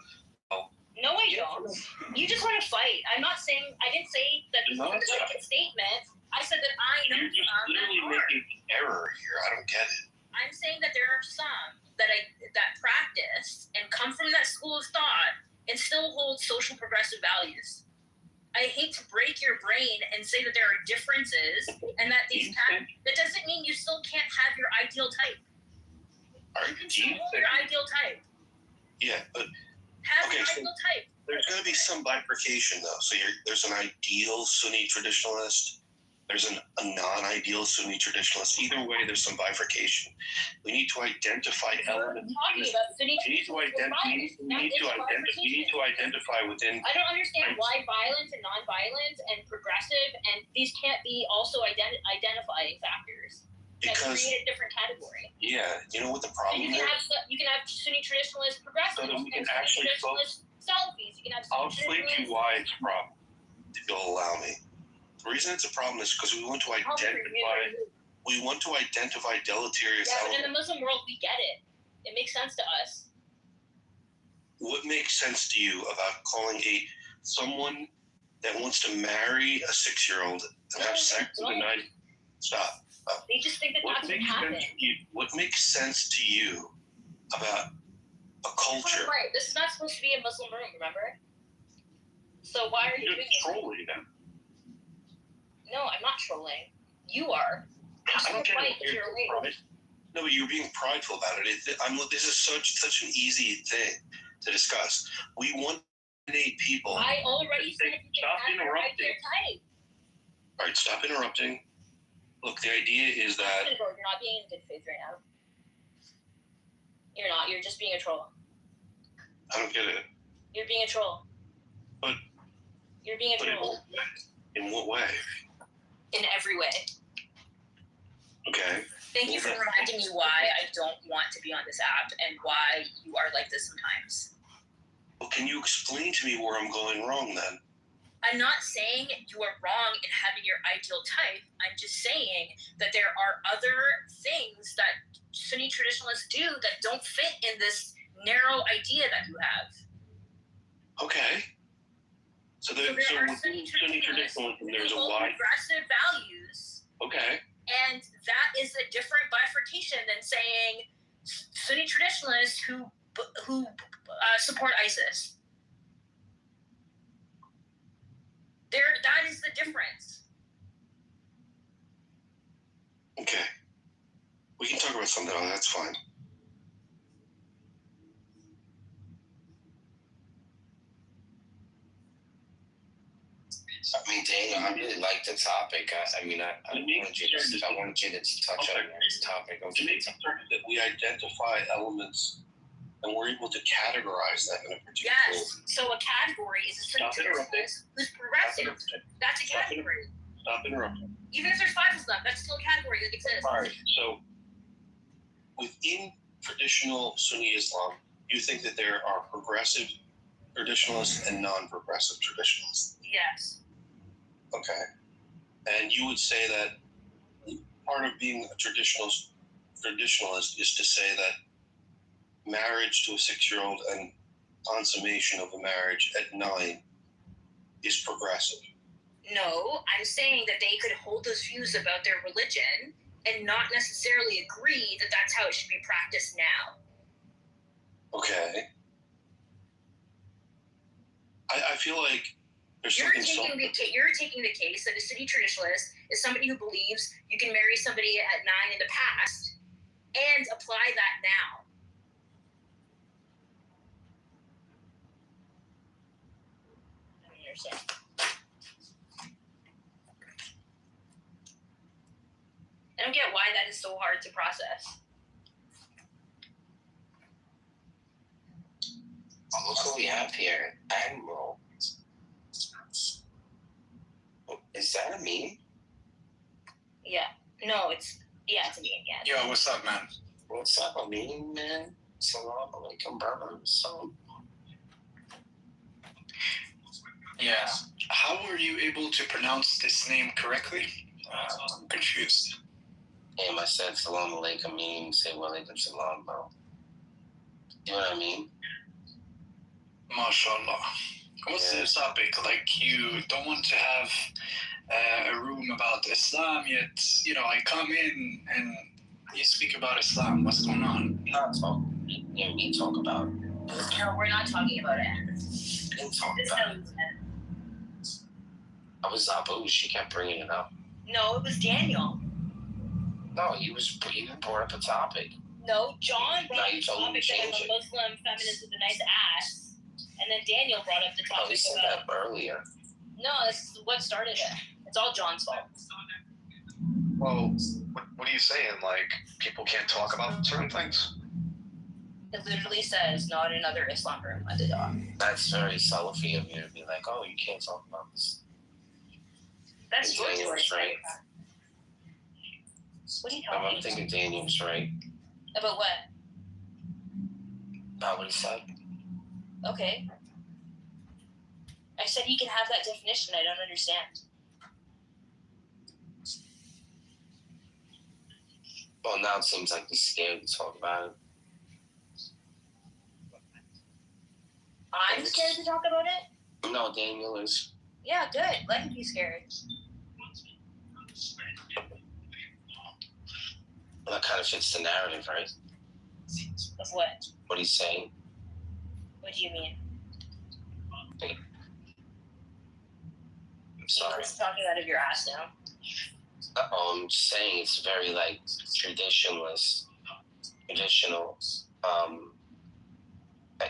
No, I don't. You just want to fight. I didn't say that this is a blanket statement. I said that I know You're just literally making error here. I don't get it. I'm saying that there are some that practice and come from that school of thought and still hold social progressive values. I hate to break your brain and say that there are differences and that that doesn't mean you still can't have your ideal type. You can still hold your ideal type. Yeah, but Type. There's going to be some bifurcation, though. So there's an ideal Sunni traditionalist. There's a non-ideal Sunni traditionalist. Either way, there's some bifurcation. We need to identify elements. We need to identify within. I don't understand why violence and non-violence and progressive and these can't be also identifying factors. That create a different category. Yeah, you know what the problem is? You can have Sunni traditionalist progressives So that we can and actually traditionalist Salafis. You can have I'll explain to you why it's a problem, if you'll allow me. The reason it's a problem is because we want to identify deleterious elements. elements. In the Muslim world, we get it. It makes sense to us. What makes sense to you about calling someone that wants to marry a 6-year-old and have sex with a 9? Stop. They just think that's what happened. What makes sense to you about a culture? Right. This is not supposed to be a Muslim room, remember? So why are you doing this? Trolling them. No, I'm not trolling. You are. I don't get it. No, but you're being prideful about it. This is such an easy thing to discuss. We want to date people. I already said you stop can have interrupting. type. All right, stop interrupting. Look, the idea is that You're not being in good faith right now. You're not. You're just being a troll. I don't get it. You're being a troll. But you're being a troll. In what way? In every way. explaining to you why I don't want to be on this app and why you are like this sometimes. Well, can you explain to me where I'm going wrong then? I'm not saying you are wrong in having your ideal type. I'm just saying that there are other things that Sunni traditionalists do that don't fit in this narrow idea that you have. Okay. So there are Sunni traditionalists there's who a hold wide. progressive values. Okay. And that is a different bifurcation than saying Sunni traditionalists who support ISIS. That is the difference. Okay. We can talk about something else. That's fine. I mean, Daniel, I really like the topic. I wanted you to touch on this topic. To make certain that we identify elements and we're able to categorize that in a particular way. Yes. So a category is a Sunni traditionalist who's progressive. That's a category. Stop interrupting. Even if there's 5 of them, that's still a category that exists. All right. So within traditional Sunni Islam, you think that there are progressive traditionalists and non-progressive traditionalists. Yes. Okay. And you would say that part of being a traditionalist is to say that marriage to a 6-year-old and consummation of a marriage at 9 is progressive. No, I'm saying that they could hold those views about their religion and not necessarily agree that that's how it should be practiced now. Okay. I feel like there's You're something taking the case that a Sunni traditionalist is somebody who believes you can marry somebody at 9 in the past and apply that now. I don't understand. I don't get why that is so hard to process. Oh, look who we have here. Admiral. Is that a meme? Yeah. No, it's a meme, yeah. Yo, what's up, man? What's up, a meme, man? Salam alaikum, brother. So, Yeah. How were you able to pronounce this name correctly? I'm confused. I said salam alaikum, meaning say wa alaikum salam, bro. You know what I mean? MashaAllah. What's the topic? Like, you don't want to have a room about Islam, yet, I come in and you speak about Islam. What's going on? Me talk about it. No, we're not talking about it. Didn't talk about it. I was Abu. She kept bringing it up. No, it was Daniel. No, you brought up a topic. No, John brought up the told him topic to that I'm change a Muslim feminist with a nice ass. And then Daniel brought up the Oh, topic you said about... that earlier. No, this is what started it. It's all John's fault. Well, what are you saying? Like, people can't talk about certain things? It literally says, not another Islam room at the door. That's very Salafi of you to be like, oh, you can't talk about this. That's your Daniel's choice. right. What are you talking I'm about? thinking Daniel's right. About what? About what he said. Okay. I said he can have that definition. I don't understand. Well, now it seems like he's scared to talk about it. I'm scared to talk about it? No, Daniel is. Yeah, good. Let him be scared. Well, that kind of fits the narrative, right? Of what? What he's saying. What do you mean? I'm sorry. You're just talking out of your ass now. I'm just saying it's very like traditional.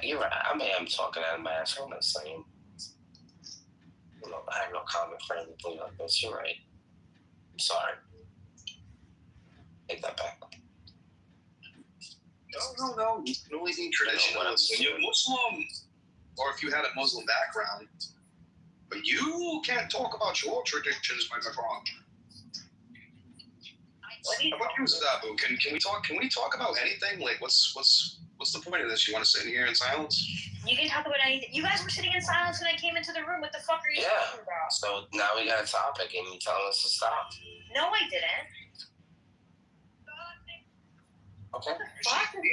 You're right. I mean, I'm talking out of my ass. What am I saying? I have no comment for anything like this. You're right. I'm sorry. Take that back. No. You always need traditionalists. When you're Muslim, or if you had a Muslim background, but you can't talk about your traditions when they're wrong. How about you, Zabu? Can we talk? Can we talk about anything? Like, what's the point of this? You want to sit in here in silence? You can talk about anything. You guys were sitting in silence when I came into the room. What the fuck are you talking about? So now we got a topic, and you're telling us to stop. No, I didn't. Okay.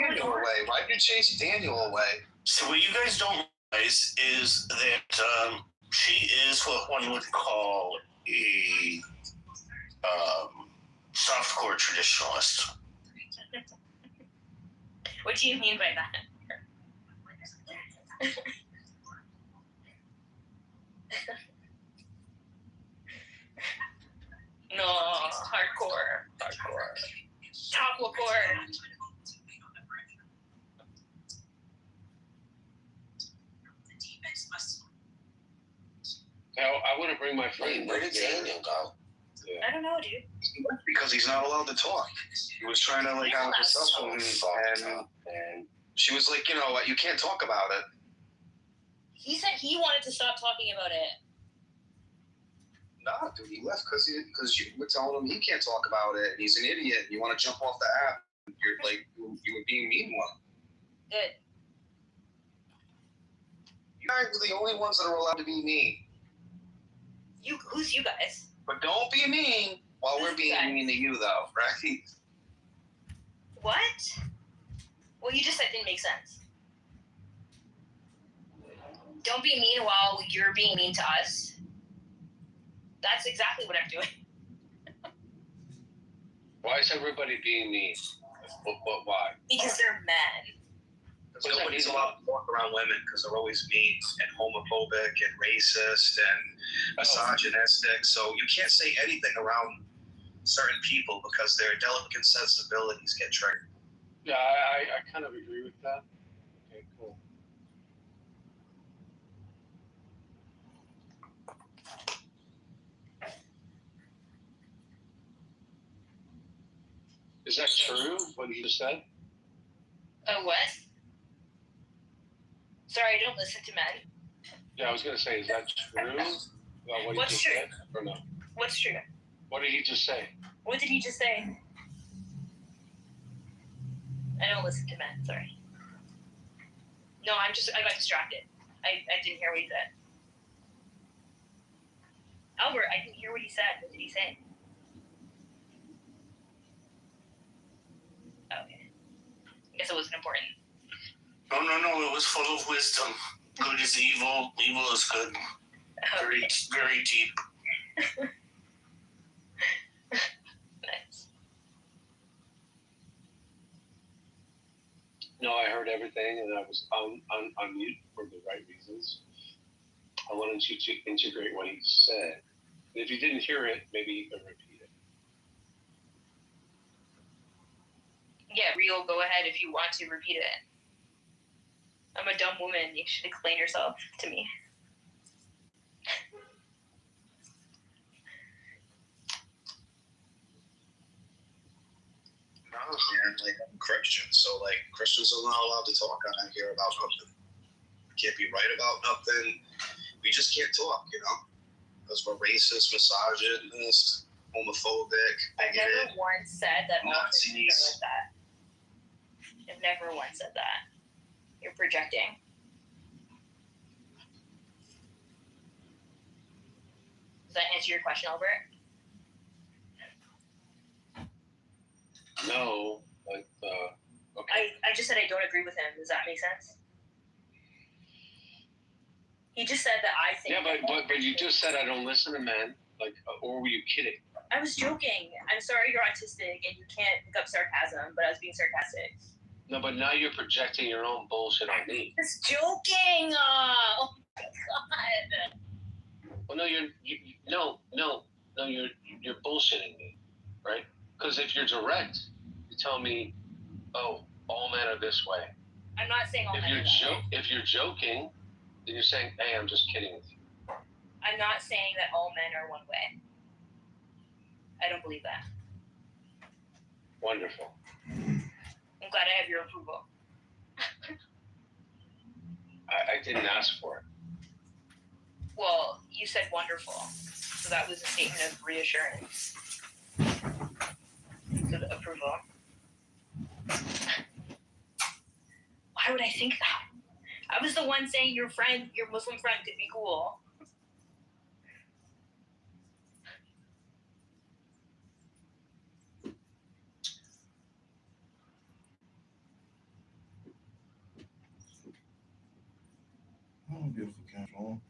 Daniel away. Why did you chase Daniel away? So what you guys don't realize is that she is what one would call a softcore traditionalist. What do you mean by that? No, hardcore. Chocolate. Now, I want to bring my friend. Where did Daniel go? I don't know, dude. Because he's not allowed to talk. He was trying to have a discussion, and she was like, you know what, you can't talk about it. He said he wanted to stop talking about it. No, dude, he left because you were telling him he can't talk about it, and he's an idiot, and you want to jump off the app. You're like, you were being mean to him. Good. You guys are the only ones that are allowed to be mean. Who's you guys? But don't be mean while we're being mean to you, though, right? What? What you just said didn't make sense. Don't be mean while you're being mean to us. That's exactly what I'm doing. Why is everybody being mean? Why? Because they're men. Because nobody's allowed to walk around women because they're always mean and homophobic and racist and misogynistic. So you can't say anything around certain people because their delicate sensibilities get triggered. Yeah, I kind of agree with that. Okay, cool. Is that true, what you just said? What? Sorry, I don't listen to men. Yeah, I was going to say, is that true? About what What's he just true? said, or no? What's true? What did he just say? What did he just say? I don't listen to men, sorry. No, I got distracted. I didn't hear what he said. Albert, I didn't hear what he said. What did he say? Okay. I guess it wasn't important. No, it was full of wisdom. Good is evil, evil is good. Very, very deep. Nice. No, I heard everything, and I was on mute for the right reasons. I wanted you to integrate what he said. And if you didn't hear it, maybe you can repeat it. Yeah, Rio, go ahead if you want to repeat it. I'm a dumb woman. You should explain yourself to me. No, man, I'm Christian, so Christians are not allowed to talk on here about nothing. We can't be right about nothing. We just can't talk, because we're racist, misogynist, homophobic. I've never once said that all Christians Nazis. are like that. I've never once said that. You're projecting. Does that answer your question, Albert? No, okay. I just said I don't agree with him. Does that make sense? He just said that I think. Yeah, but you just said I don't listen to men. Or were you kidding? I was joking. I'm sorry you're autistic and you can't pick up sarcasm, but I was being sarcastic. No, but now you're projecting your own bullshit on me. Just joking. Oh my god. Well, no, you're bullshitting me, right? Because if you're direct, you tell me, oh, all men are this way. I'm not saying all men are that way. If you're joking, then you're saying, hey, I'm just kidding with you. I'm not saying that all men are one way. I don't believe that. Wonderful. I'm glad I have your approval. I didn't ask for it. Well, you said wonderful. So that was a statement of reassurance. So think I was the one saying your Muslim friend could be cool. Oh, beautiful casual.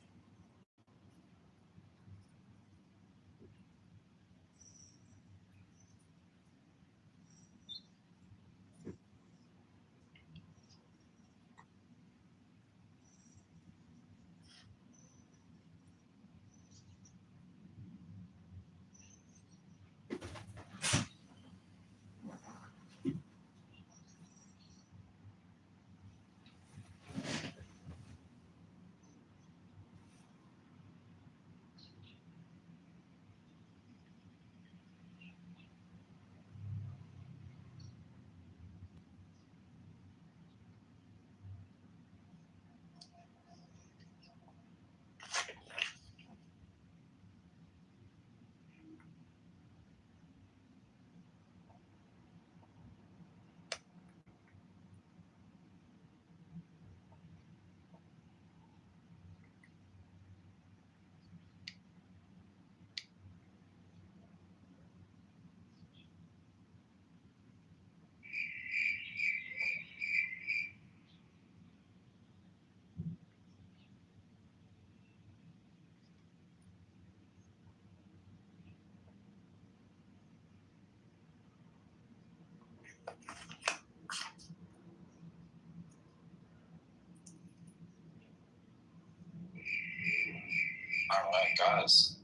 All right, guys.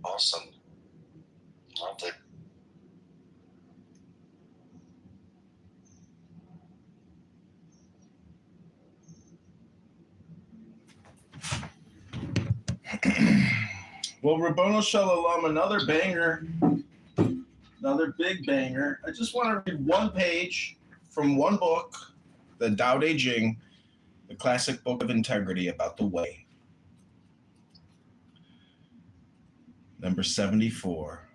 Awesome. Loved it. Well, Rabboni Shalom, another banger, another big banger. I just want to read one page from one book, the Tao Te Ching, the classic book of integrity about the way. Number 74.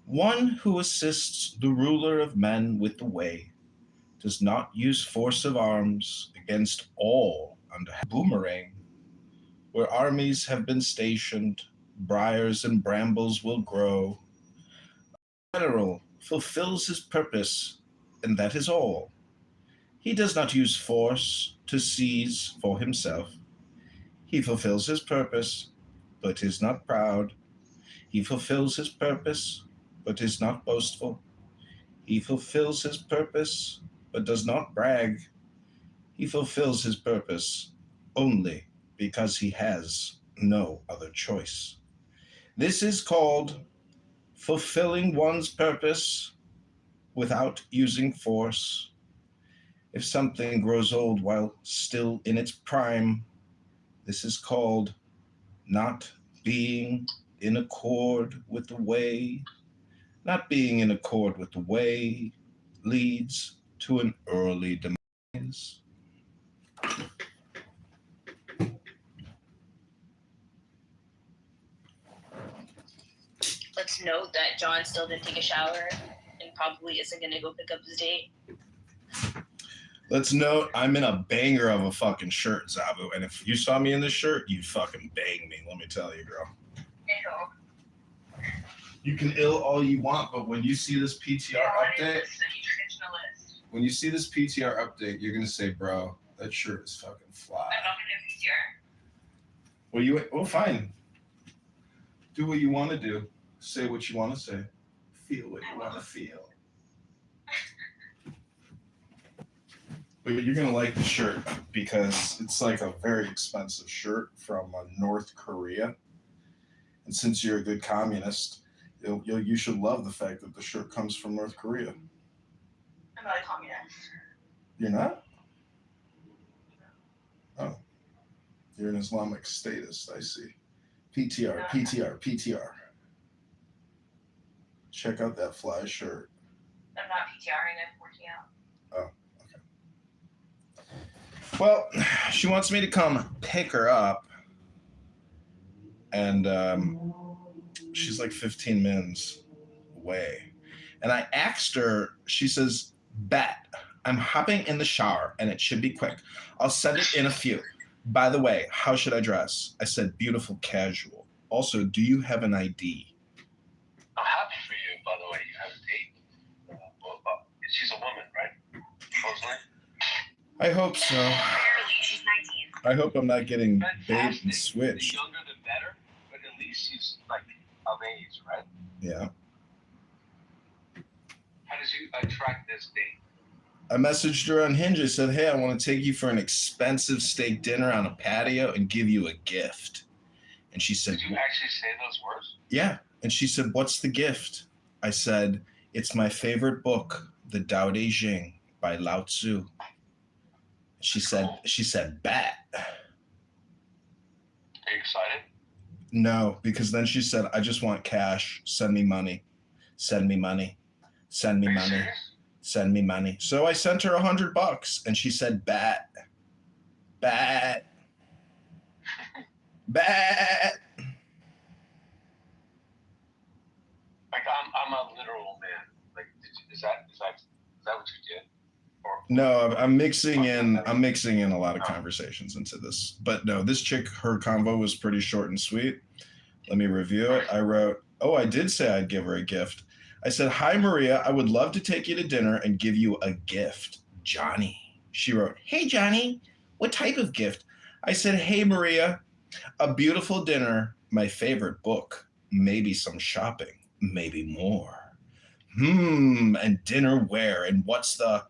One who assists the ruler of men with the way does not use force of arms against all under boomerang. Where armies have been stationed, briars and brambles will grow. A general fulfills his purpose, and that is all. He does not use force to seize for himself. He fulfills his purpose, but is not proud. He fulfills his purpose, but is not boastful. He fulfills his purpose, but does not brag. He fulfills his purpose only because he has no other choice. This is called fulfilling one's purpose without using force. If something grows old while still in its prime, this is called not being in accord with the way. Not being in accord with the way leads to an early demise. Let's note that John still didn't take a shower and probably isn't going to go pick up his date. Let's note I'm in a banger of a fucking shirt, Zabu, and if you saw me in this shirt, you'd fucking bang me, let me tell you, girl. Ew. You can ill all you want, but when you see this PTR update, when you see this PTR update, you're gonna say, bro, that shirt is fucking fly. I'm not going to PTR. Well, fine. Do what you want to do. Say what you want to say. Feel what you want to feel. But you're going to like the shirt because it's like a very expensive shirt from North Korea. And since you're a good communist, you should love the fact that the shirt comes from North Korea. I'm not a communist. You're not? Oh. You're an Islamic statist, I see. PTR, PTR, PTR. Check out that fly shirt. I'm not PTRing, I'm working out. Oh, okay. Well, she wants me to come pick her up. And she's like 15 minutes away. And I asked her, she says, bet. I'm hopping in the shower, and it should be quick. I'll send it in a few. By the way, how should I dress? I said, beautiful casual. Also, do you have an ID? I'm happy for you, by the way. You have a date. She's a woman, right? Supposedly. I hope so. Barely. She's 19. I hope I'm not getting bait and Fantastic. switched. The younger the better, but at least she's like of age, right? Yeah. How did you attract this date? I messaged her on Hinge. I said, hey, I want to take you for an expensive steak dinner on a patio and give you a gift. And she said, did you actually say those words? yeah. And she said, what's the gift? I said, it's my favorite book, The Tao Te Ching by Lao Tzu. She said, bet. Are you excited? No, because then she said, I just want cash. Send me money. Send me money. Send me money. Serious? Send me money. So I sent her $100 and she said, bet. Bet. Bet. Like I'm a literal man. Like is that what you did? No, I'm mixing in a lot of conversations into this. But no, this chick, her convo was pretty short and sweet. Let me review it. I wrote, oh, I did say I'd give her a gift. I said, hi, Maria. I would love to take you to dinner and give you a gift. Johnny. She wrote, hey, Johnny, what type of gift? I said, hey, Maria, a beautiful dinner, my favorite book, maybe some shopping, maybe more. And dinner where? And what's the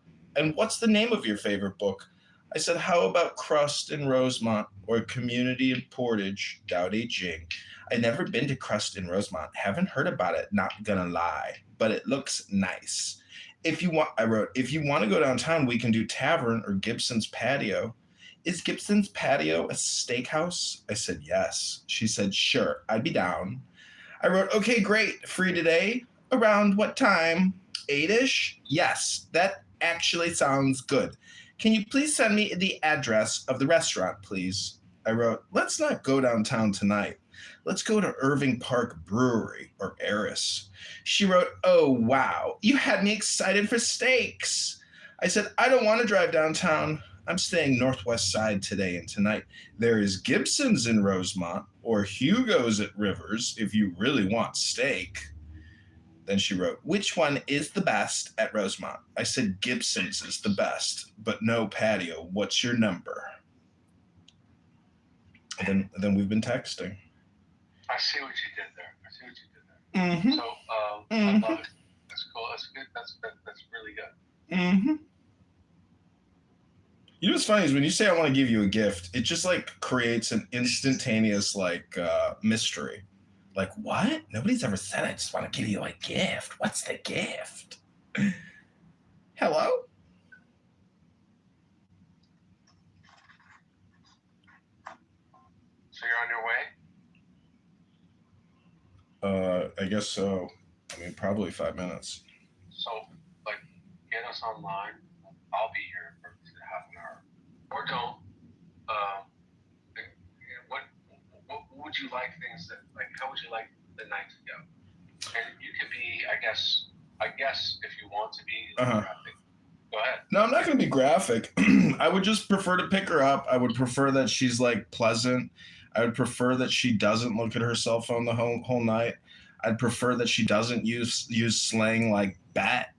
name of your favorite book? I said, how about Crust in Rosemont or Community in Portage, Tao Te Ching? I've never been to Crust in Rosemont. Haven't heard about it, not gonna lie, but it looks nice. I wrote, if you want to go downtown, we can do Tavern or Gibson's Patio. Is Gibson's Patio a steakhouse? I said, yes. She said, sure, I'd be down. I wrote, okay, great. Free today? Around what time? 8-ish? Yes, that actually sounds good. Can you please send me the address of the restaurant, please? I wrote, let's not go downtown tonight. Let's go to Irving Park Brewery or Eris. She wrote, oh, wow, you had me excited for steaks. I said, I don't want to drive downtown. I'm staying Northwest Side today and tonight. There is Gibson's in Rosemont or Hugo's at Rivers if you really want steak. Then she wrote, which one is the best at Rosemont? I said, Gibson's is the best, but no patio. What's your number? And then we've been texting. I see what you did there. Mm-hmm. So, I love it. That's cool. That's good. That's really good. Mm-hmm. You know what's funny is when you say I want to give you a gift, it just like creates an instantaneous like mystery. Like, what? Nobody's ever said I just want to give you a gift. What's the gift? Hello? So you're on your way? I guess so. I mean, probably 5 minutes. So, like, get us online. I'll be here for half an hour. Or don't. What would you like things that, like, how would you like the night to go? And you could be, I guess, if you want to be graphic. Go ahead. No, I'm not going to be graphic. I would just prefer to pick her up. I would prefer that she's, like, pleasant. I would prefer that she doesn't look at her cell phone the whole night. I'd prefer that she doesn't use slang like bat.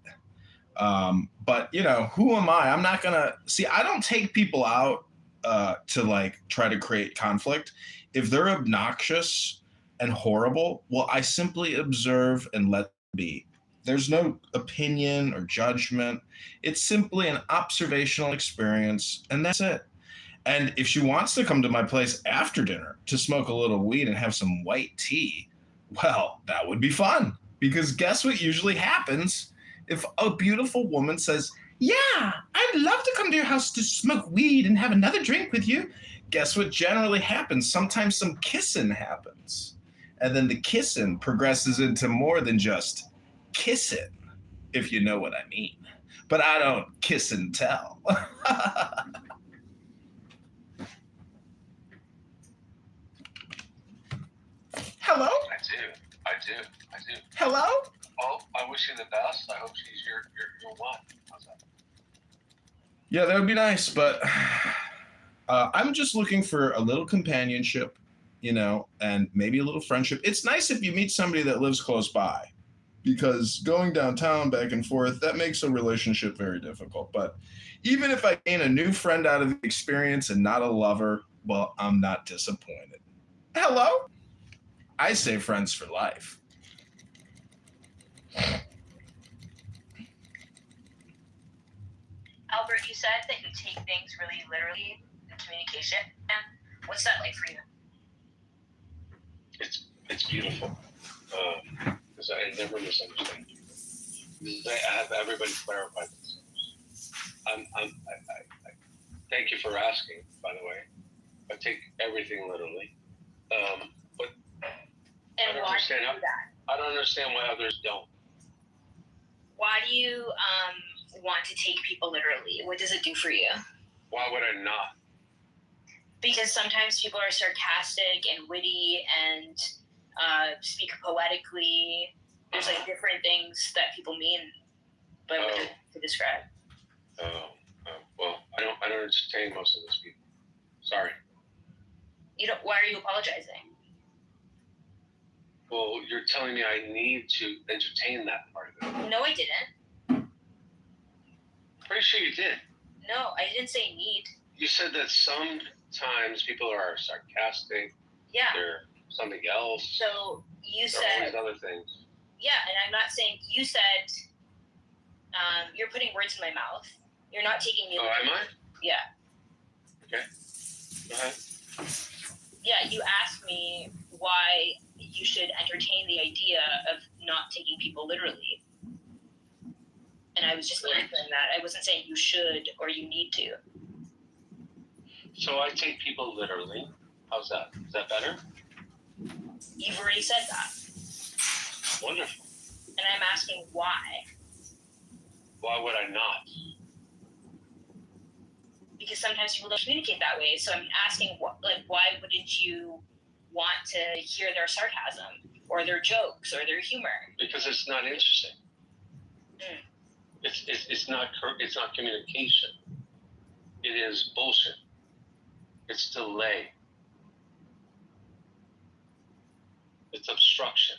But, you know, who am I? I'm not going to... See, I don't take people out to, like, try to create conflict. If they're obnoxious and horrible, well, I simply observe and let them be. There's no opinion or judgment. It's simply an observational experience, and that's it. And if she wants to come to my place after dinner to smoke a little weed and have some white tea, well, that would be fun. Because guess what usually happens if a beautiful woman says, yeah, I'd love to come to your house to smoke weed and have another drink with you. Guess what generally happens? Sometimes some kissing happens. And then the kissing progresses into more than just kissing, if you know what I mean. But I don't kiss and tell. Hello? I do. Hello? Well, I wish you the best. I hope she's your one. How's that? Yeah, that would be nice, but I'm just looking for a little companionship, and maybe a little friendship. It's nice if you meet somebody that lives close by, because going downtown back and forth, that makes a relationship very difficult. But even if I gain a new friend out of the experience and not a lover, well, I'm not disappointed. Hello? I say friends for life. Albert, you said that you take things really literally in communication. What's that like for you? It's beautiful. Because I never misunderstand people. I have everybody clarify themselves. I thank you for asking, by the way. I take everything literally. But And why do you do that? I don't understand why others don't. Why do you want to take people literally? What does it do for you? Why would I not? Because sometimes people are sarcastic and witty and speak poetically. There's like different things that people mean by what to describe. Well, I don't entertain most of those people. Sorry. You don't. Why are you apologizing? Well, you're telling me I need to entertain that part of it. No, I didn't. Pretty sure you did. No, I didn't say need. You said that sometimes people are sarcastic. Yeah. They're something else. So you said. All these other things. Yeah, and I'm not saying. You said. You're putting words in my mouth. You're not taking me. Oh, am I? Yeah. Okay. Go ahead. Yeah, you asked me why you should entertain the idea of not taking people literally. And I was just answering that. I wasn't saying you should or you need to. So I take people literally. How's that? Is that better? You've already said that. Wonderful. And I'm asking why. Why would I not? Because sometimes people don't communicate that way. So I'm asking, why wouldn't you want to hear their sarcasm or their jokes or their humor? Because it's not interesting. It's not communication. It is bullshit. It's delay. It's obstruction.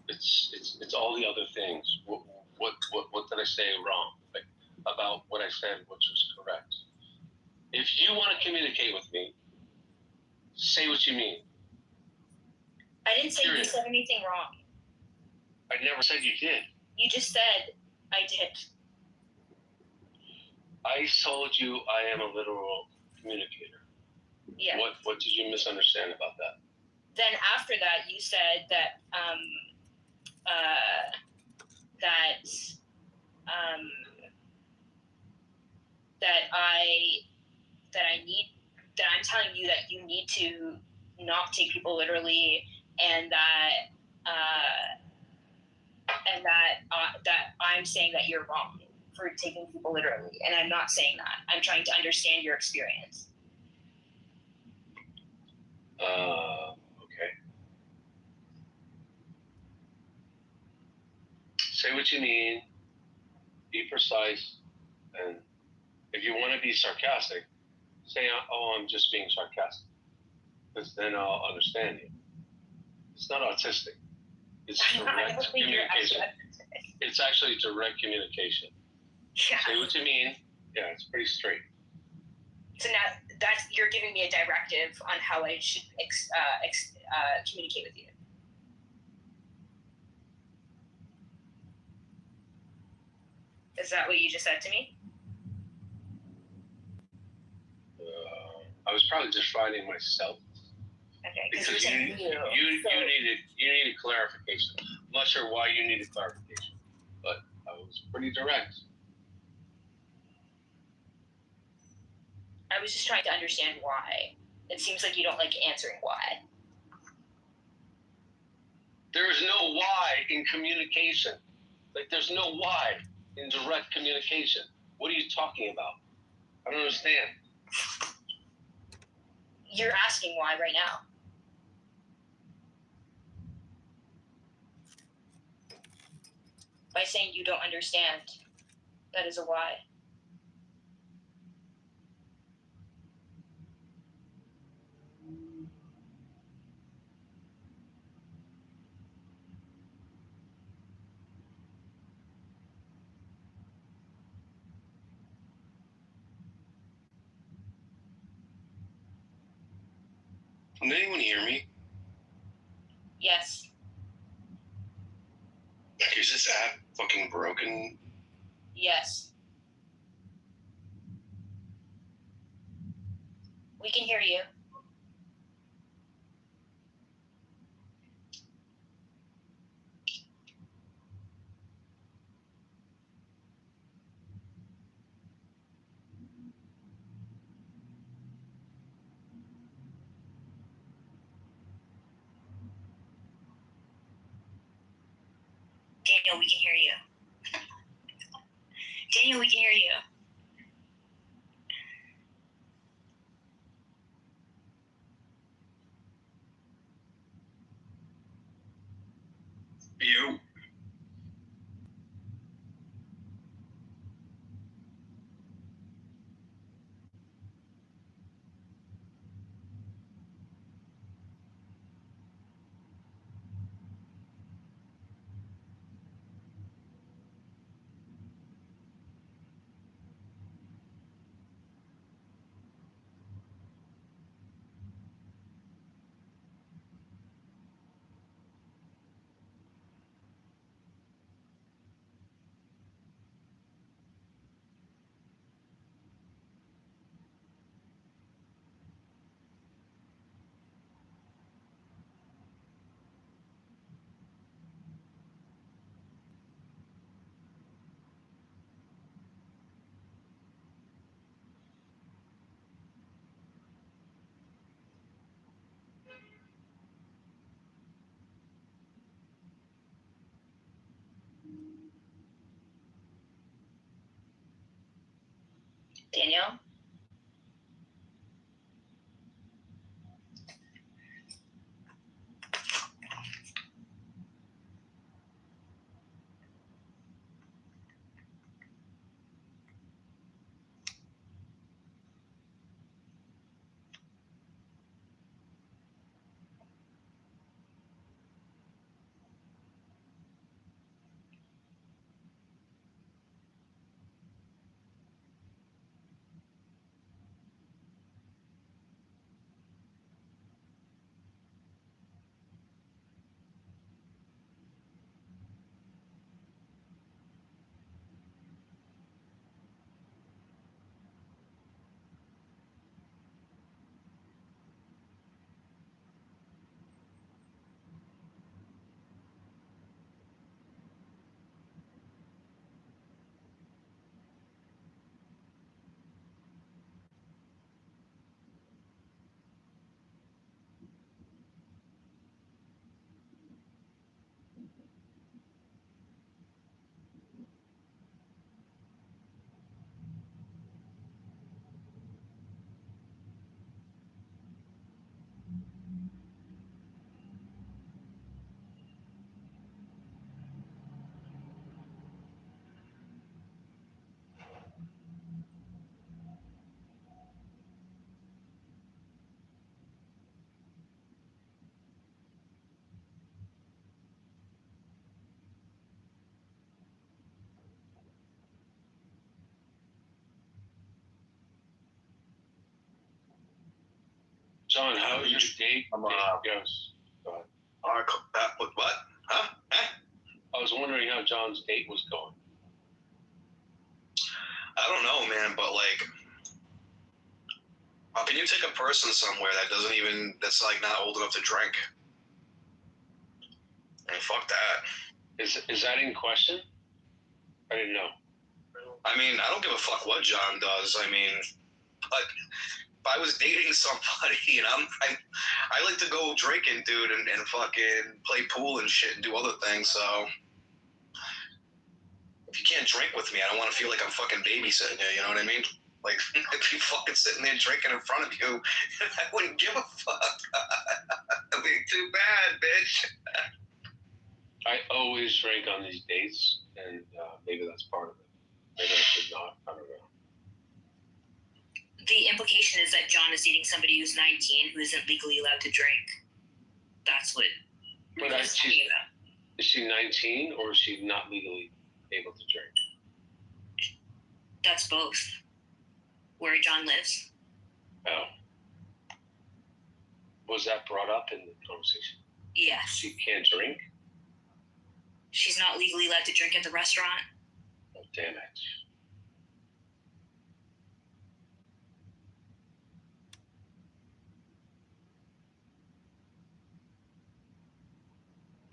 It's all the other things. What did I say wrong? Like, about what I said, which was correct. If you want to communicate with me, say what you mean. I didn't say you said anything wrong. I never said you did. You just said I did. I told you I am a literal communicator. Yeah. What did you misunderstand about that? Then after that, you said that I'm telling you that you need to not take people literally, and that I'm saying that you're wrong for taking people literally, and I'm not saying that. I'm trying to understand your experience. Okay. Say what you mean. Be precise. And if you want to be sarcastic, say, oh, I'm just being sarcastic. Because then I'll understand you. It's not autistic. It's direct communication. It's actually direct communication. Yeah. Say what you mean. Yeah, it's pretty straight. So now you're giving me a directive on how I should communicate with you. Is that what you just said to me? I was probably just fighting myself. Okay, because you needed clarification. I'm not sure why you needed clarification, but I was pretty direct. I was just trying to understand why. It seems like you don't like answering why. There is no why in communication. Like, there's no why in direct communication. What are you talking about? I don't understand. You're asking why right now. By saying you don't understand, that is a why. Can anyone hear me? Yes. Is this app fucking broken? Yes. We can hear you. Daniel, we can hear you. Daniel, we can hear you. You. Daniel? John, how was your date? Goes. Go ahead. What? Huh? I was wondering how John's date was going. I don't know, man, but like, how can you take a person somewhere that's like not old enough to drink? And fuck that. Is that in question? I didn't know. I mean, I don't give a fuck what John does. I mean, like, if I was dating somebody and I like to go drinking, dude, and fucking play pool and shit and do other things, so if you can't drink with me, I don't want to feel like I'm fucking babysitting you, you know what I mean? Like, if you fucking sitting there drinking in front of you, I wouldn't give a fuck. That'd be too bad, bitch. I always drink on these dates, and maybe that's part of it. Maybe I should not. I don't know. The implication is that John is dating somebody who's 19 who isn't legally allowed to drink. That's what But we're talking about. Is she 19 or is she not legally able to drink? That's both. Where John lives. Oh. Was that brought up in the conversation? Yes. She can't drink? She's not legally allowed to drink at the restaurant. Oh, damn it.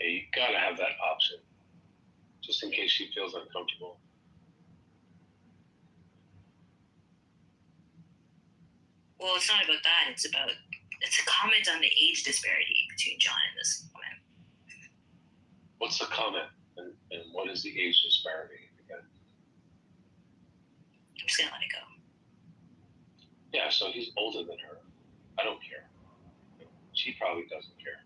Yeah, you gotta have that option, just in case she feels uncomfortable. Well, it's not about that. It's a comment on the age disparity between John and this woman. What's the comment, and what is the age disparity again? I'm just gonna let it go. Yeah, so he's older than her. I don't care. She probably doesn't care.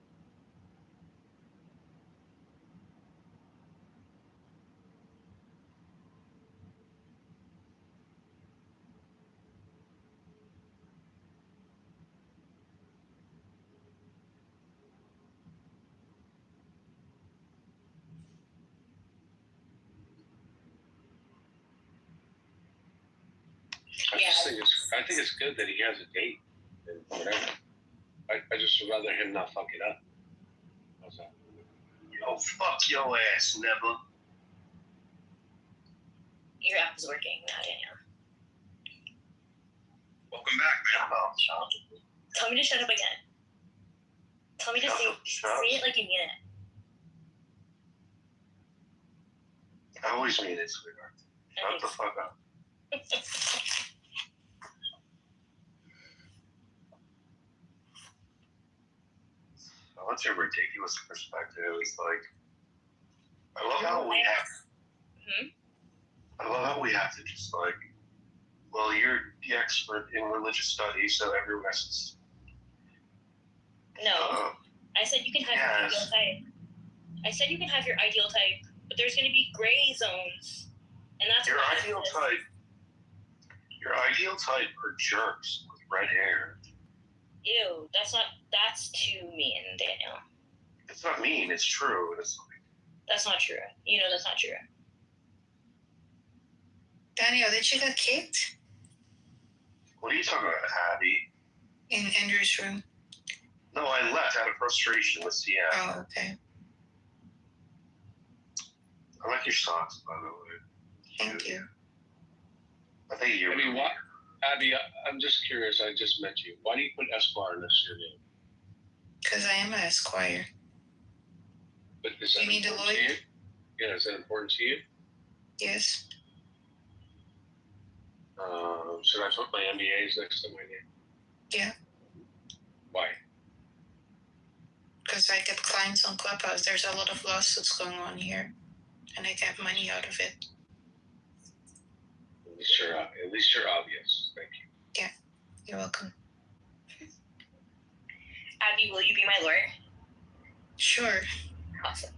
I think it's good that he has a date and whatever. I just would rather him not fuck it up. How's that? Yo, fuck your ass, never. Your app is working now, Daniel. Welcome back, man. Tell me to shut up again. Tell me to say it like you mean it. I always mean it, sweetheart. Shut the fuck up. What's your ridiculous perspective? It's like, I love how we have. I love how we have to just like, well, you're the expert in religious studies, so everyone has to. No, I said you can have your ideal type. I said you can have your ideal type, but there's going to be gray zones, and that's your ideal type. Your ideal type are jerks with red hair. Ew, that's too mean, Daniel. It's not mean, it's true. That's not true. You know that's not true. Daniel, did you get kicked? What are you talking about, Abby? In Andrew's room. No, I left out of frustration with CM. Oh, okay. I like your socks, by the way. Thank you. I think you're. I mean, what? Abby, I'm just curious. I just met you. Why do you put Esquire next to your name? Because I am an Esquire. But is that you need a lawyer? To you? Yeah, is that important to you? Yes. Should I put my MBAs next to my name? Yeah. Why? Because I get clients on Clubhouse. There's a lot of lawsuits going on here, and I get money out of it. At least you're obvious. Thank you. Yeah, you're welcome. Abby, will you be my lawyer? Sure. Awesome.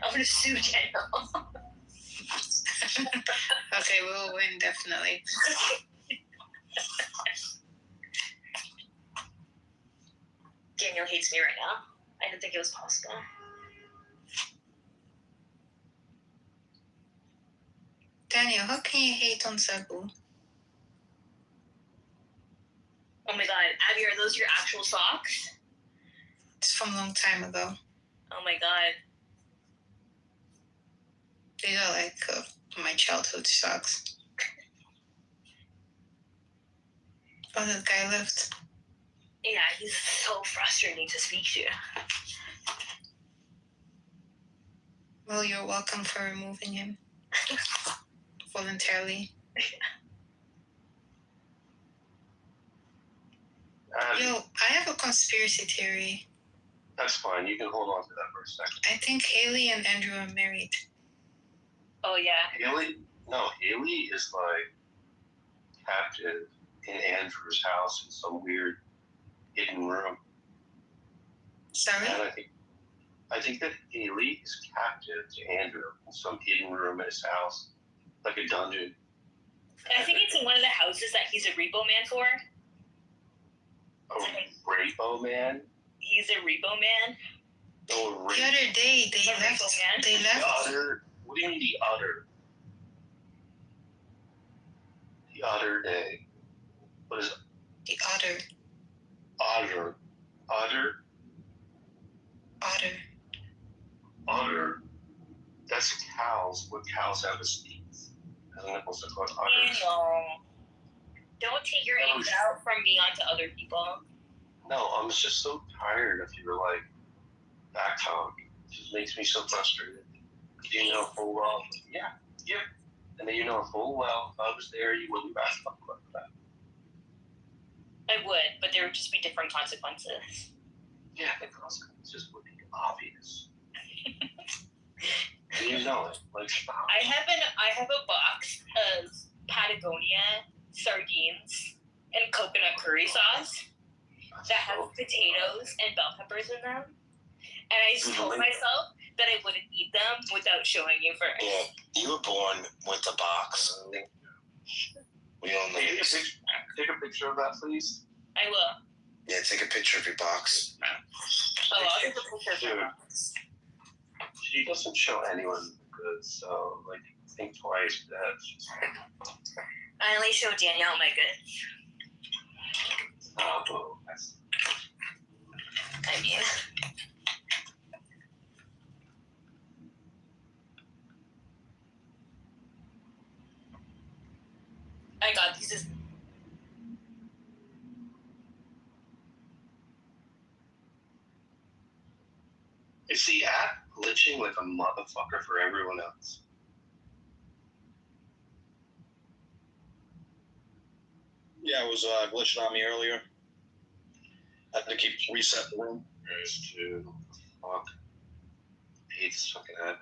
I'm gonna sue Daniel. Okay, we'll win, definitely. Daniel hates me right now. I didn't think it was possible. Daniel, how can you hate on Sabu? Oh my god, Abby, are those your actual socks? It's from a long time ago. Oh my god. These are like my childhood socks. Oh, that guy left. Yeah, he's so frustrating to speak to. Well, you're welcome for removing him. Voluntarily. Yo, I have a conspiracy theory. That's fine. You can hold on to that for a second. I think Haley and Andrew are married. Oh, yeah. Haley is like captive in Andrew's house in some weird hidden room. Sorry? And I think that Haley is captive to Andrew in some hidden room in his house, like a dungeon. I think it's in one of the houses that he's a repo man for. A repo man? He's a repo man. No, the other day they left. They left. The other? What do you mean the other? The other day. What is it? The other. Otter. Otter. Otter. Otter. That's cows. What cows have is teeth. Isn't it supposed to call otters? Daniel, don't take your anger out from me onto other people. No, I'm just so tired of your like back talk. It just makes me so frustrated. You know full well. Yeah. And then you know full well if I was there, you wouldn't back talk like that. I would, but there would just be different consequences. Yeah, the consequences would be obvious. And you know it. Like, stop. I have a box of Patagonia sardines and coconut curry sauce that have potatoes and bell peppers in them. And I just told myself that I wouldn't eat them without showing you first. Yeah, you were born with the box. We only take a picture of that, please. I will. Yeah, take a picture of your box. Oh, I'll take a picture of your box. She doesn't show anyone good, so like think twice. I only show Danielle my good. Oh, I mean. I got these. Is the app glitching like a motherfucker for everyone else? Yeah, it was glitching on me earlier. I had to keep reset the room. Dude, fuck. I hate this fucking app.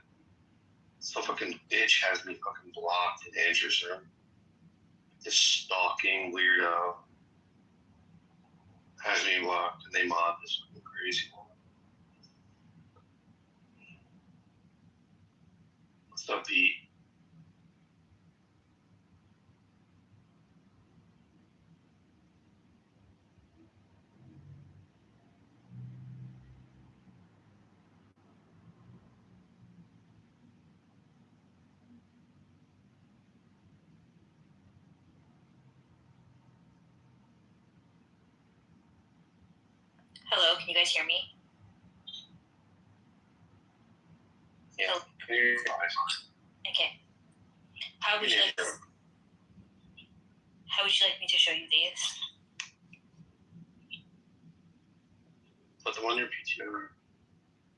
Some fucking bitch has me fucking blocked in Andrew's room. This stalking weirdo has me blocked, and they mob this fucking crazy woman. What's up, Pete? Hello, can you guys hear me? Yeah. Oh. Okay. How would you like me to show you these? Put them on your PTO.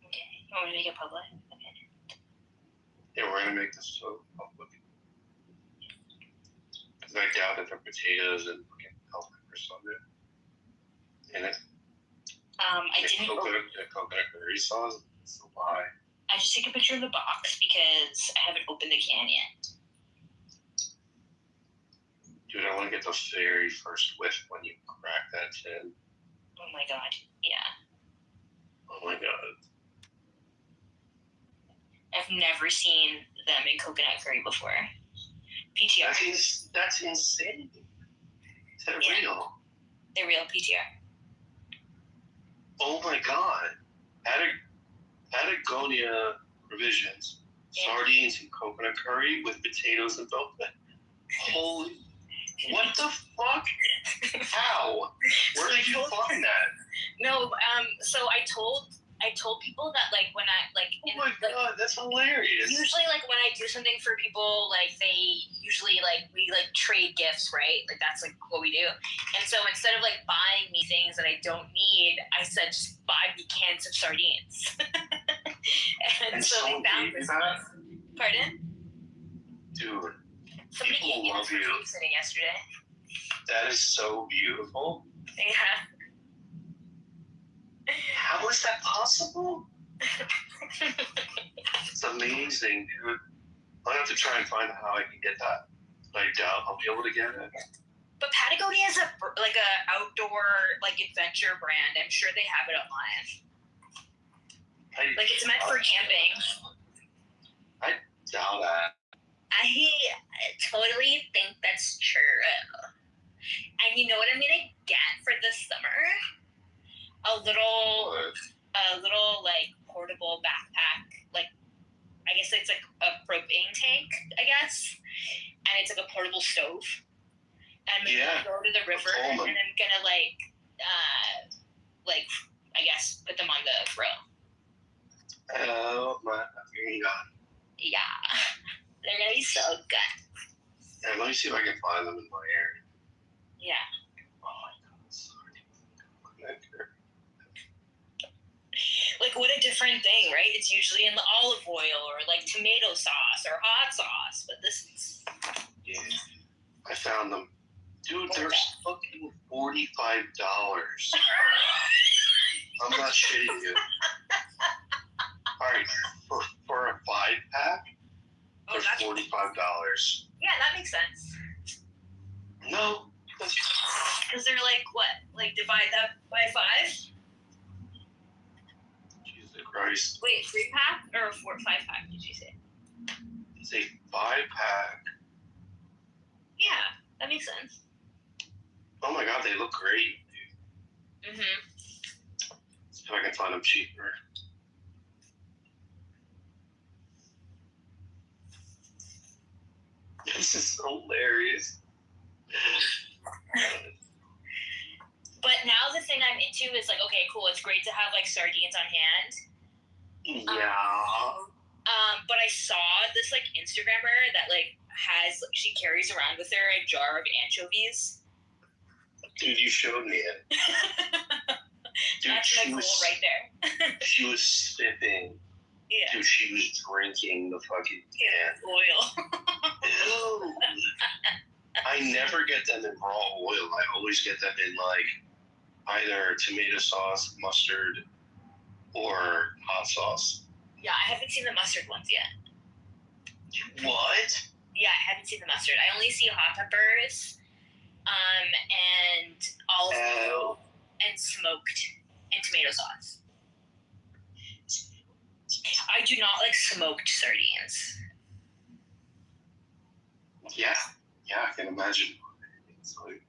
Okay. You want me to make it public? Okay. Yeah, we're gonna make this so public. Because I doubt that there are potatoes and fucking bell peppers on it. And it. I didn't. Coconut curry sauce. It's a lie. I just take a picture of the box because I haven't opened the can yet. Dude, I want to get the very first whiff when you crack that tin. Oh my god, yeah. Oh my god. I've never seen them in coconut curry before. PTR. That's insane. Is that real? They're real PTR. Oh my god. Patagonia provisions. Yeah. Sardines and coconut curry with potatoes and bell peppers. Holy. What the fuck? How? Where did you find that? No, so I told people that like when I like. Oh my god, that's hilarious. Usually, like when I do something for people, like they usually like we like trade gifts, right? Like that's like what we do. And so instead of like buying me things that I don't need, I said just buy me cans of sardines. and so they found this one. Pardon? Dude. Somebody gave me this for babysitting yesterday. That is so beautiful. Yeah. How is that possible? It's amazing, dude. I'll have to try and find out how I can get that. But I doubt I'll be able to get it. But Patagonia is a outdoor like adventure brand. I'm sure they have it online. Like it's meant for camping. I doubt that. I totally think that's true. And you know what I'm gonna get for this summer? A little like portable backpack. Like I guess it's like a propane tank, I guess. And it's like a portable stove. And I'm gonna go to the river and I'm gonna like I guess, put them on the grill. Oh my God. Yeah. They're going to be so good. Yeah, let me see if I can find them in my area. Yeah. Oh my God, sorry. Like, what a different thing, right? It's usually in the olive oil or like tomato sauce or hot sauce, but this is... Yeah, I found them. Dude, they're fucking $45. I'm not shitting you. Alright, for a 5-pack, they're $45. Yeah, that makes sense. No. Because they're like, what? Like, divide that by 5? Jesus Christ. Wait, 3-pack or 5-pack, did you say? It's a 5-pack. Yeah, that makes sense. Oh my God, they look great. Mm-hmm. See if I can find them cheaper. This is hilarious. But now the thing I'm into is like, okay, cool, it's great to have like sardines on hand. Yeah. But I saw this like Instagrammer that like she carries around with her a jar of anchovies. Dude, you showed me it. Dude, that's my goal right there. She was sipping. Yeah. Dude, she was drinking the fucking can. Oil. Ew. I never get them in raw oil. I always get them in like either tomato sauce, mustard, or hot sauce. Yeah, I haven't seen the mustard ones yet. What? Yeah, I haven't seen the mustard. I only see hot peppers, and olive oil, and smoked, and tomato sauce. I do not like smoked sardines. Yeah, I can imagine. It's like...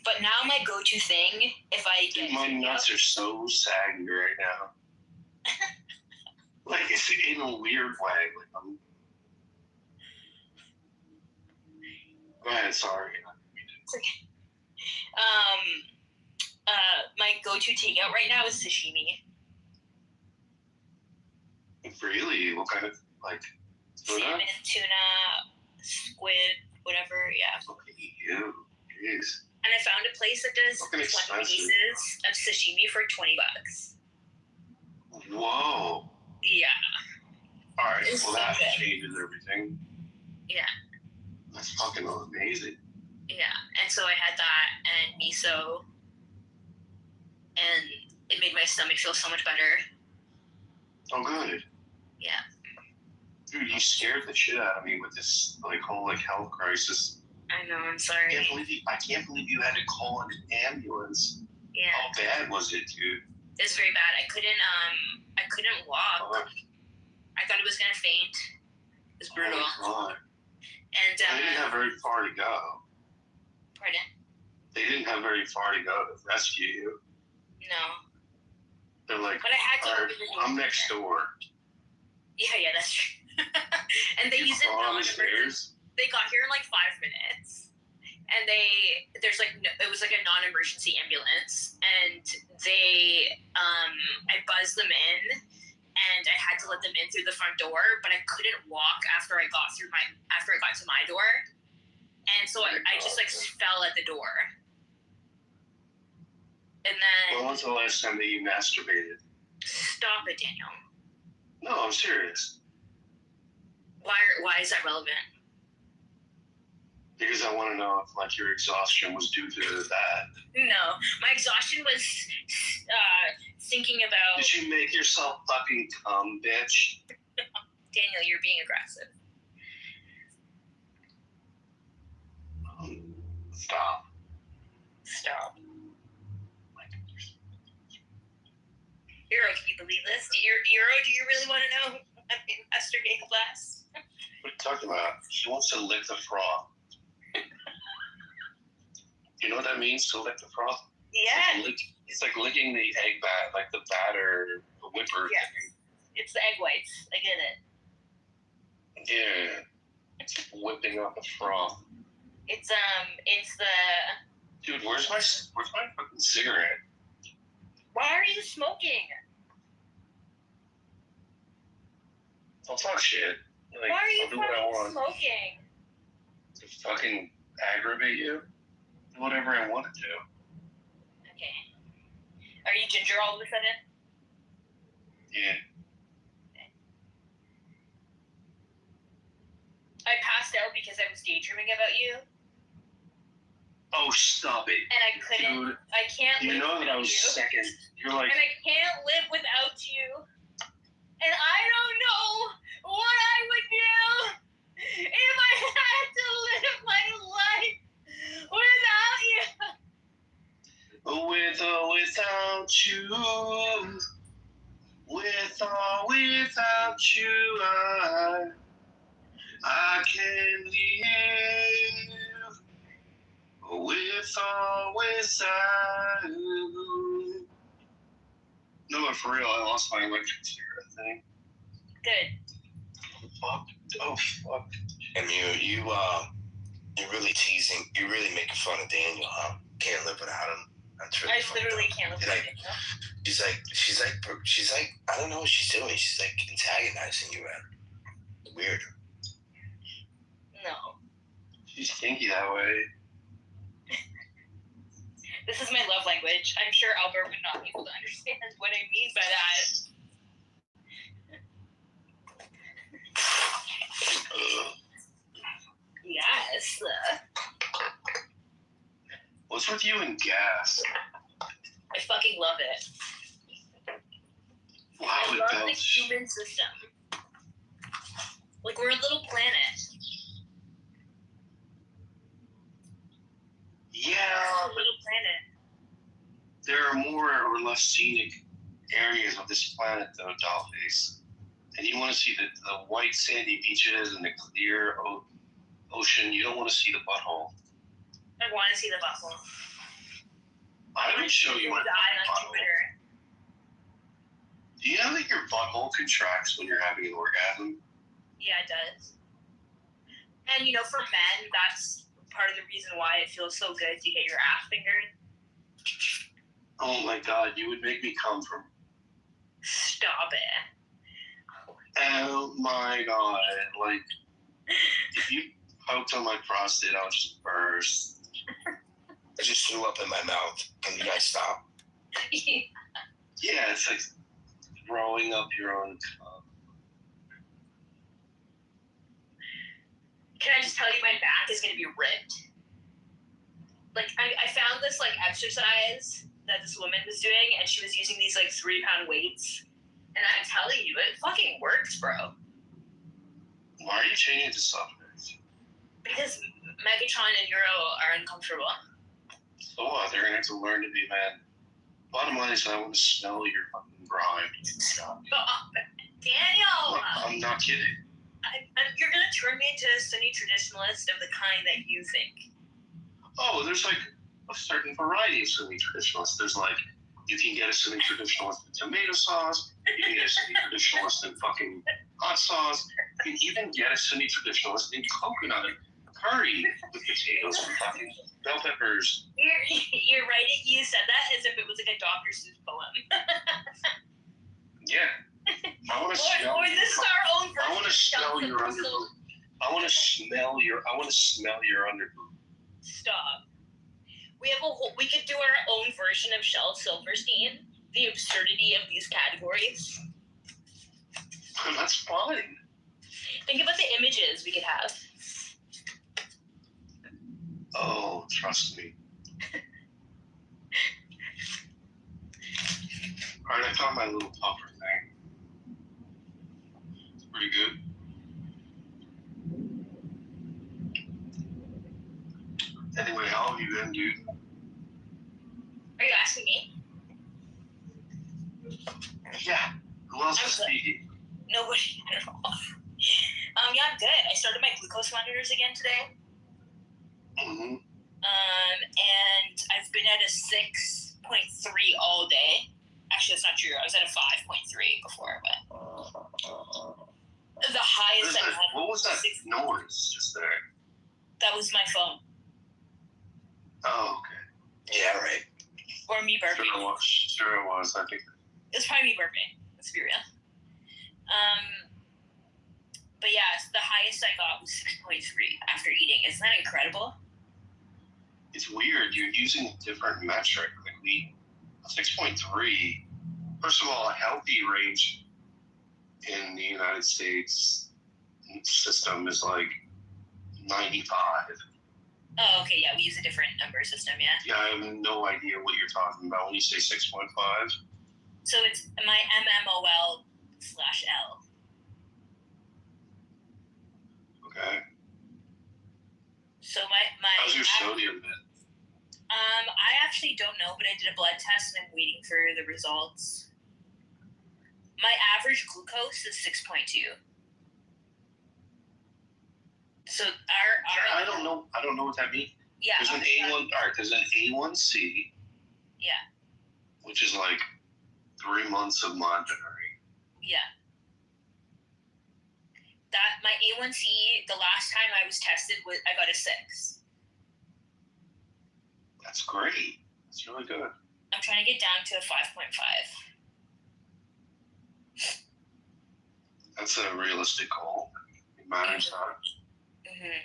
But now my go-to thing, if I get... Dude, my nuts are so saggy right now. Like, it's in a weird way. Like, Go ahead, sorry. It's okay. My go-to takeout right now is sashimi. Really? What kind of, like, tuna? Salmon, tuna, squid, whatever, yeah. Okay, you. Jeez. And I found a place that does 20 pieces of sashimi for $20. Whoa. Yeah. Alright, It's well so that good. changes everything. Yeah. That's fucking amazing. Yeah, and so I had that and miso, and it made my stomach feel so much better. Oh, good. Yeah. Dude, you scared the shit out of me with this like whole like health crisis. I know, I'm sorry. I can't believe you had to call an ambulance. Yeah. How bad was it, dude? It was very bad. I couldn't walk. I thought I was gonna faint. It was brutal. Oh, God. And they didn't have very far to go. Pardon? They didn't have very far to go to rescue you. No. They're like, but I had to open the door. I'm next door. Yeah, that's true. And they used it non-emergency. They got here in like 5 minutes, and it was like a non-emergency ambulance, and I buzzed them in, and I had to let them in through the front door, but I couldn't walk after I got to my door, and so I just like fell at the door, and then. When was the last time that you masturbated? Stop it, Daniel. No, I'm serious. Why is that relevant? Because I want to know if like your exhaustion was due to that. No, my exhaustion was thinking about. Did you make yourself fucking come, bitch? Daniel, you're being aggressive. Stop. Euro, can you believe this? Euro, do you really want to know what an investor gave class? What are you talking about? She wants to lick the froth. You know what that means, to lick the froth? Yeah. It's like licking the egg bat, like the batter, the whipper. Yeah. It's the egg whites. I get it. Yeah. It's whipping up the froth. It's the. Dude, where's my fucking cigarette? Why are you smoking? Don't talk shit. Like, Why are you I'll do what I fucking want. smoking? To fucking aggravate you? Do whatever I want to do. Okay. Are you ginger all of a sudden? Yeah. I passed out because I was daydreaming about you. Oh, stop it. And I couldn't. Dude, I can't you live know that without I was you. second. You're like, And I can't live without you. And I don't know what I would do if I had to live my life without you. with or without you. With or without you, I can live. With or without you. No, but for real, I lost my electric cigarette thing. Good. Fuck. Oh, fuck. And you're really teasing. You're really making fun of Daniel, huh? Can't live without him. That's really I literally can't live without you. She's like, I don't know what she's doing. She's like antagonizing you, man. Weird. No. She's stinky that way. This is my love language. I'm sure Albert would not be able to understand what I mean by that. Yes. What's with you and gas? I fucking love it. Wow, I it love does. the human system. Like, we're a little planet. Yeah, We're a but little planet. there are more or less scenic areas of this planet, though, Dollface. And you want to see the white sandy beaches and the clear ocean. You don't want to see the butthole. I want to see the butthole. I would show you my Die on butthole. Jupiter. Do you know that your butthole contracts when you're having an orgasm? Yeah, it does. And, you know, for men, that's part of the reason why it feels so good to get your ass fingered. Oh my god, you would make me come from. Stop it. Oh my god, like, if you poked on my prostate, I would just burst. I just threw up in my mouth. Can you guys stop? Yeah, it's like throwing up your own cum. Can I just tell you, my back is going to be ripped? Like, I found this, like, exercise that this woman was doing, and she was using these, like, 3-pound weights. And I'm telling you, it fucking works, bro. Why are you changing to supplements? Because Megatron and Euro are uncomfortable. So what? They're gonna have to learn to be men. Bottom line is, I want to smell your fucking grime. Stop it. Daniel! I'm not kidding. You're going to turn me into a Sunni traditionalist of the kind that you think. Oh, there's like a certain variety of Sunni traditionalists. There's like, you can get a Sunni traditionalist in tomato sauce. You can get a Sunni traditionalist in fucking hot sauce. You can even get a Sunni traditionalist in coconut curry with potatoes and fucking bell peppers. You're right. You said that as if it was like a Dr. Seuss poem. Yeah. I want to smell. Or this is our own version. I want to smell your underboob. I want to smell your underboob. Stop. We could do our own version of Shel Silverstein. The absurdity of these categories. That's fine. Think about the images we could have. Oh, trust me. Alright, I found my little puffer thing. It's pretty good. Anyway, how have you been, dude? Are you asking me? Yeah. Who else is speaking? Nobody at all. Yeah, I'm good. I started my glucose monitors again today. Mm-hmm. And I've been at a 6.3 all day. Actually, that's not true. I was at a 5.3 before, but the highest I had. What was that noise just there? That was my phone. Oh, okay. Yeah, right. Or me burping. Sure it was. I think. It's probably me burping. Let's be real. But yeah, the highest I got was 6.3 after eating. Isn't that incredible? It's weird. You're using a different metric. Like 6.3. First of all, a healthy range in the United States system is like 95. Oh, okay, yeah, we use a different number system, yeah. Yeah, I have no idea what you're talking about when you say 6.5. So it's my MMOL/L. Okay. So my how's your sodium been? I actually don't know, but I did a blood test and I'm waiting for the results. My average glucose is 6.2. So I don't know what that means. Yeah. There's an there's an A1C. Yeah. Which is like 3 months of monitoring. Yeah. That my A1C, the last time I was tested, I got a 6. That's great. That's really good. I'm trying to get down to a 5.5. That's a realistic goal. Manage that. Mm-hmm.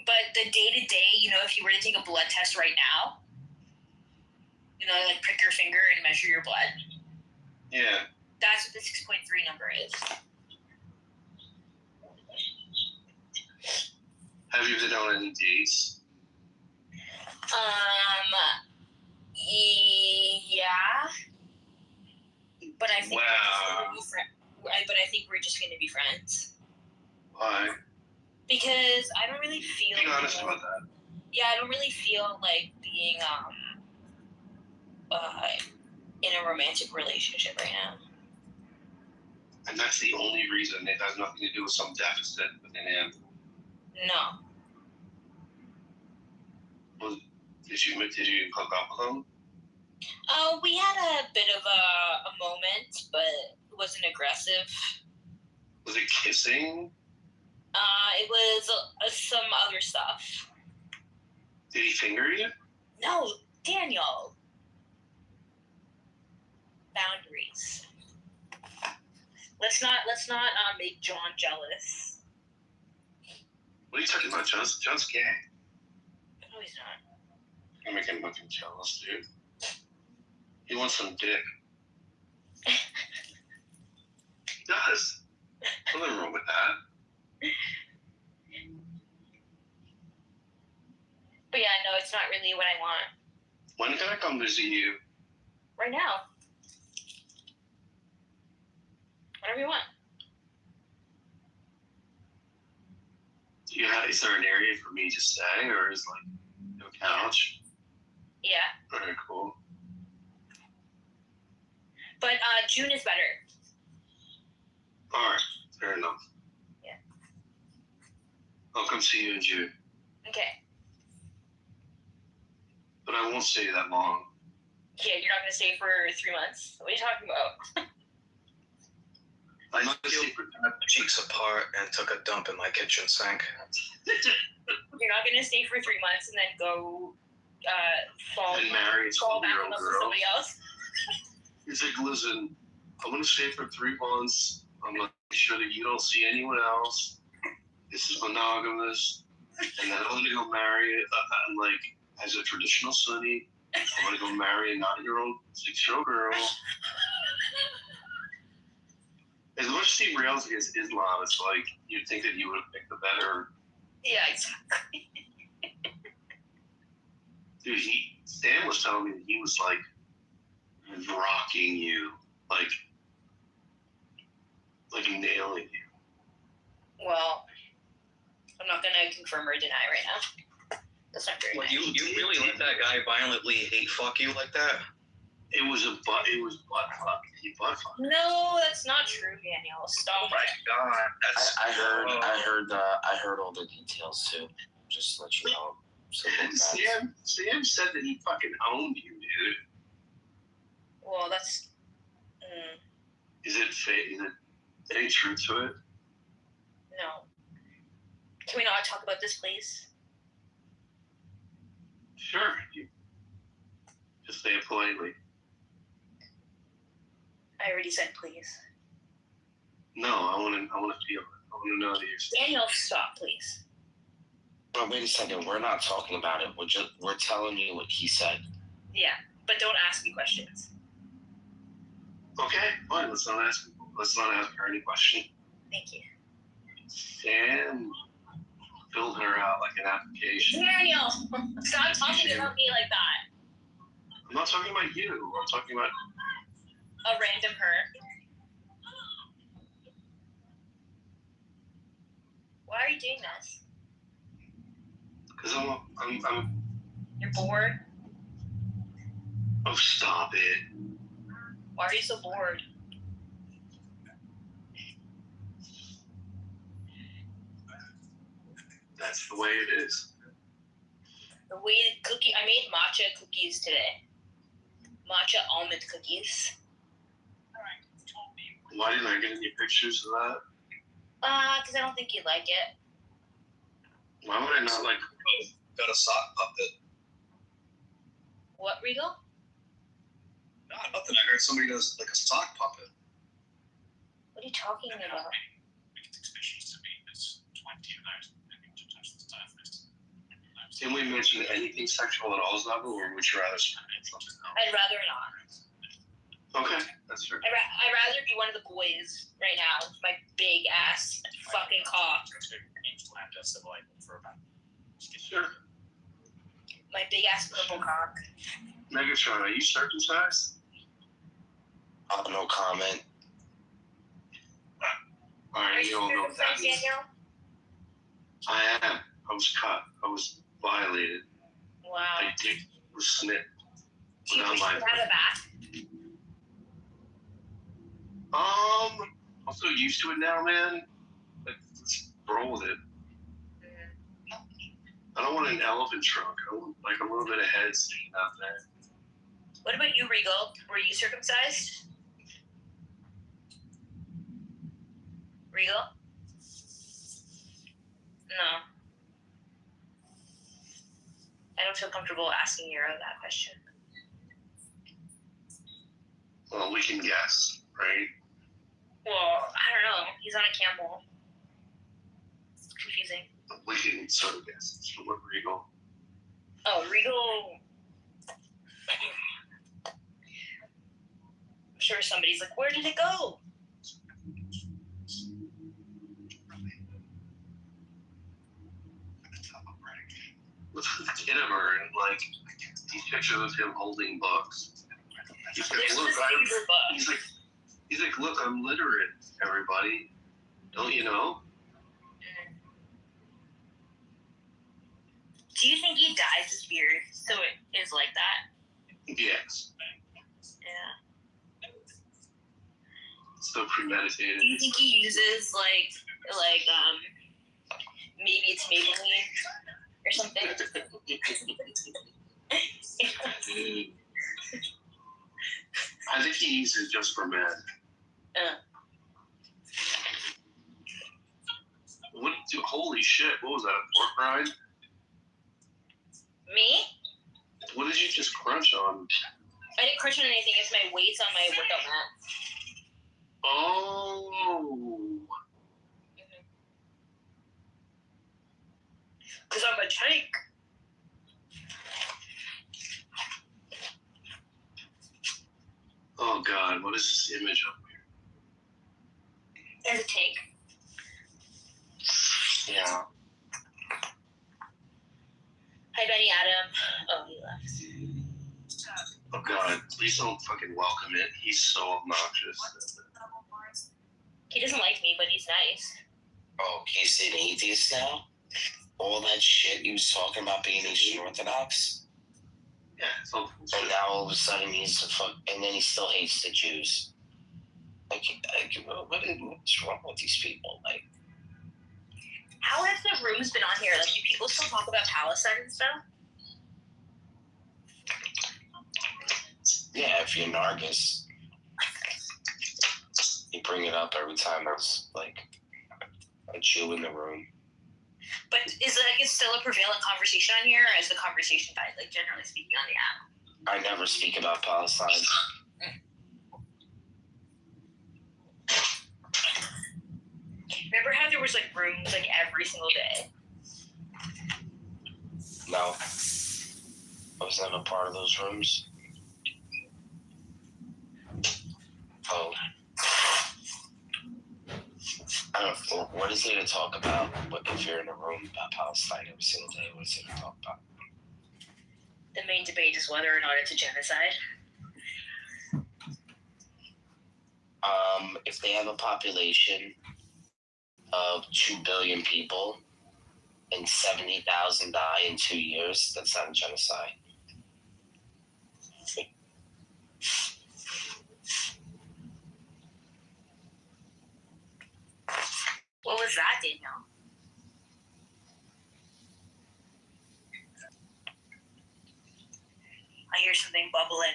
But the day-to-day, if you were to take a blood test right now, like prick your finger and measure your blood. Yeah. That's what the 6.3 number is. Have you been on any dates? Yeah. But I think I think we're just gonna be friends. Why? Because I don't really feel. Be honest about that. Yeah, I don't really feel like being in a romantic relationship right now. And that's the only reason. It has nothing to do with some deficit within him. No. Well, did you hook up with him? We had a bit of a moment, but it wasn't aggressive. Was it kissing? It was some other stuff. Did he finger you? No, Daniel. Boundaries. Let's not make John jealous. What are you talking about? John's gay. No, he's not. You're making him fucking jealous, dude. He wants some dick. He does. Nothing wrong with that. But yeah, no, it's not really what I want. When can I come visit you? Right now. Whatever you want. Is there an area for me to stay, or is like no couch? Yeah. Very cool. But June is better. All right, fair enough. Yeah. I'll come see you in June. Okay. But I won't stay that long. Yeah, you're not gonna stay for 3 months. What are you talking about? I peeled my cheeks apart and took a dump in my kitchen sink. You're not gonna stay for 3 months and then go fall And marry a back in 12-year-old love with girl. somebody else. He's like, listen, I'm gonna stay for 3 months. I'm gonna make sure that you don't see anyone else. This is monogamous. And then I'm gonna go marry as a traditional Sunni. I'm gonna go marry a 9-year-old, 6-year-old girl. As much as he rails against Islam, it's like you'd think that you would have picked the better. Yeah, exactly. Dude, Stan was telling me that he was like rocking you, like nailing you. Well, I'm not gonna confirm or deny right now. That's not very Well, nice. you really let that guy violently hate fuck you like that? It was butt fuck. He butt fuck. No, that's not true, Daniel. Stop. Oh my god, that's. I heard all the details too. Just to let you know. Sam said that he fucking owned you, dude. Well, that's. Is it fake? Is it any truth to it? No. Can we not talk about this, please? Sure. You just say it politely. I already said please. No, I want to feel it. I want to know that you're. Daniel, stop, please. Well, wait a second. We're not talking about it. We're telling you what he said. Yeah, but don't ask me questions. Okay, fine. Let's not ask her any question. Thank you. Sam filled her out like an application. Daniel, stop talking about me like that. I'm not talking about you. I'm talking about A random her. Why are you doing this? because I'm. You're bored? Oh, stop it. Why are you so bored? That's the way it is. The way I made matcha cookies today. Matcha almond cookies. Why didn't I get any pictures of that? Because I don't think you'd like it. Why would I not like? Got a sock puppet. What, Regal? No, nothing. I heard somebody does like a sock puppet. What are you talking about? Can we mention anything sexual at all, Zabu, or would you rather something else? I'd rather not. Okay, that's fair. I'd rather be one of the boys right now with my big ass fucking cock. Sure. My big ass purple cock. Megatron, are you circumcised? No comment. Alright, you don't know what that is. Daniel? I am. I was caught. I was violated. Wow. My dick was snipped. Do you Without wish my. you had it back? I'm so used to it now, man. Like, let's roll with it. I don't want an elephant trunk. I want like a little bit of head sticking out there. What about you, Regal? Were you circumcised? Regal? No. I don't feel comfortable asking Yara that question. Well, we can guess, right? Well, I don't know. He's on a camel. It's confusing. We can sort of guess. So what Regal? Oh, Regal. I'm sure somebody's like, where did it go? With Kitover and like these pictures of him holding books. He's like, look, he's like, look, I'm literate, everybody. Don't you know? Do you think he dyes his beard so it is like that? Yes. Yeah. So premeditated. Do you think he uses like maybe it's Maybelline or something? I think he uses it just for men. Holy shit! What was that? A pork rind? Me? What did you just crunch on? I didn't crunch on anything. It's my weights on my workout mat. Oh. Because I'm a tank. Oh God! What is this image up here? There's a tank. Yeah. Hi, Benny Adam. Oh, he left. Oh God! Please don't fucking welcome it. He's so obnoxious. He doesn't like me, but he's nice. Oh, he's an atheist now? All that shit he was talking about being Eastern Orthodox? Yeah, so. And now all of a sudden he's the fuck, and then he still hates the Jews. What's wrong with these people? Like, how have the rooms been on here? Like, do people still talk about Palestine and stuff? yeah, if you're Nargis, you bring it up every time there's like a Jew in the room. But is it still a prevalent conversation on here, or has the conversation died, like generally speaking on the app? I never speak about Palestine. Remember how there was like rooms like every single day? No. I was never part of those rooms. Oh. I don't know. What is there to talk about if you're in a room about Palestine every single day? What is there to talk about? The main debate is whether or not it's a genocide. If they have a population of 2 billion people and 70,000 die in 2 years, that's not a genocide. What was that, Daniel? I hear something bubbling.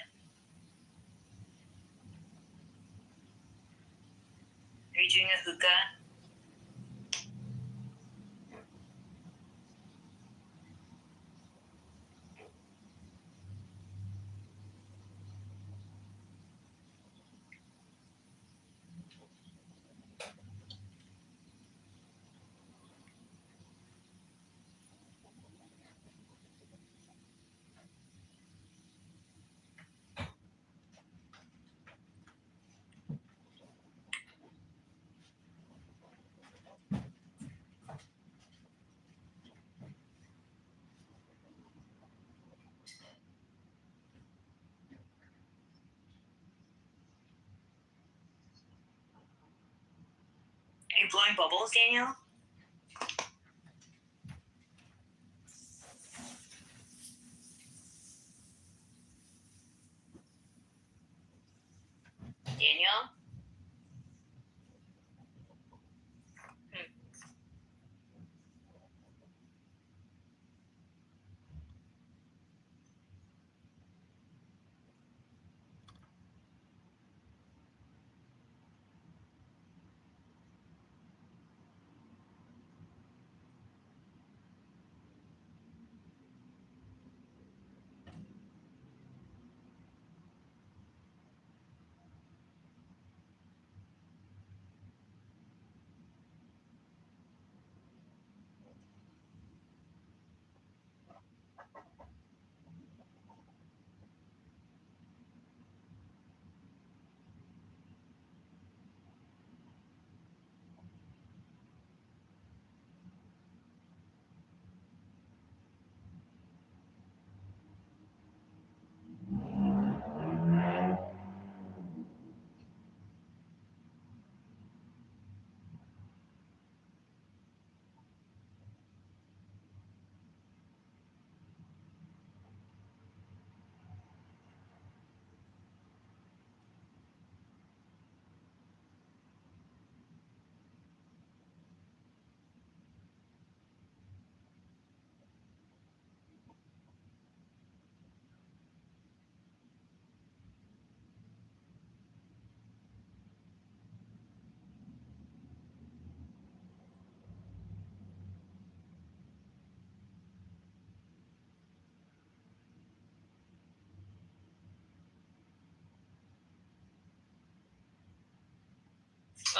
Are you doing a hookah? Are you blowing bubbles, Daniel? Daniel?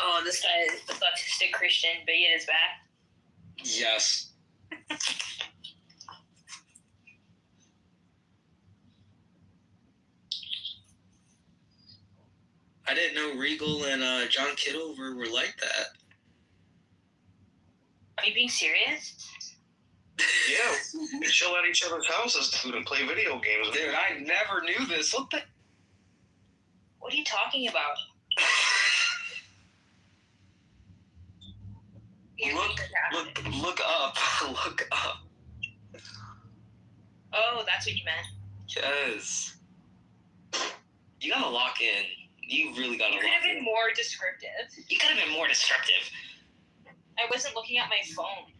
Oh, this guy, the autistic Christian bigot is back. Yes. I didn't know Regal and John Kitover were like that. Are you being serious? Yeah, we chill at each other's houses, dude, and play video games. Dude, I never knew this. What the? What are you talking about? Look up. Look up. Oh, that's what you meant. Yes. You gotta lock in. You really gotta lock in. You could have been more descriptive. You could have been more descriptive. I wasn't looking at my phone.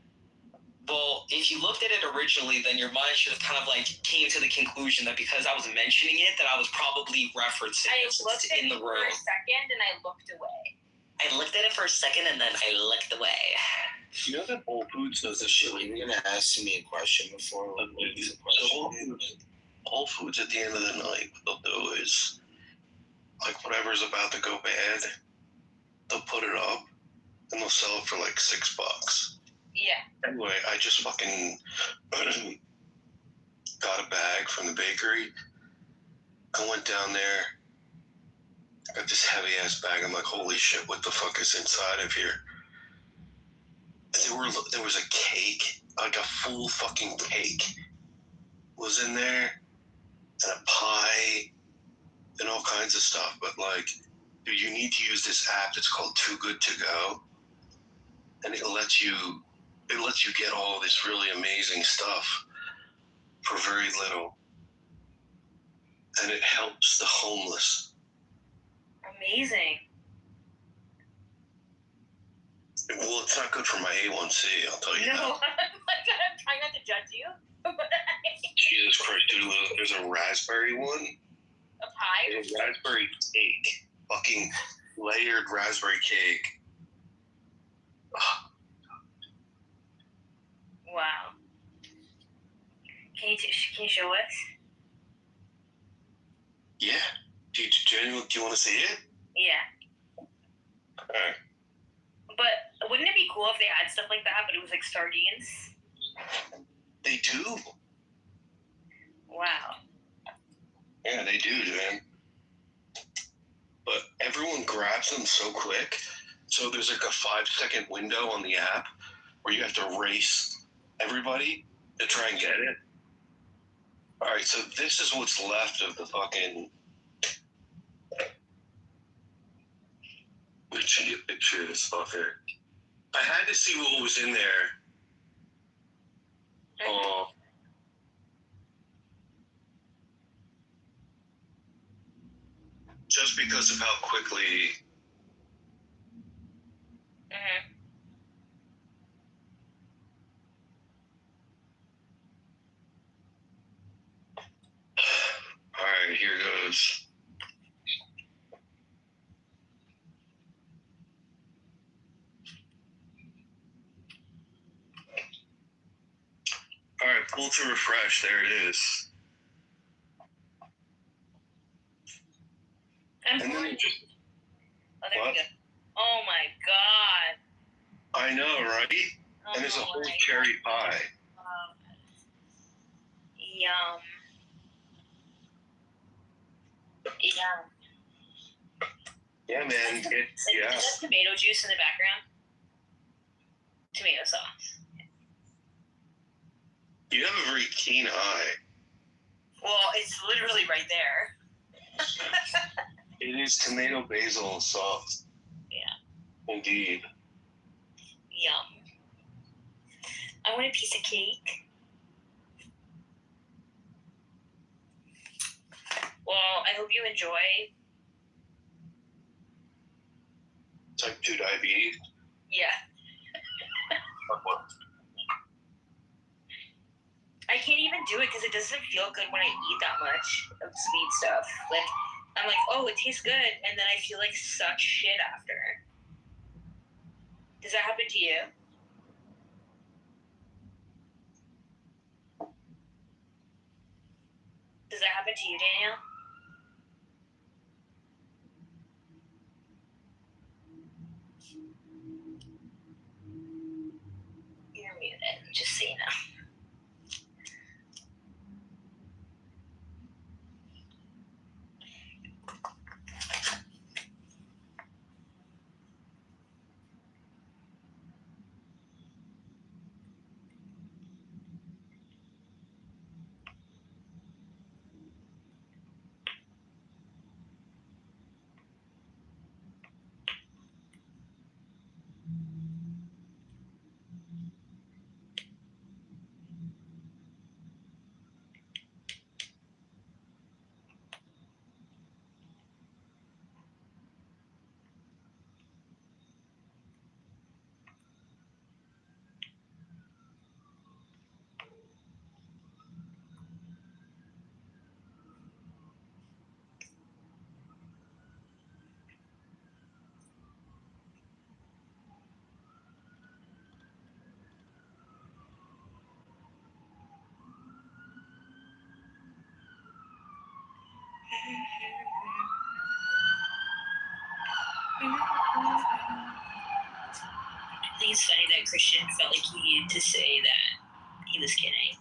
Well, if you looked at it originally, then your mind should have kind of like came to the conclusion that because I was mentioning it, that I was probably referencing it looked at in the it room. for a second and I looked away. I looked at it for a second and then I looked away. You know that Whole Foods does this shit. You're gonna ask me a question before we do the question. Whole Foods at the end of the night, what they'll do is, like, whatever's about to go bad, they'll put it up and they'll sell it for like $6. Yeah. Anyway, I just fucking got a bag from the bakery. I went down there, got this heavy ass bag. I'm like, holy shit, what the fuck is inside of here? There was a cake, like a full fucking cake was in there, and a pie, and all kinds of stuff. But like, dude, you need to use this app. It's called Too Good to Go, and it lets you get all this really amazing stuff for very little, and it helps the homeless. Amazing. Well, it's not good for my A1C, I'll tell you No, that. I'm trying not to judge you. Jesus Christ, dude, there's a raspberry one. A pie? A raspberry cake. Fucking layered raspberry cake. Wow. Can you show us? Yeah. Do you want to see it? Yeah. Alright. But wouldn't it be cool if they had stuff like that, but it was like sardines? They do. Wow. Yeah, they do, man. But everyone grabs them so quick. So there's like a 5-second window on the app where you have to race everybody to try and get it. Alright, so this is what's left of the fucking... Let me show you a picture of this fucker. I had to see what was in there. Just because of how quickly... Alright, here goes. Alright, pull to refresh. There it is. Oh, there we go. Oh my god. I know, right? Oh, and there's a whole cherry pie. Yum. Yum. Yeah, man. Is that tomato juice in the background? Tomato sauce. You have a very keen eye. Well, it's literally right there. It is tomato basil sauce. Yeah. Indeed. Yum. I want a piece of cake. Well, I hope you enjoy. Type 2 diabetes. Yeah. I can't even do it because it doesn't feel good when I eat that much of sweet stuff. Like, I'm like, oh, it tastes good, and then I feel like such shit after. Does that happen to you? Does that happen to you, Daniel? You're muted, just so you know. I think it's funny that Christian felt like he needed to say that he was kidding.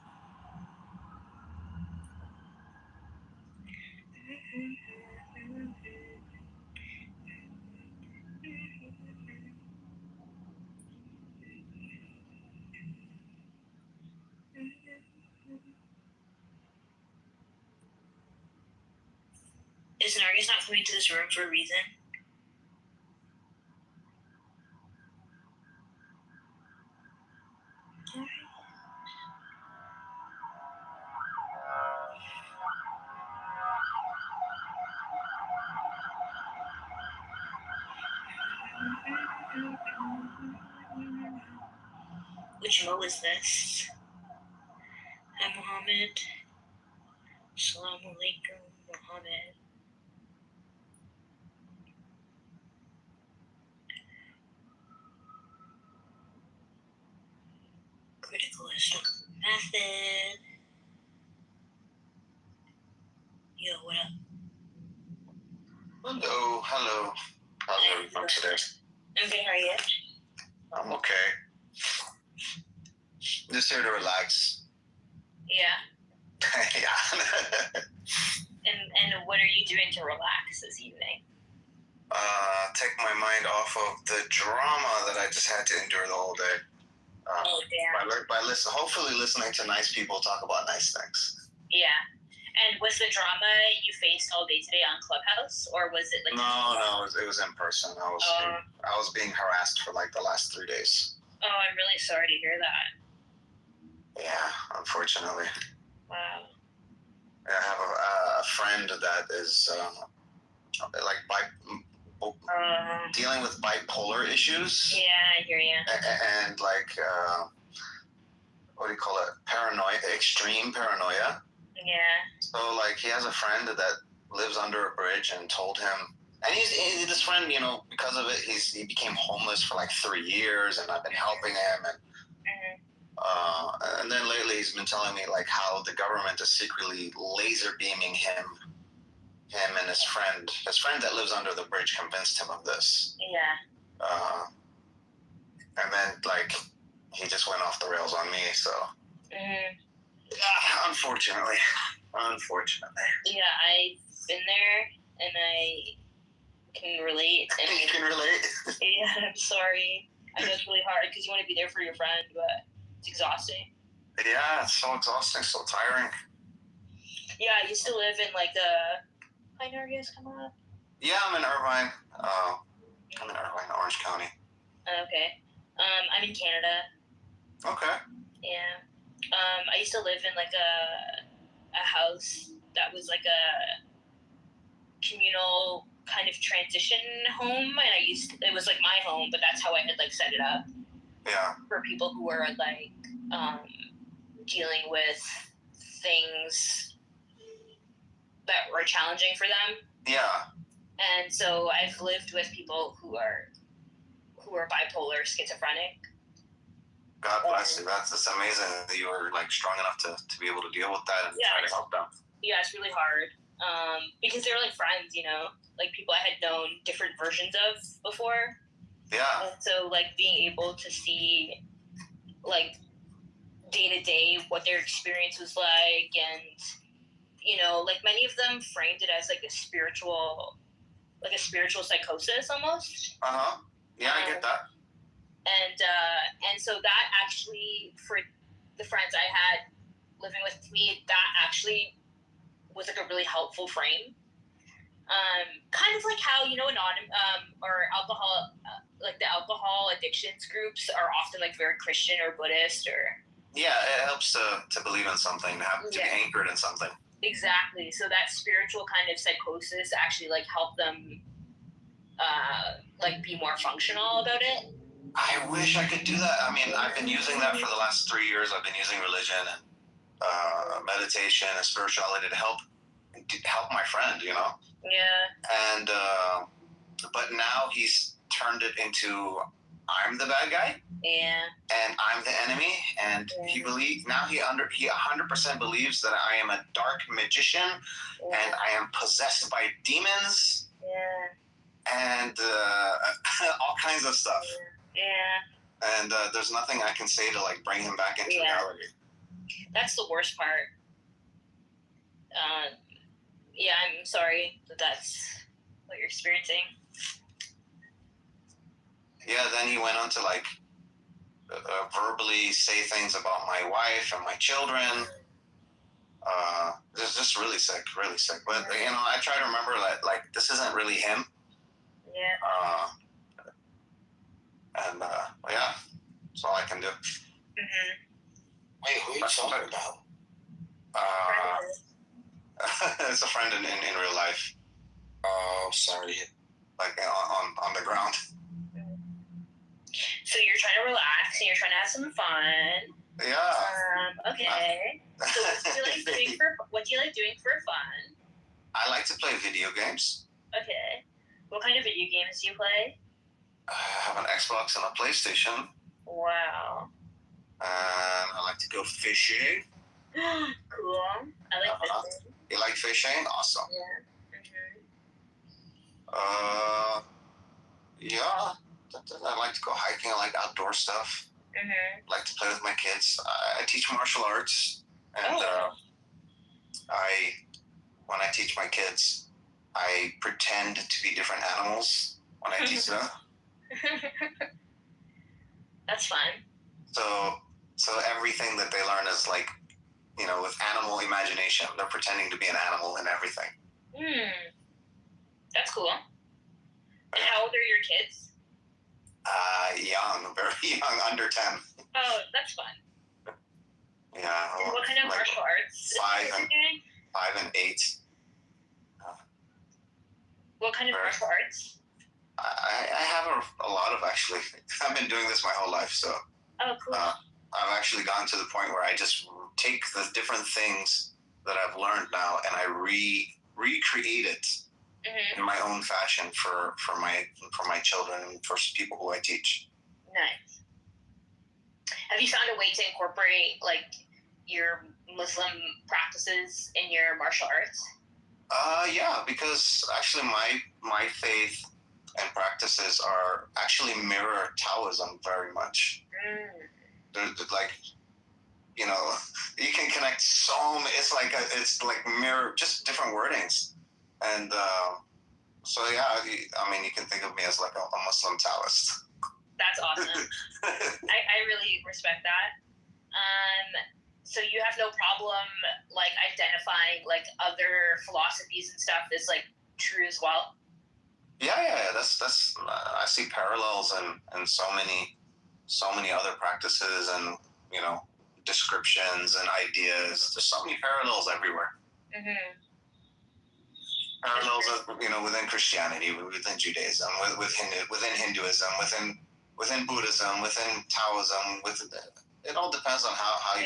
Is Nargis not coming to this room for a reason? Which mo is this? Hi, Muhammad. Assalamu alaikum, Muhammad. Critical method. Yo, what up? Hello, hello. How's everyone today? Okay, how are you? I'm okay. Just here to relax. Yeah. Yeah. And what are you doing to relax this evening? Take my mind off of the drama that I just had to endure the whole day. Oh, damn. By hopefully listening to nice people talk about nice things. Yeah. And was the drama you faced all day today on Clubhouse, or was it like? No, it was in person. I was being harassed for like the last 3 days. Oh, I'm really sorry to hear that. Yeah, unfortunately. Wow. I have a friend that is dealing with bipolar issues. Yeah, I hear you. And what do you call it? Paranoia, extreme paranoia. Yeah. So he has a friend that lives under a bridge and told him, and he's this friend, because of it, he became homeless for 3 years, and I've been helping him, and then lately he's been telling me how the government is secretly laser beaming him and his friend that lives under the bridge convinced him of this. Yeah. And then he just went off the rails on me, so. Unfortunately. Yeah, I've been there, and I can relate. And you can relate? Yeah, I'm sorry. I know it's really hard because you want to be there for your friend, but it's exhausting. Yeah, it's so exhausting, so tiring. Yeah, I used to live in Hi, Nargis, come up. Yeah, I'm in Irvine. Orange County. Okay. I'm in Canada. Okay. Yeah. I used to live in a house that was a communal kind of transition home, and it was my home, but that's how I had set it up. Yeah. For people who were dealing with things that were challenging for them. Yeah. And so I've lived with people who are bipolar, schizophrenic. God bless you. That's amazing that you were strong enough to be able to deal with that and try to help them. Yeah, it's really hard. Because they were friends, people I had known different versions of before. Yeah. And so being able to see day to day what their experience was like, and many of them framed it as a spiritual psychosis almost. Yeah, I get that. And so that actually, for the friends I had living with me, that actually was a really helpful frame. Kind of how or alcohol, the alcohol addictions groups are often very Christian or Buddhist or. Yeah, it helps to believe in something, to be anchored in something. Exactly. So that spiritual kind of psychosis actually helped them be more functional about it. I wish I could do that. I mean, I've been using that for the last 3 years. I've been using religion and meditation and spirituality to help my friend, Yeah. And but now he's turned it into I'm the bad guy. Yeah. And I'm the enemy. And he 100% believes that I am a dark magician and I am possessed by demons. Yeah. And all kinds of stuff. Yeah. And there's nothing I can say to like bring him back into reality. That's the worst part. Yeah, I'm sorry that that's what you're experiencing. Yeah, then he went on to like verbally say things about my wife and my children. It's just really sick. But you know, I try to remember that like this isn't really him. Yeah. And yeah, that's all I can do. Wait, who are you talking about? It's a friend in real life. Oh, sorry. Like on the ground. So you're trying to relax and you're trying to have some fun. Yeah. Okay. So what do you like doing for fun? I like to play video games. Okay. What kind of video games do you play? I have an Xbox and a PlayStation. Wow. And I like to go fishing. Cool. I like fishing. You like fishing? Awesome. Yeah. Yeah. I like to go hiking. I like outdoor stuff. I like to play with my kids. I teach martial arts, and when I teach my kids, I pretend to be different animals when I teach them. That's fun. So everything that they learn is like, you know, with animal imagination. They're pretending to be an animal in everything. That's cool. And how old are your kids? Young, very young, under 10. Oh, that's fun. Yeah. And what kind of martial arts? 5 and 8. What kind of martial arts? I have a lot of, actually. I've been doing this my whole life, so. Oh, cool. I've actually gotten to the point where I just take the different things that I've learned now and I recreate it in my own fashion for my children and for people who I teach. Nice. Have you found a way to incorporate like your Muslim practices in your martial arts? Yeah, because actually my faith and practices are actually mirror Taoism very much. They're like, you know, you can connect it's like mirror, just different wordings. And so yeah, I mean, you can think of me as like a Muslim Taoist. That's awesome. I really respect that. So you have no problem like identifying like other philosophies and stuff as like true as well? Yeah. That's I see parallels in so many other practices and, you know, descriptions and ideas. There's so many parallels everywhere. Parallels, you know, within Christianity, within Judaism, within Hinduism, within Buddhism, within Taoism. It all depends on how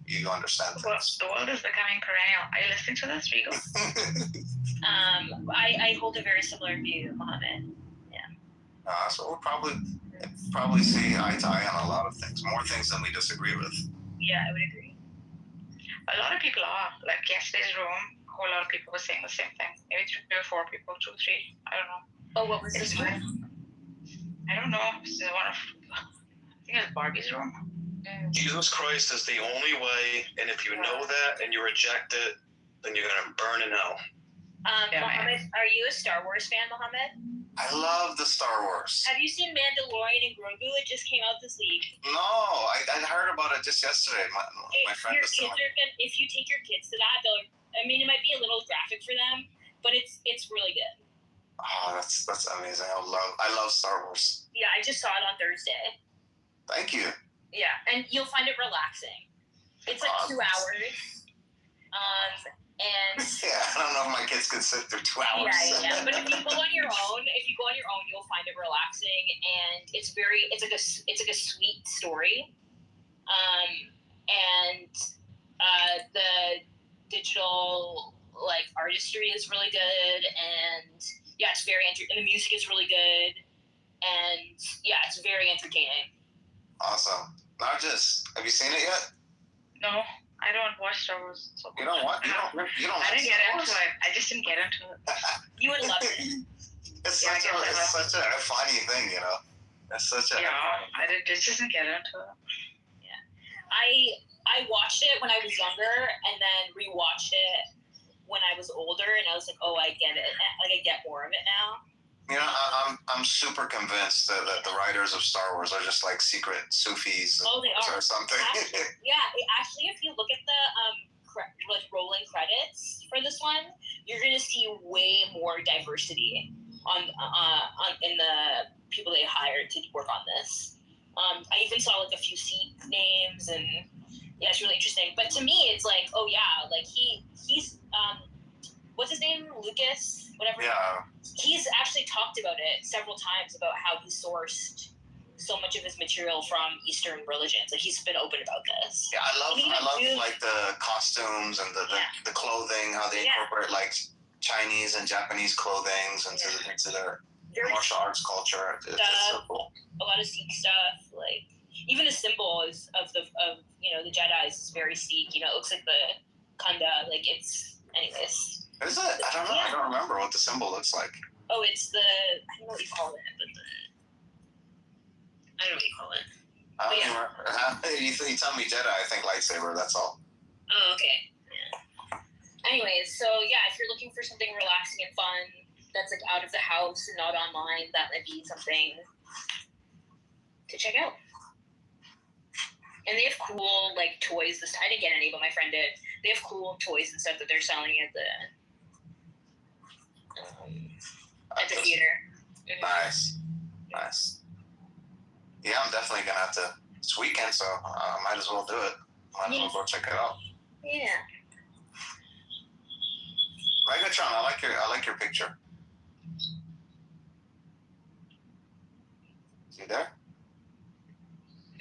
you understand things. The world is becoming perennial. Are you listening to this, Rigo? I hold a very similar view, Mohammed. Yeah. So we'll probably see eye to eye on a lot of things, more things than we disagree with. Yeah, I would agree. A lot of people are. Like yesterday's room, a whole lot of people were saying the same thing. Maybe 3 or 4 people, 2 or 3. I don't know. Oh, what was this room? I don't know. This is I think it's Barbie's room. Jesus Christ is the only way, and if you know that and you reject it, then you're gonna burn in hell. Mohammed, are you a Star Wars fan, Mohammed? I love the Star Wars. Have you seen Mandalorian and Grogu? It just came out this week. No, I heard about it just yesterday. My friend was telling me. If you take your kids to that, I mean, it might be a little graphic for them, but it's really good. Oh, that's amazing. I love Star Wars. Yeah, I just saw it on Thursday. Thank you. Yeah, and you'll find it relaxing. It's like 2 hours. And yeah, I don't know if my kids could sit through 2 hours. Yeah. But if you go on your own, you'll find it relaxing, and it's like a sweet story. And the digital like artistry is really good, and yeah, it's very and the music is really good, and yeah, it's very entertaining. entertaining. Awesome. Nargis, have you seen it yet? No, I don't watch Star Wars. So You don't want? You don't? I didn't get into it. I just didn't get into it. You would love it. It's such a funny thing, you know. It's such a I just didn't get into it. Yeah, I watched it when I was younger, and then rewatched it when I was older, and I was like, oh, I get it. Like, I get more of it now. You know, I'm super convinced that the writers of Star Wars are just like secret Sufis or something. Actually, if you look at the rolling credits for this one, you're gonna see way more diversity in the people they hired to work on this. I even saw like a few seat names, and yeah, it's really interesting. But to me, it's like, oh yeah, like he's what's his name, Lucas, whatever. Yeah. He's actually talked about it several times about how he sourced so much of his material from Eastern religions. Like, he's been open about this. Yeah, I love like the costumes and the clothing, how they incorporate like Chinese and Japanese clothings into their martial arts culture. It's so cool. A lot of Sikh stuff, like even the symbol of the Jedi is very Sikh. You know, it looks like the Kanda. Like, it's anyways. Is it? I don't know. Yeah. I don't remember what the symbol looks like. Oh, it's the, I don't know what you call it, but I don't know what you call it. You tell me Jedi, I think lightsaber, that's all. Oh, okay. Yeah. Anyways, so yeah, if you're looking for something relaxing and fun that's like out of the house and not online, that might be something to check out. And they have cool like toys. I didn't get any, but my friend did. They have cool toys and stuff that they're selling at the theater. Nice. Yeah, I'm definitely gonna have to. It's weekend, so I might as well do it. Might as well go check it out. Yeah. Megatron, I like your picture. See there?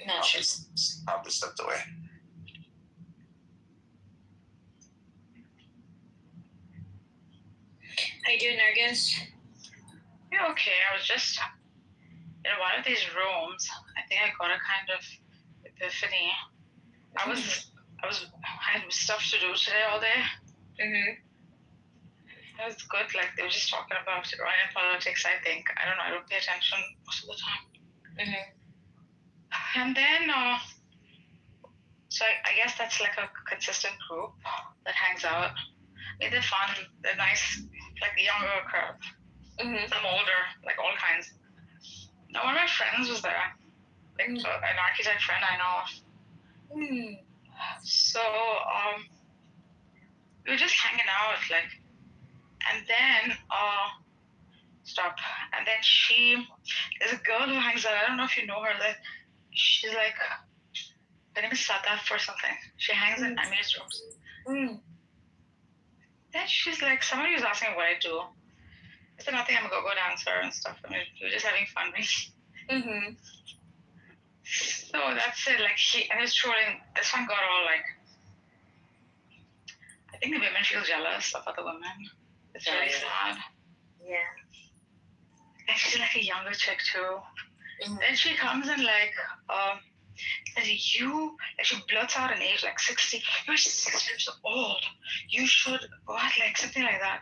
No. Probably stepped away. How you doing, Nargis? Yeah, okay. I was just in one of these rooms. I think I got a kind of epiphany. I had stuff to do today all day. Mm-hmm. It was good. Like, they were just talking about Iranian politics, I think. I don't know. I don't pay attention most of the time. Mm-hmm. And then, so I guess that's like a consistent group that hangs out. They're fun. They're nice. Like the younger crowd. Mm-hmm. Some older, like all kinds. Now, one of my friends was there. Like, an architect friend I know of. Mm. So, we were just hanging out, like, and then, and then there's a girl who hangs out, I don't know if you know her, that she's like, her name is Sadaf or something. She hangs in Amir's rooms. Mm. Then she's like, somebody was asking what I do. I said, nothing, I'm a go-go dancer and stuff. I mean, we were just having fun. Mm-hmm. So that's it. Like, and it's true, this one got all like, I think the women feel jealous of other women. It's really sad. Yeah. And she's like a younger chick too. Mm-hmm. Then she comes and like, she blurts out an age like 60. You're 6 years old. You should, what, like something like that.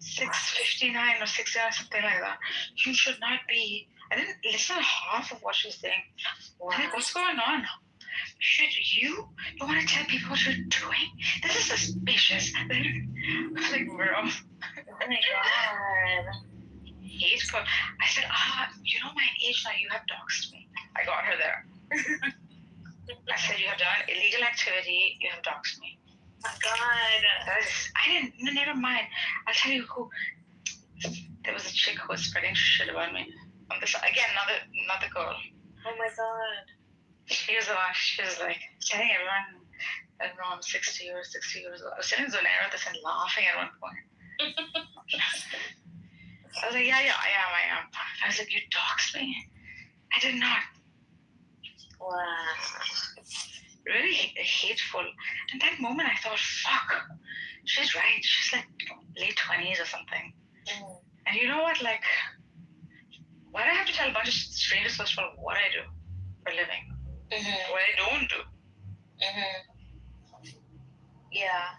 659 or 69, something like that. You should not be. I didn't listen to half of what she was saying. Wow. I'm like, what's going on? You want to tell people what you're doing? This is suspicious. I'm like, bro. Oh my god. Hateful. I said, you know my age now, you have doxed me. I got her there. I said, you have done illegal activity, you have doxed me. Oh my god. Never mind. I'll tell you who. There was a chick who was spreading shit about me. On this, again, another girl. Oh my god. She was like telling everyone, I don't know, I'm 60 years old. I was telling Zonera this and laughing at one point. I was like, yeah, I am. I was like, you doxed me? I did not. Wow. Really hateful. And that moment I thought, fuck, she's right. She's like late 20s or something. Mm. And you know what, like, Why do I have to tell a bunch of strangers first of all what I do for a living? What I don't do? Yeah.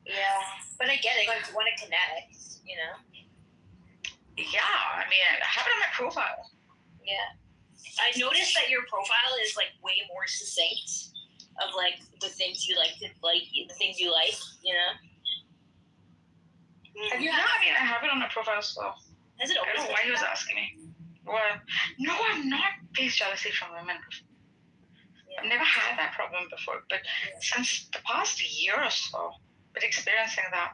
Yeah. But I get it. Like, you want to connect, you know? Yeah, I mean, I have it on my profile. Yeah. I noticed that your profile is like way more succinct of like the things you like, the things you like, you know? Have you I mean, I have it on my profile, so Has it I always don't know why he was asking me. Well, no, I've not faced jealousy from women. I've never had that problem before, but since the past year or so, been experiencing that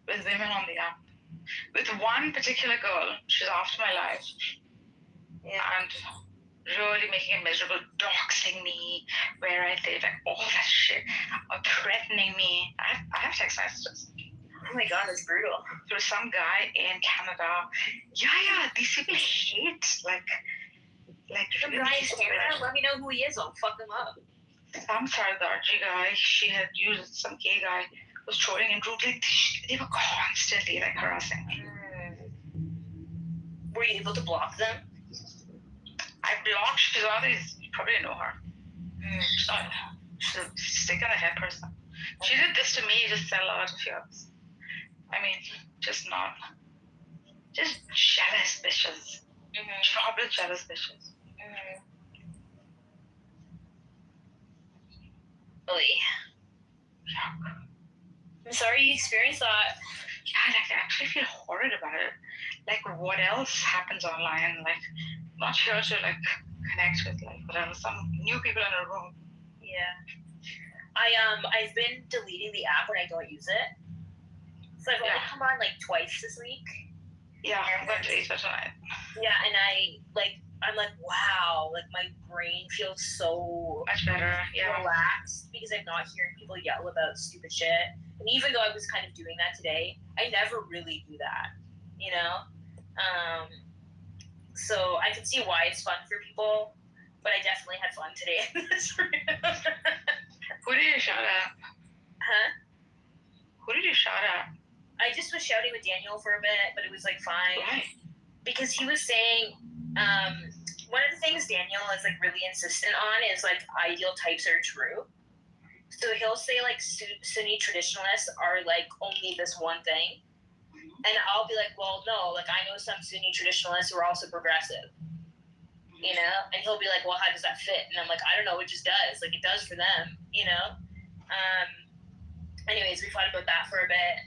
with women on the app. With one particular girl, she's after my life, and really making it miserable, doxing me, where I live, like all that shit, threatening me. I have text messages. Oh my god, that's brutal. Through some guy in Canada. Yeah, these people hate, like Some really guy in hate Canada, let me know who he is, I'll fuck him up. some Sardarji guy, she had used some gay guy, was trolling in groups, like they were constantly like harassing me. Were you able to block them? I blocked, she's always, you probably know her. She's a stick in the head person. She did this to me, just said a lot of years. I mean, just jealous bitches. Trouble jealous bitches. Really? I'm sorry you experienced that. Yeah, like I actually feel horrid about it. Like what else happens online? Like not here to like connect with like whatever, some new people in a room. Yeah. I've been deleting the app when I don't use it. So I've only come on like twice this week. Yeah, I'm going to delete it tonight. Yeah, and I'm like, wow, like my brain feels so much better, relaxed because I'm not hearing people yell about stupid shit. And even though I was kind of doing that today, I never really do that, you know? So I can see why it's fun for people, but I definitely had fun today in this room. Who did you shout at? Huh? Who did you shout at? I just was shouting with Daniel for a bit, but it was like fine. Why? Because he was saying, one of the things Daniel is like really insistent on is like ideal types are true. So he'll say like Sunni traditionalists are like only this one thing. And I'll be like, well, no, like I know some Sunni traditionalists who are also progressive, you know? And he'll be like, well, how does that fit? And I'm like, I don't know, it just does. Like it does for them, you know? Anyways, we fought about that for a bit.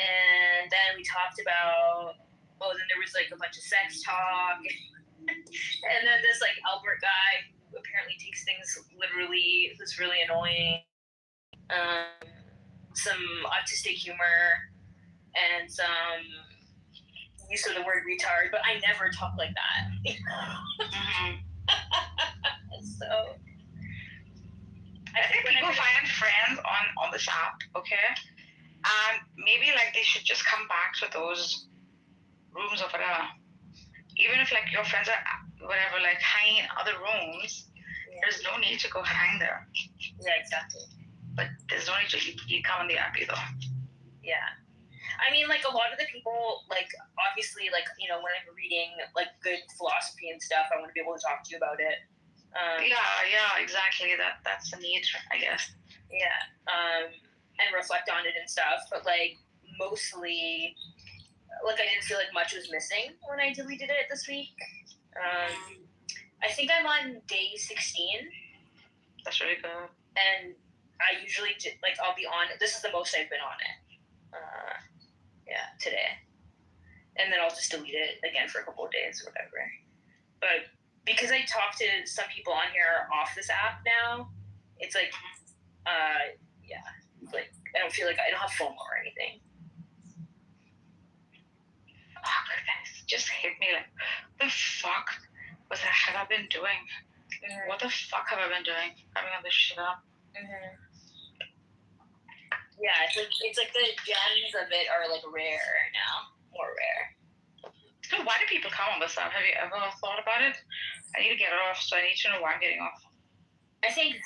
And then we talked about, then there was like a bunch of sex talk. And then this like Albert guy who apparently takes things literally, who's really annoying. Some autistic humor and some use of the word retard, but I never talk like that. So I think people find friends on this app, okay? And maybe like they should just come back to those rooms or whatever. Even if like your friends are whatever, like hanging in other rooms, there's no need to go hang there. Yeah, exactly. But there's no need to come on the app either. Yeah. I mean, like a lot of the people, like obviously, like, you know, when I'm reading like good philosophy and stuff, I want to be able to talk to you about it. Yeah, exactly. That's the need, I guess. Yeah. And reflect on it and stuff. But like mostly, like I didn't feel like much was missing when I deleted it this week. I think I'm on day 16. That's really good. And I usually like I'll be on it. This is the most I've been on it. Today. And then I'll just delete it again for a couple of days or whatever. But because I talk to some people on here off this app now, it's like, like I don't feel like I don't have FOMO or anything. Oh, goodness. Just hit me like, the fuck have I been doing? What the fuck have I been doing? Having all this shit up. Yeah, it's like the gems of it are like rare now, more rare. So why do people come on this app? Have you ever thought about it? I need to get it off, so I need to know why I'm getting off. I think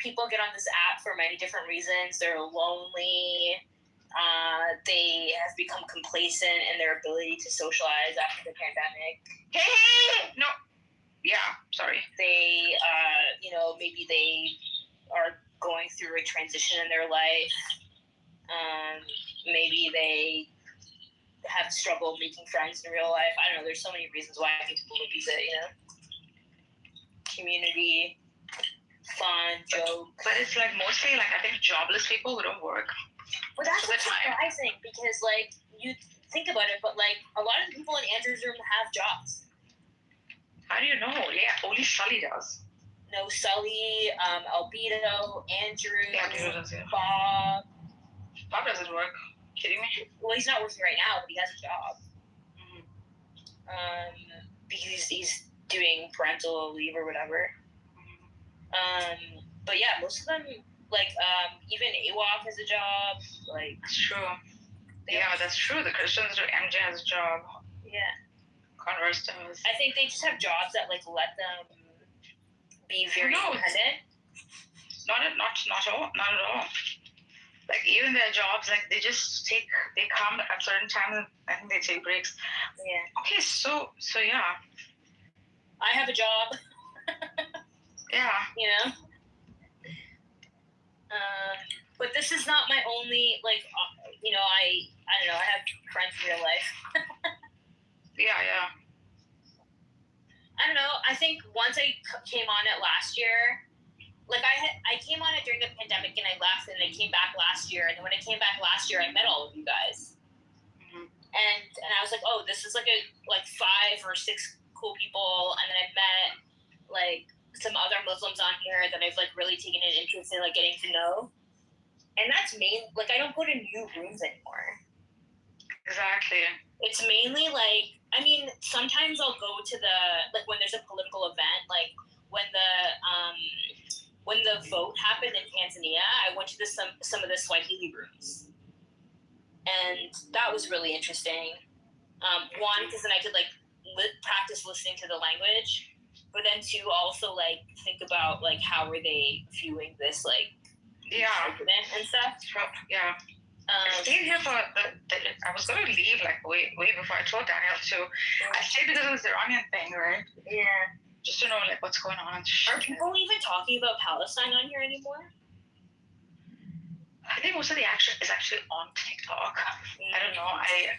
people get on this app for many different reasons. They're lonely. they have become complacent in their ability to socialize after the pandemic. Hey, no. Yeah, sorry. They, maybe they are going through a transition in their life. Maybe they have struggled making friends in real life. I don't know. There's so many reasons why I think people abuse it, Community, fun, joke. But it's like mostly I think jobless people who don't work. Well, that's what's surprising because you think about it, but a lot of the people in Andrew's room have jobs. How do you know? Yeah, only Sully does. No, Sully, Albedo, Andrew, does, yeah. Bob. Bob doesn't work. Kidding me? Well, he's not working right now, but he has a job. Because he's doing parental leave or whatever. But yeah, most of them, even AWOC has a job. That's true. Yeah, that's true. The Christians do. MJ has a job. Yeah. Converse does. I think they just have jobs that let them be very independent. Not at all. Even their jobs, they just they come at certain times. I think they take breaks. Yeah. Okay, so yeah. I have a job. Yeah. But this is not my only, I don't know, I have friends in real life. Yeah. I don't know, I think once I came on it last year, I came on it during the pandemic and I left and I came back last year, and then when I came back last year, I met all of you guys. Mm-hmm. And I was like, oh, this is 5 or 6 cool people, and then I met, some other Muslims on here that I've really taken an interest in getting to know. And that's I don't go to new rooms anymore. Exactly. It's mainly sometimes I'll go to the when there's a political event, when the vote happened in Tanzania, I went to some of the Swahili rooms, and that was really interesting. One, because then I could practice listening to the language. But then two, also think about how are they viewing this president and stuff. Yeah. I stayed here for I was gonna leave way before I told Daniel to. I stayed because of this Iranian thing, right? Yeah. Just to know what's going on. Are people even talking about Palestine on here anymore? I think most of the action is actually on TikTok. I don't know. I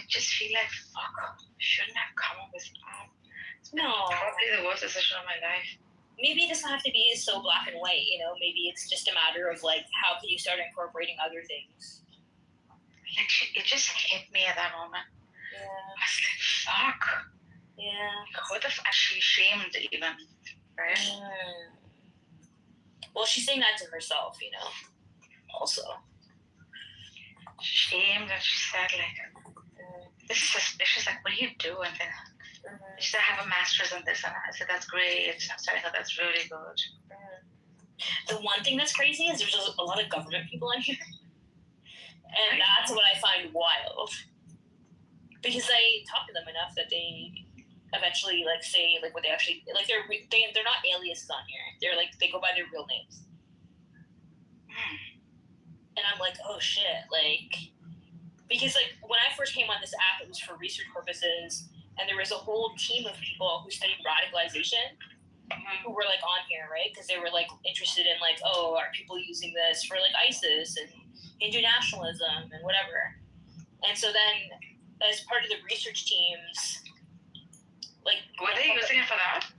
just feel fuck. Shouldn't have come up with that. No. Probably the worst decision of my life. Maybe it doesn't have to be so black and white, Maybe it's just a matter of how can you start incorporating other things. It just hit me at that moment. Yeah. I was like, fuck. Yeah. Who the fuck? She's shamed even, right? Well, she's saying that to herself, Also. Shamed, and she said this is suspicious. What do you do? And then. She said, I have a master's in this, and I said, that's great. I thought that's really good. The one thing that's crazy is there's a lot of government people in here, and that's what I find wild. Because I talk to them enough that they eventually say what they actually they're not aliases on here. They're they go by their real names, and I'm oh shit, because when I first came on this app, it was for research purposes. And there was a whole team of people who studied radicalization who were on here, right? Because they were interested in are people using this for ISIS and Hindu nationalism and whatever. And so then, as part of the research teams, were they using it for that?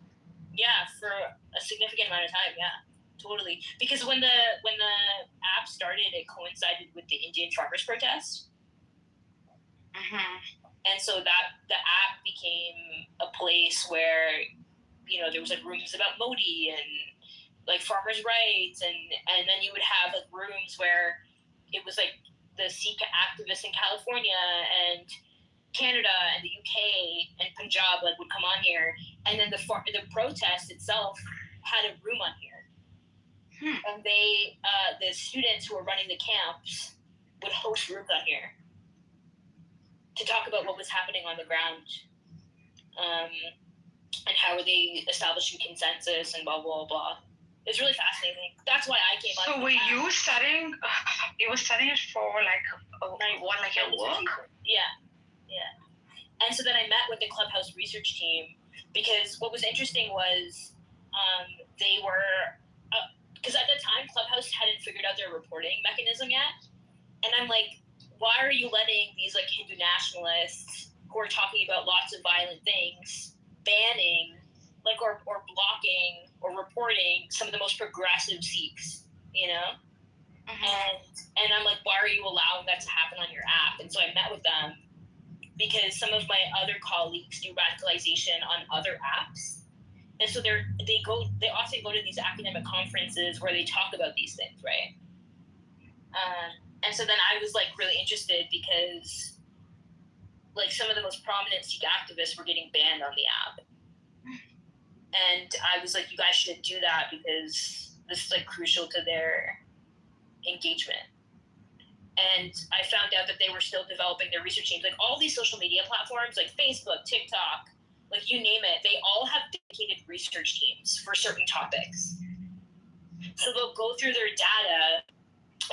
Yeah, for a significant amount of time. Yeah, totally. Because when the app started, it coincided with the Indian farmers' protest. Mm-hmm. And so that the app became a place where, there was rooms about Modi and farmers' rights, and then you would have rooms where it was the Sikh activists in California and Canada and the UK and Punjab would come on here, and then the protest itself had a room on here, and they the students who were running the camps would host rooms on here to talk about what was happening on the ground, and how are they establishing consensus and blah, blah, blah. It's really fascinating. That's why I came on. So were you studying? You were studying it for like your work? Yeah. And so then I met with the Clubhouse research team because what was interesting was they were because at the time Clubhouse hadn't figured out their reporting mechanism yet, and I'm like, why are you letting these like Hindu nationalists who are talking about lots of violent things banning like or blocking or reporting some of the most progressive Sikhs, you know? And I'm like, why are you allowing that to happen on your app? And so I met with them because some of my other colleagues do radicalization on other apps. And so they often go to these academic conferences where they talk about these things, right? And so then I was like really interested because like some of the most prominent Sikh activists were getting banned on the app. And I was like, you guys shouldn't do that because this is like crucial to their engagement. And I found out that they were still developing their research teams. Like all these social media platforms, like Facebook, TikTok, like you name it, they all have dedicated research teams for certain topics. So they'll go through their data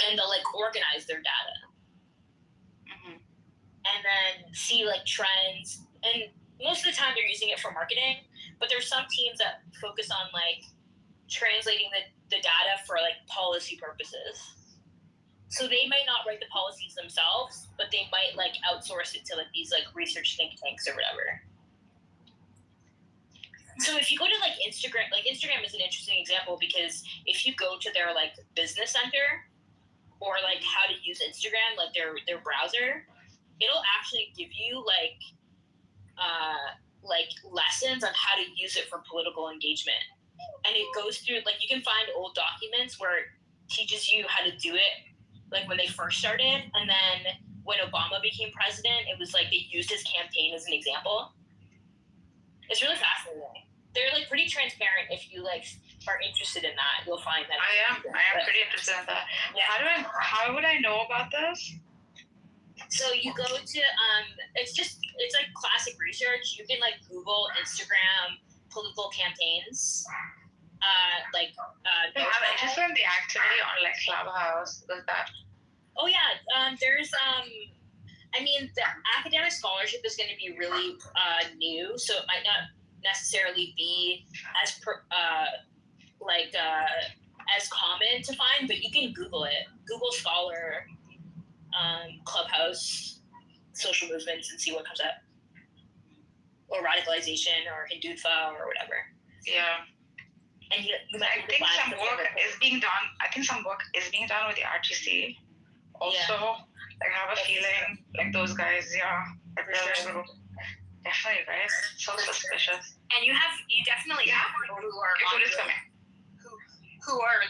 and they'll like organize their data. And then see like trends. And most of the time they're using it for marketing, but there's some teams that focus on like translating the data for like policy purposes. So they might not write the policies themselves, but they might like outsource it to like these like research think tanks or whatever. So if you go to like Instagram is an interesting example because if you go to their like business center or like how to use Instagram, like their browser, it'll actually give you like lessons on how to use it for political engagement. And it goes through like you can find old documents where it teaches you how to do it like when they first started, and then when Obama became president, it was like they used his campaign as an example. It's really fascinating. They're like pretty transparent. If you like are interested in that, you'll find that. I am pretty interested in that. Yeah. How would I know about this? So you go to it's like classic research. You can like Google Instagram political campaigns. I'm interested in the activity on like Clubhouse. Is that? Oh yeah, there's I mean the academic scholarship is going to be really new, so it might not necessarily be as as common to find, but you can Google it. Google Scholar, Clubhouse, social movements, and see what comes up, or radicalization, or Hindutva, or whatever. Yeah. And you I think some work is being done. I think some work is being done with the RTC. Also, I have a feeling like those guys. Yeah, definitely, right? So suspicious. And you definitely have people who are who are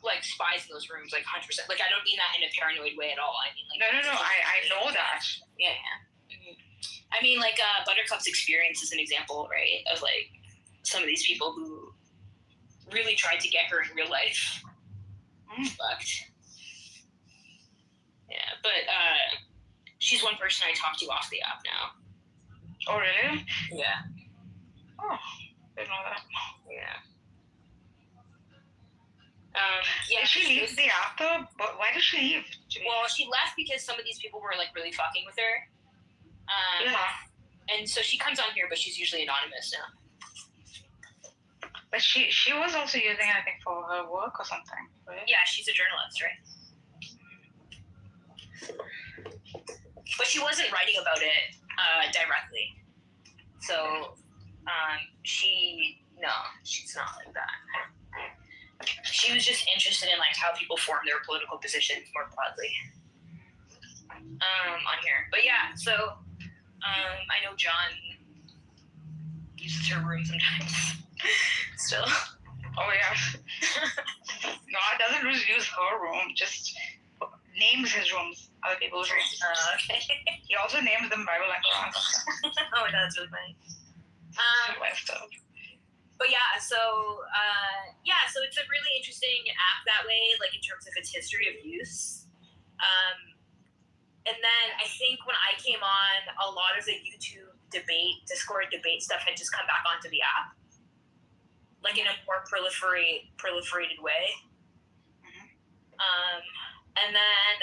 like spies in those rooms, like 100%. Like I don't mean that in a paranoid way at all. I mean like no. I know that. Yeah. Mm-hmm. I mean like Buttercup's experience is an example, right? Of like some of these people who really tried to get her in real life. Fucked. Yeah, but she's one person I talk to off the app now. Oh really? Yeah. Oh, didn't know that. Yeah. Did she leave the app though? But why did she leave? Well, she left because some of these people were like really fucking with her. And so she comes on here, but she's usually anonymous now. But she was also using it, I think, for her work or something, right? Yeah, she's a journalist, right? But she wasn't writing about it directly. So she's not like that. She was just interested in like how people form their political positions more broadly on here. But yeah, so I know John uses her room sometimes. Still. Oh yeah. No, it doesn't really use her room. Just names his rooms, other people's rooms. Okay. He also names them Bible and Quran. Oh my god, that's really funny. But so it's a really interesting app that way, like in terms of its history of use. And then I think when I came on, a lot of the YouTube Discord debate stuff had just come back onto the app. like in a more proliferated way. And then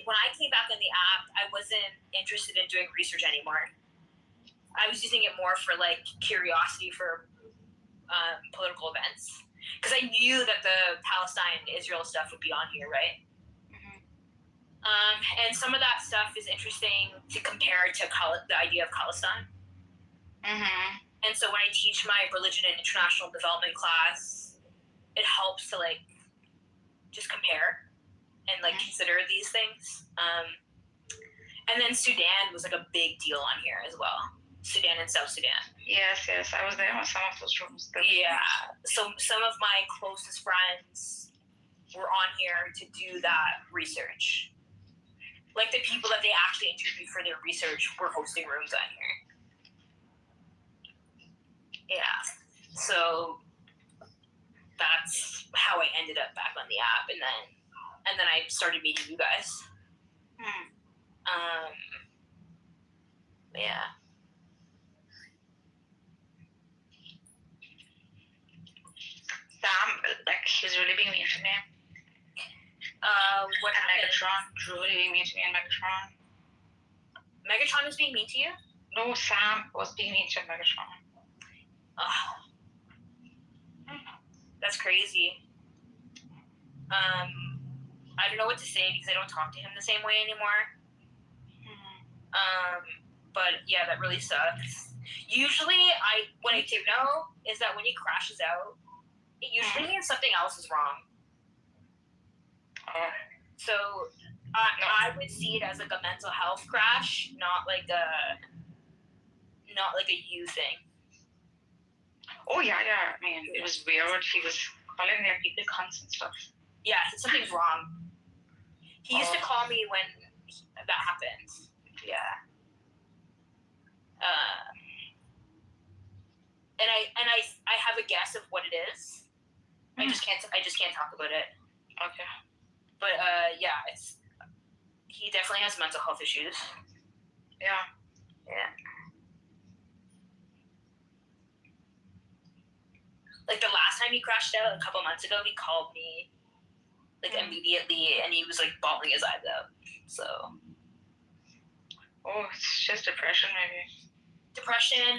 when I came back on the app, I wasn't interested in doing research anymore. I was using it more for like curiosity for political events, because I knew that the Palestine-Israel stuff would be on here, right? And some of that stuff is interesting to compare to the idea of Palestine. And so when I teach my religion and international development class, it helps to like just compare and like consider these things. And then Sudan was like a big deal on here as well. Sudan and South Sudan. Yes, I was there on some of those rooms. Yeah. So some of my closest friends were on here to do that research. Like the people that they actually interviewed for their research were hosting rooms on here. Yeah. So that's how I ended up back on the app, and then I started meeting you guys. Yeah. Sam, like, he's really being mean to me. What happened? Megatron, really being mean to me, and Megatron. Megatron was being mean to you? No, Sam was being mean to Megatron. That's crazy. I don't know what to say because I don't talk to him the same way anymore. But yeah, that really sucks. Usually, what I do know is that when he crashes out, it usually means something else is wrong. So I would see it as like a mental health crash, not like a you thing. Oh yeah. I mean, it was weird. He was calling like people cunts and stuff. Yeah, something's wrong. He used to call me when that happened. Yeah. And I have a guess of what it is. I just can't talk about it. Okay. But yeah, he definitely has mental health issues. Yeah. Like the last time he crashed out a couple months ago, he called me like immediately, and he was like bawling his eyes out. So. Oh, it's just depression, maybe. Depression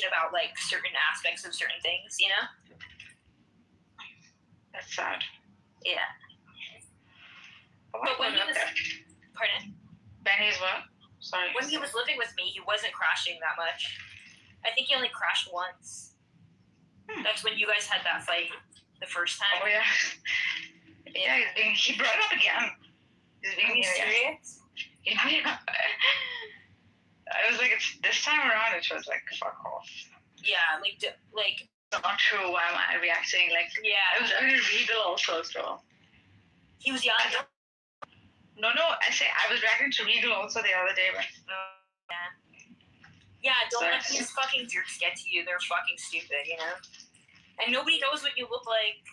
about like certain aspects of certain things, you know? That's sad. Yeah. But when he was, pardon? Benny's what? Sorry. When he was living with me, he wasn't crashing that much. I think he only crashed once. That's when you guys had that fight the first time. Oh yeah. Yeah, he brought it up again. Are you serious? Yeah. I was like, it's this time around. It was like, fuck off. Yeah, like. It's not true. Why am I reacting? Like, yeah. I was really regal also, so. He was young. No. I say I was reacting to regal also the other day. But, yeah, don't let these fucking jerks get to you. They're fucking stupid, you know? And nobody knows what you look like.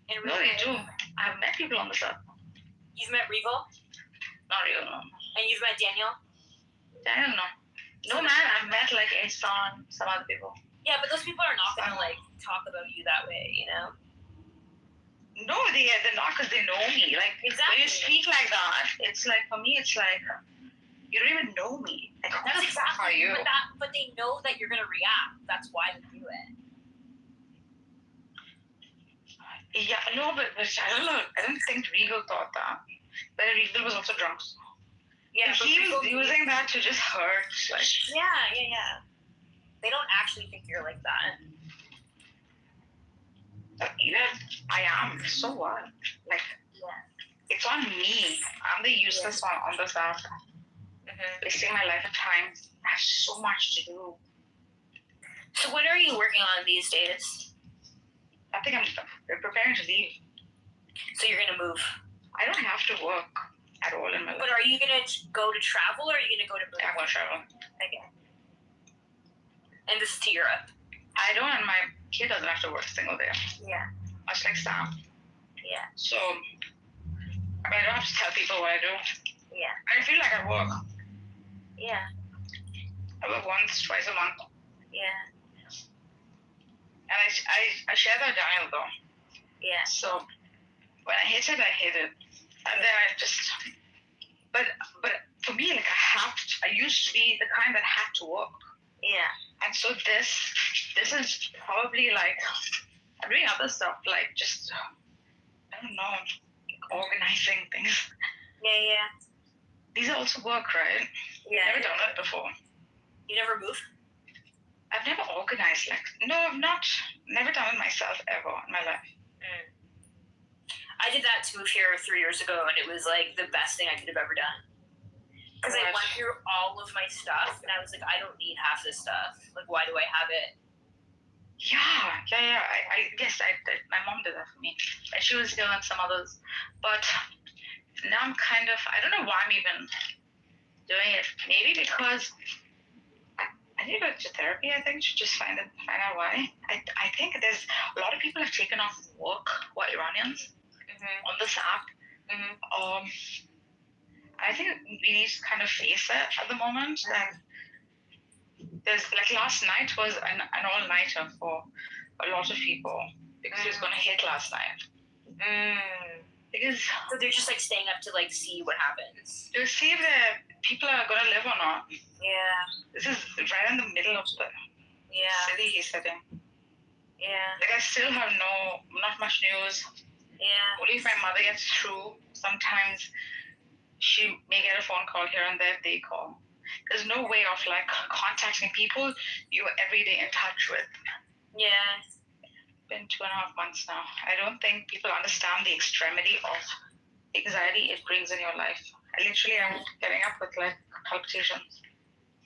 No, they do. I've met people on the show. You've met Regal? Not Regal, no. And you've met Daniel? Daniel, no. No, man, I've met like Ason, some other people. Yeah, but those people are not gonna like talk about you that way, you know? No, they're not because they know me. Like, exactly. When you speak like that, it's like, for me, it's like, you don't even know me. Like, that's exactly how are you? But they know that you're gonna react. That's why they do it. Yeah, no, but I don't know. I don't think Regal thought that. But Regal was also drunk. Yeah, but he was using that to just hurt. Like. Yeah. They don't actually think you're like that. Yeah, I am. So what? Like, it's on me. I'm the useless one on this app. Wasting my life and time. I have so much to do. So what are you working on these days? I think I'm preparing to leave. So you're gonna move? I don't have to work at all in my life. But are you gonna go to travel, or are you gonna go to move? I want to travel. Okay. And this is to Europe? I don't, and my kid doesn't have to work a single day. Yeah. Much like Sam. Yeah. So, I mean, I don't have to tell people what I do. Yeah. I feel like I work. Yeah. I work once, twice a month. Yeah. And I shared that Daniel though. Yeah. So when I hit it, and then I just. But for me, like I used to be the kind that had to work. Yeah. And so this is probably like I'm doing other stuff like just I don't know, organizing things. Yeah. These are also work, right? Yeah. Never done that before. You never moved? I've never organized I've never done it myself ever in my life. I did that to move here 3 years ago, and it was like the best thing I could have ever done. Because I went through all of my stuff, and I was like, I don't need half this stuff. Like, why do I have it? Yeah. I guess my mom did that for me, and she was doing some others. But now I'm kind of I don't know why I'm even doing it. Maybe because I need to go to therapy. I think to just find out why. I think there's a lot of people have taken off work who are Iranians on this app. I think we need to kind of face it at the moment. That there's like last night was an all-nighter for a lot of people because it was going to hit last night. Because so they're just like staying up to like see what happens. To see if the people are going to live or not. Yeah. This is right in the middle of the city he's sitting. Yeah. Like I still have not much news. Yeah. Only if my mother gets through. Sometimes she may get a phone call here and there if they call. There's no way of like contacting people you're every day in touch with. Yeah. It's been 2.5 months now. I don't think people understand the extremity of anxiety it brings in your life. I literally am getting up with like palpitations.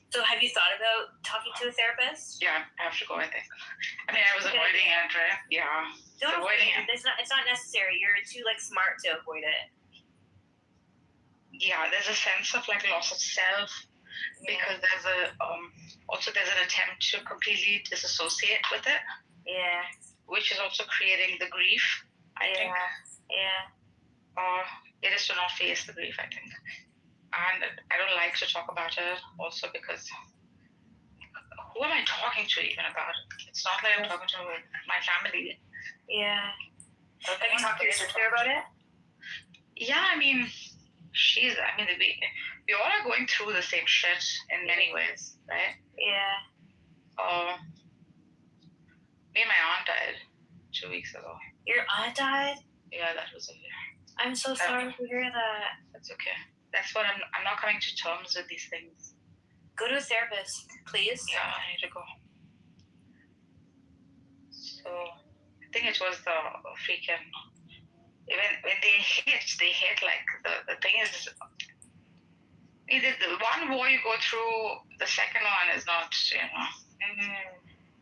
So have you thought about talking to a therapist? Yeah, I have to go, I think. I mean, I was avoiding it, right? Yeah. Don't avoid it. It's not necessary. You're too like smart to avoid it. Yeah, there's a sense of like loss of self because there's an attempt to completely disassociate with it. Yeah. Which is also creating the grief, I think. Yeah. Or it is to not face the grief, I think. And I don't like to talk about it also because who am I talking to even about it? It's not like I'm talking to my family. Yeah. Have you talked to your sister about it? Yeah, I mean, we all are going through the same shit in many ways, right? Yeah. Me and my aunt died 2 weeks ago. Your aunt died? Yeah, that was a year. I'm so sorry to hear that. That's okay. That's what I'm not coming to terms with these things. Go to a therapist, please. Yeah, I need to go. So I think it was the freaking when they hit like the thing is either the one war you go through, the second one is not,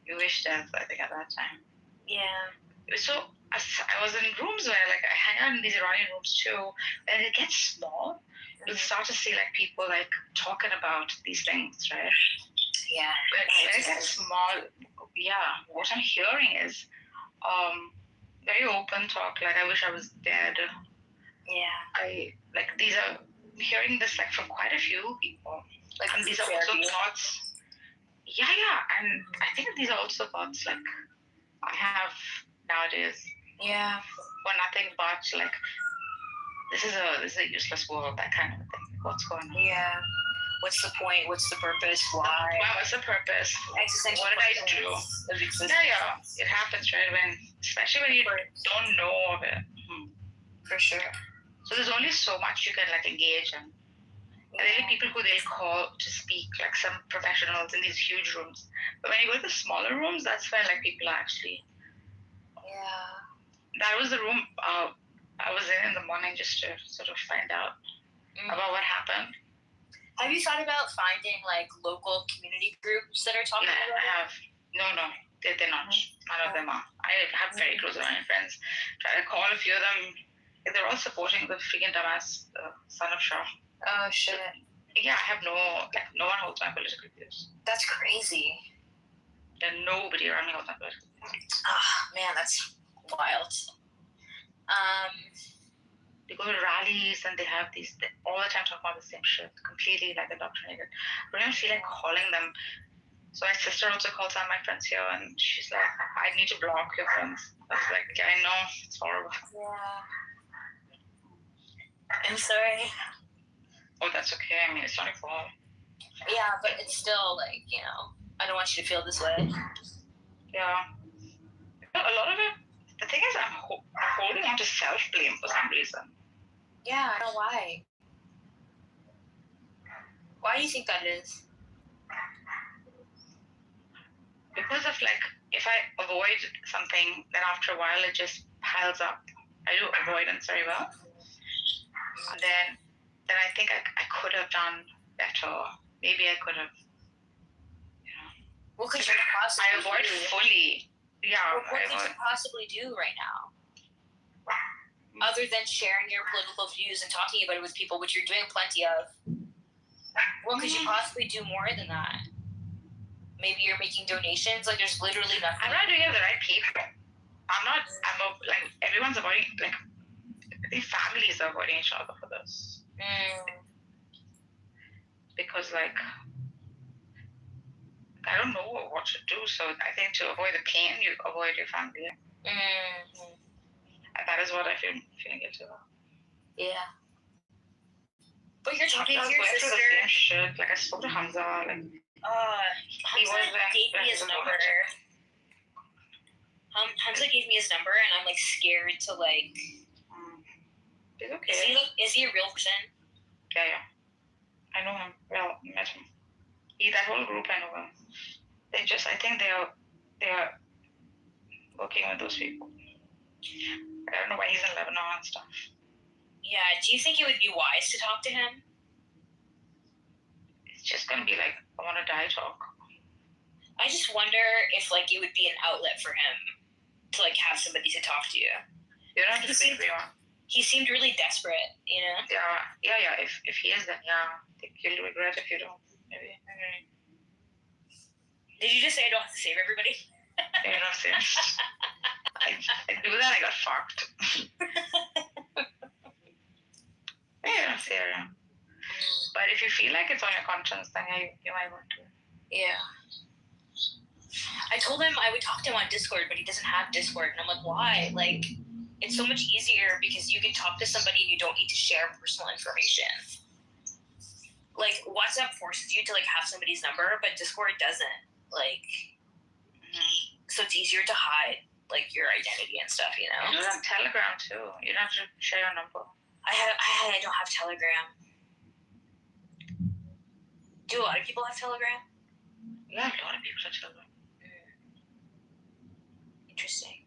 you wish death, I think, at that time. Yeah. So I was in rooms where like I hang out in these Iranian rooms too, and it gets small. You'll start to see like people like talking about these things, right? Yeah. But when it gets small, what I'm hearing is very open talk, like I wish I was dead. Yeah. I'm hearing this like from quite a few people. Like, and these are also thoughts. Yeah, and I think these are also thoughts like I have nowadays. Yeah. For nothing but like this is a useless world, that kind of thing. What's going on? Yeah. What's the point? What's the purpose? Why? What's the purpose? Existential what did I do? Yeah, it happens, right? Especially when you don't know of it. For sure. So there's only so much you can like engage in. And there are people who they'll call to speak, like some professionals in these huge rooms. But when you go to the smaller rooms, that's where like people are actually. Yeah. That was the room I was in the morning just to sort of find out about what happened. Have you thought about finding like local community groups that are talking about it? I have. No, they're not. None of them are. I have very close Iranian friends. Try to call a few of them. They're all supporting the freaking dumbass son of Shah. Oh shit. Yeah, I have no one holds my political views. That's crazy. There's nobody around me holds my political views. Man, that's wild. They go to rallies and they have these all the time talking about the same shit, completely like indoctrinated. I don't even feel like calling them So my sister also calls on my friends here, and she's like, I need to block your friends. I was like, yeah, I know, it's horrible. Yeah. I'm sorry. Oh, that's okay. I mean, it's not your fault. Yeah, but it's still like, you know, I don't want you to feel this way. Yeah. A lot of it, the thing is, I'm holding on to self-blame for some reason. Yeah, I don't know why. Why do you think that is? Because of like, if I avoid something, then after a while it just piles up. I do avoidance very well. And then I think I could have done better. Maybe I could have. What could you possibly I avoid do? fully. Yeah. What could you possibly do right now? Other than sharing your political views and talking about it with people, which you're doing plenty of. What could you possibly do more than that? Maybe you're making donations. Like, there's literally nothing. I'm not doing it with the right people. Like, everyone's avoiding, like, the families are avoiding each other for this. Because, like, I don't know what to do. So I think to avoid the pain, you avoid your family. And that is what I feel feeling guilty about. Yeah. But you're talking to your sister. The same shit. Like, I spoke to Hamza. Like, Hamza gave me his number. Hamza gave me his number, and I'm like scared to like. It's okay. Is he a real person? Yeah. I know him. Well, I met him. That whole group, I know him. I think they are working with those people. I don't know why he's in Lebanon and stuff. Yeah. Do you think it would be wise to talk to him? It's just gonna be like, I want to die talk. I just wonder if like it would be an outlet for him to like have somebody to talk to you. You don't have to speak for you. He seemed really desperate, you know? Yeah. If he is, then yeah. I think you'll regret if you don't. Maybe. Okay. Did you just say I don't have to save everybody? Yeah, you don't have to save. I do that, I got fucked. Yeah, Sarah. But if you feel like it's on your conscience, then you might want to. Yeah. I told him I would talk to him on Discord, but he doesn't have Discord. And I'm like, why? Like, it's so much easier because you can talk to somebody and you don't need to share personal information. Like, WhatsApp forces you to, like, have somebody's number, but Discord doesn't. Like, so it's easier to hide, like, your identity and stuff, you know? You have Telegram, too. You don't have to share your number. I don't have Telegram. Do a lot of people have Telegram? Yeah, a lot of people have Telegram. Interesting.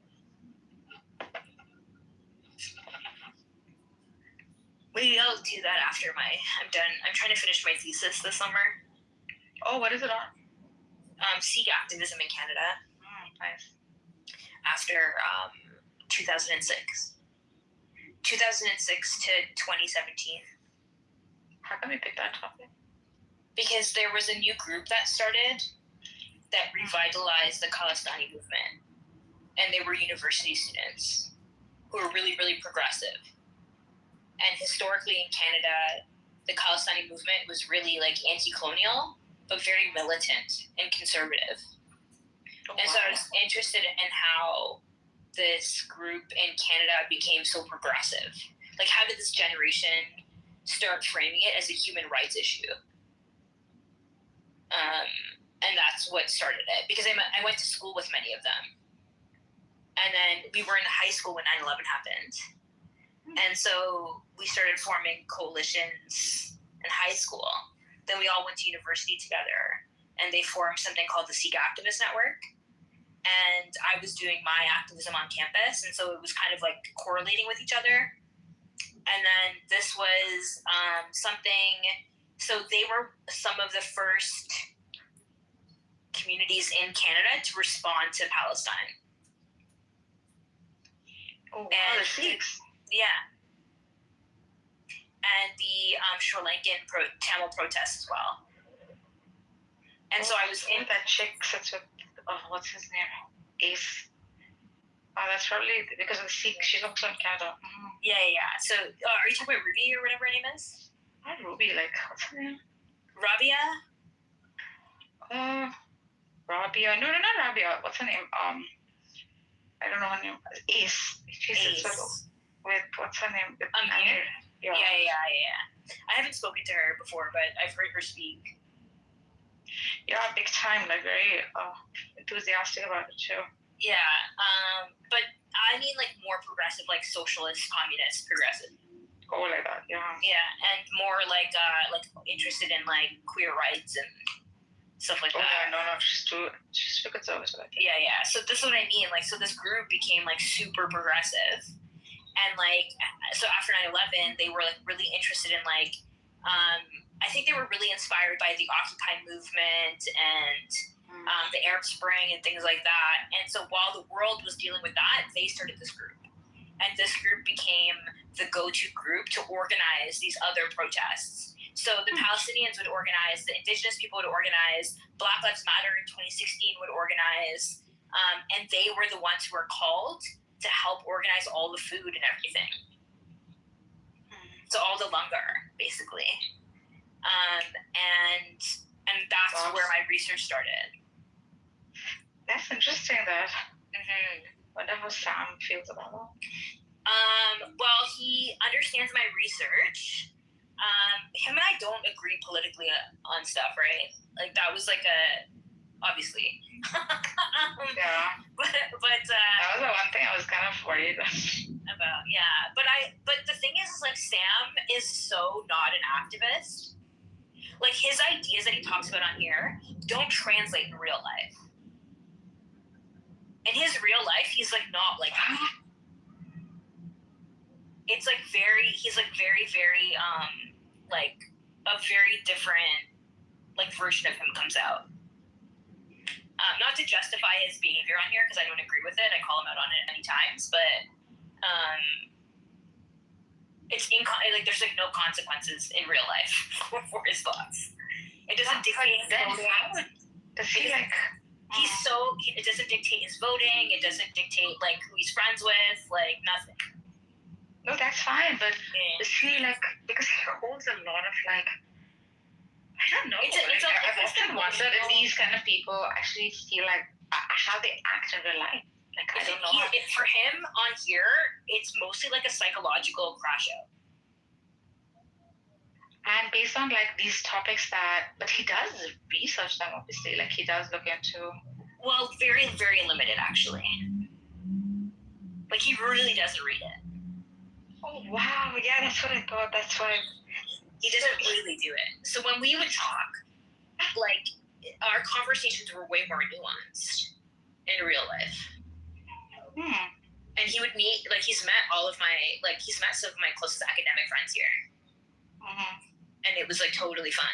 Maybe I'll do that after I'm done. I'm trying to finish my thesis this summer. Oh, what is it on? Sikh activism in Canada. Nice. After 2006. 2006 to 2017. How come you picked that topic? Because there was a new group that started that revitalized the Khalistani movement. And they were university students who were really, really progressive. And historically in Canada, the Khalistani movement was really like anti-colonial, but very militant and conservative. And so I was interested in how this group in Canada became so progressive. Like, how did this generation start framing it as a human rights issue? And that's what started it. Because I went to school with many of them. And then we were in high school when 9/11 happened. And so we started forming coalitions in high school. Then we all went to university together. And they formed something called the Sikh Activist Network. And I was doing my activism on campus. And so it was kind of like correlating with each other. And then this was something... So they were some of the first communities in Canada to respond to Palestine. Oh, and the Sikhs. Yeah. And the Sri Lankan Tamil protests as well. And so I was in... That chick sits with... what's his name? Ace. Oh, that's probably because of the Sikhs. She's also in Canada. Yeah. So are you talking about Ruby or whatever her name is? Not Ruby, like, what's her name? Rabia? Rabia. No, not Rabia. What's her name? I don't know her name. Ace. She sits with what's her name? With Amir. Yeah. I haven't spoken to her before, but I've heard her speak. Yeah, big time. Like very enthusiastic about it too. Yeah. But I mean like more progressive, like socialist, communist, progressive. Oh, like that. Yeah. Yeah, and more like interested in like queer rights and stuff like that. Yeah, no, she's too conservative. Yeah. So this is what I mean. Like, so this group became like super progressive, and like, so after 9/11, they were like really interested in like, I think they were really inspired by the Occupy movement and the Arab Spring and things like that. And so while the world was dealing with that, they started this group, and this group became the go-to group to organize these other protests. So the Palestinians would organize, the indigenous people would organize, Black Lives Matter in 2016 would organize, and they were the ones who were called to help organize all the food and everything. So all the langar, basically. And that's where my research started. That's interesting that. Wonder how Sam feels about that. Well, he understands my research. Him and I don't agree politically on stuff, right? Like that was like obviously. Yeah. But that was the one thing I was kind of worried about. Yeah, but the thing is like Sam is so not an activist. Like his ideas that he talks about on here don't translate in real life. In his real life, he's like not like that. It's like he's like very like a very different like version of him comes out. Not to justify his behavior on here because I don't agree with it. I call him out on it many times, but it's like there's like no consequences in real life for his thoughts. It doesn't dictate his voting. Does he like? It doesn't dictate his voting. It doesn't dictate like who he's friends with. Like nothing. No, that's fine, but does he like, because he holds a lot of like, I don't know. I've often wondered if these kind of people actually feel like how they act in real life. Like I don't know. For him on here, it's mostly like a psychological crash out. And based on like these topics but he does research them obviously. Like he does look into. Well, very very limited actually. Like he really doesn't read it. Oh wow! Yeah, that's what I thought. That's why he doesn't really do it. So when we would talk, like our conversations were way more nuanced in real life. And he would meet, like he's met some of my closest academic friends here, and it was like totally fun.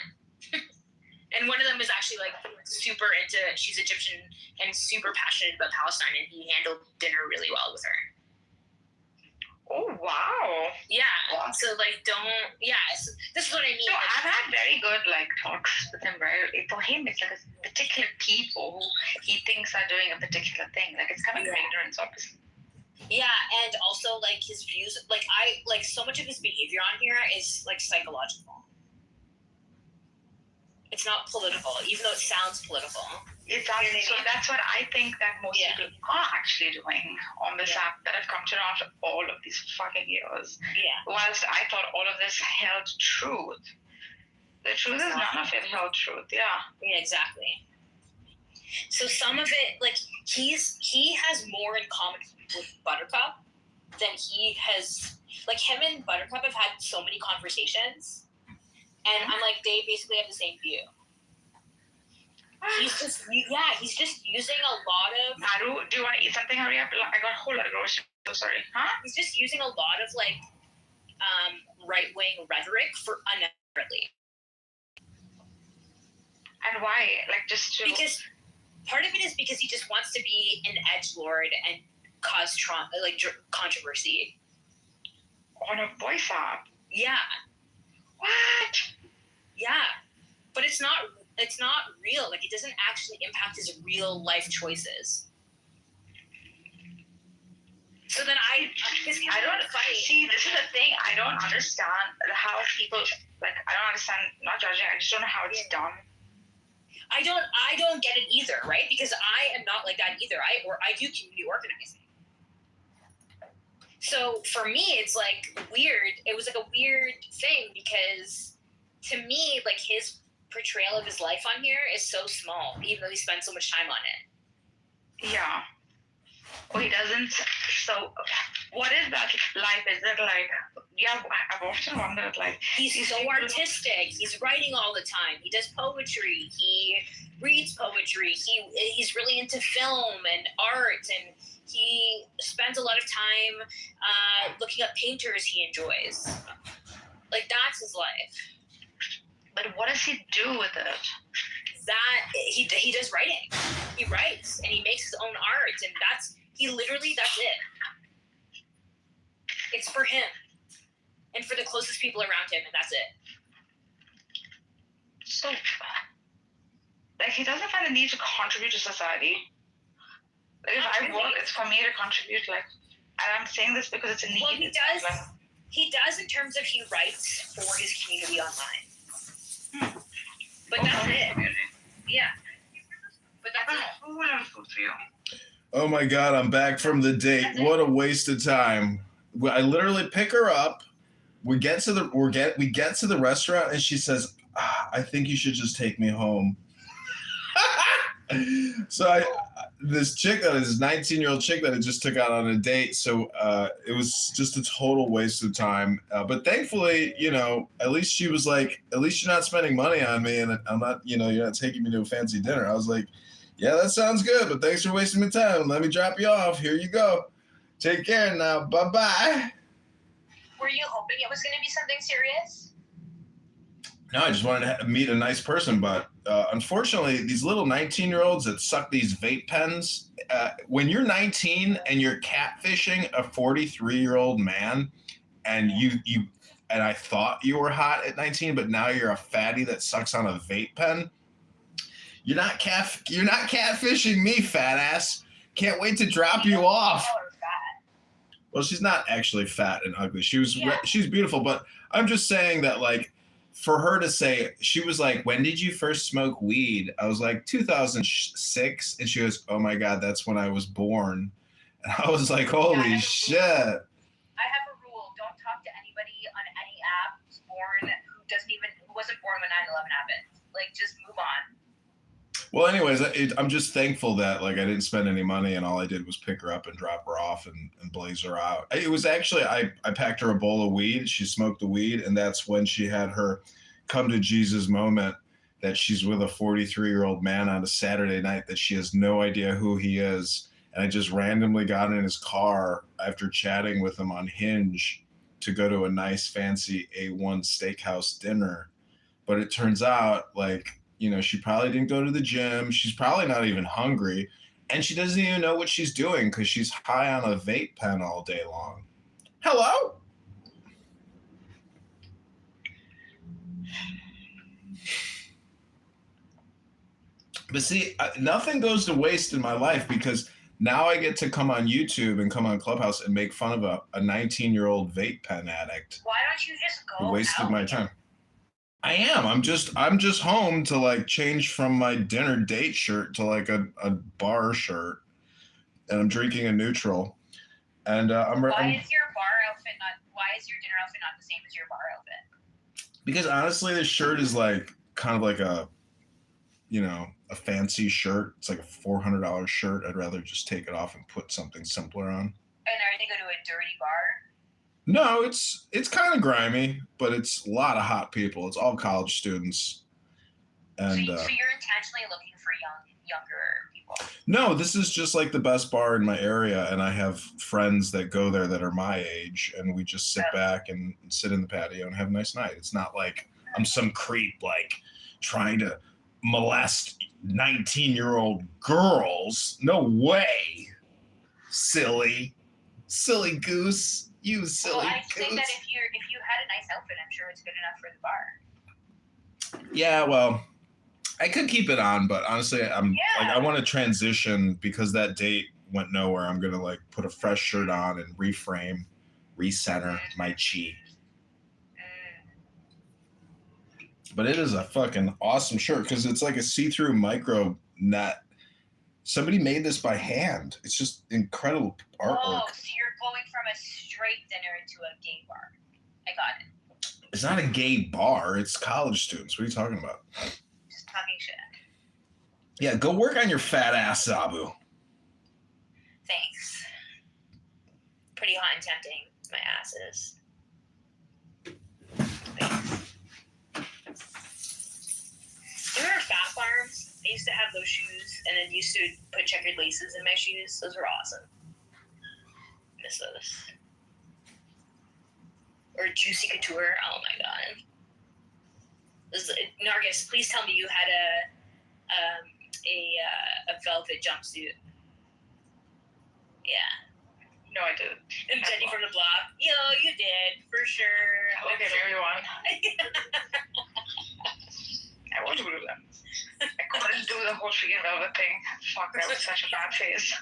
And one of them was actually like super into. She's Egyptian and super passionate about Palestine, and he handled dinner really well with her. Oh wow! Yeah. Wow. So like, so this is what I mean. No, I've had very good like talks with him. For him, it's like a particular people who he thinks are doing a particular thing. Like it's kind of ignorance, obviously. Yeah, and also like his views. Like so much of his behavior on here is like psychological. It's not political, even though it sounds political. So that's what I think that most people are actually doing on this app that have come to know after all of these fucking years. Yeah. Whilst I thought all of this held truth, the truth is none of it held truth. Yeah. Yeah, exactly. So some of it, like he has more in common with Buttercup than he has. Like him and Buttercup have had so many conversations, and I'm like they basically have the same view. He's just using a lot of. Haru, do you want to eat something? Hurry up! I got a whole lot of groceries. So sorry. Huh? He's just using a lot of like right-wing rhetoric for unnecessarily. And why? Like just to. Because part of it is because he just wants to be an edgelord and cause controversy. On a voice app. Yeah. What? Yeah, but it's not real. Like it doesn't actually impact his real life choices. So then I don't see. This is the thing. I don't understand how people like. I don't understand. Not judging. I just don't know how it's done. I don't get it either, right? Because I am not like that either. I do community organizing. So for me, it's like weird. It was like a weird thing because to me, like his portrayal of his life on here is so small, even though he spent so much time on it. Yeah. Oh, he doesn't. So, what is that life? Is it like? Yeah, I've often wondered. Like, he's so artistic. He's writing all the time. He does poetry. He reads poetry. He's really into film and art, and he spends a lot of time looking up painters he enjoys. Like that's his life. But what does he do with it? That he does writing. He writes and he makes his own art, and that's it. It's for him and for the closest people around him, and that's it. So, like, he doesn't find the need to contribute to society. Like, if I work, it's for me to contribute. Like, and I'm saying this because it's a need. Well, he does. Like, he does in terms of he writes for his community online. But that's it. Yeah. But that's it. Who would have food for you? Oh my God, I'm back from the date. What a waste of time. I literally pick her up. We get to the restaurant and she says, I think you should just take me home. So this 19-year-old chick that I just took out on a date. So it was just a total waste of time. But thankfully, at least she was like, at least you're not spending money on me and I'm not, you're not taking me to a fancy dinner. I was like, yeah, that sounds good, but thanks for wasting my time. Let me drop you off. Here you go. Take care now. Bye-bye. Were you hoping it was going to be something serious? No, I just wanted to meet a nice person, but unfortunately, these little 19-year-olds that suck these vape pens, when you're 19 and you're catfishing a 43-year-old man, and and I thought you were hot at 19, but now you're a fatty that sucks on a vape pen. You're not catfishing me, fat ass. Can't wait to drop you off. Well, she's not actually fat and ugly. She's beautiful, but I'm just saying that, like, for her to say, she was like, when did you first smoke weed? I was like, 2006. And she goes, oh my God, that's when I was born. And I was like, holy shit. I have a rule. Don't talk to anybody on any app who's born, who wasn't born when 9/11 happened. Like, just move on. Well, anyways, I'm just thankful that, like, I didn't spend any money and all I did was pick her up and drop her off and blaze her out. It was actually, I packed her a bowl of weed. She smoked the weed, and that's when she had her come to Jesus moment that she's with a 43-year-old man on a Saturday night that she has no idea who he is. And I just randomly got in his car after chatting with him on Hinge to go to a nice, fancy A1 steakhouse dinner. But it turns out, like, she probably didn't go to the gym. She's probably not even hungry. And she doesn't even know what she's doing because she's high on a vape pen all day long. Hello? But see, nothing goes to waste in my life because now I get to come on YouTube and come on Clubhouse and make fun of a 19-year-old vape pen addict. Why don't you just go who wasted out? my time. I am. I'm just home to, like, change from my dinner date shirt to, like, a bar shirt, and I'm drinking a neutral. And Why is your bar outfit not? Why is your dinner outfit not the same as your bar outfit? Because honestly, this shirt is like kind of like a fancy shirt. It's like a $400 shirt. I'd rather just take it off and put something simpler on. And are they going to a dirty bar? No, it's kind of grimy, but it's a lot of hot people. It's all college students. And so you're intentionally looking for younger people? No, this is just like the best bar in my area, and I have friends that go there that are my age, and we just sit back and sit in the patio and have a nice night. It's not like I'm some creep, like, trying to molest 19-year-old girls. No way. Silly goose. You silly Well, I goose. think that if you had a nice outfit, I'm sure it's good enough for the bar. Yeah, well, I could keep it on, but honestly, I want to transition because that date went nowhere. I'm gonna, like, put a fresh shirt on and recenter my chi. But it is a fucking awesome shirt because it's like a see-through micro net. Somebody made this by hand. It's just incredible artwork. Oh, so you're going from a straight dinner to a gay bar. I got it. It's not a gay bar. It's college students. What are you talking about? Just talking shit. Yeah, go work on your fat ass, Zabu. Thanks. Pretty hot and tempting, my ass is. Thanks. Remember Fat Farms? I used to have those shoes, and then used to put checkered laces in my shoes. Those were awesome. Miss those. Or Juicy Couture. Oh my god. Nargis, please tell me you had a velvet jumpsuit. Yeah. No, I didn't. And Jenny from the block. Yo, you did, for sure. Look at everyone. I want to do that. I couldn't do the whole freaking velvet thing. Fuck, that was such a bad phase.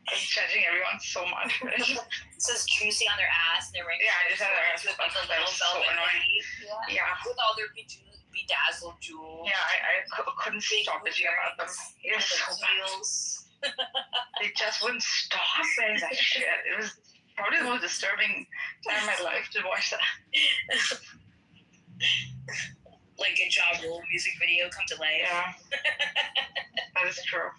I was judging everyone so much. It says juicy on their ass, and they're wearing I just had their ass with like a little velvet hoodie. Yeah. With all their bedazzled jewels. Yeah, I couldn't stop bitching about them. It was so bad. They just wouldn't stop saying that shit. It was probably the most disturbing time in my life to watch that. Like a Ja Rule music video come to life. Yeah. That is true.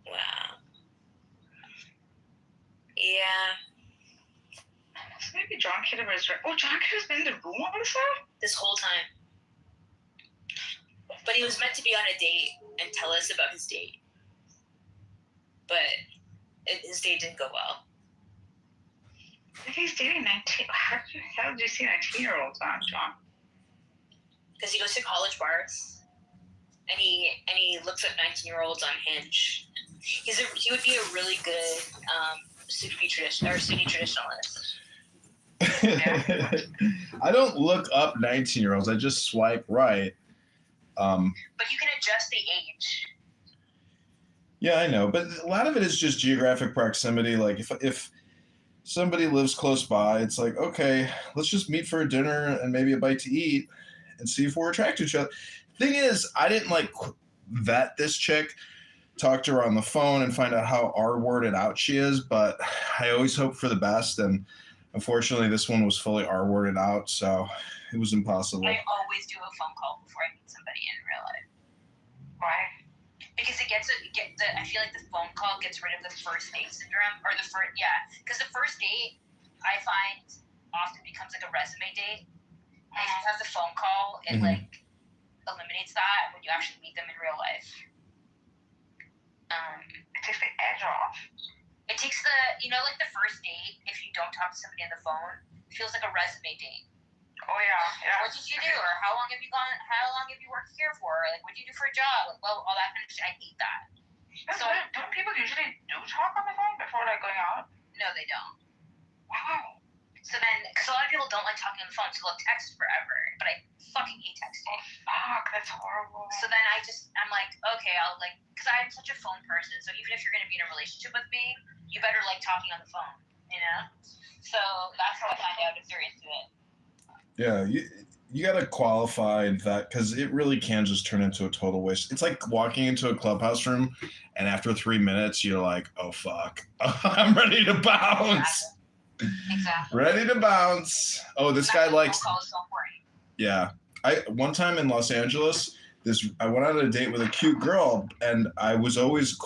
Wow. Yeah. So maybe John Kitover is right. Oh, John Kitover's been in the room all this time? This whole time. But he was meant to be on a date and tell us about his date. But his date didn't go well. I think he's dating 19. How did you see 19-year-olds on, John? Because he goes to college bars. And he looks at 19-year-olds on Hinge. He would be a really good Sunni traditionalist. I don't look up 19-year-olds. I just swipe right. But you can adjust the age. Yeah, I know. But a lot of it is just geographic proximity. Like if somebody lives close by, it's like, okay, let's just meet for a dinner and maybe a bite to eat and see if we're attracted to each other. Thing is, I didn't vet this chick, talk to her on the phone and find out how R-worded out she is, but I always hope for the best, and unfortunately this one was fully R-worded out, so it was impossible. I always do a phone call before I meet somebody in real life. Why? Because I feel like the phone call gets rid of the first date syndrome, or because the first date I find often becomes like a resume date, and if you have the phone call, it eliminates that when you actually meet them in real life. It takes the edge off. It takes the first date, if you don't talk to somebody on the phone, it feels like a resume date. Oh yeah. What did you do? Or how long have you worked here for? Like, what do you do for a job? Like, well, all that kind of shit. I hate that. So don't people usually do talk on the phone before like going out? No, they don't. Wow. So then, because a lot of people don't like talking on the phone, so they'll text forever. But I fucking hate texting. Oh fuck, that's horrible. So then I'm like, okay, because I'm such a phone person. So even if you're gonna be in a relationship with me, you better like talking on the phone, you know? So that's how I find out if they're into it. Yeah, you got to qualify that because it really can just turn into a total waste. It's like walking into a clubhouse room and after 3 minutes, you're like, oh, fuck. I'm ready to bounce. Exactly. Ready to bounce. Oh, this guy likes... Phone call is so important. Yeah. One time in Los Angeles, I went on a date with a cute girl and I was always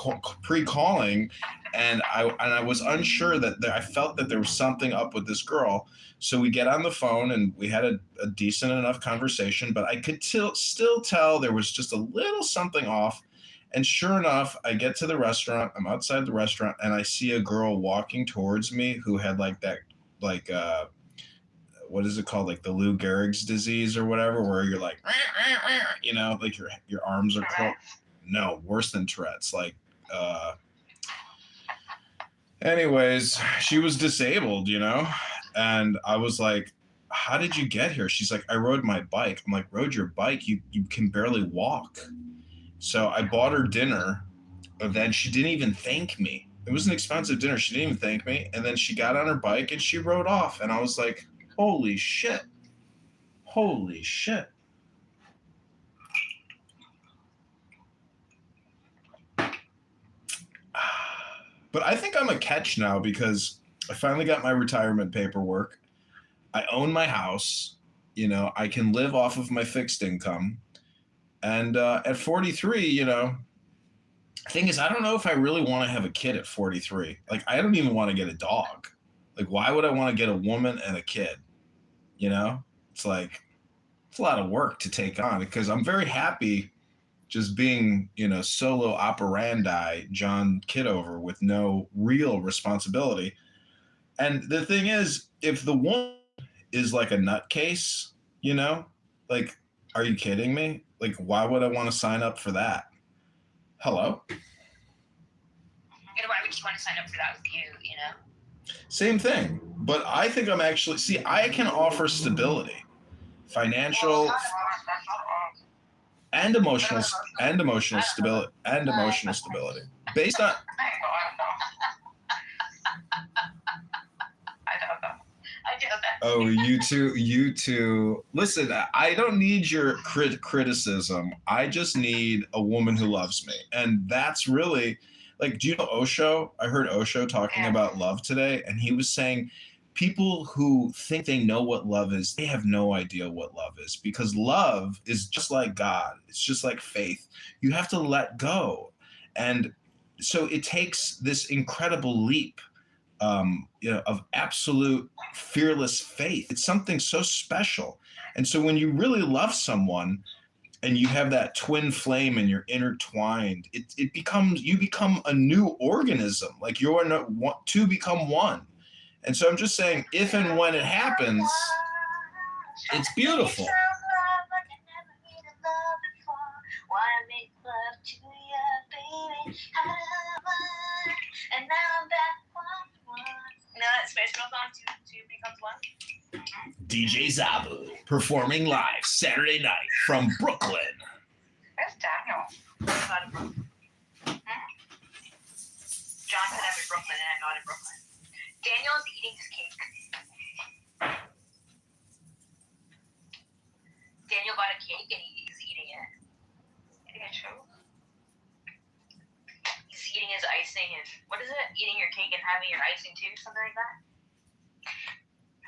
pre-calling and I was unsure that I felt that there was something up with this girl. So we get on the phone and we had a decent enough conversation, but I could still tell there was just a little something off. And sure enough, I get to the restaurant, I'm outside the restaurant and I see a girl walking towards me who had what is it called? Like the Lou Gehrig's disease or whatever, where you're like, you know, like your arms are closed. No, worse than Tourette's. Anyways, she was disabled, you know? And I was like, how did you get here? She's like, I rode my bike. I'm like, rode your bike? You can barely walk. So I bought her dinner, but then she didn't even thank me. It was an expensive dinner. She didn't even thank me. And then she got on her bike and she rode off. And I was like, holy shit. Holy shit. But I think I'm a catch now because I finally got my retirement paperwork. I own my house. You know, I can live off of my fixed income. And at 43, you know, the thing is, I don't know if I really want to have a kid at 43. Like, I don't even want to get a dog. Like, why would I want to get a woman and a kid? You know, it's like, it's a lot of work to take on because I'm very happy just being, you know, solo operandi John Kitover with no real responsibility. And the thing is, if the woman is like a nutcase, you know, like, are you kidding me? Like, why would I want to sign up for that? Hello? And why would you want to sign up for that with you, you know? Same thing. But I think I'm actually, see, I can offer stability, financial and emotional stability based on. Oh, you two. Listen, I don't need your criticism. I just need a woman who loves me. And that's really, like, do you know Osho? I heard Osho talking about love today, and he was saying people who think they know what love is, they have no idea what love is, because love is just like God. It's just like faith. You have to let go. And so it takes this incredible leap you know, of absolute fearless faith. It's something so special. And so when you really love someone and you have that twin flame and you're intertwined, it becomes, you become a new organism. Like you are not two become one. And so I'm just saying, if and when it happens, it's beautiful. And now I'm back one. Now that Space Girls on, two becomes one. DJ Zabu performing live Saturday night from Brooklyn. Where's Daniel? John said I'm in Brooklyn and I'm not in Brooklyn. Daniel is eating his cake. Daniel got a cake and he's eating it. Eating a show? He's eating his icing and what is it? Eating your cake and having your icing too, something like that.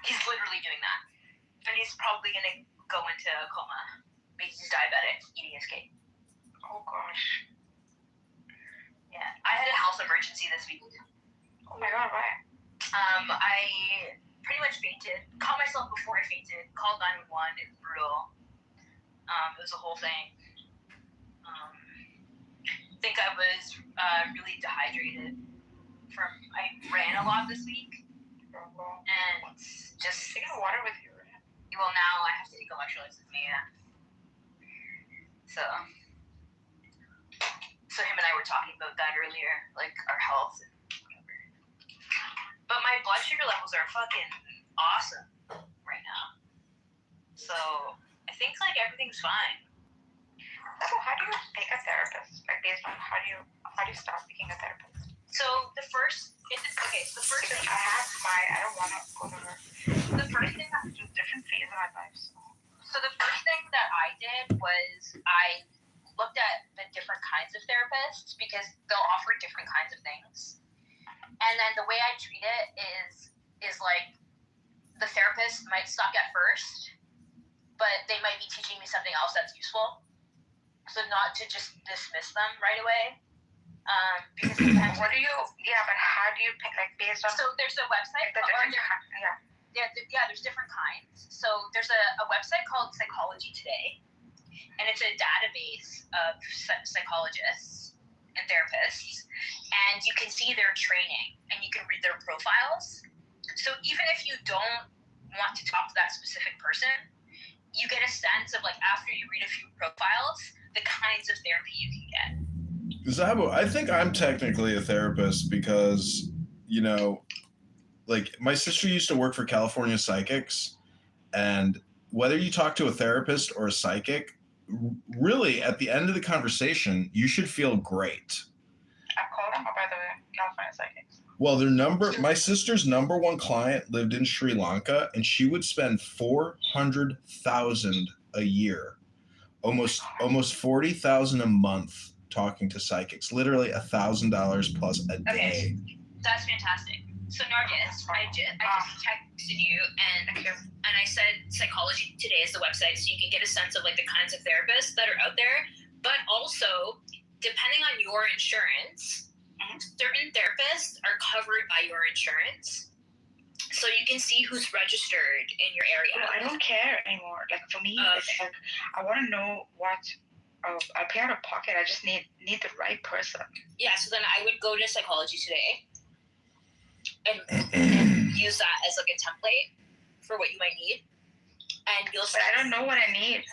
He's literally doing that, and he's probably gonna go into a coma because he's diabetic, eating his cake. Oh gosh. Yeah, I had a health emergency this week. Oh my god, why? I pretty much fainted. Caught myself before I fainted. Called 911. It was brutal. It was a whole thing. I think I was really dehydrated. I ran a lot this week, and just take water with you. Well, now I have to take electrolytes with me. Yeah. So him and I were talking about that earlier, like our health and whatever. But my blood sugar levels are fucking awesome right now. So I think like everything's fine. So how do you pick a therapist? Like based on how do you start picking a therapist? So the first thing I don't want to go to her. The first thing that just different phase of my life. So the first thing that I did was I looked at the different kinds of therapists because they'll offer different kinds of things. And then the way I treat it is like the therapist might suck at first, but they might be teaching me something else that's useful. So not to just dismiss them right away. Because sometimes but how do you pick, like based on? So there's a website. There's different kinds. So there's a website called Psychology Today, and it's a database of psychologists and therapists, and you can see their training and you can read their profiles. So even if you don't want to talk to that specific person, you get a sense of, like, after you read a few profiles, the kinds of therapy you can get. Zabo, I think I'm technically a therapist because, you know, like my sister used to work for California Psychics, and whether you talk to a therapist or a psychic, really at the end of the conversation, you should feel great. I called them, by the way, California psychics. Well, my sister's number one client lived in Sri Lanka, and she would spend $400,000 a year, almost $40,000 a month talking to psychics. Literally $1,000 plus a day. Okay, that's fantastic. So Nargis, I just texted you and I said Psychology Today is the website, so you can get a sense of like the kinds of therapists that are out there, but also depending on your insurance, certain therapists are covered by your insurance, so you can see who's registered in your area. Well, I don't care anymore. Like for me, it's like I want to know what I'll pay out of pocket. I just need the right person. Yeah, so then I would go to Psychology Today and use that as like a template for what you might need, and you'll. But I don't know what I need.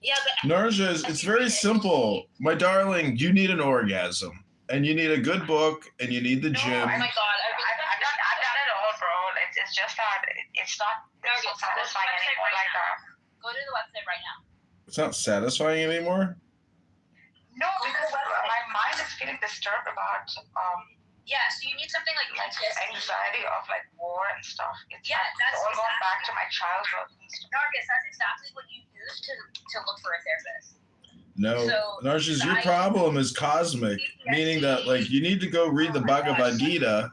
Yeah, but Narja, it's very simple. My darling, you need an orgasm. And you need a good book, and you need the gym. Oh my God, I've done it all, bro. It's just that it's not satisfying anymore like that. Go to the website right now. It's not satisfying anymore? No, because my mind is feeling disturbed about Yeah, so you need something like anxiety of like war and stuff. It's that's all going back to my childhood. Nargis, that's exactly what you use to look for a therapist. No, So, Narcissus, your problem is cosmic, meaning that like you need to go read the Bhagavad Gita.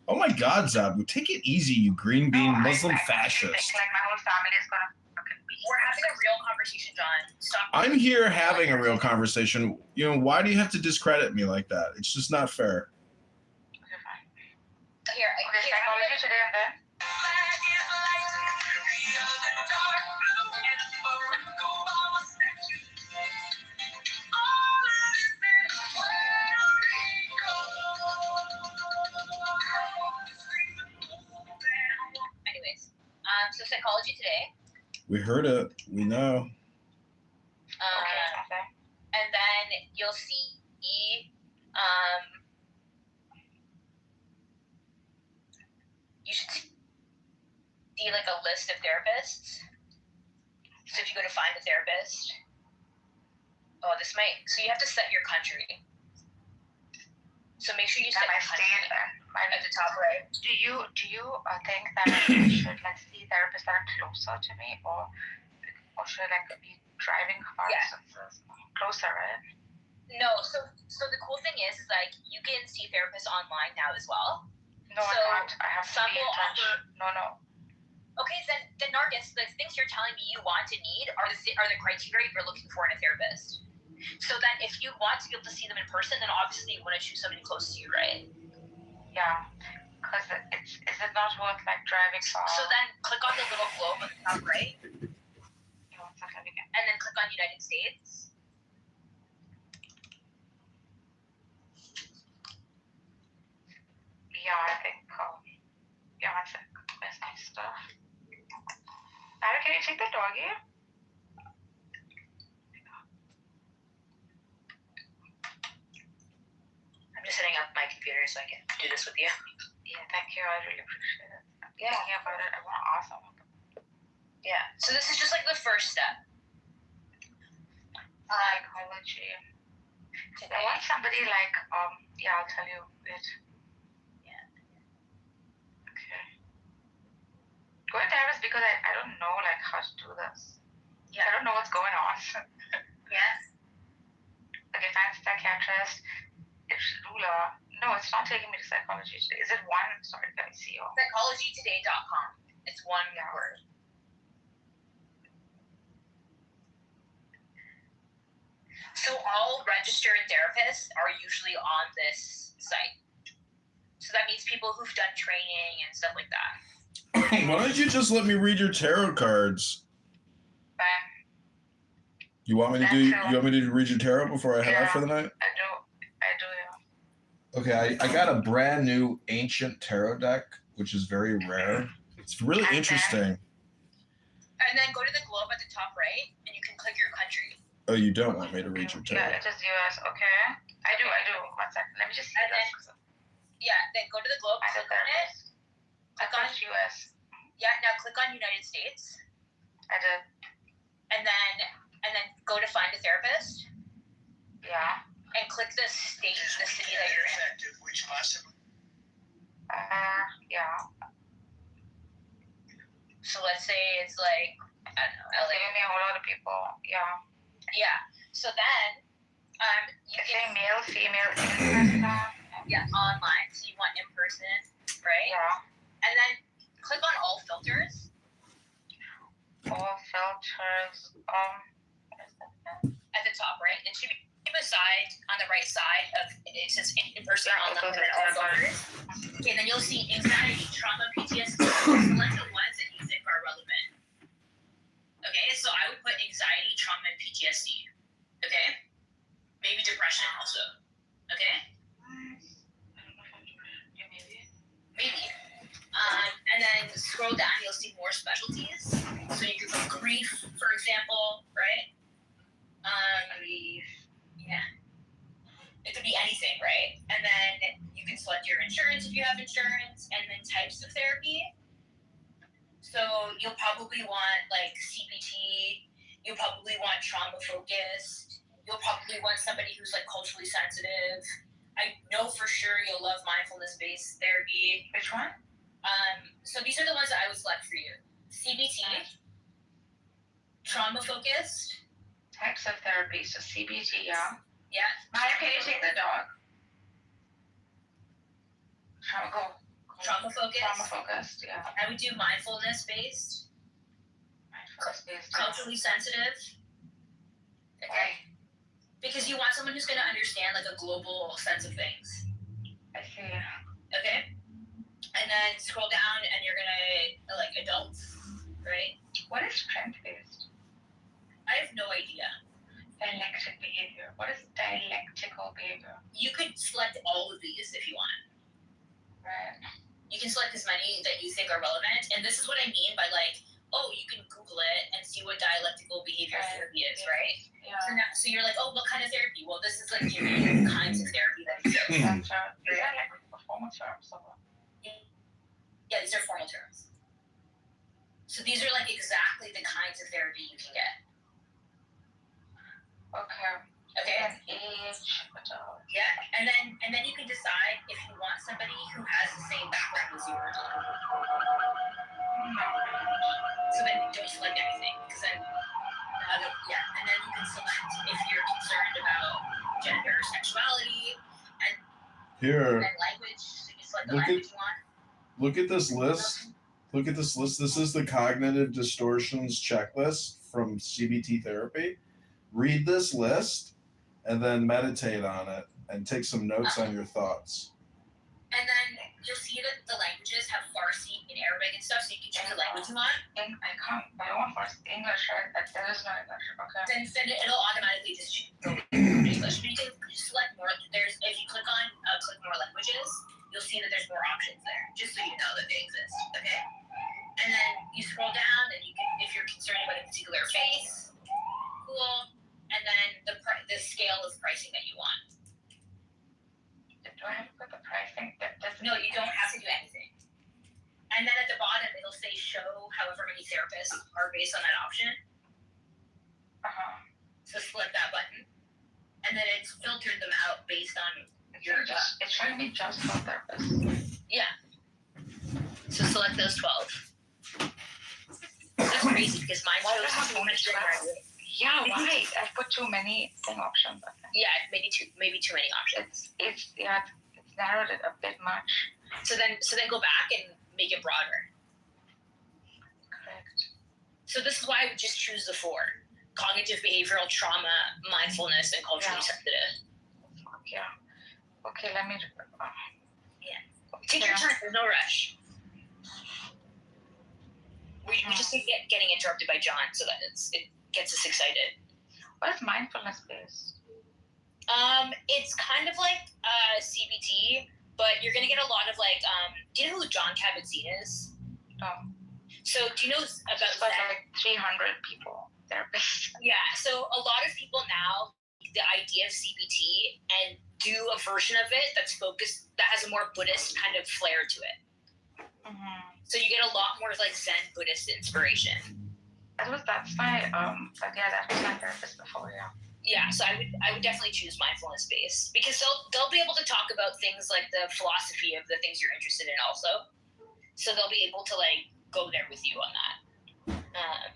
Oh my God, Zabu, take it easy, you green bean Muslim fascist. Like my whole family is gonna fucking be. We're having a real conversation, John. Stop. I'm here having a real conversation. You know, why do you have to discredit me like that? It's just not fair. Here, Psychology Today and then. Anyways, so Psychology Today. We heard it. We know. Okay. And then you'll see, you should see like a list of therapists. So if you go to find a therapist, so you have to set your country. So make sure you set your country at the top right. Do you think that I should like see therapists that are closer to me, or should I like be driving far distances closer, right? No, so the cool thing is like you can see therapists online now as well. No, I can't. I have to be in touch. No. Okay, then Nargis, the things you're telling me you want and need are the criteria you're looking for in a therapist. So then if you want to be able to see them in person, then obviously you want to choose somebody close to you, right? Yeah, because is it not worth like driving far? So then click on the little globe on the top right. And then click on United States. Yeah, I think, yeah, one sec. Where's my stuff? Tyler, can you take the doggy? I'm just setting up my computer so I can do this with you. Yeah, thank you. I really appreciate it. Yeah. Thinking about it, I want to ask them. Yeah, so this is just like the first step. Psychology. I want somebody like, yeah, I'll tell you it. Yeah. Okay. Go to therapist because I don't know like how to do this. Yeah. I don't know what's going on. Yes. Okay, find psychiatrist. It's ruler. No, it's not taking me to Psychology Today. Is it one? Sorry, let me see. PsychologyToday.com. It's one word. So all registered therapists are usually on this site. So that means people who've done training and stuff like that. Why don't you just let me read your tarot cards? You want me to read your tarot before I head out for the night? I do, yeah. Okay, I got a brand new ancient tarot deck, which is very rare. It's really interesting. And then go to the globe at the top right, and you can click your country. Oh, you don't want me to read your tarot? Yeah, it is US. Okay. I do. 1 second. Let me just see this. Yeah, then go to the globe, click on it. Click on US. Yeah, now click on United States. I did. And then go to find a therapist. Yeah. And click the state, the city that you're in. Which possibly? Yeah. So let's say it's like, I don't know, LA. A lot of people. Yeah. Yeah. So then, you can male, female, yeah, online. So you want in person, right? Yeah. And then click on all filters. All filters. At the top, right? It should be beside on the right side of it says in person online and then all filters. Okay, then you'll see anxiety, trauma, PTSD. Select the ones that you think are relevant. Okay, so I would put anxiety, trauma, and PTSD. Okay? Maybe depression also. Okay? Maybe. And then scroll down, you'll see more specialties. So you could put grief, for example, right? Grief. Yeah. It could be anything, right? And then you can select your insurance if you have insurance, and then types of therapy. So you'll probably want like CBT. You'll probably want trauma focused. You'll probably want somebody who's like culturally sensitive. I know for sure you'll love mindfulness-based therapy. Which one? So these are the ones that I would select for you. CBT, trauma focused. Types of therapy. So CBT, yeah. Yeah. Medicating the dog. Trauma focused. Trauma focused, yeah. I would do mindfulness-based. Culturally sensitive. Okay. Because you want someone who's going to understand like a global sense of things. I see. Okay. And then scroll down and you're going to like adults, right? What is strength-based? I have no idea. Dialectic behavior. What is dialectical behavior? You could select all of these if you want. Right. You can select as many that you think are relevant. And this is what I mean by like, oh, you can Google it and see what dialectical behavior therapy is, right? Yeah. So you're like, oh, what kind of therapy? Well, this is like the kinds of therapy that exist. Is that like performance terms? Yeah, these are formal terms. So these are like exactly the kinds of therapy you can get. Okay. Okay. And age. Yeah, and then you can decide if you want somebody who has the same background as you or not. So then don't select anything, because then and then you can select if you're concerned about gender, sexuality, and language. So you select the language you want. Look at this list. Look at this list. This is the cognitive distortions checklist from CBT therapy. Read this list and then meditate on it and take some notes on your thoughts. And then you'll see that the languages have Farsi and Arabic and stuff, so you can choose the language you want. And I don't want Farsi. English, right? There is no English. Okay. Then it'll automatically just go English. But you can select more. If you click on click more languages, you'll see that there's more options there, just so you know that they exist. Okay. And then you scroll down, and you can, if you're concerned about a particular face, cool. And then the scale of pricing that you want. Do I have to put the pricing? No, you don't have to do anything. And then at the bottom, it'll say show however many therapists are based on that option. So select that button. And then it's filtered them out based on your... It's trying to be just for therapists. Yeah. So select those 12. That's crazy because mine shows so much different. Yeah, why? I put too many options. Yeah, maybe too many options. It's narrowed it a bit much. So then go back and make it broader. Correct. So this is why I would just choose the 4: cognitive behavioral, trauma, mindfulness, and culturally sensitive. Yeah. Okay, let me. Take your time. There's no rush. We just keep getting interrupted by John, so that it gets us excited. What is mindfulness based? It's kind of like CBT, but you're gonna get a lot of like. Do you know who John Kabat-Zinn is? No. So do you know about like 300 people therapists? Yeah. So a lot of people now the idea of CBT and do a version of it that's focused that has a more Buddhist kind of flair to it. Mm-hmm. So you get a lot more like Zen Buddhist inspiration. That's my therapist before, yeah. Yeah, so I would definitely choose mindfulness based because they'll be able to talk about things like the philosophy of the things you're interested in also. So they'll be able to like go there with you on that.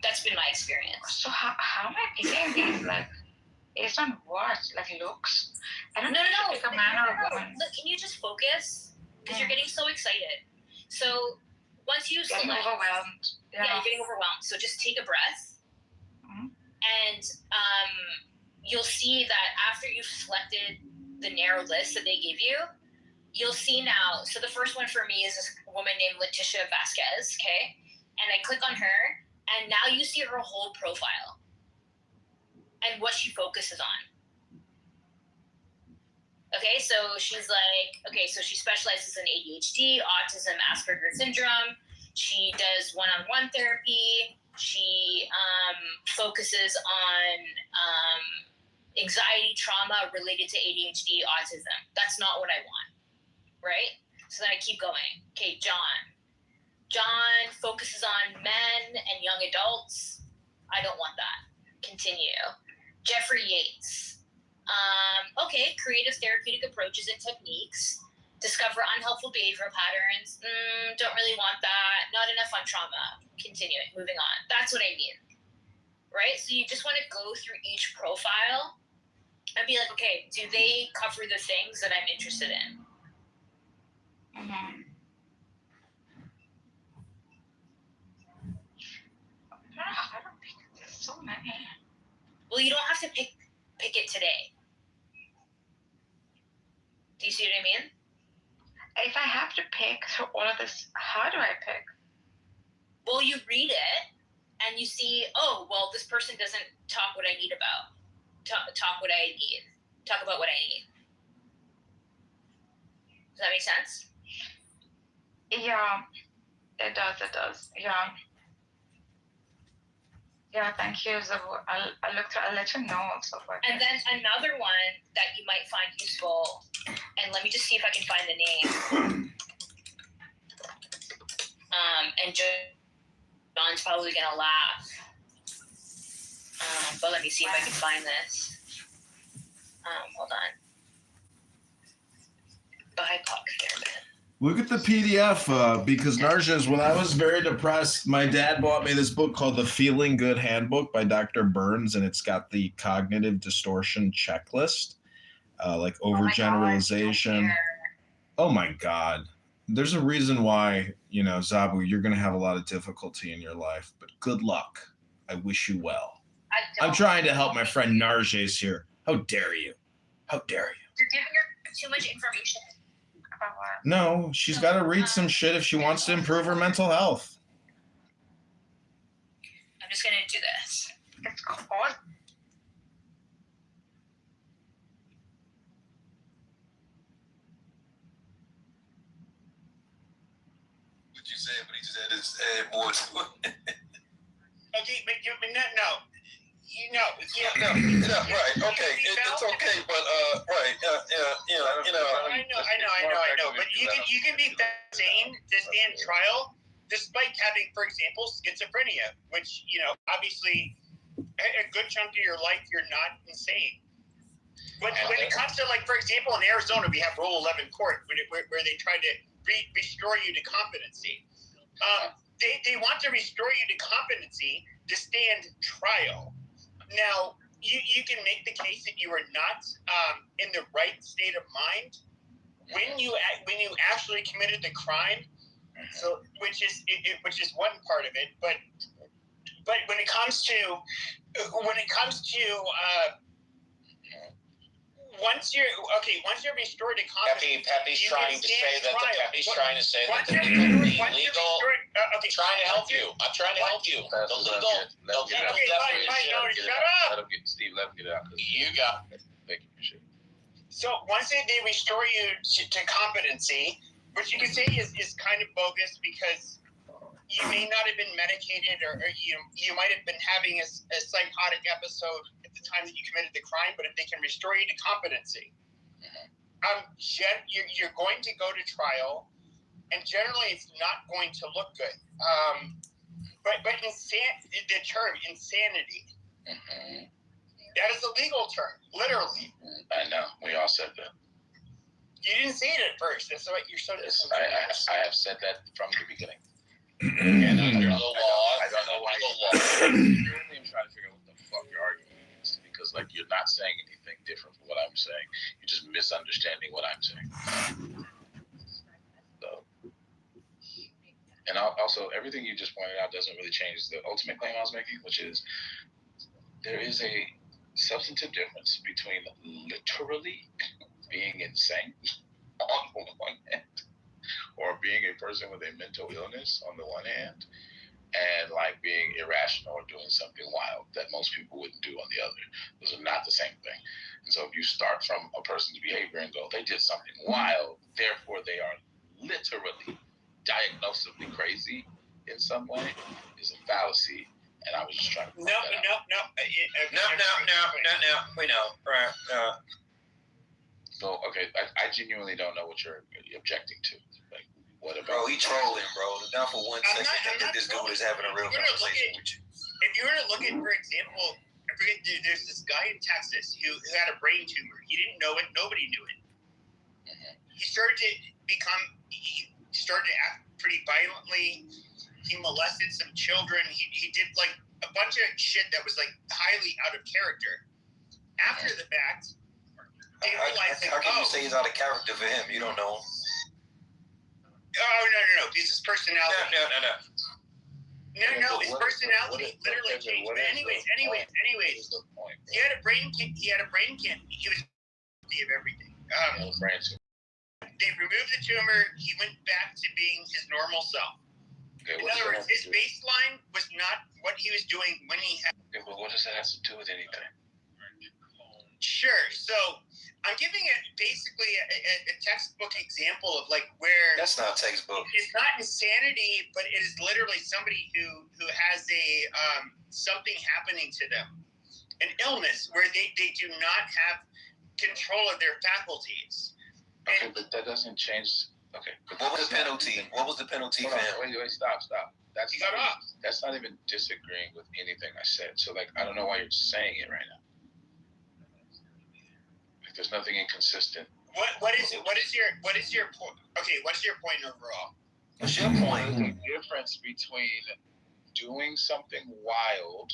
That's been my experience. So how am I picking these, like, based on what? Like looks? I don't know. Pick a man or a woman. Look, can you just focus? Because you're getting so excited. So once you getting overwhelmed. Yeah, you're getting overwhelmed. So just take a breath. And you'll see that after you've selected the narrow list that they give you, you'll see now. So the first one for me is this woman named Letitia Vasquez, okay? And I click on her, and now you see her whole profile and what she focuses on. Okay, so she's like, so she specializes in ADHD, autism, Asperger's syndrome. She does one-on-one therapy. She focuses on anxiety, trauma related to ADHD, autism. That's not what I want, right? So then I keep going. Okay, John. John focuses on men and young adults. I don't want that. Continue. Jeffrey Yates. Creative therapeutic approaches and techniques. Discover unhelpful behavioral patterns. Don't really want that. Not enough on trauma. Continuing. Moving on. That's what I mean. Right? So you just want to go through each profile and be like, okay, do they cover the things that I'm interested in? Mm-hmm. I don't think there's so many. Well, you don't have to pick it today. Do you see what I mean? If I have to pick through all of this, how do I pick? Well, you read it and you see, this person doesn't talk what I need about. Talk what I need. Talk about what I need. Does that make sense? Yeah, it does. Yeah. Yeah, thank you. I'll look through. I'll let you know also. And then another one that you might find useful, and let me just see if I can find the name. And John's probably gonna laugh. But let me see if I can find this. Hold on. BIPOC therapist. Look at the PDF because Narjas, when I was very depressed, my dad bought me this book called The Feeling Good Handbook by Dr. Burns, and it's got the cognitive distortion checklist, like overgeneralization. Oh my God. There's a reason why, Zabu, you're going to have a lot of difficulty in your life, but good luck. I wish you well. I'm trying to help my friend Narjas here. How dare you? How dare you? You're giving her too much information. No, she's got to read some shit if she wants to improve her mental health. I'm just going to do this. It's called. What you said, but he just add more to it. Okay, but no. Right. Okay. It's okay, but right. I know. But you can be sane to stand trial, despite having, for example, schizophrenia, which obviously a good chunk of your life you're not insane. But when it comes to, like, for example, in Arizona, we have Rule 11 court where they try to restore you to competency. They want to restore you to competency to stand trial. Now, you can make the case that you are not in the right state of mind when you actually committed the crime. So, which is one part of it, but when it comes to once you're restored to competency, Pepe's trying to say that the legal. Trying to help you. I'm trying to help you. The legal definition. Shut up. Steve, let him get out. You got it. Thank you for shit. So once they restore you to competency, which you can say is kind of bogus because you may not have been medicated or you might have been having a psychotic episode at the time that you committed the crime, but if they can restore you to competency, you're going to go to trial, and generally it's not going to look good. But the term insanity That is a legal term, literally. I know. We all said that. You didn't say it at first. That's what you're so. I have said that from the beginning. And under the law, I don't know why. the law. I'm trying to figure out what the fuck your argument is, because like you're not saying anything different from what I'm saying. You're just misunderstanding what I'm saying. So, and also everything you just pointed out doesn't really change the ultimate claim I was making, which is there is a substantive difference between literally being insane on the one hand, or being a person with a mental illness on the one hand, and like being irrational or doing something wild that most people wouldn't do on the other. Those are not the same thing. And so if you start from a person's behavior and go, they did something wild, therefore they are literally diagnosably crazy in some way, is a fallacy. And I was just trying to No. We know. Right. So, okay, I genuinely don't know what you're objecting to. Like, what about? Bro, he trolling, bro. Not for 1 second that this dude is having a real conversation with you. If you were to look at, for example, there's this guy in Texas who had a brain tumor. He didn't know it. Nobody knew it. He started to act pretty violently. He molested some children. He did like a bunch of shit that was like highly out of character. After the fact, they realized how can you say he's out of character for him? You don't know him. Oh, no. Because his personality. No. His personality literally changed. But anyways. He had a brain cancer. He was guilty of everything. They removed the tumor. He went back to being his normal self. Okay, in other words, his baseline was not what he was doing when he had. Okay, well, what does that have to do with anything? Sure. So I'm giving it basically a textbook example of like where. That's not textbook. It's not insanity, but it is literally somebody who has a something happening to them, an illness where they do not have control of their faculties. Okay, but that doesn't change. Okay. What was the penalty? What was the penalty for him? Wait, stop. That's not even disagreeing with anything I said. So like, I don't know why you're saying it right now. Like, there's nothing inconsistent. What is your point? Okay, what is your point overall? What's your point? There's a difference between doing something wild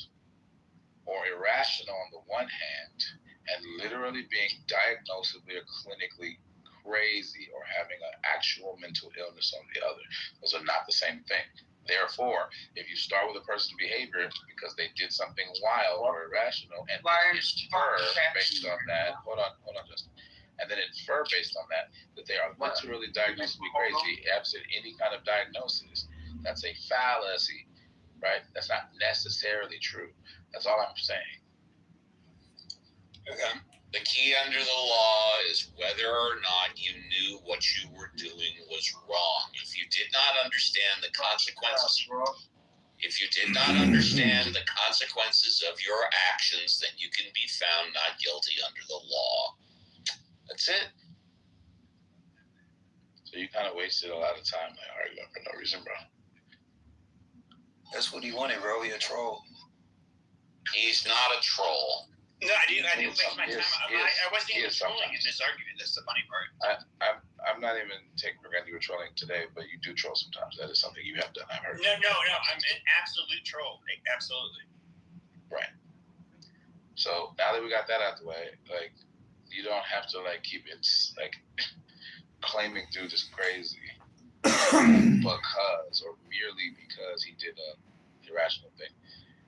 or irrational on the one hand, and literally being diagnosably or clinically crazy or having an actual mental illness on the other. Those are not the same thing. Therefore, if you start with a person's behavior because they did something wild or irrational and infer based on that, hold on, Justin, and then infer based on that they are literally diagnosably crazy, absent any kind of diagnosis, that's a fallacy, right? That's not necessarily true. That's all I'm saying. Okay. The key under the law is whether or not you knew what you were doing was wrong. If you did not understand the consequences, of your actions, then you can be found not guilty under the law. That's it. So you kind of wasted a lot of time like arguing for no reason, bro. That's what he wanted, bro. He a troll. He's not a troll. No, I didn't waste my time. I wasn't even trolling in this argument. That's the funny part. I'm not even taking for granted you were trolling today, but you do troll sometimes. That is something you have done. I've heard. No. I'm an absolute troll. Like, absolutely. Right. So now that we got that out the way, like, you don't have to like keep it like claiming dude is crazy because or merely because he did a irrational thing.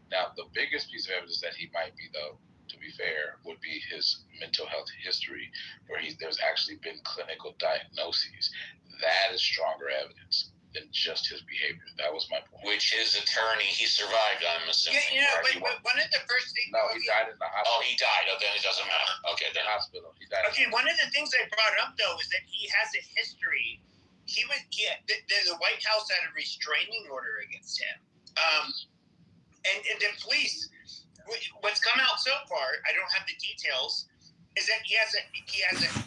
Now the biggest piece of evidence that he might be, though, to be fair, would be his mental health history, where there's actually been clinical diagnoses. That is stronger evidence than just his behavior. That was my point. Which his attorney, he survived, I'm assuming. Yeah, but one of the first things. No, he died in the hospital. Oh, he died. Oh, then it doesn't matter. Okay, the hospital. He died. Okay, one of the things I brought up though is that he has a history. The White House had a restraining order against him, and the police. What's come out so far, I don't have the details, is that he has a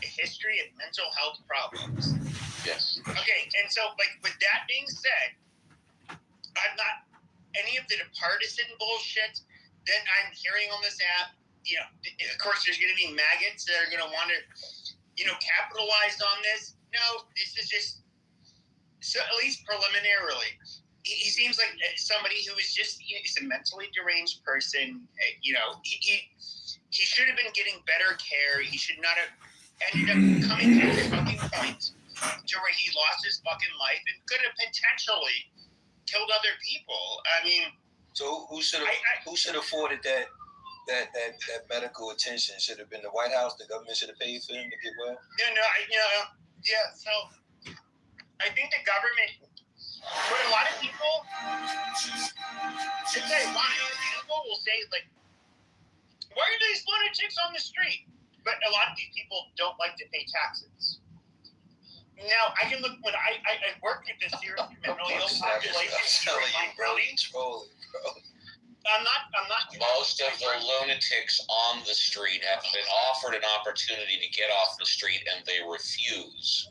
history of mental health problems. Yes. Okay, and so like with that being said, I'm not any of the partisan bullshit that I'm hearing on this app. of course, there's going to be maggots that are going to want to, capitalize on this. No, this is just, so at least preliminarily, he seems like somebody who is just, he's a mentally deranged person. He should have been getting better care. He should not have ended up coming to this fucking point to where he lost his fucking life and could have potentially killed other people. I mean, so who should have afforded that medical attention? Should have been the White House. The government should have paid for him to get well. So I think the government, but a lot of people, it's ironic. People will say like, "Why are these lunatics on the street?" But a lot of these people don't like to pay taxes. Now I can look when I worked with the serious mentally ill population. I'm not. Most of the lunatics on the street have been offered an opportunity to get off the street and they refuse.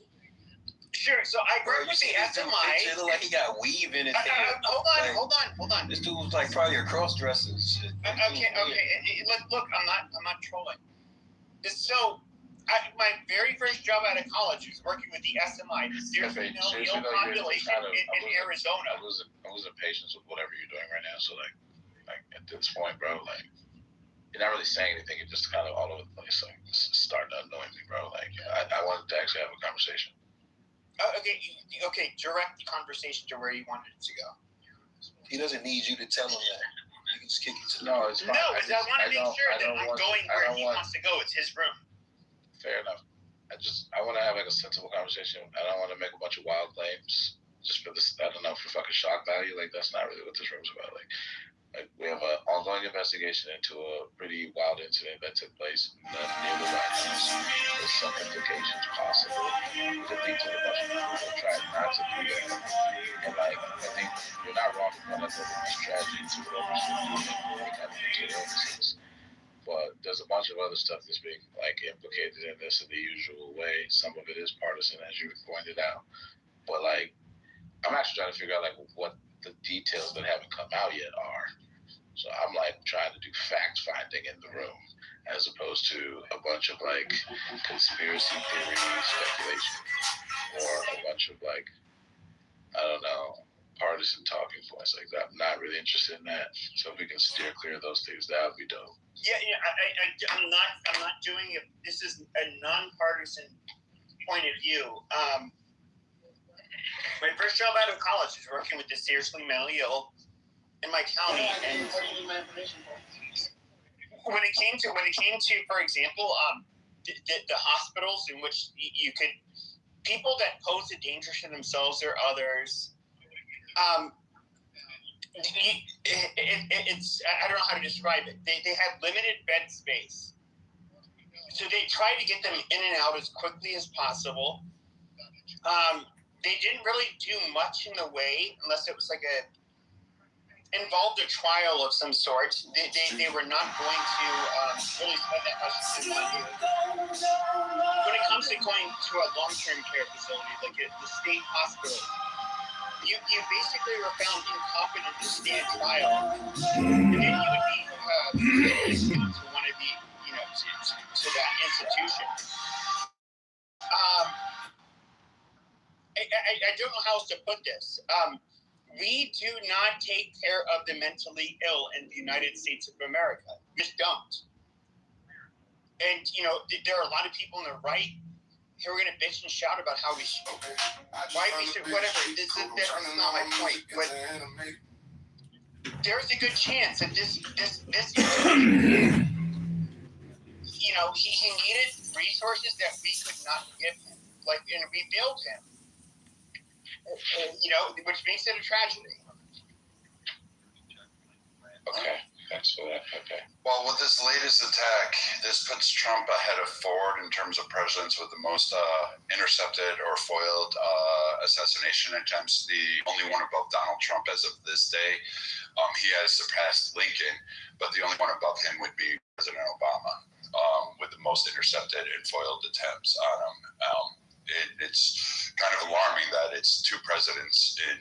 Sure. So I worked with the SMI. It looked like he got weave in his hair. Hold on. This dude was like probably a cross-dresser and shit. Okay. Look, I'm not trolling. So, my very first job out of college was working with the SMI, the seriously mentally ill population in Arizona. I'm losing patience with whatever you're doing right now. So like at this point, bro, like you're not really saying anything. You're just kind of all over the place. Like it's starting to annoy me, bro. Like I wanted to actually have a conversation. Okay. Direct the conversation to where you wanted it to go. He doesn't need you to tell him that. You can just kick it to No, it's fine. No, I want to make sure that I'm going where he wants to go. It's his room. Fair enough. I want to have like a sensible conversation. I don't want to make a bunch of wild claims just for this. I don't know, for fucking shock value. Like that's not really what this room's about. Like we have an ongoing investigation into a pretty wild incident that took place near the White House. There's some implications possible to lead to a bunch of people that tried not to do that. And like, I think you're not wrong to like this tragedy to whatever any kind of mental illnesses. But there's a bunch of other stuff that's being like implicated in this in the usual way. Some of it is partisan, as you pointed out. But like, I'm actually trying to figure out like what the details that haven't come out yet are. So I'm like trying to do fact finding in the room as opposed to a bunch of like conspiracy theory speculation or a bunch of like, I don't know, partisan talking points. Like that. I'm not really interested in that. So if we can steer clear of those things, that would be dope. Yeah. I'm not doing it. This is a nonpartisan point of view. My first job out of college was working with the seriously mentally ill in my county, and when it came to, for example, the hospitals in which you could, people that pose a danger to themselves or others, it's I don't know how to describe it. They have limited bed space, so they try to get them in and out as quickly as possible. They didn't really do much in the way, unless it was like involved a trial of some sort. They were not going to really spend that much time on you. When it comes to going to a long-term care facility, like the state hospital, you basically were found incompetent to stand trial, and then you would be sent to one of the, to that institution. I don't know how else to put this. We do not take care of the mentally ill in the United States of America. We just don't. And, there are a lot of people on the right who are going to bitch and shout about how we should, why we should, whatever. That's not my point. But there's a good chance that this he needed resources that we could not give him. And we failed him. Which makes it a tragedy. Okay, thanks for that. Okay. Well, with this latest attack, this puts Trump ahead of Ford in terms of presidents with the most intercepted or foiled assassination attempts. The only one above Donald Trump as of this day. He has surpassed Lincoln, but the only one above him would be President Obama, with the most intercepted and foiled attempts on him. It's kind of alarming that it's two presidents in,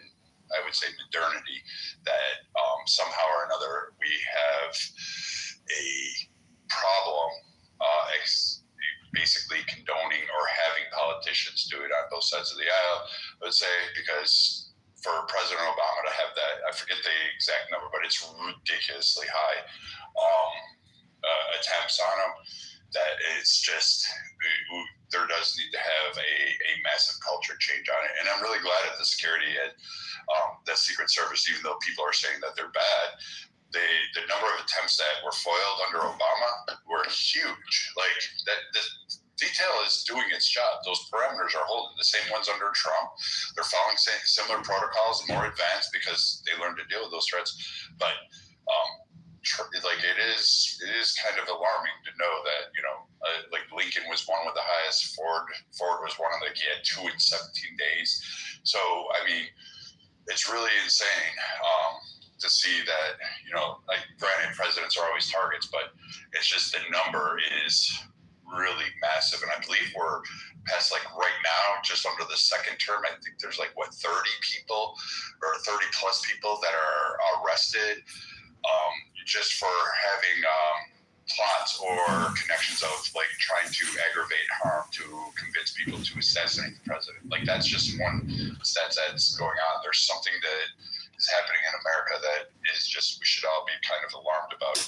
I would say, modernity that somehow or another we have a sides of the aisle, I would say, because for President Obama to have that, I forget the exact number, but it's ridiculously high attempts on him, that it's just, there does need to have a massive culture change on it. And I'm really glad that the security at the Secret Service, even though people are saying that they're bad, the number of attempts that were foiled under Obama were huge. Like, that the detail is doing its job. Those parameters are holding. The same ones under Trump. They're following similar protocols, more advanced, because they learned to deal with those threats. But like, it is kind of alarming to know that, you know, like Lincoln was one with the highest. Ford was one of the, he had 2 in 17 days. So I mean, it's really insane to see that, you know, like, granted, presidents are always targets, but it's just the number is really massive. And I believe we're past, like, right now, just under the second term, I think there's like, what, 30 people or 30 plus people that are arrested just for having plots or connections of, like, trying to aggravate harm to convince people to assassinate the president. Like, that's just one stat that's going on. There's something that is happening in America that is just, we should all be kind of alarmed about.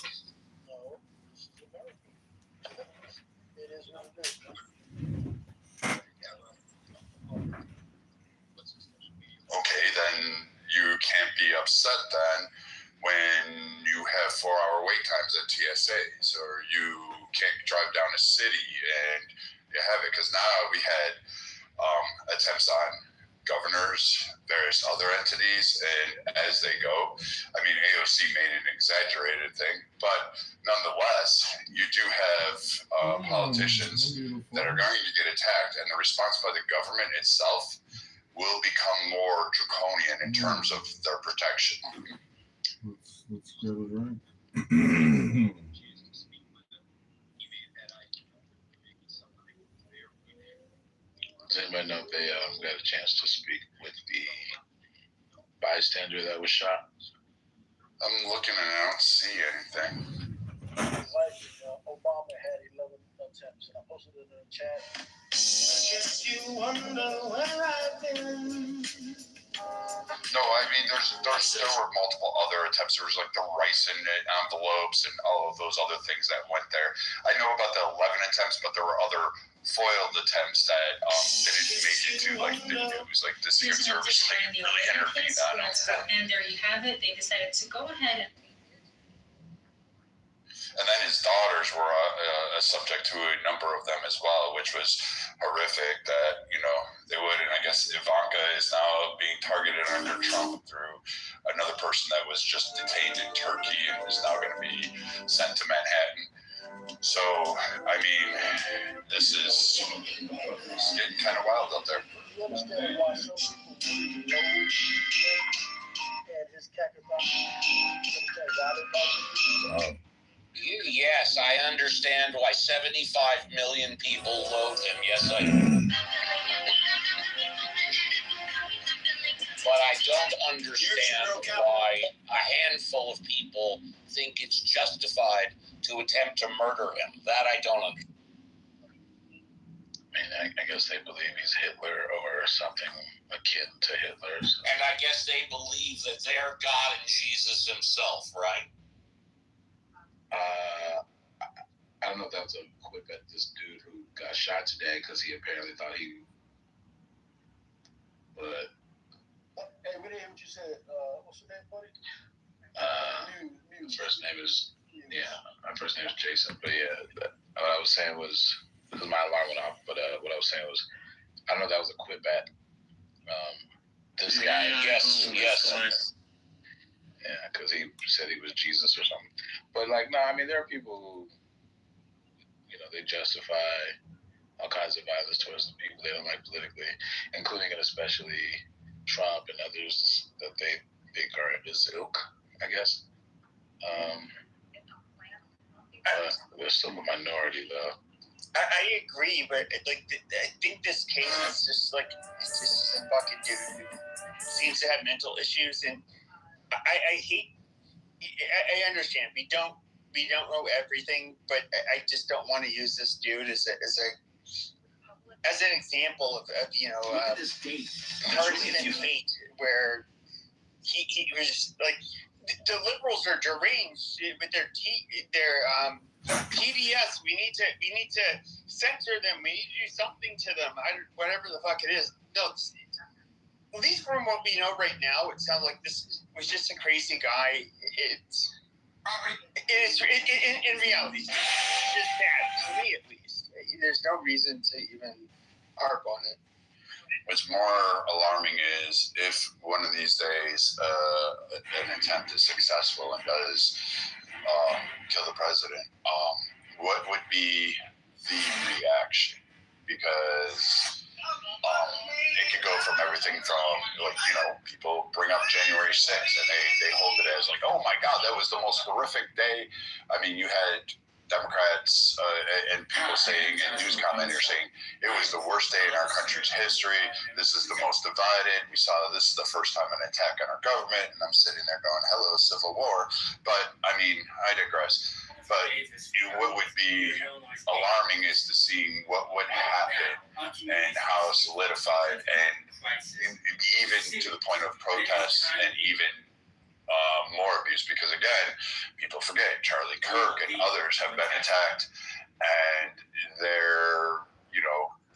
It is what it is. Okay, then you can't be upset then when you have 4-hour wait times at TSAs, or you can't drive down a city and you have it, because now we had attempts on governors, various other entities, and as they go, I mean, AOC made an exaggerated thing, but nonetheless, you do have politicians that are going to get attacked, and the response by the government itself will become more draconian in terms of their protection. Let's get it right. Does anybody know if they got a chance to speak with the bystander that was shot? I'm looking and I don't see anything. Obama had 11 attempts, and I posted it in the chat. I guess you wonder where I've been. No, I mean, there were multiple other attempts. There was, like, the rice and envelopes and all of those other things that went there. I know about the 11 attempts, but there were other foiled attempts that didn't make it to, like, the news. Like, the Secret Service, like, really intervened on it. And there you have it. They decided to go ahead And then his daughters were a subject to a number of them as well, which was horrific that, you know, they would. And I guess Ivanka is now being targeted under Trump through another person that was just detained in Turkey and is now going to be sent to Manhattan. So, I mean, this is getting kind of wild out there. You understand why some people know and his Yes, I understand why 75 million people loathe him. Yes, I do. But I don't understand why a handful of people think it's justified to attempt to murder him. That I don't understand. I mean, I guess they believe he's Hitler or something akin to Hitler's. And I guess they believe that they're God and Jesus himself, right? I don't know if that was a quip at this dude who got shot today because he apparently thought he. But. Hey, we didn't hear what you said. What's your name, buddy? First name is my first name is Jason. But yeah, what I was saying was, because my alarm went off. But what I was saying was, I don't know if that was a quip at this guy. Yes. Yeah, because he said he was Jesus or something. But, like, no, I mean, there are people who, you know, they justify all kinds of violence towards the people they don't like politically, including and especially Trump and others that they think are his ilk, I guess. They're still a minority, though. I agree, but like I think this case is just like it's just a fucking dude who seems to have mental issues, and I hate. I understand we don't know everything, but I just don't want to use this dude as a as an example of partisan hate, where he was like, the liberals are deranged with their TDS. We need to censor them. We need to do something to them. Whatever the fuck it is. No, at least from what we know right now, it sounds like this was just a crazy guy. In reality, it's just bad to me, at least. There's no reason to even harp on it. What's more alarming is if one of these days an attempt is successful and does kill the president, what would be the reaction? Because it could go from everything from, people bring up January 6th and they hold it as like, oh my God, that was the most horrific day. I mean, you had Democrats and people saying, and news commenters saying, it was the worst day in our country's history. This is the most divided. We saw this is the first time an attack on our government. And I'm sitting there going, hello, civil war. But I mean, I digress. But what would be alarming is to see what would happen and how solidified and even to the point of protests and even more abuse, because again, people forget Charlie Kirk and others have been attacked, and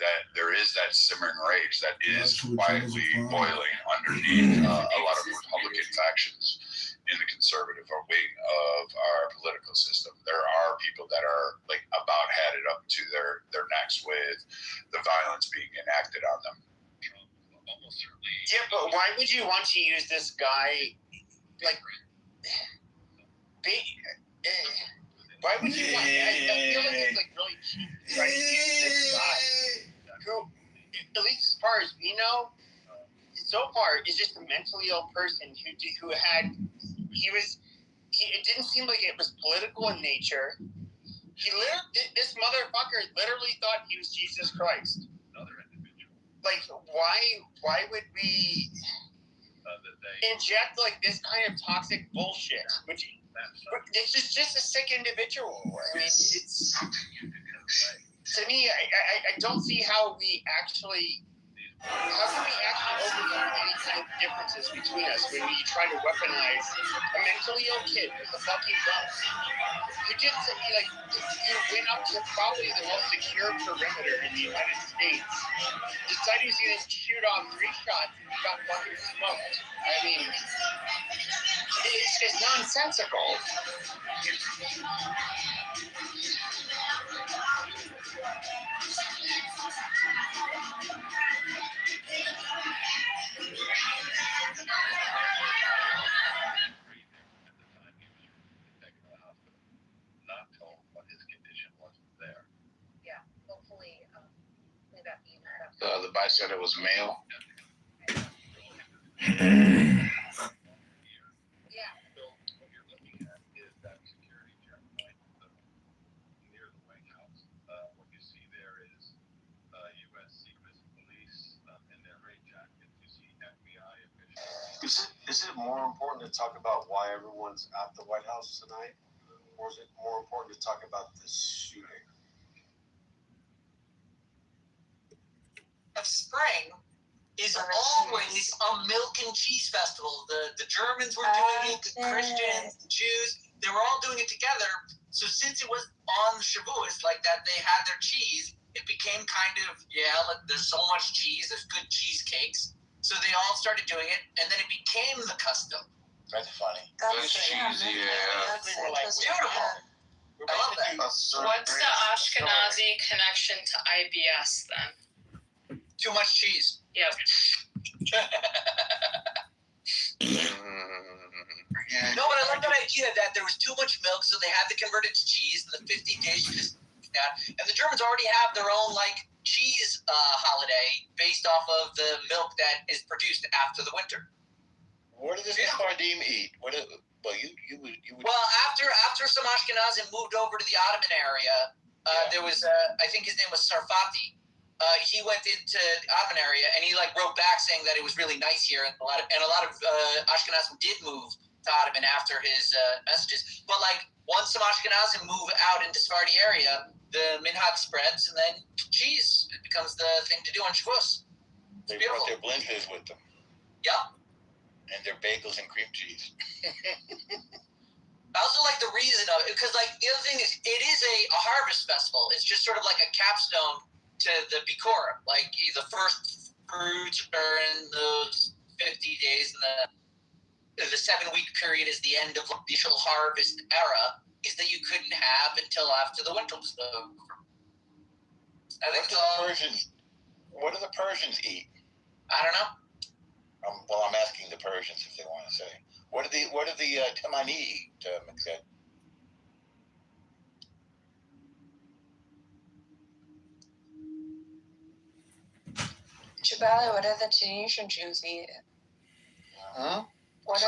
that there is that simmering rage that is quietly boiling underneath a lot of Republican factions in the conservative wing of our political system. There are people that are like about had it up to their necks with the violence being enacted on them. Yeah, but why would you want to use this guy? Like, why would you want? I feel like it's like really cheap, right? This guy, who, at least as far as we know, so far is just a mentally ill person who had. It didn't seem like it was political in nature. This motherfucker literally thought he was Jesus Christ. Like, why would we inject like this kind of toxic bullshit? Which it's just a sick individual. I mean, it's to me. I don't see how we actually. How can we actually overcome any kind of differences between us when we try to weaponize a mentally ill kid with a fucking gun? You just you went up to probably the most secure perimeter in the United States, decided he was going to shoot off 3 shots and got fucking smoked. I mean, it's nonsensical. The bystander was male. Is it more important to talk about why everyone's at the White House tonight, or is it more important to talk about this shooting? Of spring is always a milk and cheese festival. The Germans were doing it, the Christians, the Jews, they were all doing it together. So since it was on Shavuos like that, they had their cheese. It became kind of, there's so much cheese, there's good cheesecakes. So they all started doing it, and then it became the custom. That's funny. That's cheesy, It's beautiful. I love that. What's the Ashkenazi connection to IBS then? Too much cheese. Yep. No, but I love that idea that there was too much milk, so they had to convert it to cheese. And the 50 days, and the Germans already have their own cheese holiday based off of the milk that is produced after the winter. What does the Sephardim eat? Well, you would. Well, after some Ashkenazim moved over to the Ottoman area, there was I think his name was Sarfati. He went into the Ottoman area and he wrote back saying that it was really nice here, and a lot of Ashkenazim did move to Ottoman after his messages. But Once some Ashkenazim move out into Sephardi area, the minhag spreads, and then cheese becomes the thing to do on Shavuos. They brought their blintzes with them. Yeah. And their bagels and cream cheese. I also like the reason of it, because like the other thing is, it is a harvest festival. It's just sort of like a capstone to the Bikurim. Like the first fruits are in those 50 days, and the 7-week period is the end of the initial harvest era. Is that you couldn't have until after the winter was over. What do the Persians eat? I don't know. Well, I'm asking the Persians if they want to say. What do the Temani eat, Mixed? Jabali, what do the Tunisian Jews eat? Huh? What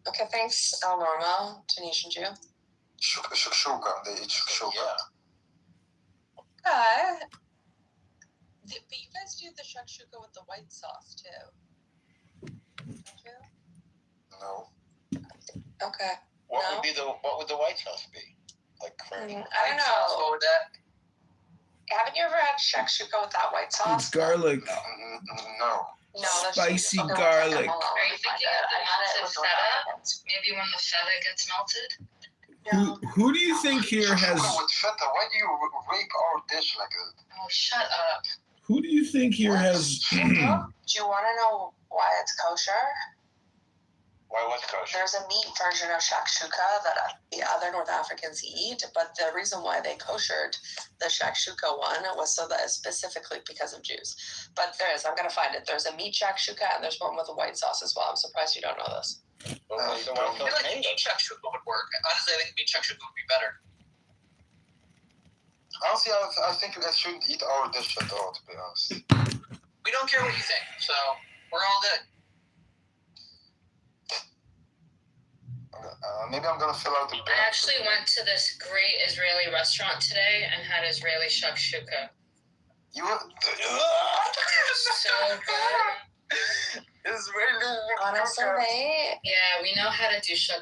Okay, thanks, El Norma, Tunisian Jew. Shakshuka. They eat shakshuka. Okay. But you guys do the shakshuka with the white sauce, too. Don't you? No. Okay. What would the white sauce be? Like cream? I don't know. What would that? Haven't you ever had shakshuka without white sauce? It's garlic. No. No, that's Spicy okay, garlic. Are you thinking of the melted feta? Maybe when the feta gets melted? Who do you think here has? With feta, why do you rape our dish like that? Oh, shut up. Who do you think here has? Do you want to know why it's kosher? Why was kosher? There's a meat version of shakshuka that the other North Africans eat, but the reason why they koshered the shakshuka one was so that specifically because of Jews. But there is, I'm going to find it. There's a meat shakshuka and there's one with a white sauce as well. I'm surprised you don't know this. I feel like meat shakshuka would work. Honestly, I think meat shakshuka would be better. Honestly, I think you guys shouldn't eat our dish at all, to be honest. We don't care what you think, so we're all good. Maybe I'm gonna fill out the. I actually went to this great Israeli restaurant today and had Israeli shakshuka. You were so good. Israeli. Honestly, Yeah, we know how to do shakshuka.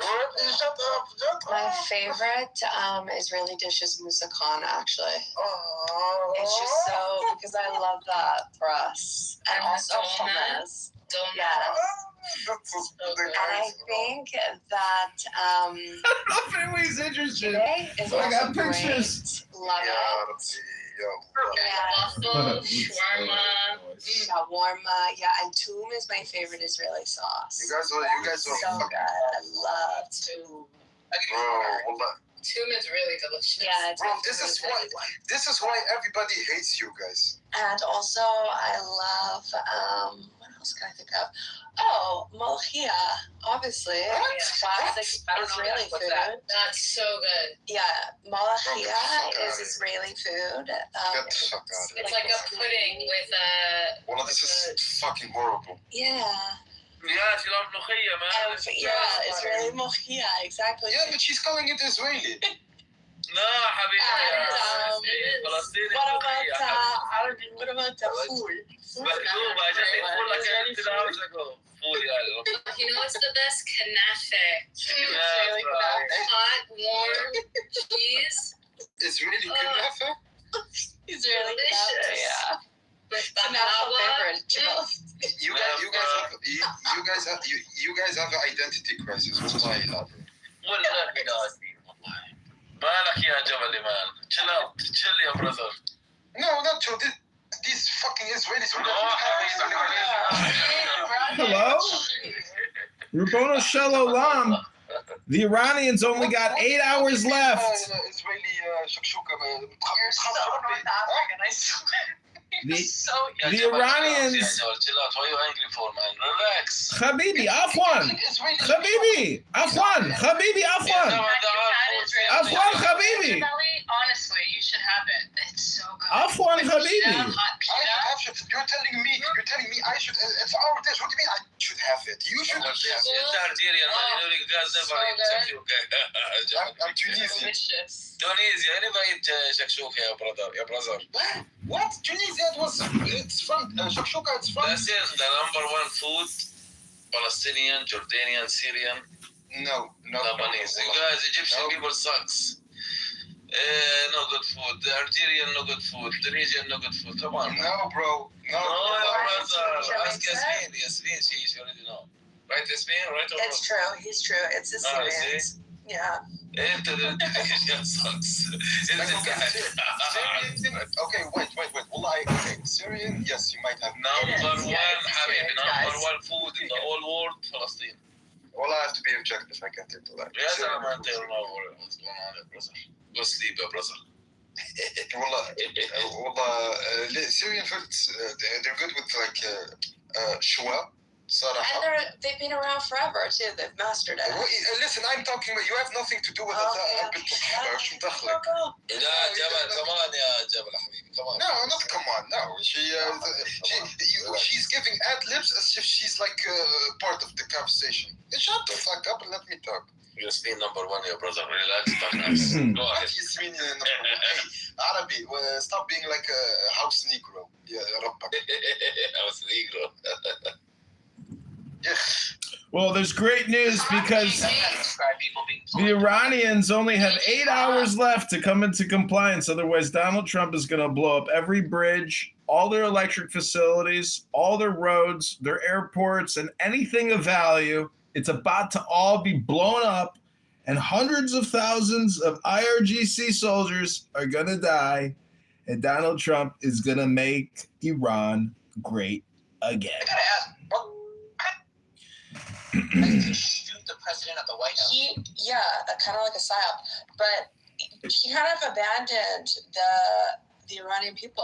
my favorite Israeli dish is moussakhan, actually. It's just so, because I love that for us. And also hummus. And I think that I don't know if anybody's interested. today is I got also pictures. great. Love it. Waffle, shawarma. Shawarma, yeah, and toum is my favorite Israeli sauce. You guys are So good. I love toum. Bro, Toum is really delicious. Yeah, it's bro, really this is why everybody hates you guys. And also, I love, what else can I think of? Oh, molchia, obviously. Classic Israeli food. That's so good. Yeah, molchia is Israeli food. Get the fuck out of here. It's like a pudding with a. Well, this is fucking horrible. Yeah. Yeah, she loves ملوخية, man. Yeah, Israeli molchia, exactly. Yeah, but she's calling it Israeli. No, حبيبي. فلسطيني ملوخية. What about food? مكتوبة عشان يقول لك انت تعرف شكله فول يعني. You know what's the best? Kanafe. Hot, warm cheese. Israeli knafe? Israeli Delicious. knafe, yeah. With It's a national favorite. You guys have an identity crisis. Wallahi, love it. والله قاسي والله. مالك يا جبل مان. Chill out. Chill يا brother. No, not true. These fucking Israelis. Hello? Rabboni Shalom. The Iranians only got 8 hours left. Israeli shakshuka. You're so North African, I swear. The Iranians. Chill out. Why are you angry for, man? Relax. Habibi, Afwan. Habibi, Afwan. Habibi, Afwan. Afwan, Habibi. Honestly, you should have it. It's so good. Afwan, Habibi. You're telling me I should. It's our dish. What do you mean I should have it? You should have it. I'm Tunisian. Tunisia. Anybody shakshuka, ya brother. What? Tunisia? It's from shakshuka. It's from. This is the number one food. Palestinian, Jordanian, Syrian. No, not Lebanese. Guys, Egyptian people sucks. No good food. The Algerian, no good food. Tunisian, no good food. Come on. No, bro. No, brother. Ask Yasmin. Yasmin, she already know. Right, Yasmin? Right or It's true. He's true. It's the Syrians. Yeah. The Tunisian sucks. Okay, wait. Okay, Syrian, yes, you might have. Number one food in the whole world, Palestine. Well, I have to be objective. I can't tell that. Yes, I'm not telling you what's going on there, brother. Go sleep, brother. Syrian food, they're good with like shwa. And they've been around forever too. They've mastered it. Listen, I'm talking about you have nothing to do with it. شو مدخلك؟ لا جبل كمان يا جبل حبيبي كمان. No, not come on. No, she's giving ad libs as if she's like part of the conversation. Shut the fuck up and let me talk. Yasmin number one, your brother. Relax, talk nice. Go ahead. Yasmin number one. Hey, Arabi, stop being like a house Negro. Yeah, ربك. House Negro. Well, there's great news because the Iranians only have 8 hours left to come into compliance. Otherwise, Donald Trump is going to blow up every bridge, all their electric facilities, all their roads, their airports, and anything of value. It's about to all be blown up, and hundreds of thousands of IRGC soldiers are going to die, and Donald Trump is going to make Iran great again. I gotta ask, to shoot the president at the White House. Kind of like a psyop, but he kind of abandoned the Iranian people.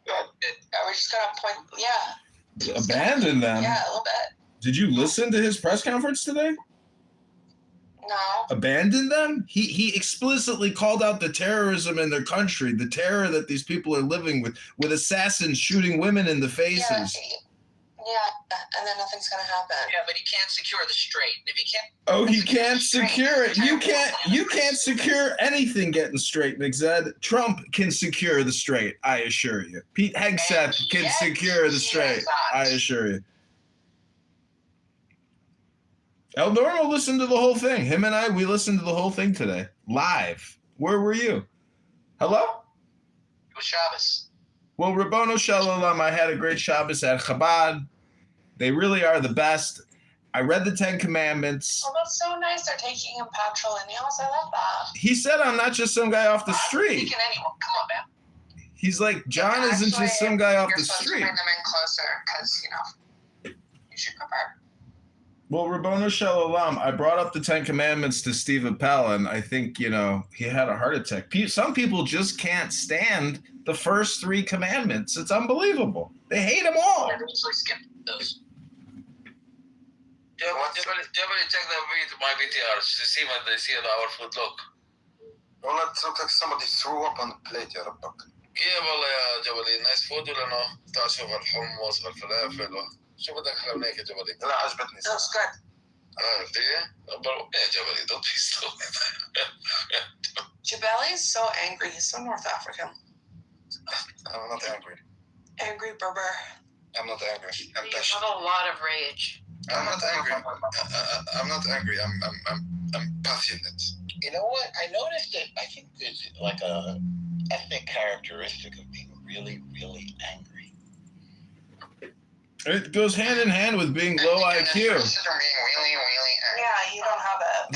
We're just gonna point, Abandon them? Yeah, a little bit. Did you listen to his press conference today? No. Abandon them? He explicitly called out the terrorism in their country, the terror that these people are living with assassins shooting women in the faces. Yeah, and then nothing's gonna happen. Yeah, but he can't secure the strait. If he can't. Oh, he can't secure it. You can't secure anything getting straight, McZed. Trump can secure the strait, I assure you. Pete Hegseth can secure the strait, I assure you. El Normo listened to the whole thing. Him and we listened to the whole thing today, live. Where were you? Hello? It was Shabbos. Well, Rabbono Shalom, I had a great Shabbos at Chabad. They really are the best. I read the 10 Commandments. Oh, that's so nice. They're taking him patrilineals. I love that. He said I'm not just some guy off the street. Taking anyone. Come on, man. He's like, John isn't just some guy off the street. You're supposed to bring them in closer because, you should prepare. Well, Rabbono Shalom, I brought up the 10 Commandments to Steve Appel, and I think, he had a heart attack. Some people just can't stand the first 3 commandments. It's unbelievable. They hate them all. I usually skip those. Check my VTR to see when they see our food look. Well, it looks like somebody threw up on the plate, يا ربك. كيف والله يا جبلي نايس فود ولا نو؟ تعال شوف الحمص والفلافل شو بدك خلينا هيك يا جبلي؟ لا عجبتني. That's good. عرفت ايه؟ يا جبلي don't be stupid. Jabali is so angry. He's so North African. I'm not angry. Angry Berber. I'm not angry. I'm You have a lot of rage. I'm not angry. I'm not angry. I'm passionate. You know what? I noticed that I think there's like a ethnic characteristic of being really, really angry. It goes hand in hand with being low IQ. Yeah, you don't have it.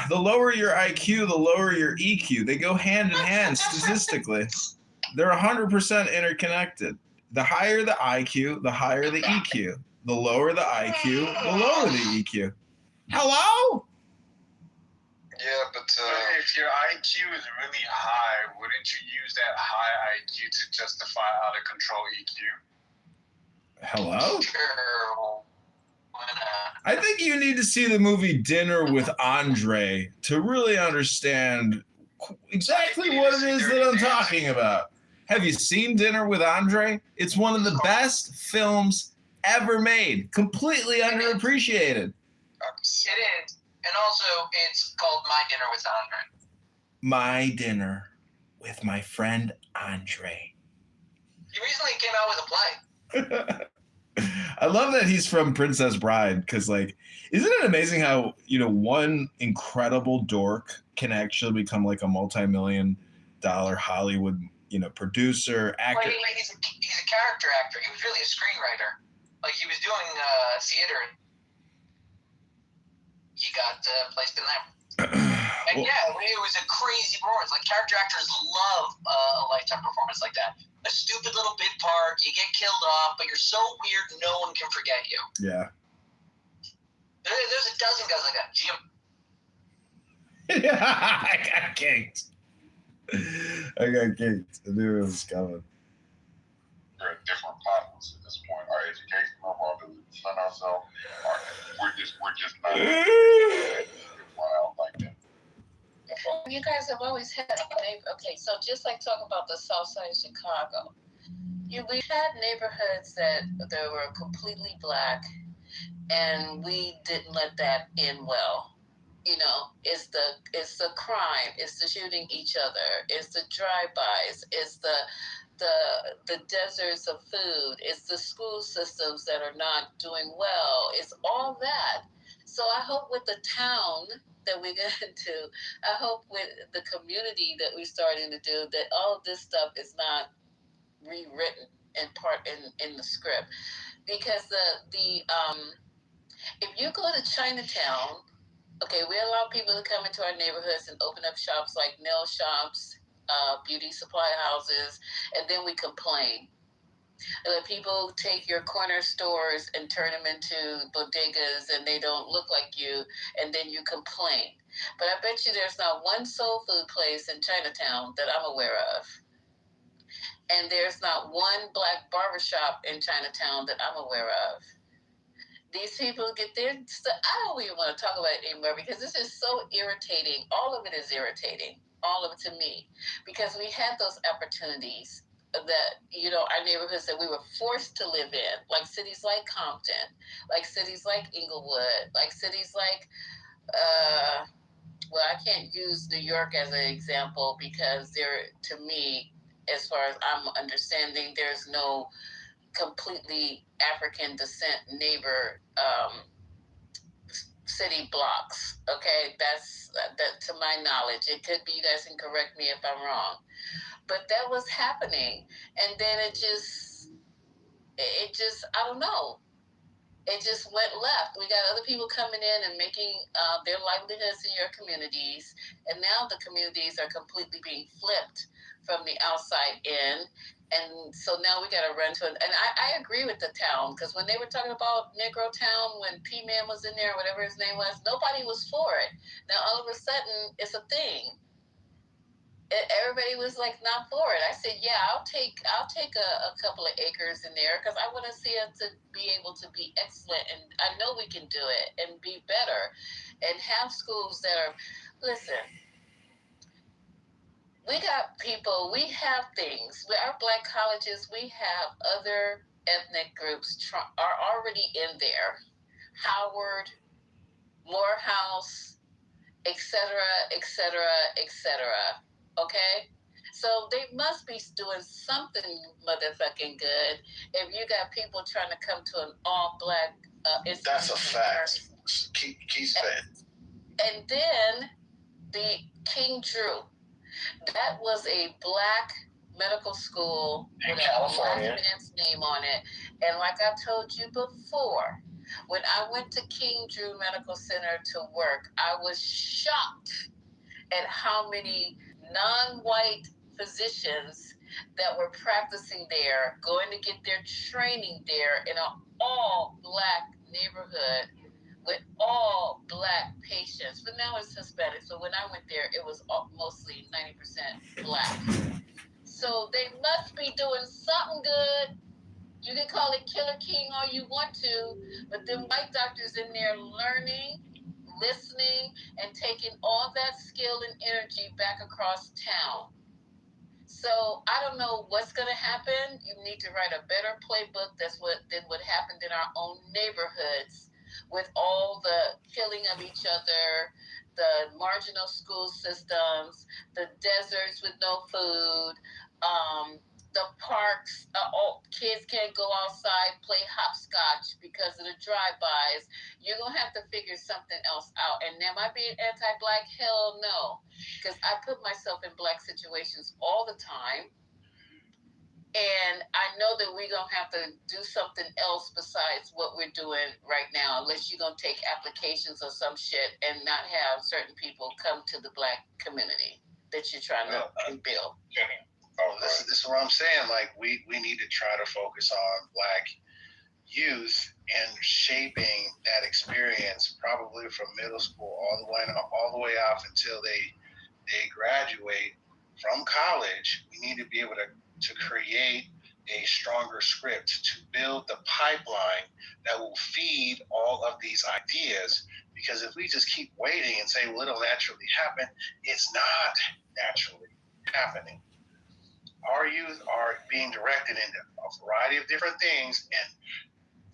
The lower your IQ, the lower your EQ. They go hand in hand statistically. They're 100% interconnected. The higher the IQ, the higher the EQ. The lower the IQ, the lower the EQ. Hello? Yeah, but if your IQ is really high, wouldn't you use that high IQ to justify out of control EQ? Hello? I think you need to see the movie Dinner with Andre to really understand exactly what it is that I'm talking about. Have you seen Dinner with Andre? It's one of the best films ever made. Completely underappreciated. It is. And also, it's called My Dinner with Andre. My Dinner with my friend Andre. He recently came out with a play. I love that he's from Princess Bride because, like, isn't it amazing how, one incredible dork can actually become like a multi-million-dollar Hollywood, producer, actor. Well, he's a character actor. He was really a screenwriter. Like, he was doing theater. He got placed in that. And it was a crazy performance. Like, character actors love a lifetime performance like that. A stupid little bit part, you get killed off, but you're so weird, no one can forget you. Yeah. There's a dozen guys like that. Jim. I got kicked. I knew it was coming. We're at different platforms at this point. Our education level, do we defend ourselves? We're just not wild like that. You guys have always had okay, so just like talking about the South Side of Chicago, we've had neighborhoods that were completely black, and we didn't let that end well. It's the crime, it's the shooting each other, it's the drive-bys, it's the deserts of food, it's the school systems that are not doing well, it's all that. So I hope with the town that we're going to do, I hope with the community that we're starting to do, that all of this stuff is not rewritten in part in the script. Because if you go to Chinatown, okay, we allow people to come into our neighborhoods and open up shops like nail shops, beauty supply houses, and then we complain. Let people take your corner stores and turn them into bodegas, and they don't look like you, and then you complain. But I bet you there's not one soul food place in Chinatown that I'm aware of. And there's not one black barbershop in Chinatown that I'm aware of. These people get their stuff. I don't even want to talk about it anymore because this is so irritating. All of it is irritating. All of it to me. Because we had those opportunities that, our neighborhoods that we were forced to live in, like cities like Compton, like cities like Inglewood, like cities like, I can't use New York as an example because to me, as far as I'm understanding, there's no completely African descent neighbor city blocks. Okay, that's that to my knowledge. It could be, you guys can correct me if I'm wrong, but that was happening, and then it just I don't know. It just went left. We got other people coming in and making their livelihoods in your communities, and now the communities are completely being flipped from the outside in. And so now we got to run to it. And I agree with the town, because when they were talking about Negro Town, when P-Man was in there, whatever his name was, nobody was for it. Now all of a sudden, it's a thing. Everybody was like not for it. I said, yeah, I'll take a couple of acres in there because I want to see us to be able to be excellent, and I know we can do it and be better, and have schools that are. Listen, we got people. We have things. Our black colleges. We have other ethnic groups are already in there. Howard, Morehouse, etc., etc., etc. Okay? So they must be doing something motherfucking good if you got people trying to come to an all-black institution. That's a fact. Keep saying. And then the King Drew. That was a black medical school in with California. A black man's name on it. And like I told you before, when I went to King Drew Medical Center to work, I was shocked at how many non-white physicians that were practicing there, going to get their training there in an all-black neighborhood with all black patients. But now it's Hispanic. So when I went there, it was mostly 90% black. So they must be doing something good. You can call it Killer King all you want to, but them white doctors in there learning, listening, and taking all that skill and energy back across town. So I don't know what's going to happen. You need to write a better playbook than what happened in our own neighborhoods, with all the killing of each other, the marginal school systems, the deserts with no food, the parks, kids can't go outside, play hopscotch because of the drive-bys. You're going to have to figure something else out. And am I being anti-Black? Hell no. Because I put myself in Black situations all the time. And I know that we're going to have to do something else besides what we're doing right now, unless you're going to take applications or some shit and not have certain people come to the Black community that you're trying to build. Oh, this is what I'm saying. Like, we need to try to focus on Black youth and shaping that experience, probably from middle school all the way off until they graduate from college. We need to be able to create a stronger script to build the pipeline that will feed all of these ideas. Because if we just keep waiting and say, well, it'll naturally happen, it's not naturally happening. Our youth are being directed into a variety of different things, and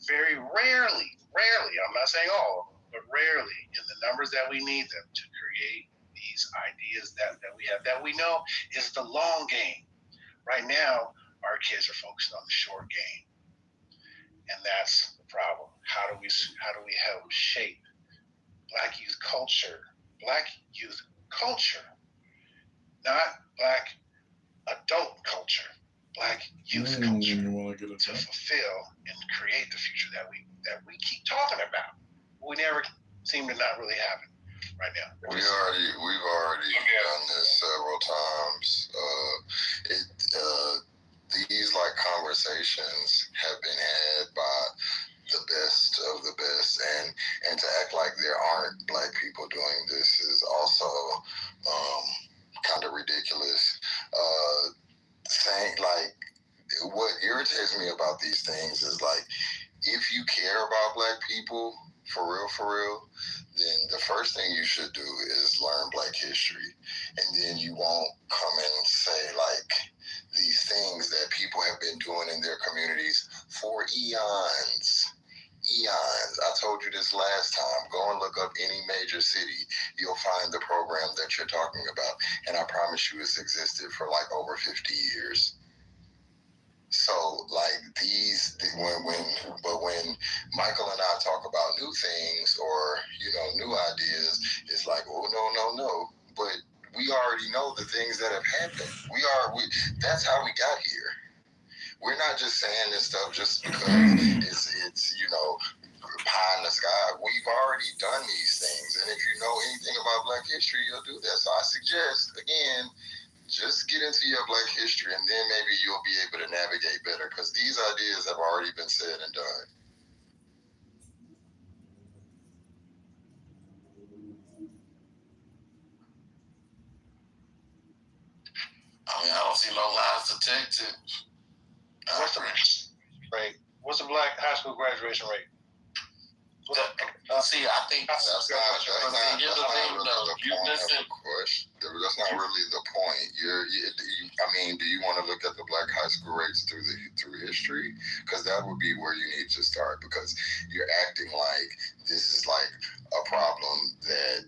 very rarely, I'm not saying all of them, but rarely in the numbers that we need them to create these ideas that we have, that we know is the long game. Right now, our kids are focused on the short game, and that's the problem. How do we help shape Black youth culture, not Black adult culture, Black youth culture, to fulfill and create the future that we keep talking about? We never seem to not really have it right now. We've already done this several times. These like conversations have been had by the best of the best, and to act like there aren't Black people doing this is also kind of ridiculous. Saying like, what irritates me about these things is like, if you care about Black people for real, then the first thing you should do is learn Black history, and then you won't come and say like these things that people have been doing in their communities for eons. I told you this last time. Go and look up any major city. You'll find the program that you're talking about, and I promise you it's existed for like over 50 years. So like when Michael and I talk about new things or new ideas, it's like, oh no, but we already know the things that have happened. That's how we got here. We're not just saying this stuff just because it's pie in the sky. We've already done these things, and if you know anything about Black history, you'll do that. So I suggest, again, just get into your Black history, and then maybe you'll be able to navigate better, because these ideas have already been said and done. I don't see no lines to take to. What's the Black high school graduation rate? See, I think that's not really the point. Do you want to look at the Black high school rates through history? Because that would be where you need to start, because you're acting like this is like a problem that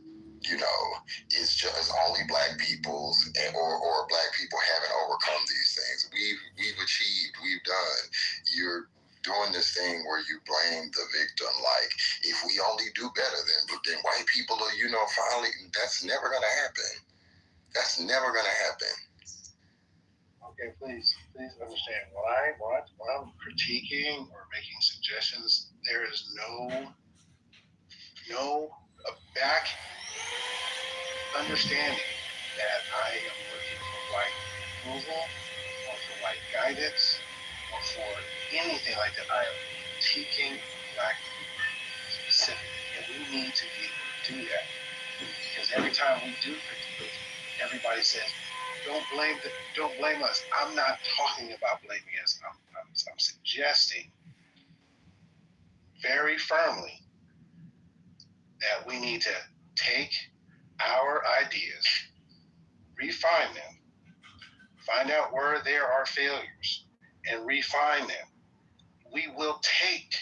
it's just only Black people's or Black people haven't overcome these things. We've achieved, we've done. You're doing this thing where you blame the victim, like if we only do better then white people are finally. That's never gonna happen. Okay, please understand. When I'm critiquing or making suggestions, there is no back understanding that I am looking for Black approval or for Black guidance or for anything like that. I am critiquing Black specific, and we need to be able to do that, because every time we do critique, everybody says, don't blame us. I'm not talking about blaming us. I'm suggesting very firmly that we need to take our ideas, refine them, find out where there are failures, and refine them. We will take,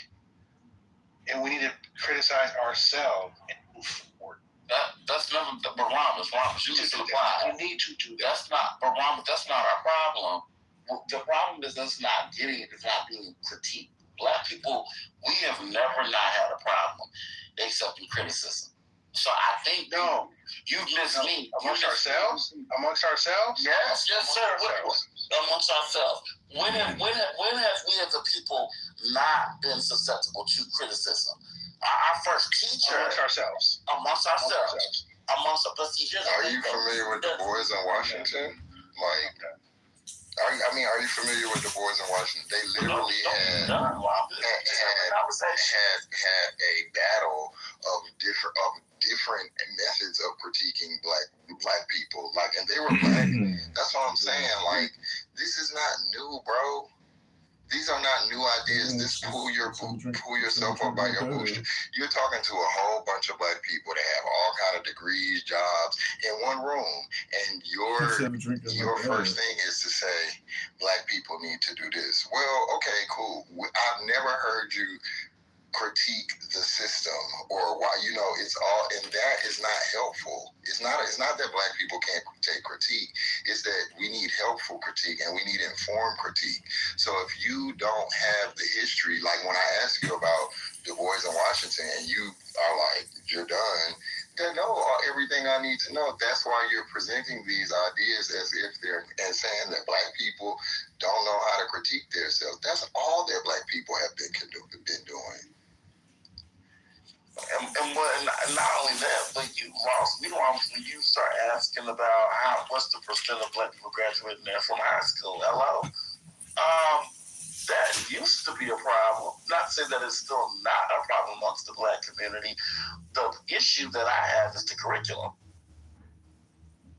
and we need to criticize ourselves and move forward. That's never the barometer. You need to do that. That's not our problem. The problem is us not getting it. It's not being critiqued. Black people, we have never not had a problem accepting criticism. So I think you missed me. Amongst ourselves? Yes, sir. Amongst ourselves. When have we as a people not been susceptible to criticism? Our first teacher. Amongst ourselves. But see, here's Are you familiar with Du Bois in Washington? Are you familiar with Du Bois in Washington? They literally had a battle of different methods of critiquing black people. And they were black. That's what I'm saying. This is not new, bro. These are not new ideas. This pull yourself up by your bootstraps. You're talking to a whole bunch of black people that have all kind of degrees, jobs in one room, and your first thing is to say black people need to do this. Well, okay, cool. I've never heard you critique the system or why it's all, and that is not helpful. It's not that black people can't take critique. It's that we need helpful critique and we need informed critique. So if you don't have the history, like when I ask you about Du Bois in Washington and you are like, you're done, then know everything I need to know. That's why you're presenting these ideas as if and saying that black people don't know how to critique themselves. That's all that black people have been doing. And not only that, but Ross, when you start asking about what's the percent of black people graduating there from high school, that used to be a problem. Not to say that it's still not a problem amongst the black community. The issue that I have is the curriculum,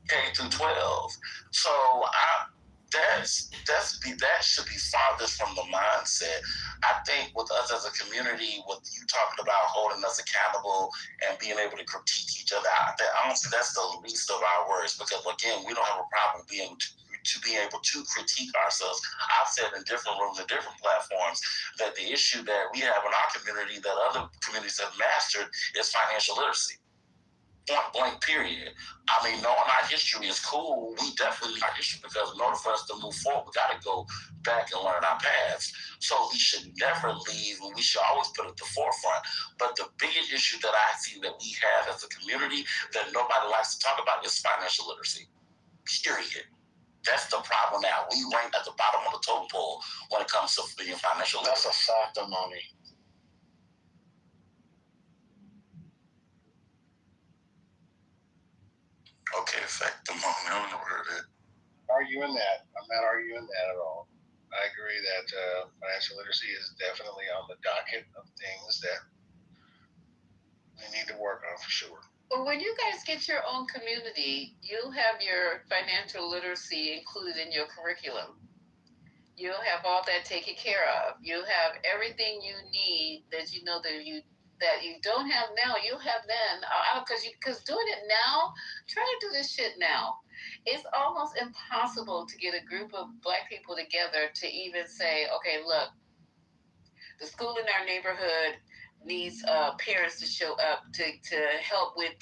K through 12. So that should be farthest from the mindset. I think with us as a community, with you talking about holding us accountable and being able to critique each other, honestly, that's the least of our worries, because again, we don't have a problem being able to critique ourselves. I've said in different rooms and different platforms that the issue that we have in our community that other communities have mastered is financial literacy. Point blank, period. Knowing our history is cool. We definitely need our history, because in order for us to move forward, we got to go back and learn our paths. So we should never leave, and we should always put it at the forefront. But the biggest issue that I see that we have as a community that nobody likes to talk about is financial literacy. Period. That's the problem now. We rank at the bottom of the totem pole when it comes to being financial literacy. That's a fact, Amoni. Okay, fact, I don't know where it is. Arguing that. I'm not arguing that at all. I agree that financial literacy is definitely on the docket of things that we need to work on for sure. Well, when you guys get your own community, you'll have your financial literacy included in your curriculum. You'll have all that taken care of. You'll have everything you need that you know that you don't have now. You'll have then, because doing it now, try to do this shit now. It's almost impossible to get a group of black people together to even say, okay, look, the school in our neighborhood needs parents to show up to help with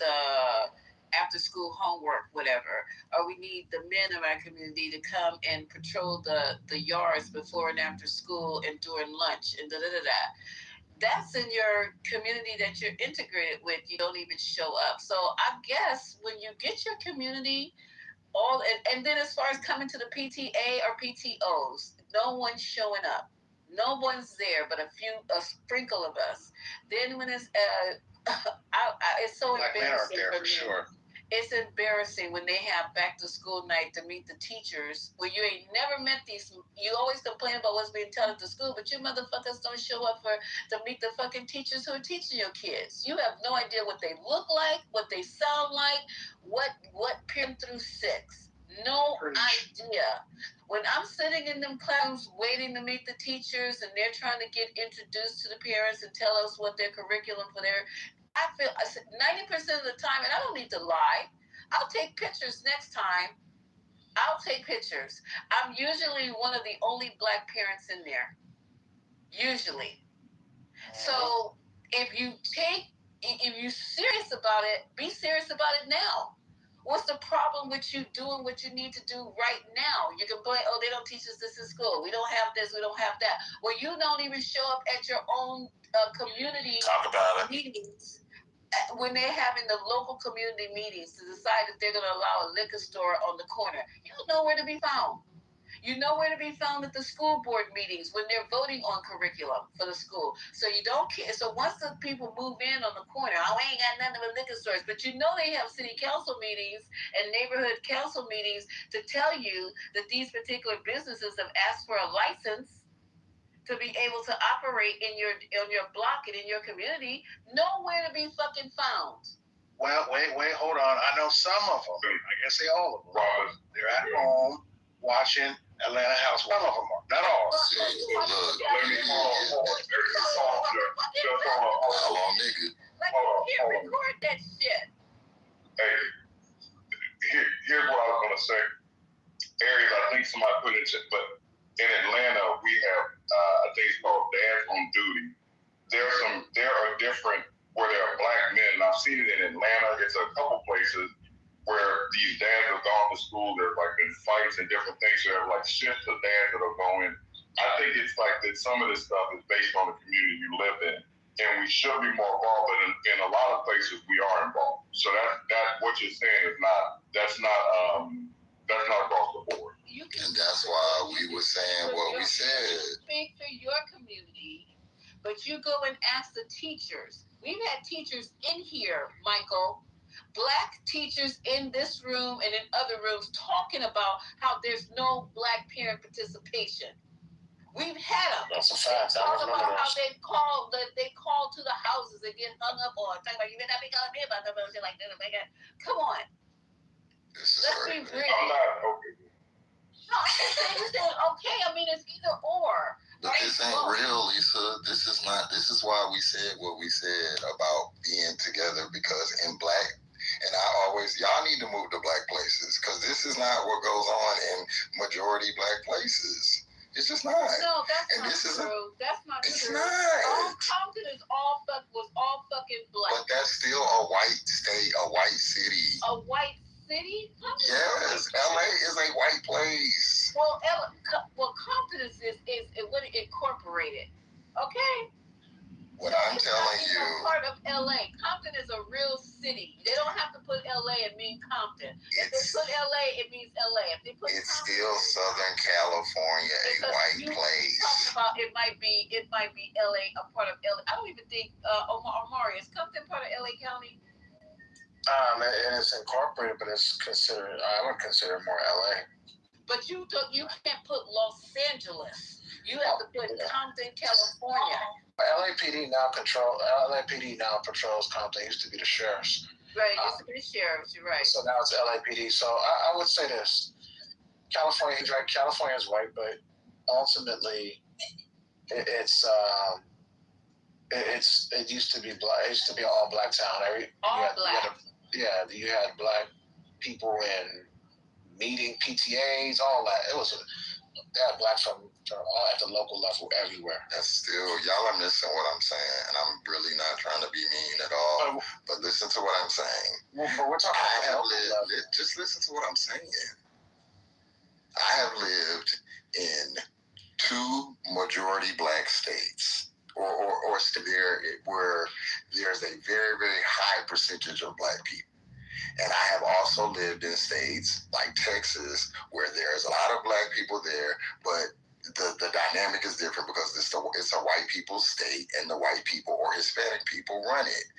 after school homework, whatever. Or we need the men of our community to come and patrol the yards before and after school and during lunch and da-da-da-da. That's in your community that you're integrated with. You don't even show up. So I guess when you get your community, and then as far as coming to the PTA or PTOs, no one's showing up. No one's there, but a sprinkle of us. Then when it's it's so black men aren't embarrassing there for for me. sure. It's embarrassing when they have back to school night to meet the teachers, where you ain't never met these. You always complain about what's being taught at the school, but you motherfuckers don't show up to meet the fucking teachers who are teaching your kids. You have no idea what they look like, what they sound like, what period through 6. No idea. When I'm sitting in them classrooms waiting to meet the teachers and they're trying to get introduced to the parents and tell us what their curriculum for their, I feel 90% of the time, and I don't need to lie, I'll take pictures next time. I'll take pictures. I'm usually one of the only black parents in there. Usually. So if you're serious about it, be serious about it now. What's the problem with you doing what you need to do right now? You can blame, oh, they don't teach us this in school. We don't have this, we don't have that. Well, you don't even show up at your own community meetings when they're having the local community meetings to decide if they're going to allow a liquor store on the corner. You know where to be found. You know where to be found at the school board meetings when they're voting on curriculum for the school. So you don't care. So once the people move in on the corner, oh, I ain't got nothing but liquor stores. But you know they have city council meetings and neighborhood council meetings to tell you that these particular businesses have asked for a license to be able to operate in on your block and in your community. Nowhere to be fucking found. Well, wait, hold on. I know some of them. I guess say all of them. They're at home watching Atlanta House. Some of them are, not all. Let me how long, nigga? Like, you can't record that shit. Hey, here's what I was gonna say. Areas I think somebody put it, but in Atlanta we have I think it's called Dads on Duty. There are different where there are black men, and I've seen it in Atlanta. It's a couple places where these dads have gone to school. There's like been fights and different things. So there are like shifts of dads that are going. I think it's like that some of this stuff is based on the community you live in, and we should be more involved. But in a lot of places, we are involved. So that what you're saying is that's not across the board. And that's why we were saying what we said. Speak for your community, but you go and ask the teachers. We've had teachers in here, Michael. Black teachers in this room and in other rooms talking about how there's no black parent participation. We've had them. That's a fact. Talk about how they call to the houses and get hung up on. Talking about you better not be calling me about that shit like that. Come on. Let's be real. I'm not okay. No, I'm just saying okay. I mean, it's either or. But this ain't real, Lisa. This is why we said what we said about being together, because in black, and y'all need to move to black places, because this is not what goes on in majority black places. It's just not. No, that's not true. That's not true. It's not. Compton was all fucking black. But that's still a white state, a white city. A white city? Yes, LA is a white place. Well, Compton is incorporated. Okay. What I'm telling you, part of LA. Compton is a real city. They don't have to put LA and mean Compton. If they put LA, it means LA. If they put it's Compton, still Southern California, a white place. Talking about it might be LA, a part of LA. I don't even think Omari is Compton part of LA County. And it's incorporated, but it's considered. I would consider more LA. But you can't put Los Angeles. You have to put Compton, California. LAPD now patrols Compton. It used to be the sheriffs. Right, it used to be the sheriffs. You're right. So now it's LAPD. So I would say this: California, he's right. California is white, but ultimately, it used to be black. It used to be an all black town. You had black people in meeting PTAs, all that. They had black from all at the local level everywhere. That's still, y'all are missing what I'm saying, and I'm really not trying to be mean at all. But listen to what I'm saying. Well, we're talking about just listen to what I'm saying. I have lived in 2 majority black states, or where there's a very, very high percentage of black people. And I have also lived in states like Texas where there's a lot of black people there, but the dynamic is different because it's a white people's state, and the white people or Hispanic people run it.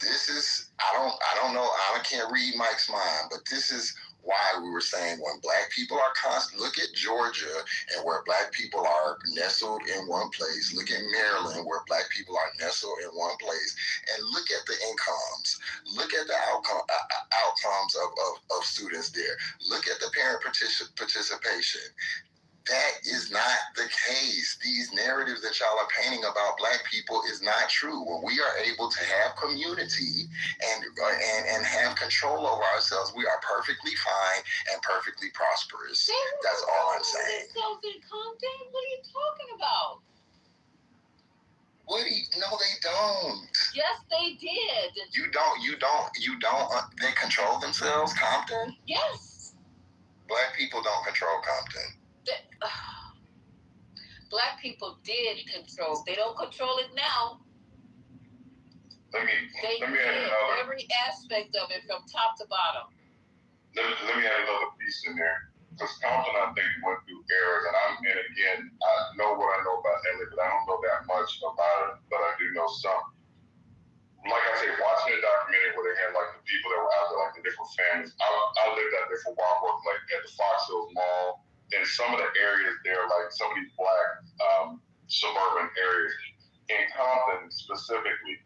This is, I don't know, I can't read Mike's mind, but this is why we were saying when black people are look at Georgia and where black people are nestled in one place. Look at Maryland where black people are nestled in one place, and look at the incomes. Look at the outcomes of students there. Look at the parent participation. That is not the case. These narratives that y'all are painting about black people is not true. When we are able to have community and have control over ourselves, we are perfectly fine and perfectly prosperous. That's all I'm saying. In Compton? What are you talking about? No, they don't. Yes, they did. You don't. They control themselves, Compton? Yes. Black people don't control Compton. Black people did control. They don't control it now. Let me They add did another. every aspect of it from top to bottom. Let me add another piece in there. Because Compton, I think, went through eras, and again, I know what I know about LA, but I don't know that much about it, but I do know some. Like I said, watching the documentary where they had like the people that were out there, like the different families. I lived out there for a while, working like at the Fox Hills Mall, and some of the areas there, like some of these black suburban areas in Compton specifically,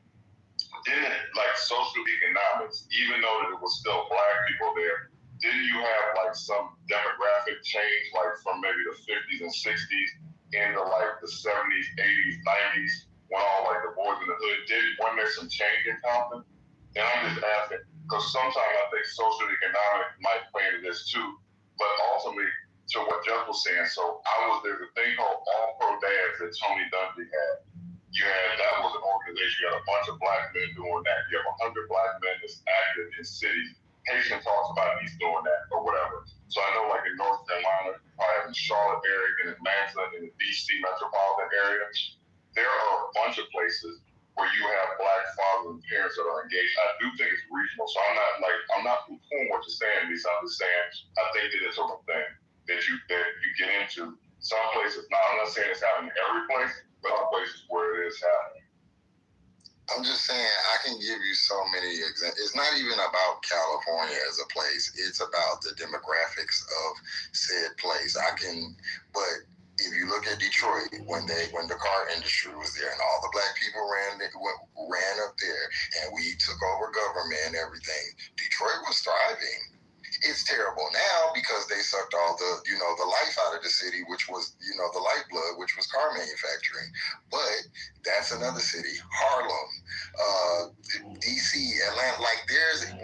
didn't like social economics, even though that it was still black people there. Didn't you have like some demographic change, like from maybe the 50s and 60s into like the 70s, 80s, 90s, when all like the boys in the hood wasn't there some change in Compton? And I'm just asking, because sometimes I think social economic might play into this too, but ultimately, to what Jeff was saying, so there's a thing called All Pro Dads that Tony Dungy had. That was an organization. You had a bunch of black men doing that. You have 100 black men that's active in cities. Haitian talks about he's doing that or whatever. So I know like in North Carolina, probably in the Charlotte area, in Atlanta, in the DC metropolitan area, there are a bunch of places where you have black fathers and parents that are engaged. I do think it's regional. So I'm not poo-pooing what you're saying, Lisa. I'm just saying I think that it's a thing that you get into. Some places, now I'm not saying it's happening every place, but other places where it is happening. I'm just saying, I can give you so many examples. It's not even about California as a place. It's about the demographics of said place. But if you look at Detroit, when the car industry was there and all the black people ran up there and we took over government and everything, Detroit was thriving. It's terrible now because they sucked all the life out of the city, which was, the lifeblood, which was car manufacturing. But that's another city. Harlem, DC, Atlanta. Like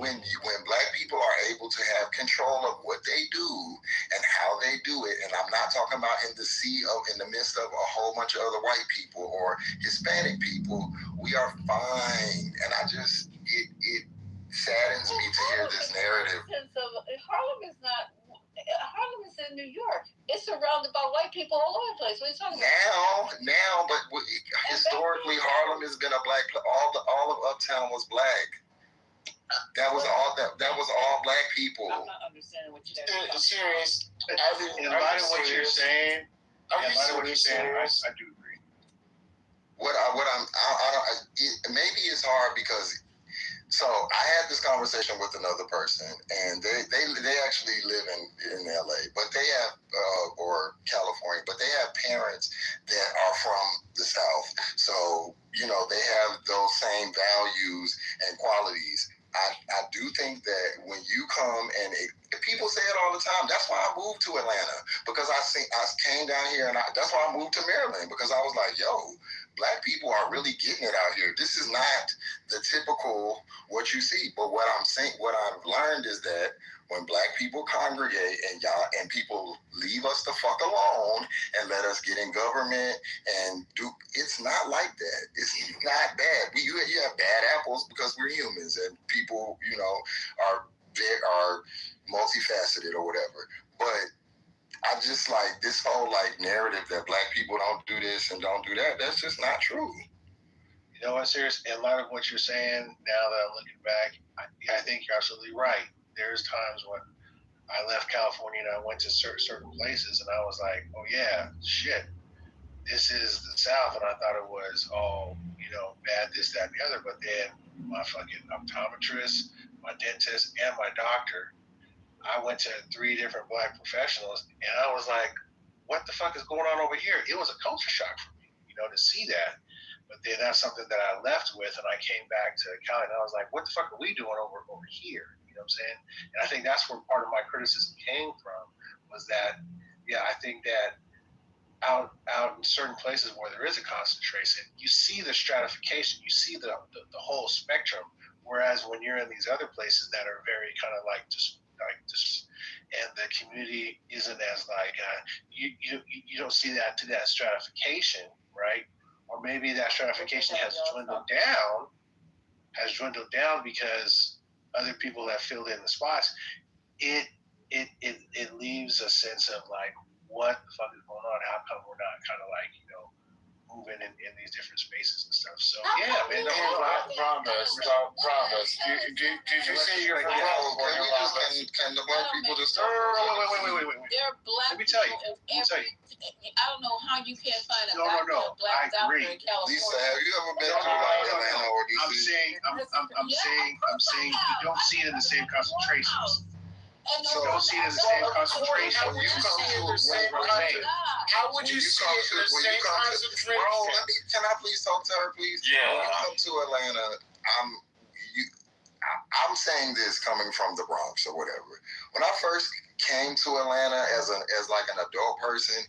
when black people are able to have control of what they do and how they do it, and I'm not talking about in the midst of a whole bunch of other white people or Hispanic people, we are fine. And it saddens me to hear this narrative. Harlem is in New York. It's surrounded by white people all over the place. What are you talking about? Now, but historically, Harlem has been a black. All of Uptown was black. That was all. That was all black people. I'm not understanding what you're saying. Serious. In light of what you're saying, I do agree. Maybe it's hard because. So I had this conversation with another person, and they actually live in LA, but they have or California, but they have parents that are from the South. So they have those same values and qualities. I do think that when you come and people say it all the time. That's why I moved to Atlanta, because I came down here and that's why I moved to Maryland, because I was like, yo, black people are really getting it out here. This is not the typical what you see. But what I've learned is that when black people congregate and people leave us the fuck alone and let us get in government and it's not like that. It's not bad. You have bad apples because we're humans and people, are multifaceted or whatever. But I just like this whole narrative that black people don't do this and don't do that. That's just not true. You know what, serious? In light of what you're saying, now that I'm looking back, I think you're absolutely right. There's times when I left California and I went to certain places and I was like, oh yeah, shit, this is the South, and I thought it was all, bad, this, that, and the other. But then my fucking optometrist, my dentist, and my doctor, I went to 3 different black professionals, and I was like, what the fuck is going on over here? It was a culture shock for me, to see that. But then that's something that I left with, and I came back to Cali, and I was like, what the fuck are we doing over here? You know what I'm saying? And I think that's where part of my criticism came from, was that, I think that out in certain places where there is a concentration, you see the stratification, you see the whole spectrum, whereas when you're in these other places that are very kind of just and the community isn't as you don't see that to that stratification, right? Or maybe that stratification has dwindled down because other people have filled in the spots. It leaves a sense of like, what the fuck is going on? How come we're not kind of like, moving in these different spaces and stuff? So yeah, man. Promise. Did you see your can the black people just wait. There are black Let me tell you. I don't know how you can't find a No. black I agree. doctor in California. Lisa, have you ever been to Atlanta or DC? I'm saying you don't see it in the same concentrations. So you don't see it in the same concentration. When you come to a same country, How would you see it in the same concentration? Bro, can I please talk to her, please? Yeah. When you come to Atlanta, I'm saying this coming from the Bronx or whatever. When I first came to Atlanta as like an adult person,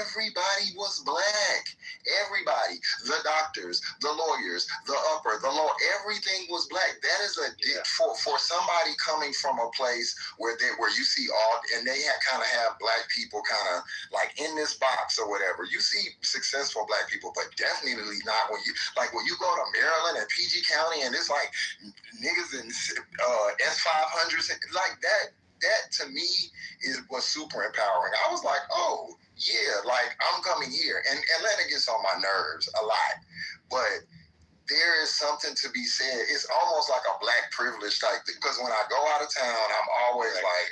everybody was black. Everybody, the doctors, the lawyers, the upper, the lower, everything was black. That is for somebody coming from a place where you see all, and they kind of have black people kind of like in this box or whatever. You see successful black people, but definitely not when you go to Maryland and PG County and it's like niggas in S500s like that. That to me was super empowering. I was like, oh yeah, like I'm coming here, and Atlanta gets on my nerves a lot, but there is something to be said. It's almost like a black privilege type thing, because when I go out of town, I'm always like,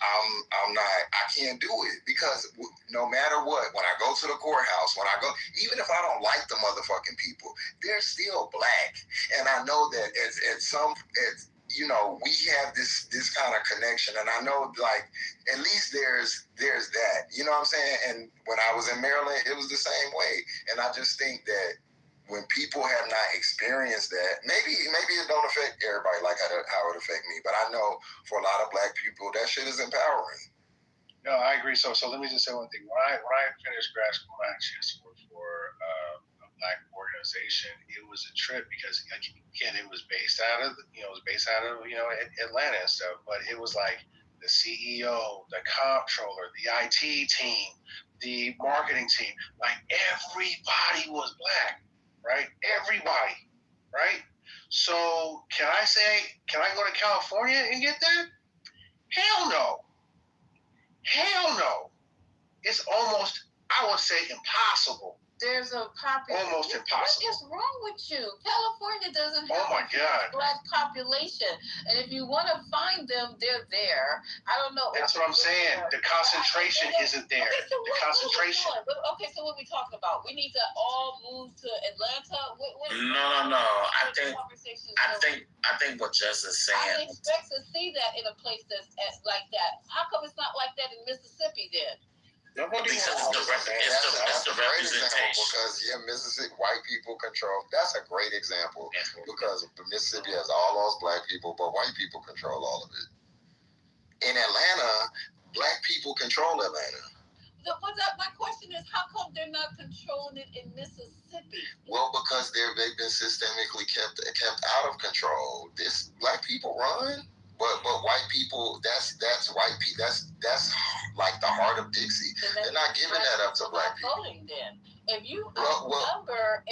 I can't do it, because no matter what, when I go to the courthouse, even if I don't like the motherfucking people, they're still black, and I know that we have this kind of connection, and I know like at least there's that, you know what I'm saying? And when I was in Maryland, it was the same way, and I just think that when people have not experienced that, maybe it don't affect everybody like how it affect me, but I know for a lot of black people that shit is empowering. No, I agree. So let me just say one thing. When I finished grad school, I had a chance to work for a black organization. It was a trip because again, it was based out of Atlanta and stuff. But it was like the CEO, the comptroller, the IT team, the marketing team. Like everybody was black, right? Everybody, right? So can I go to California and get that? Hell no. Hell no. It's almost, I would say, impossible. There's a population. Almost impossible. What is wrong with you? California doesn't have a black population. And if you want to find them, they're there. I don't know. That's what I'm saying. The concentration isn't there. Okay, so the concentration. Okay, so what are we talking about? We need to all move to Atlanta? No. I think what Jess is saying. I expect to see that in a place that's like that. How come it's not like that in Mississippi then? Nobody because it's the representation. Because Mississippi, white people control. That's a great example because Mississippi has all those black people, but white people control all of it. In Atlanta, black people control Atlanta. My question is, how come they're not controlling it in Mississippi? Well, because they've been systemically kept out of control. Black people run. But white people, that's white people. That's like the heart of Dixie. They're not giving that up to black people. Voting then. If you outnumber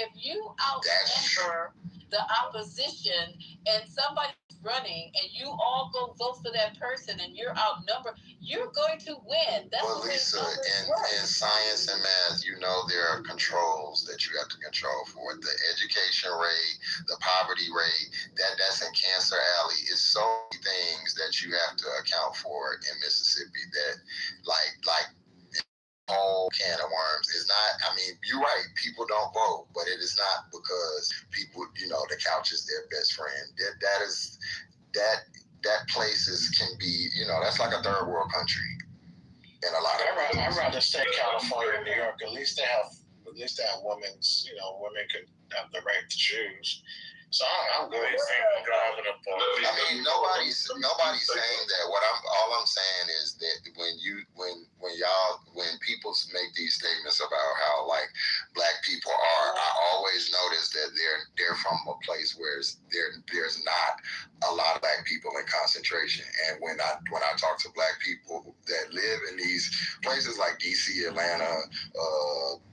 the opposition and somebody's running and you all go vote for that person and you're outnumbered, you're going to win. That's well, Lisa, in science and math, there are controls that you have to control for it. The education rate, the poverty rate, that's in Cancer Alley. It's so many things that you have to account for in Mississippi that like whole can of worms. Is not, you're right, people don't vote, but it is not because people, the couch is their best friend. That places can be, that's like a third world country in a lot of ways. I'd rather say California and New York. At least they have women could have the right to choose. So I'm good driving a boat. Nobody's saying that. All I'm saying is that when people make these statements about how like Black people are. I always notice that they're from a place where there's not a lot of Black people in concentration. And when I talk to Black people that live in these places like DC, Atlanta,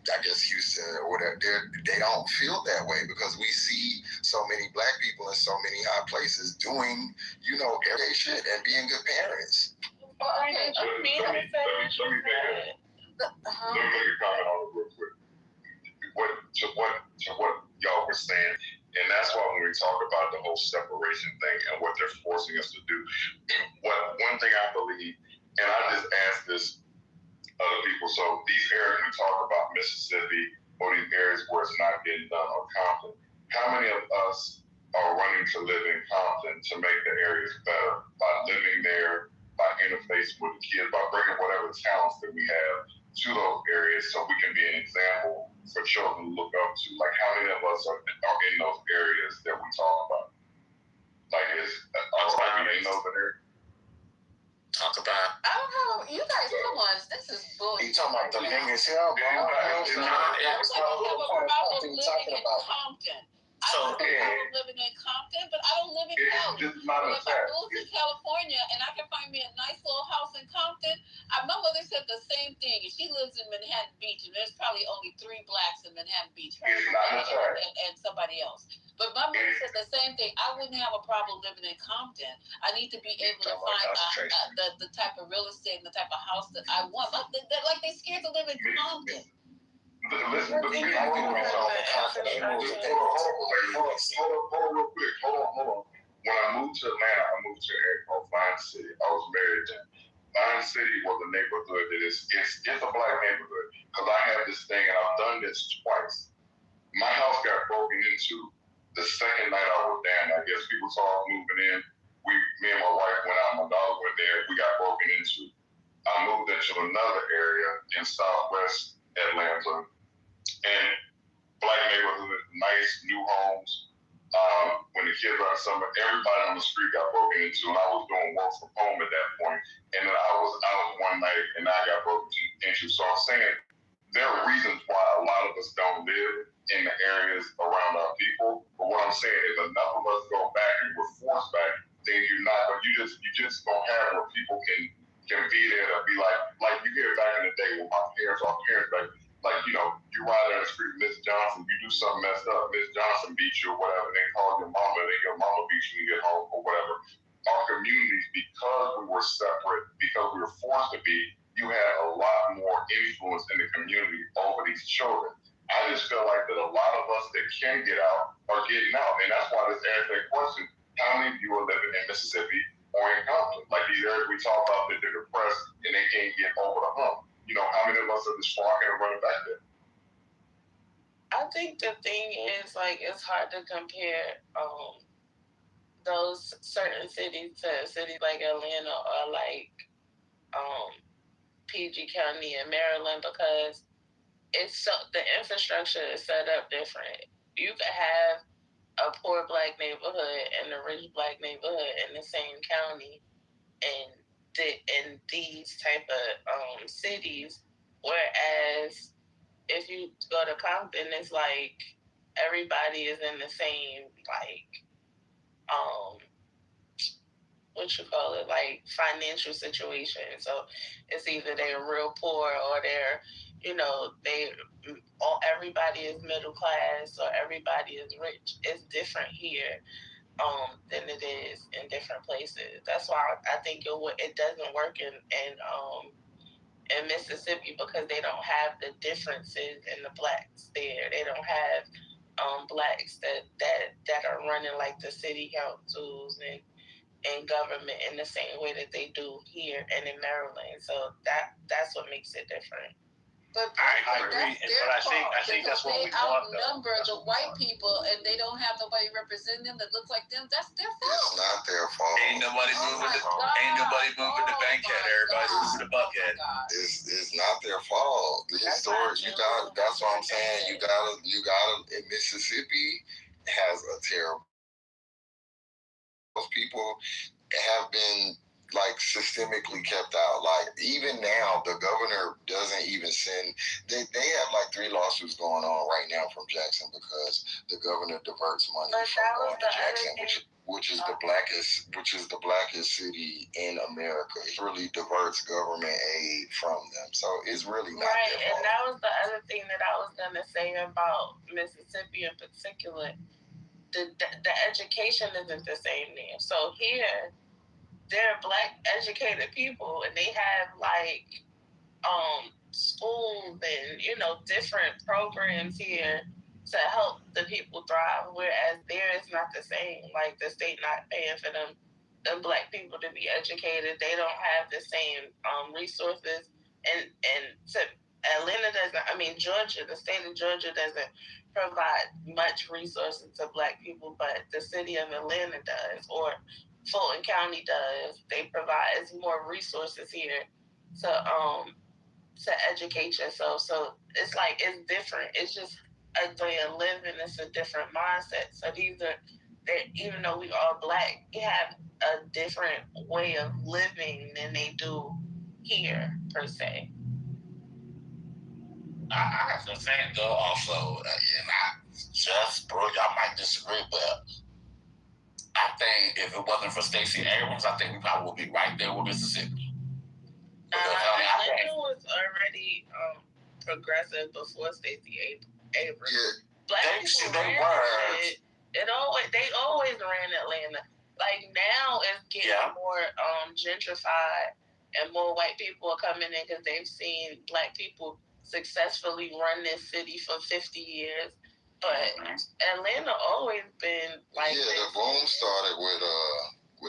I guess Houston or whatever, they don't feel that way because we see so many Black people in so many high places doing, everyday shit and being good parents. Well, okay, let me make a comment on it real quick. To what y'all were saying, and that's why when we talk about the whole separation thing and what they're forcing us to do, one thing I believe, and I just asked this other people, so these areas we talk about Mississippi or these areas where it's not getting done or Compton, how many of us are running to live in Compton to make the areas better by living there, by interfacing with the kids, by bringing whatever talents that we have to those areas so we can be an example for children to look up to? Like, how many of us are in those areas that we talk about? Like, are we in those areas? Talk about. I don't know. You guys, come on. This is bullshit. You talking about Dominguez Hill, bro? It's like you have a problem living in Compton. I don't have a problem living in Compton, but I don't live in Cali. If I move to California and I can find me a nice little house in Compton, my mother said the same thing. She lives in Manhattan Beach, and there's probably only 3 Blacks in Manhattan Beach, her and somebody else. But my mother said the same thing. I wouldn't have a problem living in Compton. I need to be able to find the type of real estate and the type of house that I want. Like they're scared to live in Compton. Listen, hold on real quick. When I moved to Atlanta, I moved to an area called Vine City. I was married then. Vine City was a neighborhood that it's a Black neighborhood. Because I have this thing, and I've done this twice. My house got broken into the second night I was down. I guess people saw us moving in. Me and my wife went out. My dog went there. We got broken into. I moved into another area in Southwest Atlanta. And Black neighborhood, nice new homes. When the kids were in summer, everybody on the street got broken into, and I was doing work from home at that point. And then I was out one night, and I got broken into. So I'm saying there are reasons why a lot of us don't live in the areas around our people. But what I'm saying is enough of us go back and we're forced back, then you're not. But you just don't have where people can be there to be like you hear back in the day when our parents back. Like, you ride down the street with Miss Johnson, you do something messed up, Miss Johnson beats you or whatever, they call your mama, then your mama beats you when you get home or whatever. Our communities, because we were separate, because we were forced to be, you had a lot more influence in the community over these children. I just feel like that a lot of us that can get out are getting out. And that's why this answer that question, how many of you are living in Mississippi or in Compton? Like these areas we talk about that they're depressed and they can't get over the hump. How many of us are just walking and running back there? I think the thing is, it's hard to compare those certain cities to cities like Atlanta or PG County in Maryland because the infrastructure is set up different. You could have a poor Black neighborhood and a rich Black neighborhood in the same county, and in these type of cities, whereas if you go to Compton, it's like everybody is in the same financial situation. So it's either they're real poor or everybody is middle class or everybody is rich. It's different here than it is in different places. That's why I think it doesn't work in Mississippi because they don't have the differences in the Blacks there. They don't have Blacks that are running like the city councils and government in the same way that they do here and in Maryland. So that's what makes it different. But I agree, but I think that's what we want. They outnumber the white people, and they don't have nobody representing them that looks like them. That's their fault. It's not their fault. Ain't nobody moving the bankhead. Everybody's moving the buckhead. It's not their fault. The historic, that's what I'm saying. You gotta. Mississippi has a terrible. Those people have been systemically kept out. Even now, the governor does doesn't even send. They have like 3 lawsuits going on right now from Jackson because the governor diverts money from going to Jackson, which is the blackest city in America. It really diverts government aid from them, so it's really not right. their fault. And that was the other thing that I was gonna say about Mississippi in particular. The education isn't the same there. So here, they're Black educated people, and they have like schools and different programs here to help the people thrive. Whereas there is not the same. Like the state not paying for them Black people to be educated. They don't have the same resources, and Atlanta doesn't. I mean, Georgia, the state of Georgia doesn't provide much resources to Black people, but the city of Atlanta does, or Fulton County does. They provide more resources here to educate yourself. So it's like it's different. It's just a way of living. It's a different mindset. So these are that even though we all Black, we have a different way of living than they do here per se. I have to think though also, and y'all might disagree, but I think if it wasn't for Stacey Abrams, I think we probably would be right there with Mississippi. Atlanta was already progressive before Stacey Abrams. Yeah. Black people ran shit. They always ran Atlanta. Like now it's getting more gentrified, and more white people are coming in because they've seen Black people successfully run this city for 50 years. But Atlanta always been like the boom started with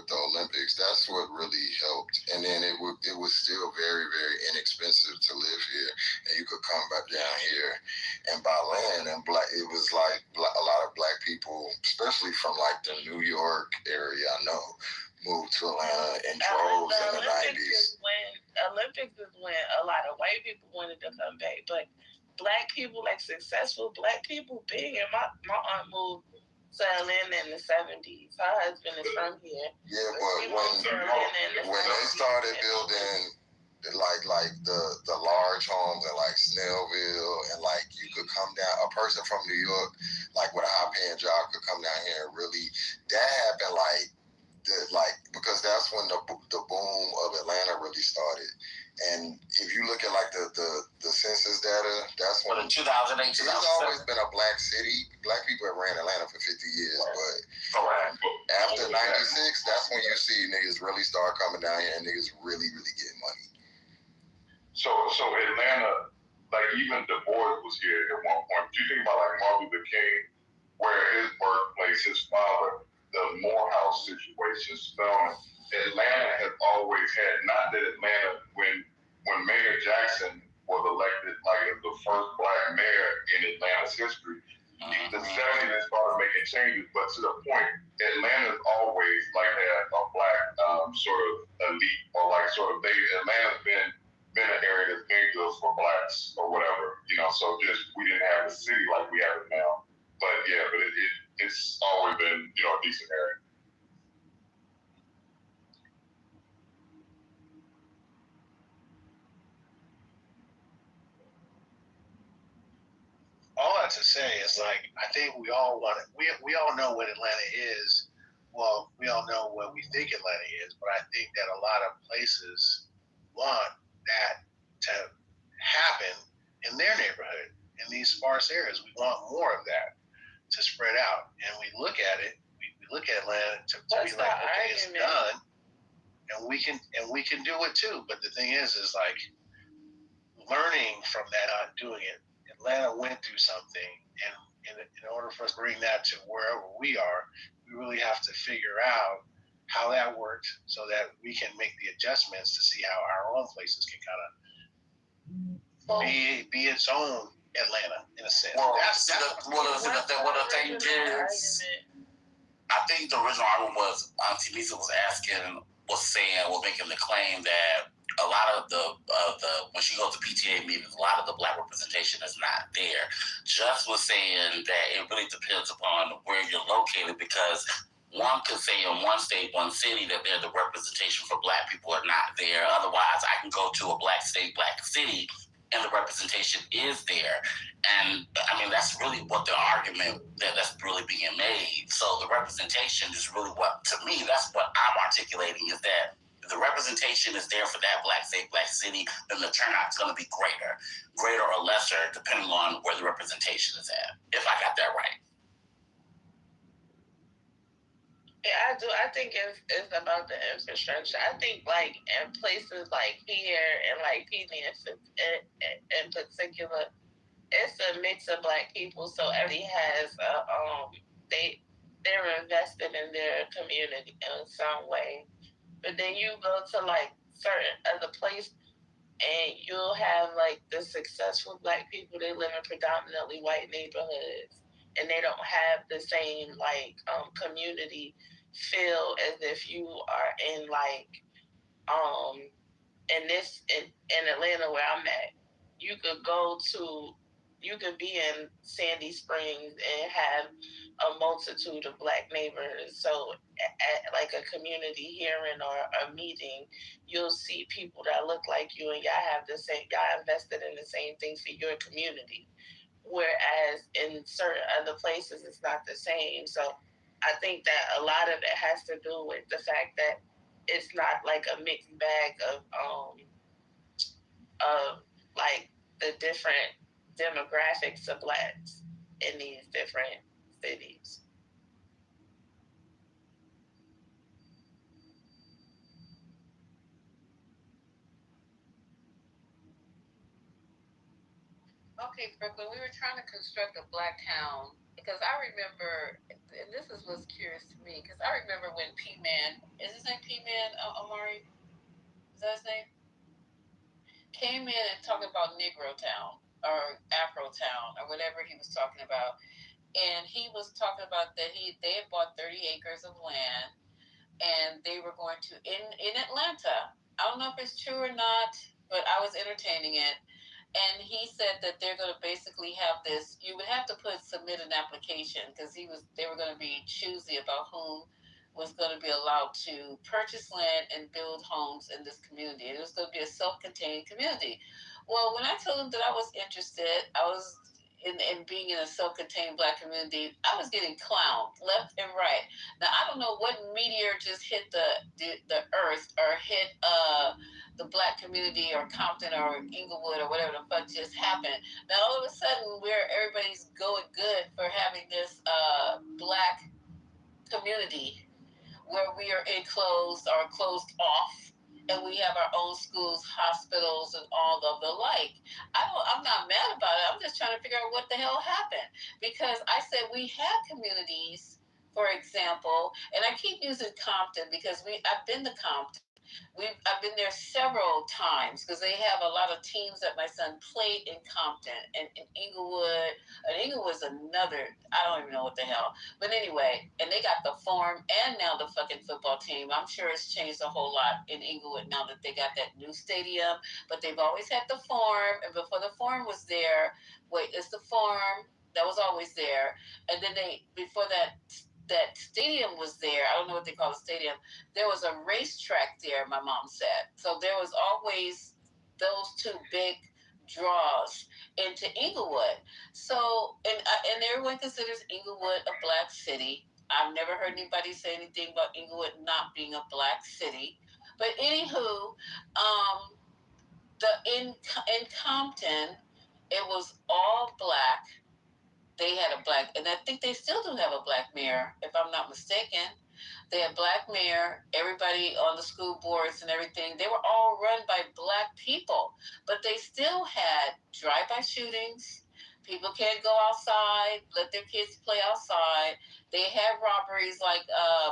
the Olympics. That's what really helped. And then it was still very, very inexpensive to live here. And you could come back down here and buy land. And it was like a lot of Black people, especially from like the New York area, I know, moved to Atlanta in droves in the 90s. Olympics is when a lot of white people wanted to come back. But Black people, like successful Black people, big. And my aunt moved to Atlanta in the 70s. Her husband is from here. Yeah, but when they started building like the large homes in like Snellville, and like you could come down, a person from New York, like with a high paying job, could come down here and really, that happened because that's when the boom of Atlanta really started. And if you look at like the census data, that's when in 2008, it's always been a Black city. Black people have ran Atlanta for 50 years, but after 96, that's when you see niggas really start coming down here and niggas really, really get money. So Atlanta, like even Du Bois was here at one point. Do you think about like Martin Luther King, where his birthplace, his father, the Morehouse situation, Atlanta has always had, not that Atlanta, when Mayor Jackson was elected like as the first Black mayor in Atlanta's history, the 70s they started making changes, but to the point, Atlanta's always like had a Black sort of elite, or like sort of Atlanta's been an area that's been good for Blacks or whatever, so just we didn't have a city like we have it now. But it's always been, a decent area. All I have to say is, like, I think we all want it. We all know what Atlanta is. Well, we all know what we think Atlanta is, but I think that a lot of places want that to happen in their neighborhood, in these sparse areas. We want more of that to spread out. And we look at it, we look at Atlanta to be like, okay, it's done. And we can do it too. But the thing is like learning from that, not doing it. Atlanta went through something, and in order for us to bring that to wherever we are, we really have to figure out how that worked so that we can make the adjustments to see how our own places can kind of be its own Atlanta in a sense. Well, the thing is, I think the original argument was Auntie Lisa was making the claim that a lot of the when she goes to PTA meetings, a lot of the Black representation is not there. Just was saying that it really depends upon where you're located, because one could say in one state, one city, that the representation for Black people are not there. Otherwise, I can go to a Black state, Black city, and the representation is there. And I mean, that's really what the argument that's really being made. So the representation is really what, to me, that's what I'm articulating, is that the representation is there for that black state, black city, then the turnout's going to be greater or lesser, depending on where the representation is at, if I got that right. Yeah, I do. I think it's about the infrastructure. I think, like, in places like here and, like, PD in particular, it's a mix of black people, so everybody has they're invested in their community in some way. But then you go to, like, certain other places, and you'll have, like, the successful black people. They live in predominantly white neighborhoods, and they don't have the same, like, community feel as if you are in, like, in Atlanta where I'm at. You could be in Sandy Springs and have a multitude of black neighbors. So at like a community hearing or a meeting, you'll see people that look like you, and y'all invested in the same things for your community. Whereas in certain other places, it's not the same. So I think that a lot of it has to do with the fact that it's not like a mixed bag of like the different demographics of blacks in these different cities. Okay, Brooklyn, we were trying to construct a black town because I remember, and this is what's curious to me, because I remember when P-Man, is his name P-Man, Amari? Is that his name? Came in and talking about Negro Town or Afro Town or whatever he was talking about. And he was talking about that they had bought 30 acres of land, and they were going to, in Atlanta, I don't know if it's true or not, but I was entertaining it. And he said that they're going to basically have this, you would have to submit an application, because they were going to be choosy about who was going to be allowed to purchase land and build homes in this community. It was going to be a self-contained community. Well, when I told him that I was interested, I was in being in a self-contained black community, I was getting clowned left and right. Now, I don't know what meteor just hit the earth or hit the black community or Compton or Inglewood or whatever the fuck just happened. Now, all of a sudden, everybody's going good for having this black community where we are enclosed or closed off, and we have our own schools, hospitals, and all of the like. I'm not mad about it. I'm just trying to figure out what the hell happened, because I said we have communities, for example, and I keep using Compton because I've been to Compton. I've been there several times because they have a lot of teams that my son played in Compton and in Inglewood. And Inglewood's another, I don't even know what the hell. But anyway, and they got the Forum and now the fucking football team. I'm sure it's changed a whole lot in Inglewood now that they got that new stadium. But they've always had the Forum. And before the Forum was there, it's the Forum that was always there. And then before that stadium was there, I don't know what they call the stadium, there was a racetrack there, my mom said. So there was always those two big draws into Inglewood. So, and everyone considers Inglewood a black city. I've never heard anybody say anything about Inglewood not being a black city. But anywho, in Compton, it was all black. They had a black, and I think they still do have a black mayor, if I'm not mistaken. They had black mayor, everybody on the school boards and everything. They were all run by black people, but they still had drive-by shootings. People can't go outside, let their kids play outside. They had robberies like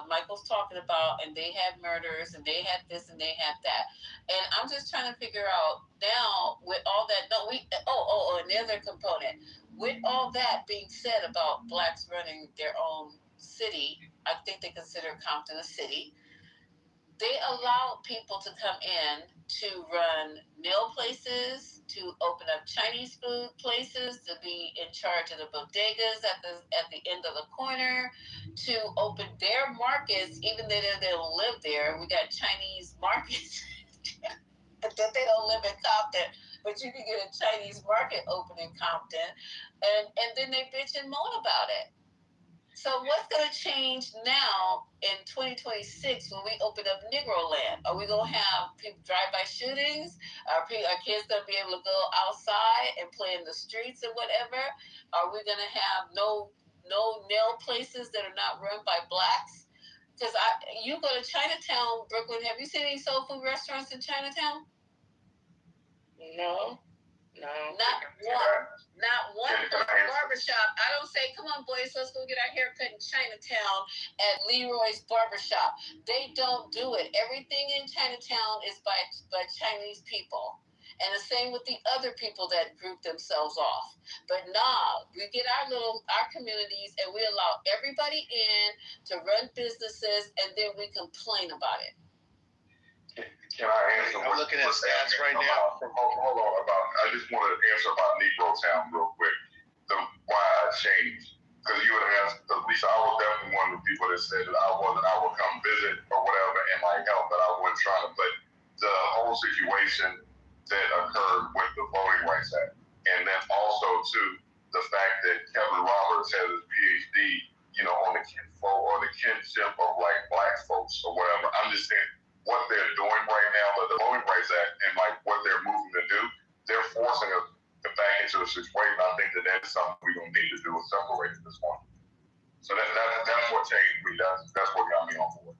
Michael's talking about, and they had murders, and they had this, and they had that. And I'm just trying to figure out now with all that. No, another component. With all that being said about blacks running their own city, I think they consider Compton a city. They allow people to come in to run nail places, to open up Chinese food places, to be in charge of the bodegas at the end of the corner, to open their markets, even though they don't live there. We got Chinese markets that they don't live in Compton, but you can get a Chinese market open in Compton, and then they bitch and moan about it. So what's going to change now in 2026 when we open up Negro land? Are we going to have people drive-by shootings? Are kids going to be able to go outside and play in the streets and whatever? Are we going to have no nail places that are not run by blacks? Because you go to Chinatown, Brooklyn. Have you seen any soul food restaurants in Chinatown? No. Not one barbershop. I don't say, come on, boys, let's go get our hair cut in Chinatown at Leroy's Barbershop. They don't do it. Everything in Chinatown is by Chinese people. And the same with the other people that group themselves off. But we get our communities and we allow everybody in to run businesses, and then we complain about it. Can I answer? I'm looking at stats right now. Hold on. I just want to answer about Negro Town real quick. Why I changed. Because you would ask, at least I was definitely one of the people that said that I would come visit or whatever and help, but I wasn't trying to. But the whole situation that occurred with the Voting Rights Act, and then also too the fact that Kevin Roberts has his PhD, on the kinship of black folks or whatever. I'm just saying, what they're doing right now, but the Voting Rights Act and what they're moving to do, they're forcing us back into a situation. I think that's something we're gonna need to do is separate at this point. So that's what changed me. That's what got me on board.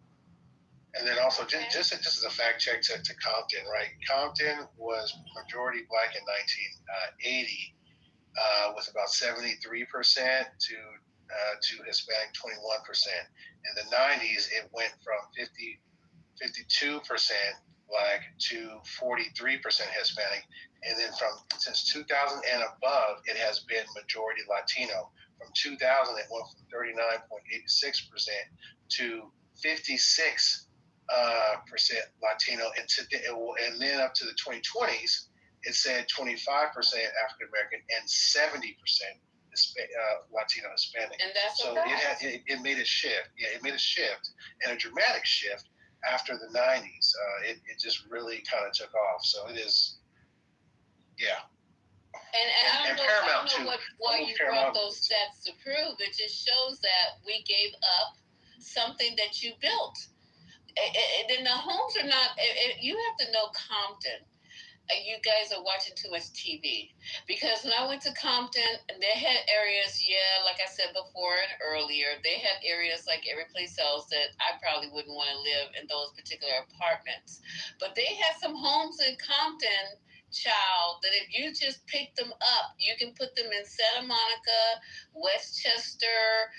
And then also just as a fact check to Compton, right? Compton was majority black in 1980, with about 73% to Hispanic 21%. In the 90s, it went from 52% black to 43% Hispanic, and then since 2000 and above, it has been majority Latino. From 2000, it went from 39.86% to 56% Latino, and then up to the 2020s, it said 25% African American and 70% Latino Hispanic. And that's so it made a shift. Yeah, it made a shift, and a dramatic shift after the 90s. It just really kind of took off. So it is, yeah. And I don't know what you brought those stats to prove. It just shows that we gave up something that you built. And the homes are not, you have to know Compton. You guys are watching too much TV. Because when I went to Compton, they had areas, like I said before and earlier, they had areas like every place else that I probably wouldn't want to live in those particular apartments. But they had some homes in Compton, child, that if you just pick them up, you can put them in Santa Monica, Westchester,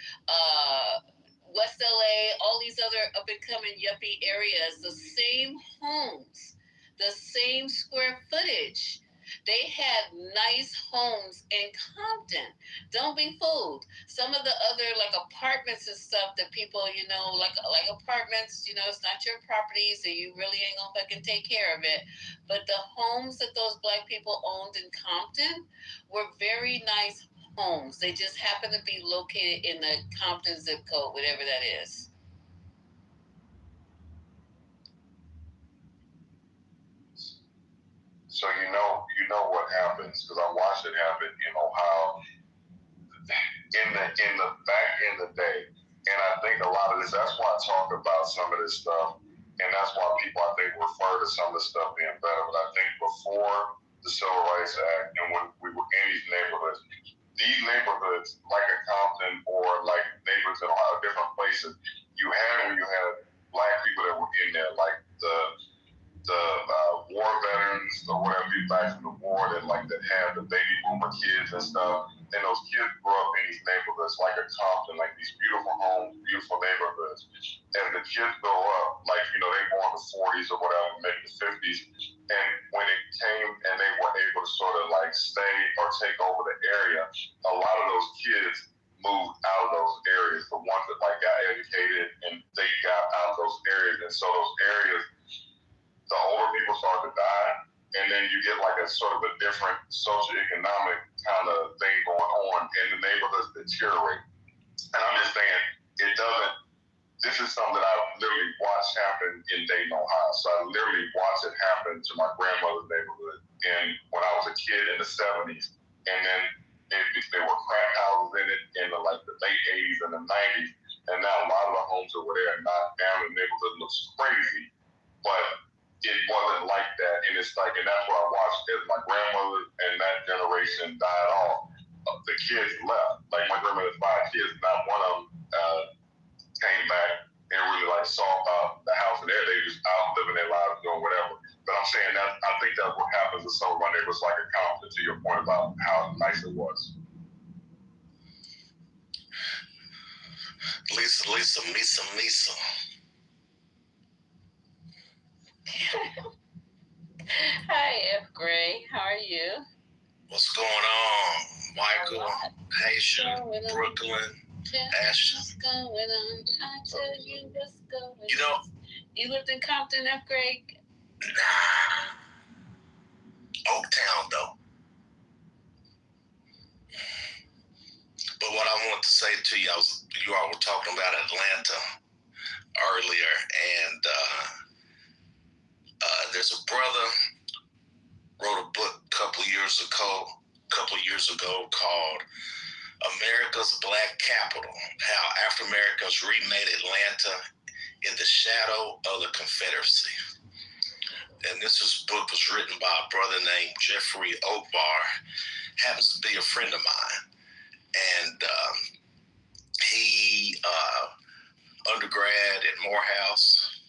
West LA, all these other up-and-coming yuppie areas, the same homes, the same square footage. They had nice homes in Compton. Don't be fooled. Some of the other apartments and stuff that people, like apartments, it's not your property, so you really ain't gonna fucking take care of it. But the homes that those black people owned in Compton were very nice homes. They just happen to be located in the Compton zip code, whatever that is. So you know what happens, because I watched it happen in Ohio back in the day. And I think a lot of this, that's why I talk about some of this stuff, and that's why people, I think, refer to some of the stuff being better. But I think before the Civil Rights Act, and when we were in these neighborhoods, like a Compton or like neighborhoods in a lot of different places, you had black people that were in there, like the war veterans or whatever, people back from the war that had the baby boomer kids and stuff. And those kids grew up in these neighborhoods like a Compton, like these beautiful homes, beautiful neighborhoods. And the kids grow up, they born in the 40s or whatever, maybe the 50s. And when it came and they were able to sort of stay or take over the area, a lot of those kids moved out of those areas, the ones that got educated and they got out of those areas. And so those areas, the older people start to die, and then you get a sort of a different socioeconomic kind of thing going on, and the neighborhoods deteriorate. And I'm just saying, this is something that I literally watched happen in Dayton, Ohio. So I literally watched it happen to my grandmother's neighborhood when I was a kid in the 70s, and then there were crack houses in it in the late 80s and the 90s, and now a lot of the homes over there are knocked down. The neighborhood looks crazy, but it wasn't like that. And it's like, and that's what I watched as my grandmother and that generation died off. The kids left. Like my grandmother had 5 kids, not one of them came back and really like saw the house in there. They just out living their lives, doing whatever. But I'm saying that I think that's what happens with some of my neighbors, like a compliment to your point about how nice it was. Lisa. Hi, F. Gray. How are you? What's going on? Michael, Haitian, Brooklyn, Ashton. What's going on? I tell you what's going on. You know, you lived in Compton, F. Gray? Nah. Oaktown, though. But what I want to say to you, you all were talking about Atlanta earlier, and there's a brother wrote a book a couple years ago called America's Black Capital, How African Americans Remade Atlanta in the Shadow of the Confederacy. And this book was written by a brother named Jeffrey Oakbar, happens to be a friend of mine. And he undergrad at Morehouse.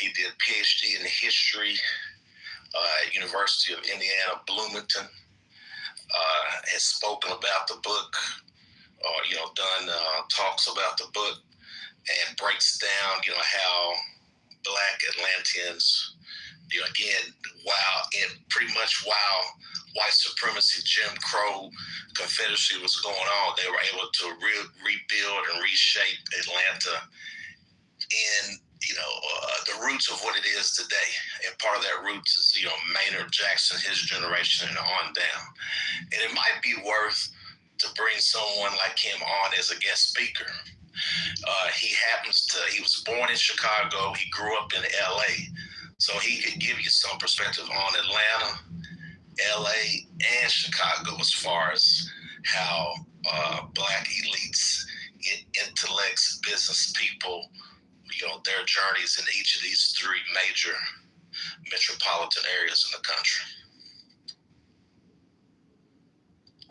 He did a PhD in history at University of Indiana, Bloomington. Has spoken about the book, done talks about the book, and breaks down, how Black Atlanteans, again, while white supremacy, Jim Crow, Confederacy was going on, they were able to rebuild and reshape Atlanta in, the roots of what it is today. And part of that roots is, Maynard Jackson, his generation, and on down. And it might be worth to bring someone like him on as a guest speaker. He was born in Chicago. He grew up in LA. So he could give you some perspective on Atlanta, LA, and Chicago as far as how Black elites, intellects, business people, their journeys in each of these 3 major metropolitan areas in the country.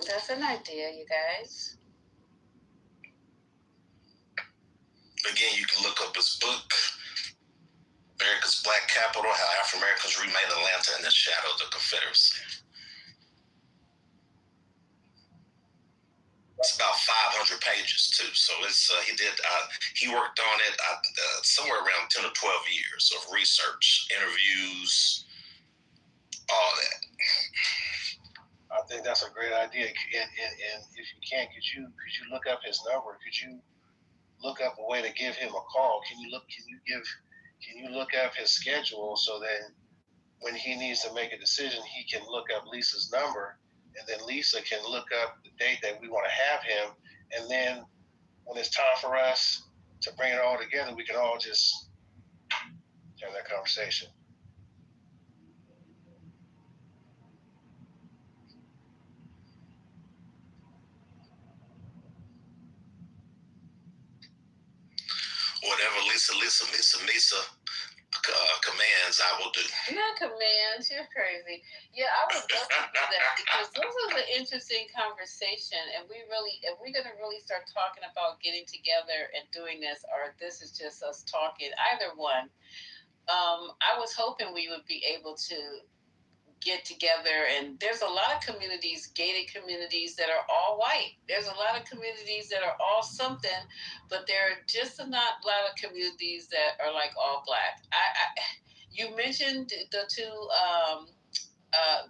That's an idea, you guys. Again, you can look up his book, America's Black Capital, How African Americans Remade Atlanta in the Shadow of the Confederacy. It's about 500 pages too. So he worked on it somewhere around 10 or 12 years of research, interviews, all that. I think that's a great idea. And if you can, could you look up his number? Could you look up a way to give him a call? Can you look up his schedule so that when he needs to make a decision, he can look up Lisa's number, and then Lisa can look up the date that we want to have him, and then when it's time for us to bring it all together, we can all just have that conversation. Whatever Lisa commands, I will do. Not commands, you're crazy. Yeah, I would love to do that because this is an interesting conversation, and if we're gonna really start talking about getting together and doing this, or this is just us talking, either one. I was hoping we would be able to get together, and there's a lot of communities, gated communities, that are all white. There's a lot of communities that are all something, but there are just not a lot of communities that are like all Black. You mentioned the 2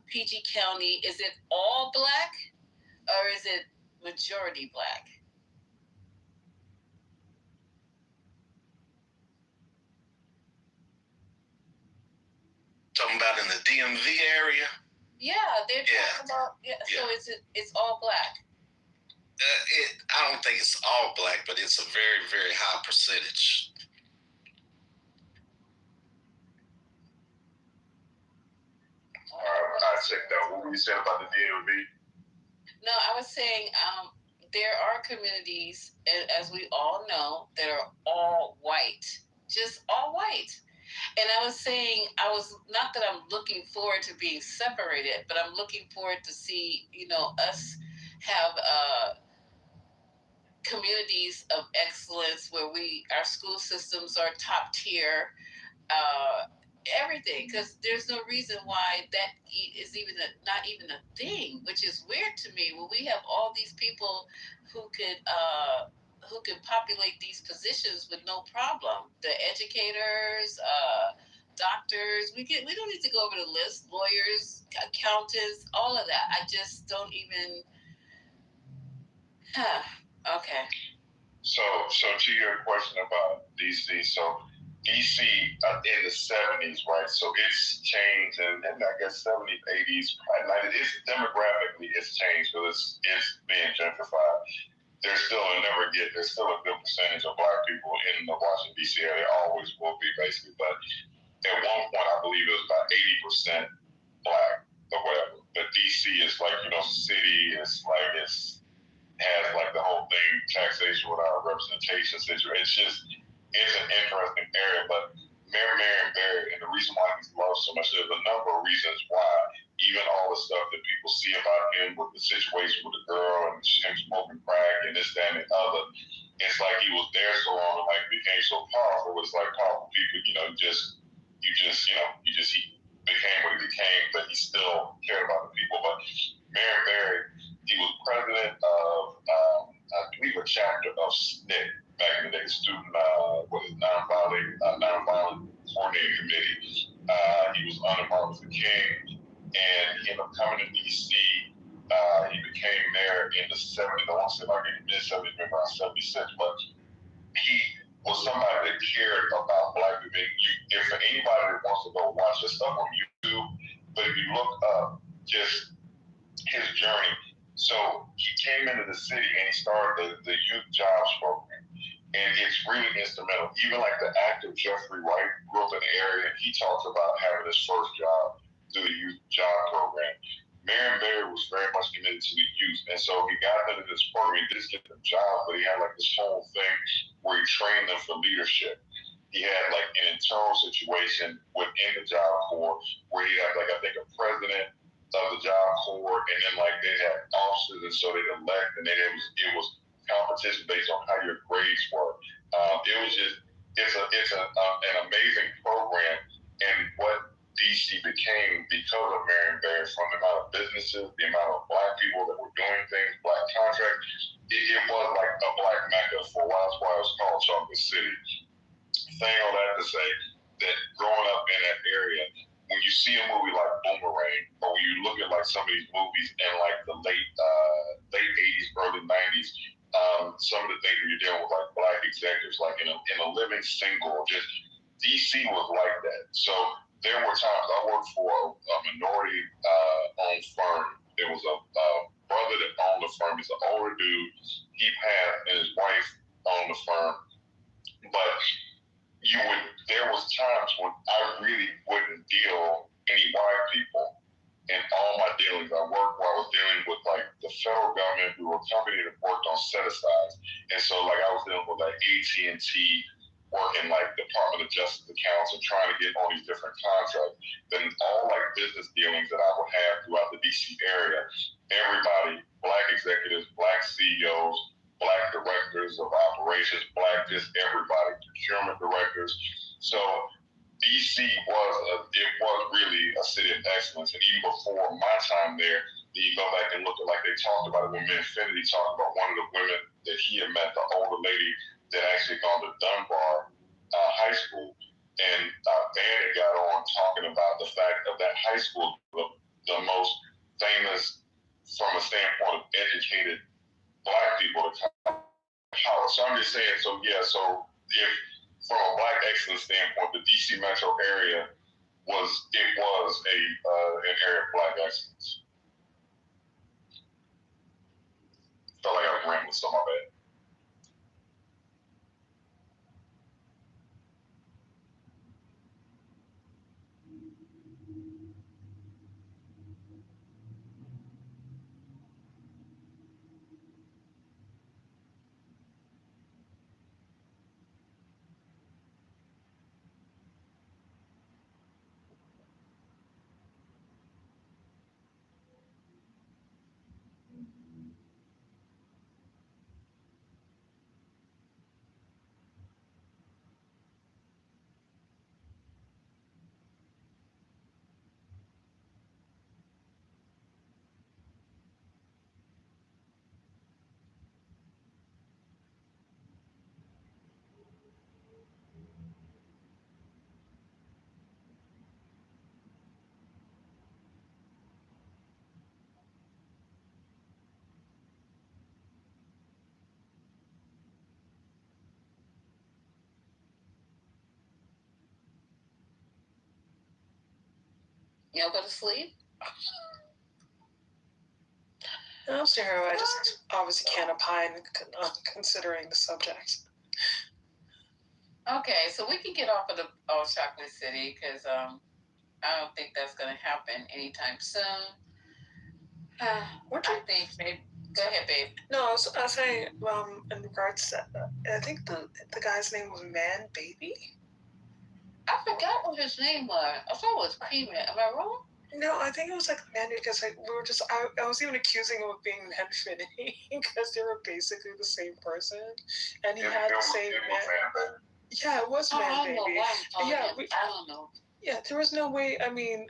PG County. Is it all Black or is it majority Black? Talking about in the DMV area? Yeah, they're talking about. So it's all Black. I don't think it's all Black, but it's a very, very high percentage. I checked out. What were you saying about the DMV? No, I was saying there are communities, as we all know, that are all white, just all white. And I was saying, not that I'm looking forward to being separated, but I'm looking forward to see, us have communities of excellence where our school systems are top tier, everything, because there's no reason why that is not even a thing, which is weird to me. When we have all these people who could populate these positions with no problem, the educators, doctors, we don't need to go over the list, lawyers, accountants, all of that. I just don't even. Okay. So to your question about DC, so DC in the 70s, right? So it's changed, and I guess 70s, 80s, 90s. It's demographically it's changed because it's being gentrified. There's still a good percentage of Black people in the Washington D.C. area. There always will be, basically. But at one point, I believe it was about 80% Black or whatever. But D.C. is like, city. It's like has like the whole thing, taxation without representation situation. It's an interesting area. But Mayor Marion Barry, and the reason why he's loved so much, there's a number of reasons why. Even all the stuff that people see about him with the situation with the girl and him smoking crack and this, that, and the other, it's like he was there so long and like became so powerful. It's like powerful people, he became what he became, but he still cared about the people. But Marion Barry, he was president of, I believe, a chapter of SNCC back in the day, Student Nonviolent Coordinating Committee. He was under Martin Luther King, and he ended up coming to D.C. He became mayor in the 70s. I want to say like in the mid-70s, maybe around 76, but he was somebody that cared about Black people. If anybody that wants to go watch this stuff on YouTube, but if you look up just his journey, so he came into the city and he started the youth jobs program. And it's really instrumental. Even like the actor Jeffrey Wright grew up in the area, and he talks about having his first job through the youth job program. Marion Barry was very much committed to the youth, and so he got into this program. He didn't get the job, but he had like this whole thing where he trained them for leadership. He had like an internal situation within the Job Corps where he had like, I think, a president of the Job Corps, and then like they had officers, and so they'd elect, and then it was competition based on how your grades were. It's an amazing program, and what DC became because of Marion Barry, from the amount of businesses, the amount of Black people that were doing things, Black contracts, it was like a Black Mecca for a while. That's why it was called Chocolate City. Saying all that to say that growing up in that area, when you see a movie like Boomerang, or when you look at like some of these movies in like the late 80s, early 90s, some of the things you're dealing with like Black executives, like in a Living Single, just DC was like that. So there were times I worked for a minority owned firm. There was a brother that owned the firm. He's an older dude. He passed, and his wife owned the firm. But there was times when I really wouldn't deal any white people in all my dealings. I was dealing with like the federal government. We were a company that worked on set-asides. And so like I was dealing with like AT&T, working like Department of Justice accounts and trying to get all these different contracts. Then all like business dealings that I would have throughout the DC area, everybody, Black executives, Black CEOs, Black directors of operations, Black just everybody, procurement directors. So DC was really a city of excellence. And even before my time there, you go back and look at, like they talked about it when Infinity talked about one of the women that he had met, the older lady that actually gone to Dunbar High School. And Bandit got on talking about the fact of that high school, the most famous from a standpoint of educated Black people to come out. So I'm just saying, so if from a Black excellence standpoint, the DC metro area was an area of Black excellence. Felt like I was rambling, so my bad. You don't go to sleep? No, Sarah, I just obviously can't opine considering the subject. Okay, so we can get off of the Chocolate City because I don't think that's going to happen anytime soon. I think maybe. Go ahead, babe. No, I was saying in regards to, I think the guy's name was Man Baby. I forgot what his name was. I thought it was Creamer. Am I wrong? No, I think it was like Man because like we were just I was even accusing him of being Manfinity because they were basically the same person, and he had the same man. Yeah, it was Man Baby. I don't know. Yeah, there was no way. I mean.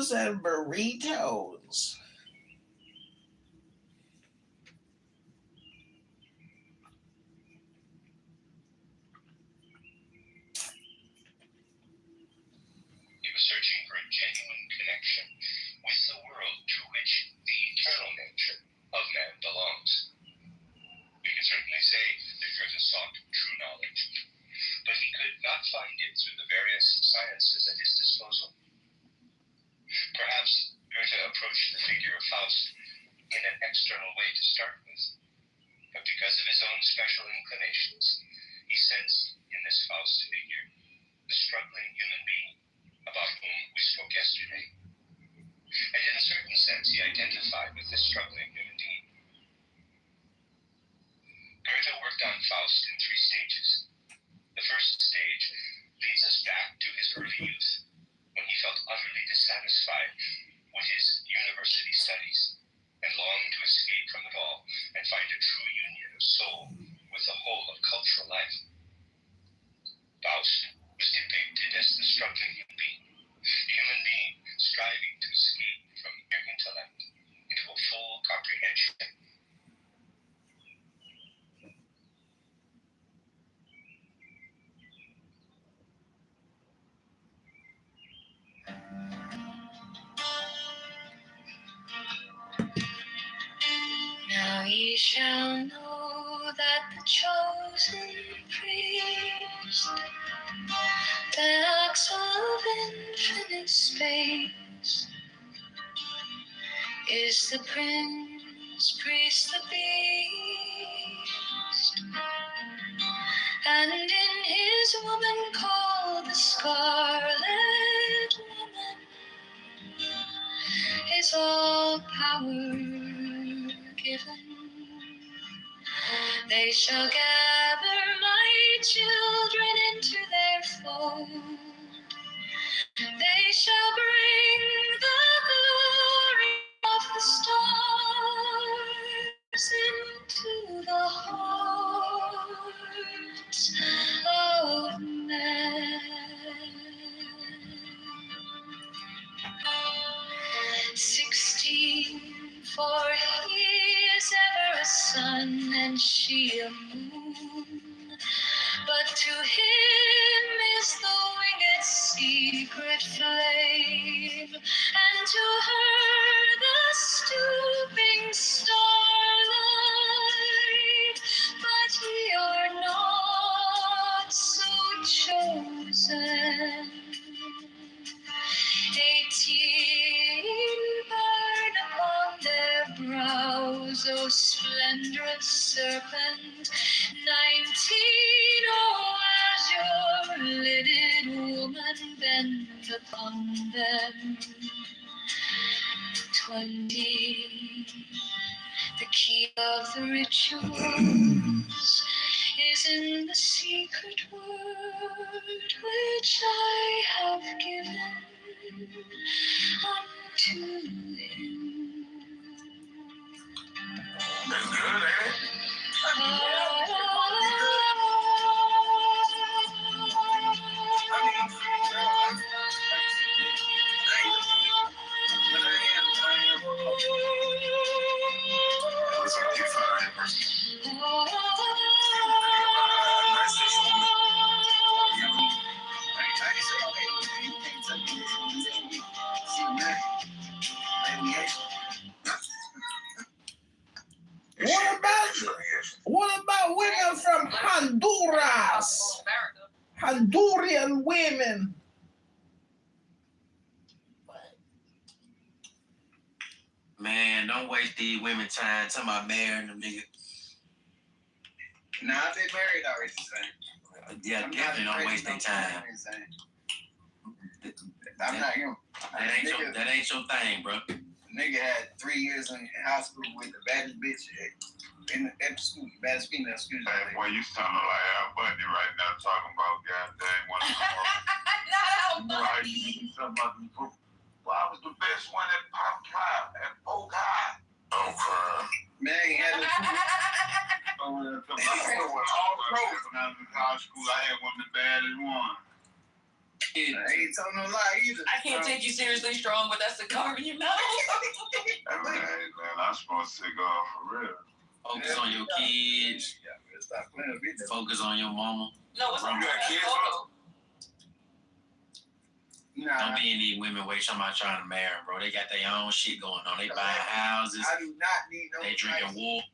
tacos and burritos. He was searching for a genuine connection with the world to which the eternal nature of man belongs. We can certainly say that Goethe sought true knowledge, but he could not find it through the various sciences at his disposal. Perhaps Goethe approached the figure of Faust in an external way to start with, but because of his own special inclinations, he sensed in this Faust figure the struggling human being about whom we spoke yesterday. And in a certain sense, he identified with this struggling human being. Goethe worked on Faust in 3 stages. The first stage leads us back to his early youth, when he felt utterly dissatisfied with his university studies and longed to escape from it all and find a true union of soul with the whole of cultural life. Faust was depicted as the struggling human being striving to escape from mere intellect into a full comprehension. Now ye shall know that the chosen priest, the acts of infinite space, is the prince, priest, the beast, and in his woman called the Scarlet Woman is all power given. They shall gather my children into their fold. They shall bring the glory of the stars into the hearts of men. 16, for he is ever a sun and she a moon. But to him is the winged secret flame, and to her the stooping starlight. But ye are not so chosen. 18 burn upon their brows, O splendorous serpent. 19, oh azure-lidded woman, bend upon them. 20, the key of the rituals is in the secret word which I have given unto him. That's good, ain't it? What about women from Honduras? Honduran women. Man, don't waste these women time talking about marrying them nigga. Nah, they married already, son. Yeah, definitely don't waste their time. I'm not him. That ain't your thing, bro. Nigga had 3 years in high school with the baddest bitch at the school, baddest female student. Hey, boy, you sound like Al Bundy right now talking about goddamn one of the most. You talking about the book? Well, I was the best one at Pop Club at Oak High. Don't cry. Man, he had a all the pros. When I was in high school, I had one of the baddest ones. I ain't telling no lie either. I can't take take you seriously strong, but that's the carve in your mouth. Hey, man, I'm supposed to take off for real. Focus on your kids. Focus on your mama. No, what's wrong with kids? photo? Don't be in these women wait somebody trying to marry, bro. They got their own shit going on. They buying houses. I do not need no. They drinking water.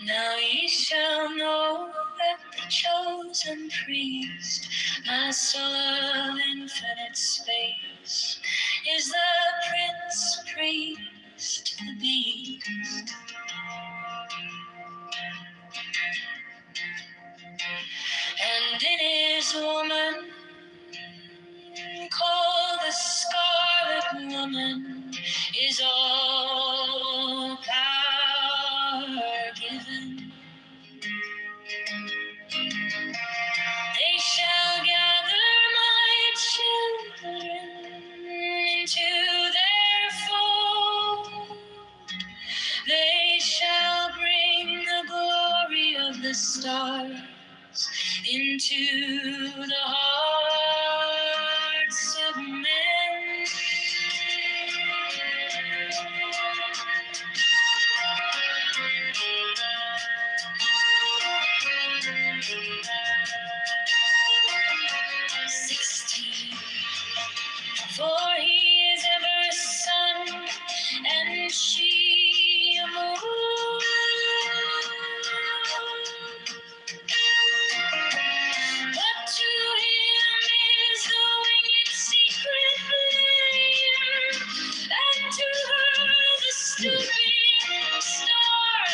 Now ye shall know that the chosen priest, my soul of infinite space, is the prince priest, the beast. And in his woman, called the Scarlet Woman, is all power given. They shall gather my children into their fold. They shall bring the glory of the stars into the hearts of men. 16, for he is ever a sun, and she a moon. But to him is the winged secret flame, and to her the stooping starlight.